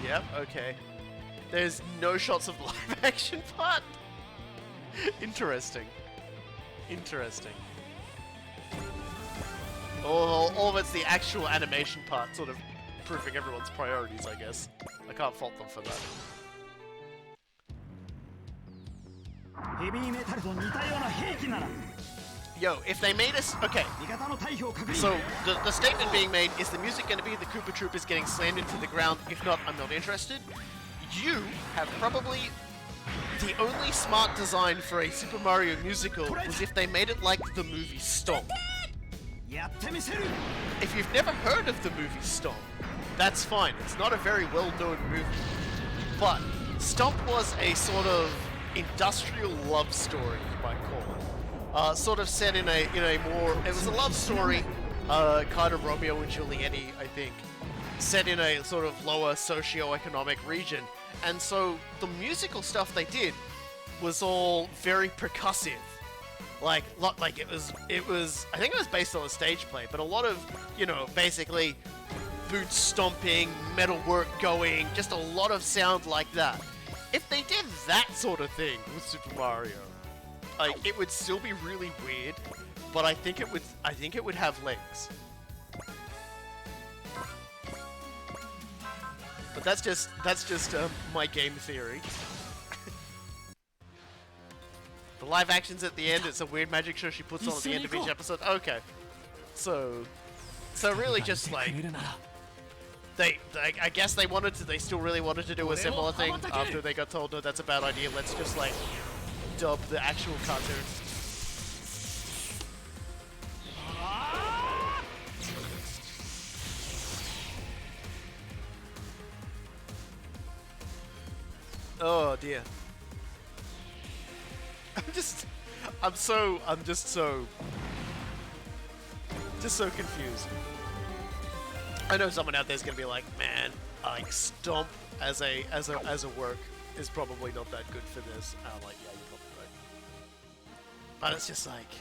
Yep. Okay. There's no shots of the live action part. Interesting. Interesting. All of it's the actual animation part, sort of proving everyone's priorities, I guess. I can't fault them for that. Yo, if they made us... Okay. So, the statement being made, is the music going to be the Koopa Troopers getting slammed into the ground? If not, I'm not interested. You have probably... The only smart design for a Super Mario musical was if they made it like the movie Stomp. If you've never heard of the movie Stomp, that's fine. It's not a very well-known movie. But Stomp was a sort of industrial love story, you might call it. Sort of set in a more... It was a love story, kind of Romeo and Juliet, I think. Set in a sort of lower socio-economic region. And so the musical stuff they did was all very percussive. Like it was, I think it was based on a stage play, but a lot of, basically boot stomping, metal work going, just a lot of sound like that. If they did that sort of thing with Super Mario, like, it would still be really weird, but I think it would have legs. But that's just my game theory. The live action's at the end. It's a weird magic show she puts on at the end of each episode. Okay, so really just like I guess they still really wanted to do a similar thing after they got told no, that's a bad idea. Let's just like dub the actual cartoon. Oh dear. I'm just so confused. I know someone out there's gonna be like, man, like Stomp as a work is probably not that good for this. And I'm like, yeah, you're probably right. But it's just like,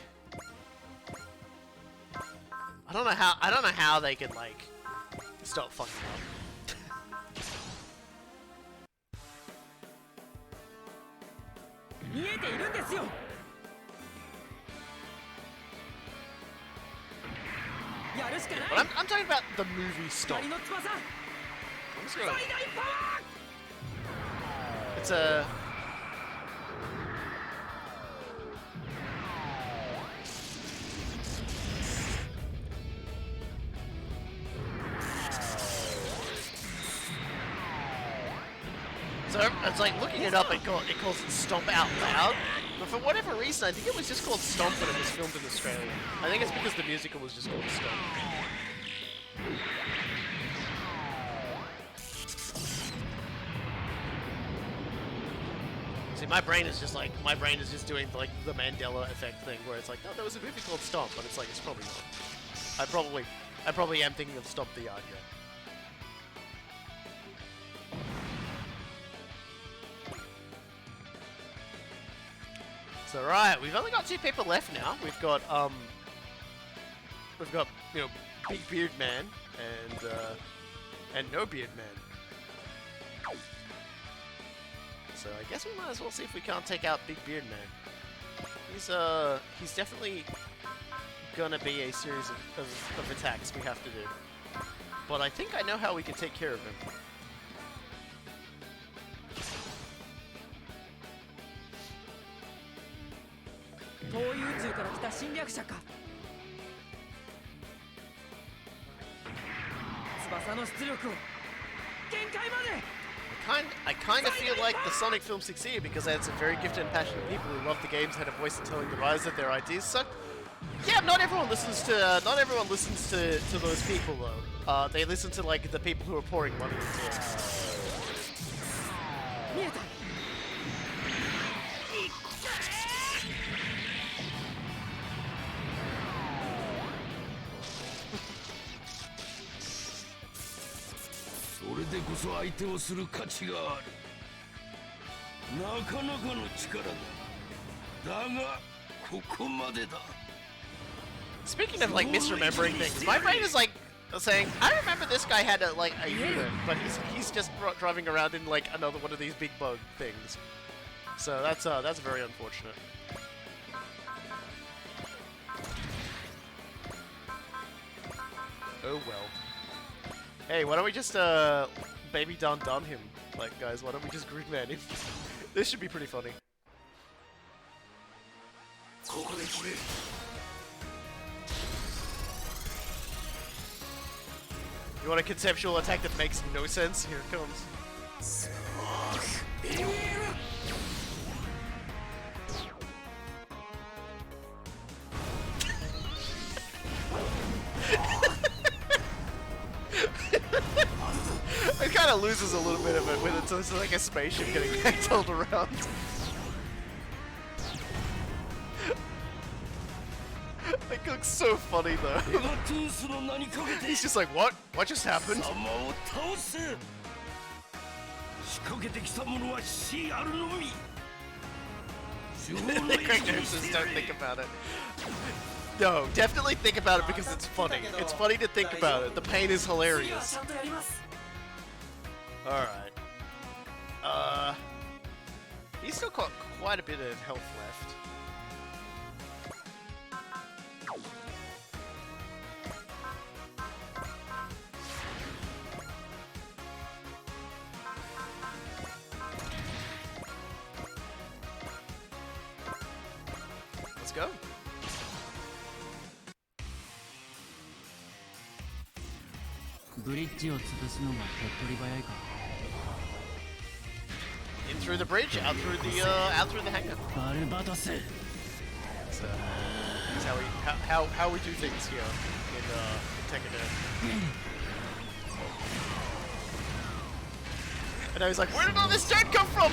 I don't know how they could like stop fucking up. But I'm talking about the movie Stomp. It's a... So it's like looking it up, it calls it Stomp Out Loud. But for whatever reason, I think it was just called Stomp when it was filmed in Australia. I think it's because the musical was just called Stomp. See, my brain is just doing like the Mandela effect thing, where it's like, no, there was a movie called Stomp, but it's like, it's probably not. I probably am thinking of Stomp the Yard, yeah. So right, we've only got 2 people left now. We've got we've got, you know, Big Beard Man and No Beard Man. So I guess we might as well see if we can't take out Big Beard Man. He's definitely gonna be a series of attacks we have to do. But I think I know how we can take care of him. 東遊中から来た侵略者か。翼の出力を限界まで。I kind of feel like the Sonic film succeeded because they had some very gifted and passionate people who loved the games, had a voice in telling the rise that their ideas sucked. Yeah, not everyone listens to those people though. They listen to like the people who are pouring money into it. 見えた。それでこそ相手をする価値がある。なかなかの力だ。だがここまでだ。 Speaking of like misremembering things, my brain is like saying, I remember this guy had a unit, but he's just driving around in like another one of these big bug things. So that's very unfortunate. Oh well. Hey, why don't we just baby Don him? Like guys, why don't we just Gridman him? This should be pretty funny. You want a conceptual attack that makes no sense? Here it comes. It kind of loses a little bit of it when it's like a spaceship getting told around. It looks so funny though. He's just like, what? What just happened? The characters don't think about it. No, definitely think about it because it's funny. It's funny to think about it. The pain is hilarious. Alright. He's still got quite a bit of health left. Let's go. In through the bridge, out through the hangar. So that's how we do things here in Tekken. And I was like, where did all this dirt come from?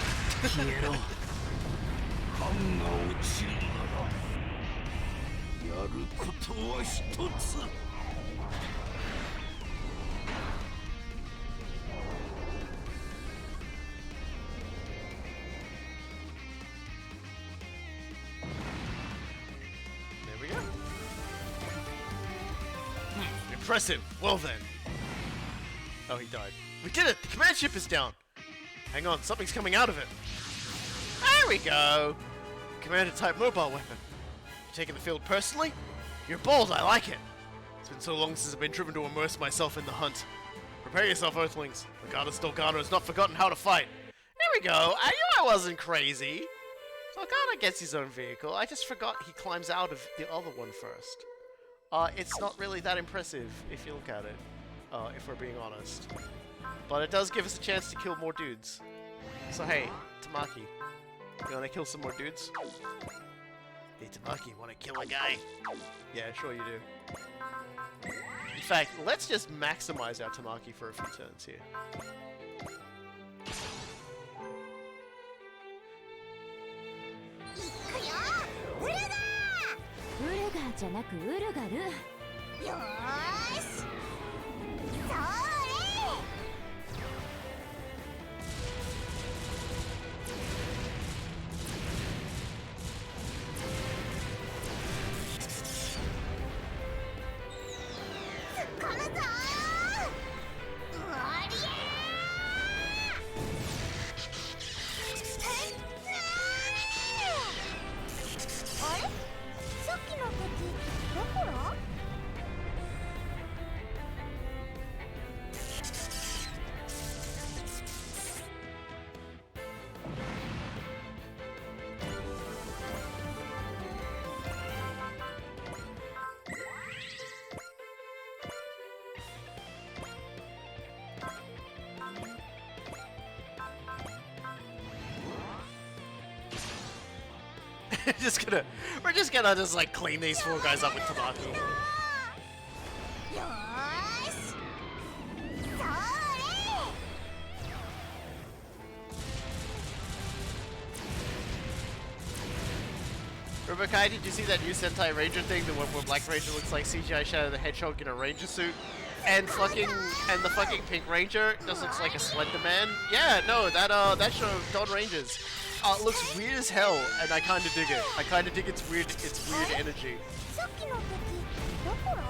Impressive. Well then. Oh, he died. We did it! The command ship is down! Hang on, something's coming out of it. There we go! Commander-type mobile weapon. You taking the field personally? You're bold, I like it! It's been so long since I've been driven to immerse myself in the hunt. Prepare yourself, Earthlings. The goddess Dolgana has not forgotten how to fight. There we go! I knew I wasn't crazy! Dolgana gets his own vehicle. I just forgot he climbs out of the other one first. It's not really that impressive if you look at it, if we're being honest. But it does give us a chance to kill more dudes. So hey, Tamaki, you wanna kill some more dudes? Hey Tamaki, wanna kill a guy? Yeah, sure you do. In fact, let's just maximize our Tamaki for a few turns here. we're just gonna just like clean these 4 guys up with Tamaki. よーしそれ Rubakai, did you see that new Sentai Ranger thing? The one where Black Ranger looks like CGI Shadow the Hedgehog in a Ranger suit? And the fucking Pink Ranger just looks like a Slender Man? Yeah, no, that show, Dawn Rangers, looks weird as hell, and I kinda dig it. I kinda dig its weird energy. さっきの敵どころ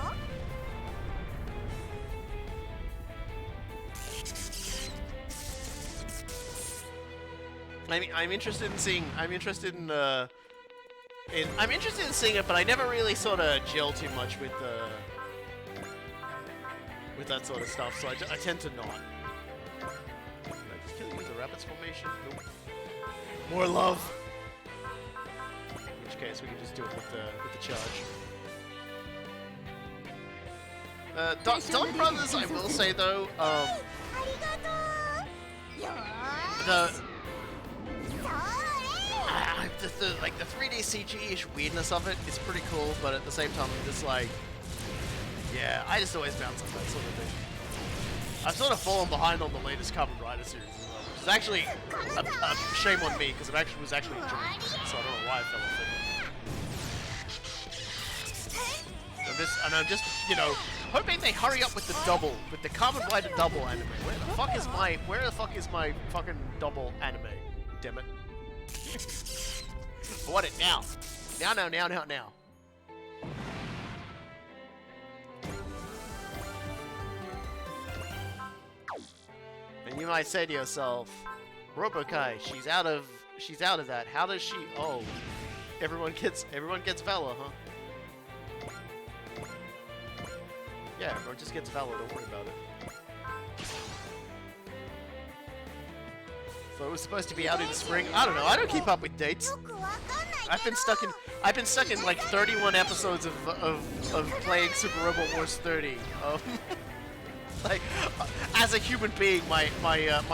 I'm interested in seeing. I'm interested in seeing it, but I never really sort of gel too much with that sort of stuff. So I tend to not. Did I just kill you with the rabbits formation? Nope. More love. In which case we can just do it with the charge. Dawn Brothers, I will say though, ありがとうよーし the それ like the 3D CG-ish weirdness of it is pretty cool, but at the same time I'm just like, yeah, I just always bounce on that sort of thing. I've sort of fallen behind on the latest Kamen Rider series as well, which is actually a shame on me because it was actually enjoying it, so I don't know why I fell off it. I'm just, you know, hoping they hurry up with the Kamen Rider double anime. Where the fuck is my fucking double anime? Damn it. I want it now. Now. And you might say to yourself, Robokai, she's out of that. How does she? Oh, everyone gets Valor, huh? Yeah, everyone just gets Valor. Don't worry about it. So it was supposed to be out in the spring. I don't know. I don't keep up with dates. よくわかんない I've been stuck in like 31 episodes of playing Super Robot Wars 30. Like, as a human being, my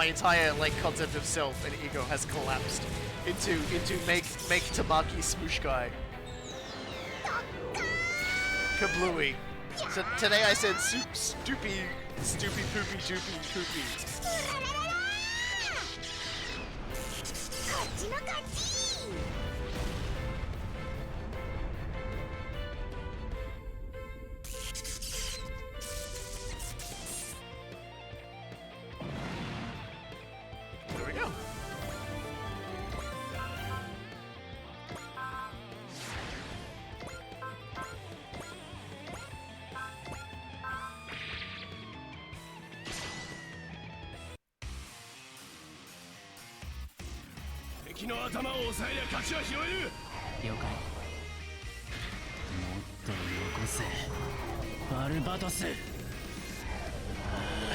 entire like concept of self and ego has collapsed into make Tamaki smoosh guy. Kablooey. So today I said stoopy poopy doopy poopy. こっちの勝ち There we go.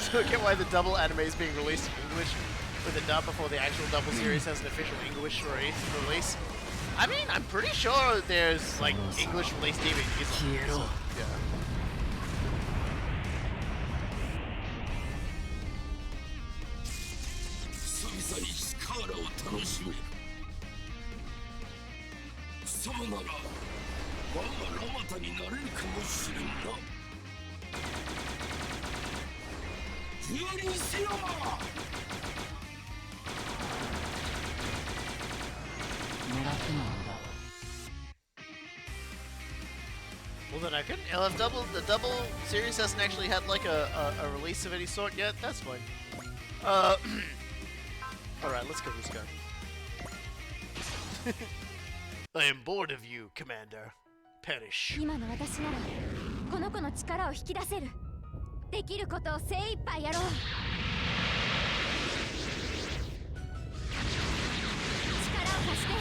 I don't get why the double anime is being released in English with a dub before the actual double series has an official English release. I mean, I'm pretty sure there's like English release DVDs on it, so, yeah. Well then I couldn't. The double series hasn't actually had like a release of any sort yet. That's fine. All right, let's kill this guy. I am bored of you, Commander. Perish. 今の私ならこの子の力を引き出せるできることを精一杯やろう力を貸して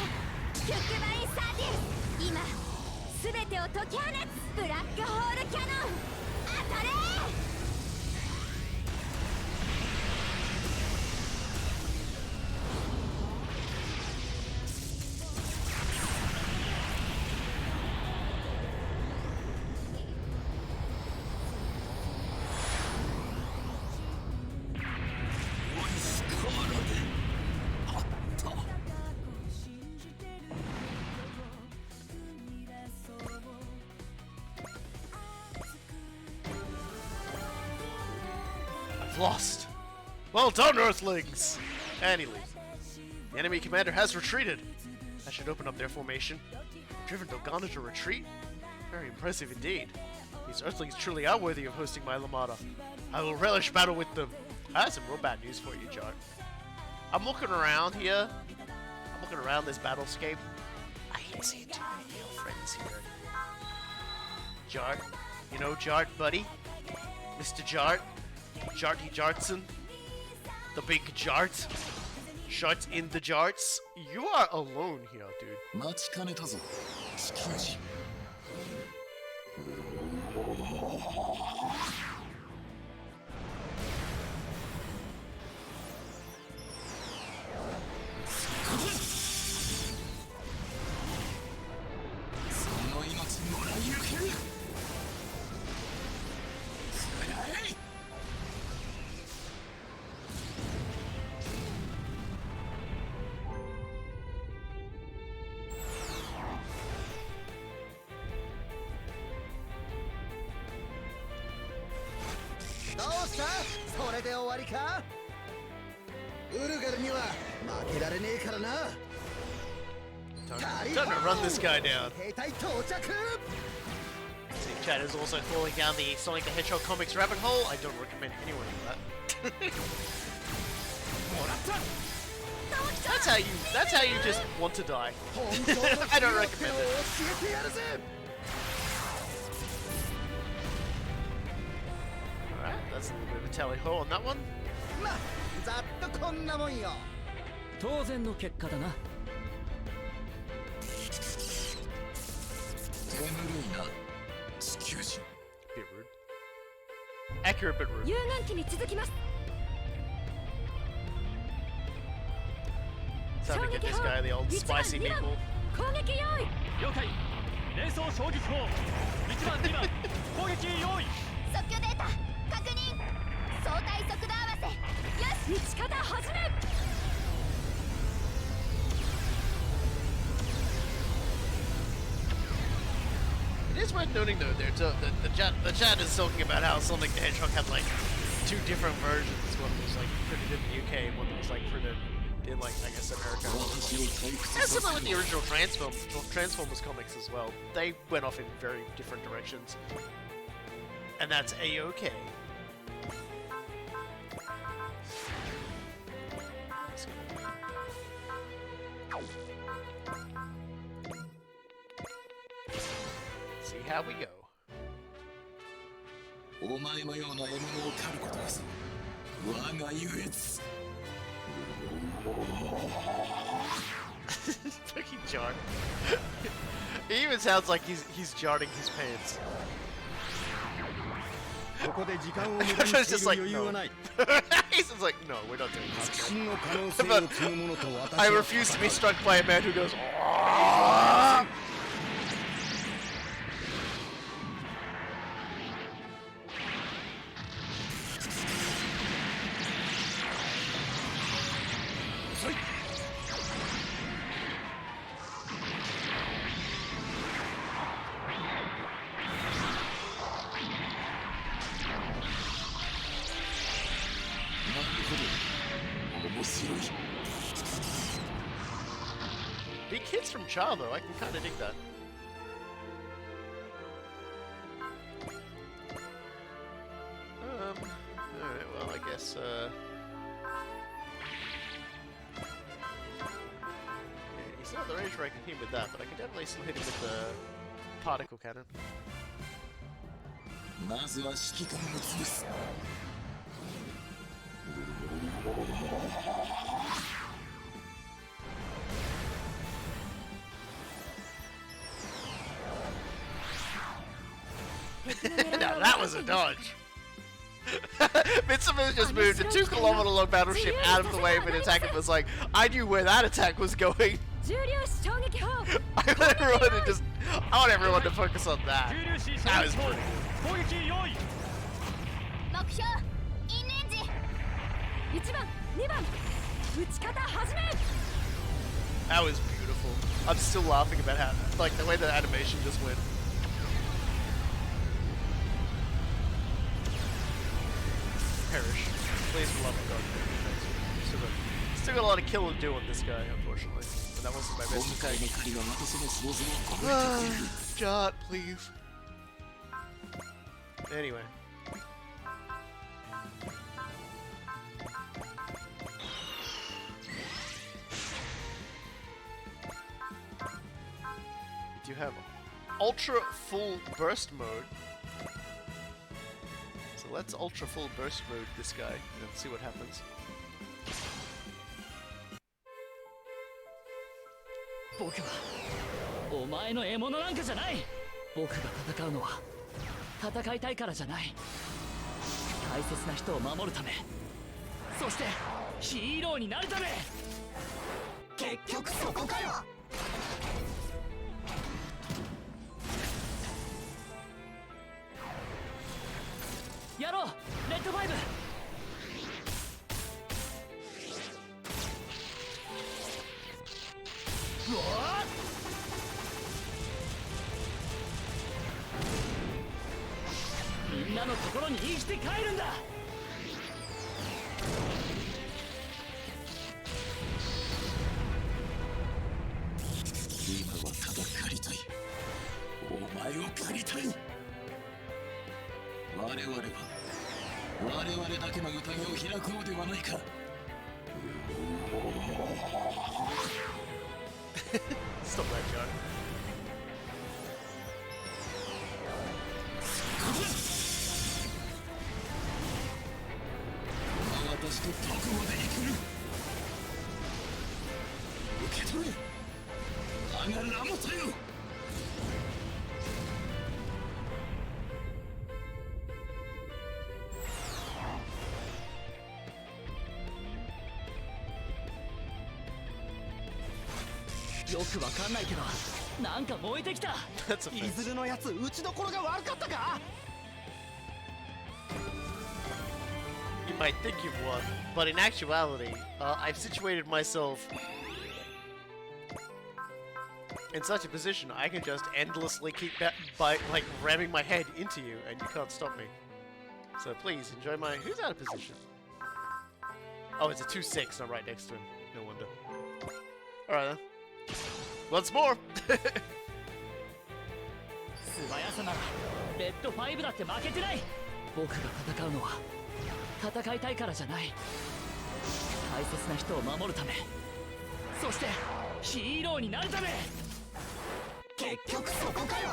キュックバインサーティス今全てを解き放つブラックホールキャノン当たれ 「lost. Well done, Earthlings! Anyway, the enemy commander has retreated. That should open up their formation. Driven Dogana to retreat? Very impressive indeed. These Earthlings truly are worthy of hosting my Lamada. I will relish battle with them. I have some real bad news for you, Jart. I'm looking around here. I'm looking around this battlescape. I ain't seeing too many male friends here. Jart. You know Jart, buddy? Mr. Jart? Jarty Jartson? The big Jart? Sharts in the Jarts? You are alone here, dude. 待ちかねたぞ地球人 どうしたそれで終わりかウルガルには負けられねえからな Time to run this guy down. 兵隊到着 See, Chad is also falling down the Sonic the Hedgehog comics rabbit hole. I don't recommend anyone do that. That's how you just want to die. I don't recommend it. Alright, that's a little bit of a tally ho on that one. まあざっとこんなもんよ当然の結果だな。手ぬるいな地球人 Bit rude. Accurate but rude. 遊眼機に続きます Time to get this guy, the old spicy meatball. 攻撃用意了解。連装衝撃砲。1番2番攻撃用意。即興データ確認相対速度合わせよし撃ち方始め It is worth noting though, the chat is talking about how Sonic the Hedgehog had like two different versions. One was like printed in the UK, one was like printed in like I guess America. And similar with the original Transformers comics as well. They went off in very different directions, and that's a-okay. See how we go. お前のような獲物を狩ることこそ我が優越 Fucking Jart. He even sounds like he's jarting his pants. ここで時間を無駄にしている余裕はない He's just like, no, we're not doing this. 革新の可能性を積む者と私は I refuse to be struck by a man who goes. "Ah!" Big hits from Cha though, I can kind of dig that. Alright, well, I guess, he's not the range where I can hit him with that, but I can definitely still hit him with the particle cannon. まずは指揮官を潰す Now that was a dodge. Mitsuma just moved a 2-kilometer long battleship out of the way of an attack and was like, I knew where that attack was going. I want everyone to focus on that. That was pretty good. 目標インレンジ1番2番撃ち方始め That was beautiful. I'm still laughing about how, like, the way the animation just went. Perish. Please, for love of God. Still got a lot of kill to do on this guy, unfortunately. And that wasn't my best attack. God, please. Anyway. You have ultra full burst mode. So let's ultra full burst mode this guy and see what happens. 僕はお前の獲物なんかじゃない。僕が戦うのは戦いたいからじゃない。大切な人を守るため、そしてヒーローになるため。結局そこかよ。やろう、レッドファイブ。うわっ、みんなのところに生きて帰るんだ。今はただ狩りたい。お前を狩りたい。我々だけの宴を開こうではないか。Stop that, John. 私とどこまで行く。受け取れ。我がラモタよ。よくわかんないけど、なんか燃えてきた。いずるのやつ、打ちどころが悪かったか。 You might think you've won, but in actuality, I've situated myself in such a position I can just endlessly keep by like ramming my head into you, and you can't stop me. So please enjoy my. Who's out of position? Oh, it's a 2-6. I'm right next to him. No wonder. All right then. Once more. 素早さならレッド5だって負けてない。僕が戦うのは戦いたいからじゃない。大切な人を守るため、そしてヒーローになるため。結局そこかよ。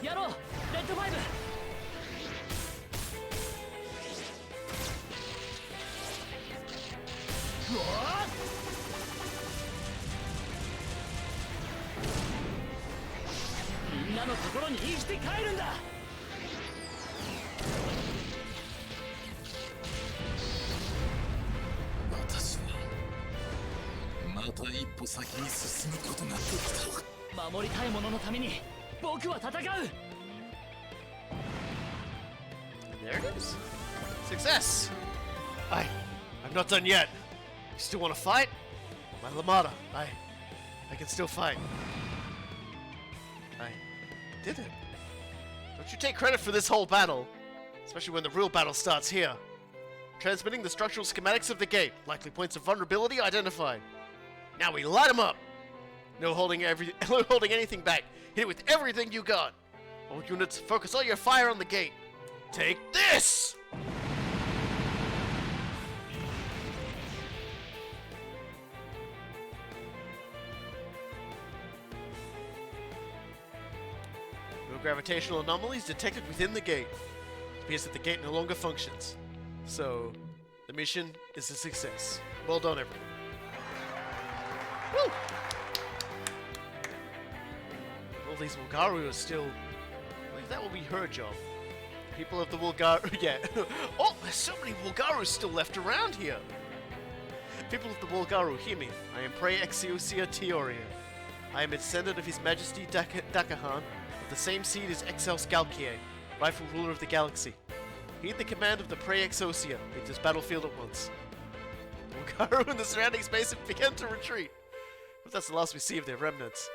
やろう、レッド5。うわっ、みんなのところに生きて帰るんだ。私はまた一歩先に進むことができた。守りたいもののために僕は戦う。 There it is. Success. I'm not done yet. You still want to fight? My Lamada. I can still fight. I did it. Don't you take credit for this whole battle, especially when the real battle starts here. Transmitting the structural schematics of the gate. Likely points of vulnerability identified. Now we light them up. No holding anything back. Hit it with everything you got. All units, focus all your fire on the gate. Take this! No gravitational anomalies detected within the gate. It appears that the gate no longer functions. So, the mission is a success. Well done, everyone. Woo! All these Wulgaru are still... I believe that will be her job. People of the Wulgaru... yeah. Oh, there's so many Wulgarus still left around here! People of the Wulgaru, hear me. I am Prey Exeusia Teorian. I am a descendant of His Majesty Dakahan, of the same seed as Exels Galkier, rightful ruler of the galaxy. Heed the command of the Prey Exosia into this battlefield at once. The Wulgaru and the surrounding space have begun to retreat. But that's the last we see of their remnants.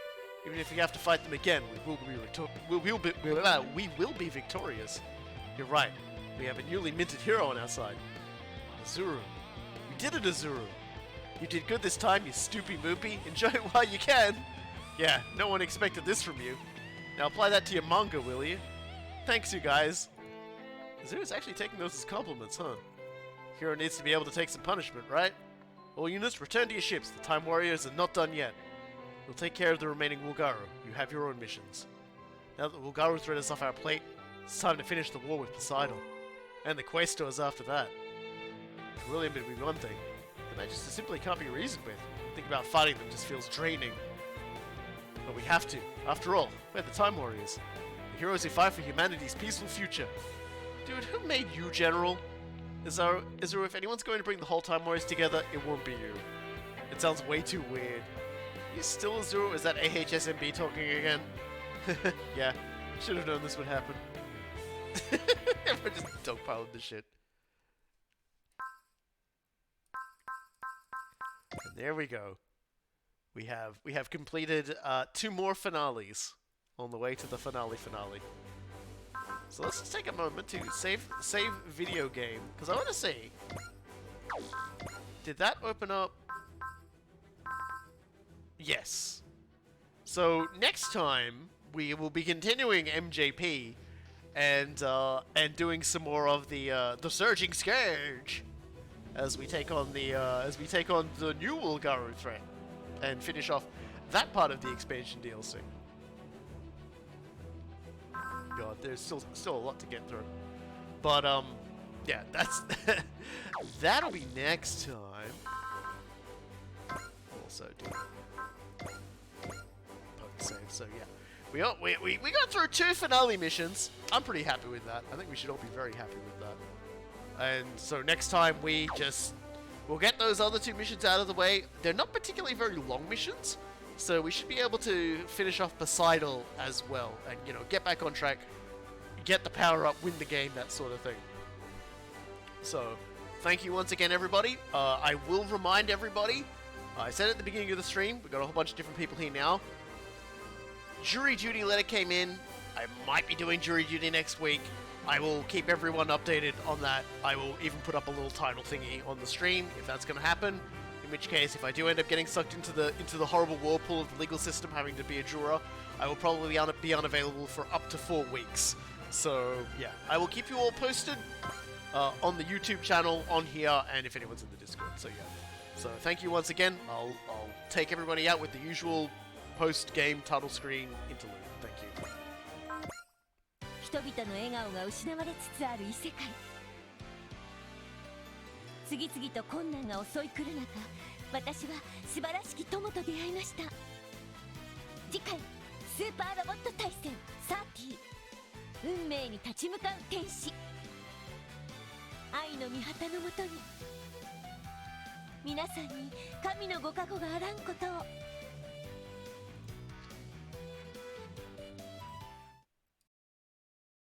Even if we have to fight them again, we will be victorious. You're right. We have a newly minted hero on our side. Azuru. You did it, Azuru. You did good this time, you stoopy moopy. Enjoy it while you can. Yeah, no one expected this from you. Now apply that to your manga, will you? Thanks, you guys. Azuru's actually taking those as compliments, huh? Hero needs to be able to take some punishment, right? All units, return to your ships. The Time Warriors are not done yet. We'll take care of the remaining Wulgaru. You have your own missions. Now that the Wulgaru threat is off our plate, it's time to finish the war with Poseidon. And the Quaestors after that. Corullium would be one thing, but they just simply can't be reasoned with. Think about fighting them just feels draining. But we have to. After all, we're the Time Warriors. The heroes who fight for humanity's peaceful future. Dude, who made you General? Azuru, if anyone's going to bring the whole Time Warriors together, it won't be you. It sounds way too weird. You still Azuru? Is that AHSMB talking again? Yeah, should have known this would happen. Everyone just dogpiled this shit. And there we go. We have completed 2 more finales on the way to the finale. So let's just take a moment to save video game, because I want to see, did that open up? Yes. So next time we will be continuing MJP and doing some more of the Surging Scourge as we take on the new Wulgaru threat and finish off that part of the expansion DLC. God, there's still a lot to get through, but yeah, that'll be next time. Also do poke save. So yeah, we got through 2 finale missions. I'm pretty happy with that. I think we should all be very happy with that. And so next time we'll get those other 2 missions out of the way. They're not particularly very long missions, so we should be able to finish off Poseidon as well, and get back on track, get the power up, win the game, that sort of thing. So thank you once again, everybody. I will remind everybody, I said at the beginning of the stream, we've got a whole bunch of different people here now. Jury duty letter came in. I might be doing jury duty next week. I will keep everyone updated on that. I will even put up a little title thingy on the stream if that's going to happen. In which case, if I do end up getting sucked into the horrible whirlpool of the legal system, having to be a juror, I will probably be unavailable for up to 4 weeks. So yeah, I will keep you all posted on the YouTube channel, on here, and if anyone's in the Discord. So yeah. So thank you once again. I'll take everybody out with the usual post-game title screen interlude. Thank you. 人々の笑顔が失われつつある異世界。次々と困難が襲い来る中、私は素晴らしき友と出会いました。次回スーパーロボット対戦30、運命に立ち向かう天使。愛の御旗のもとに皆さんに神のご加護があらんことを。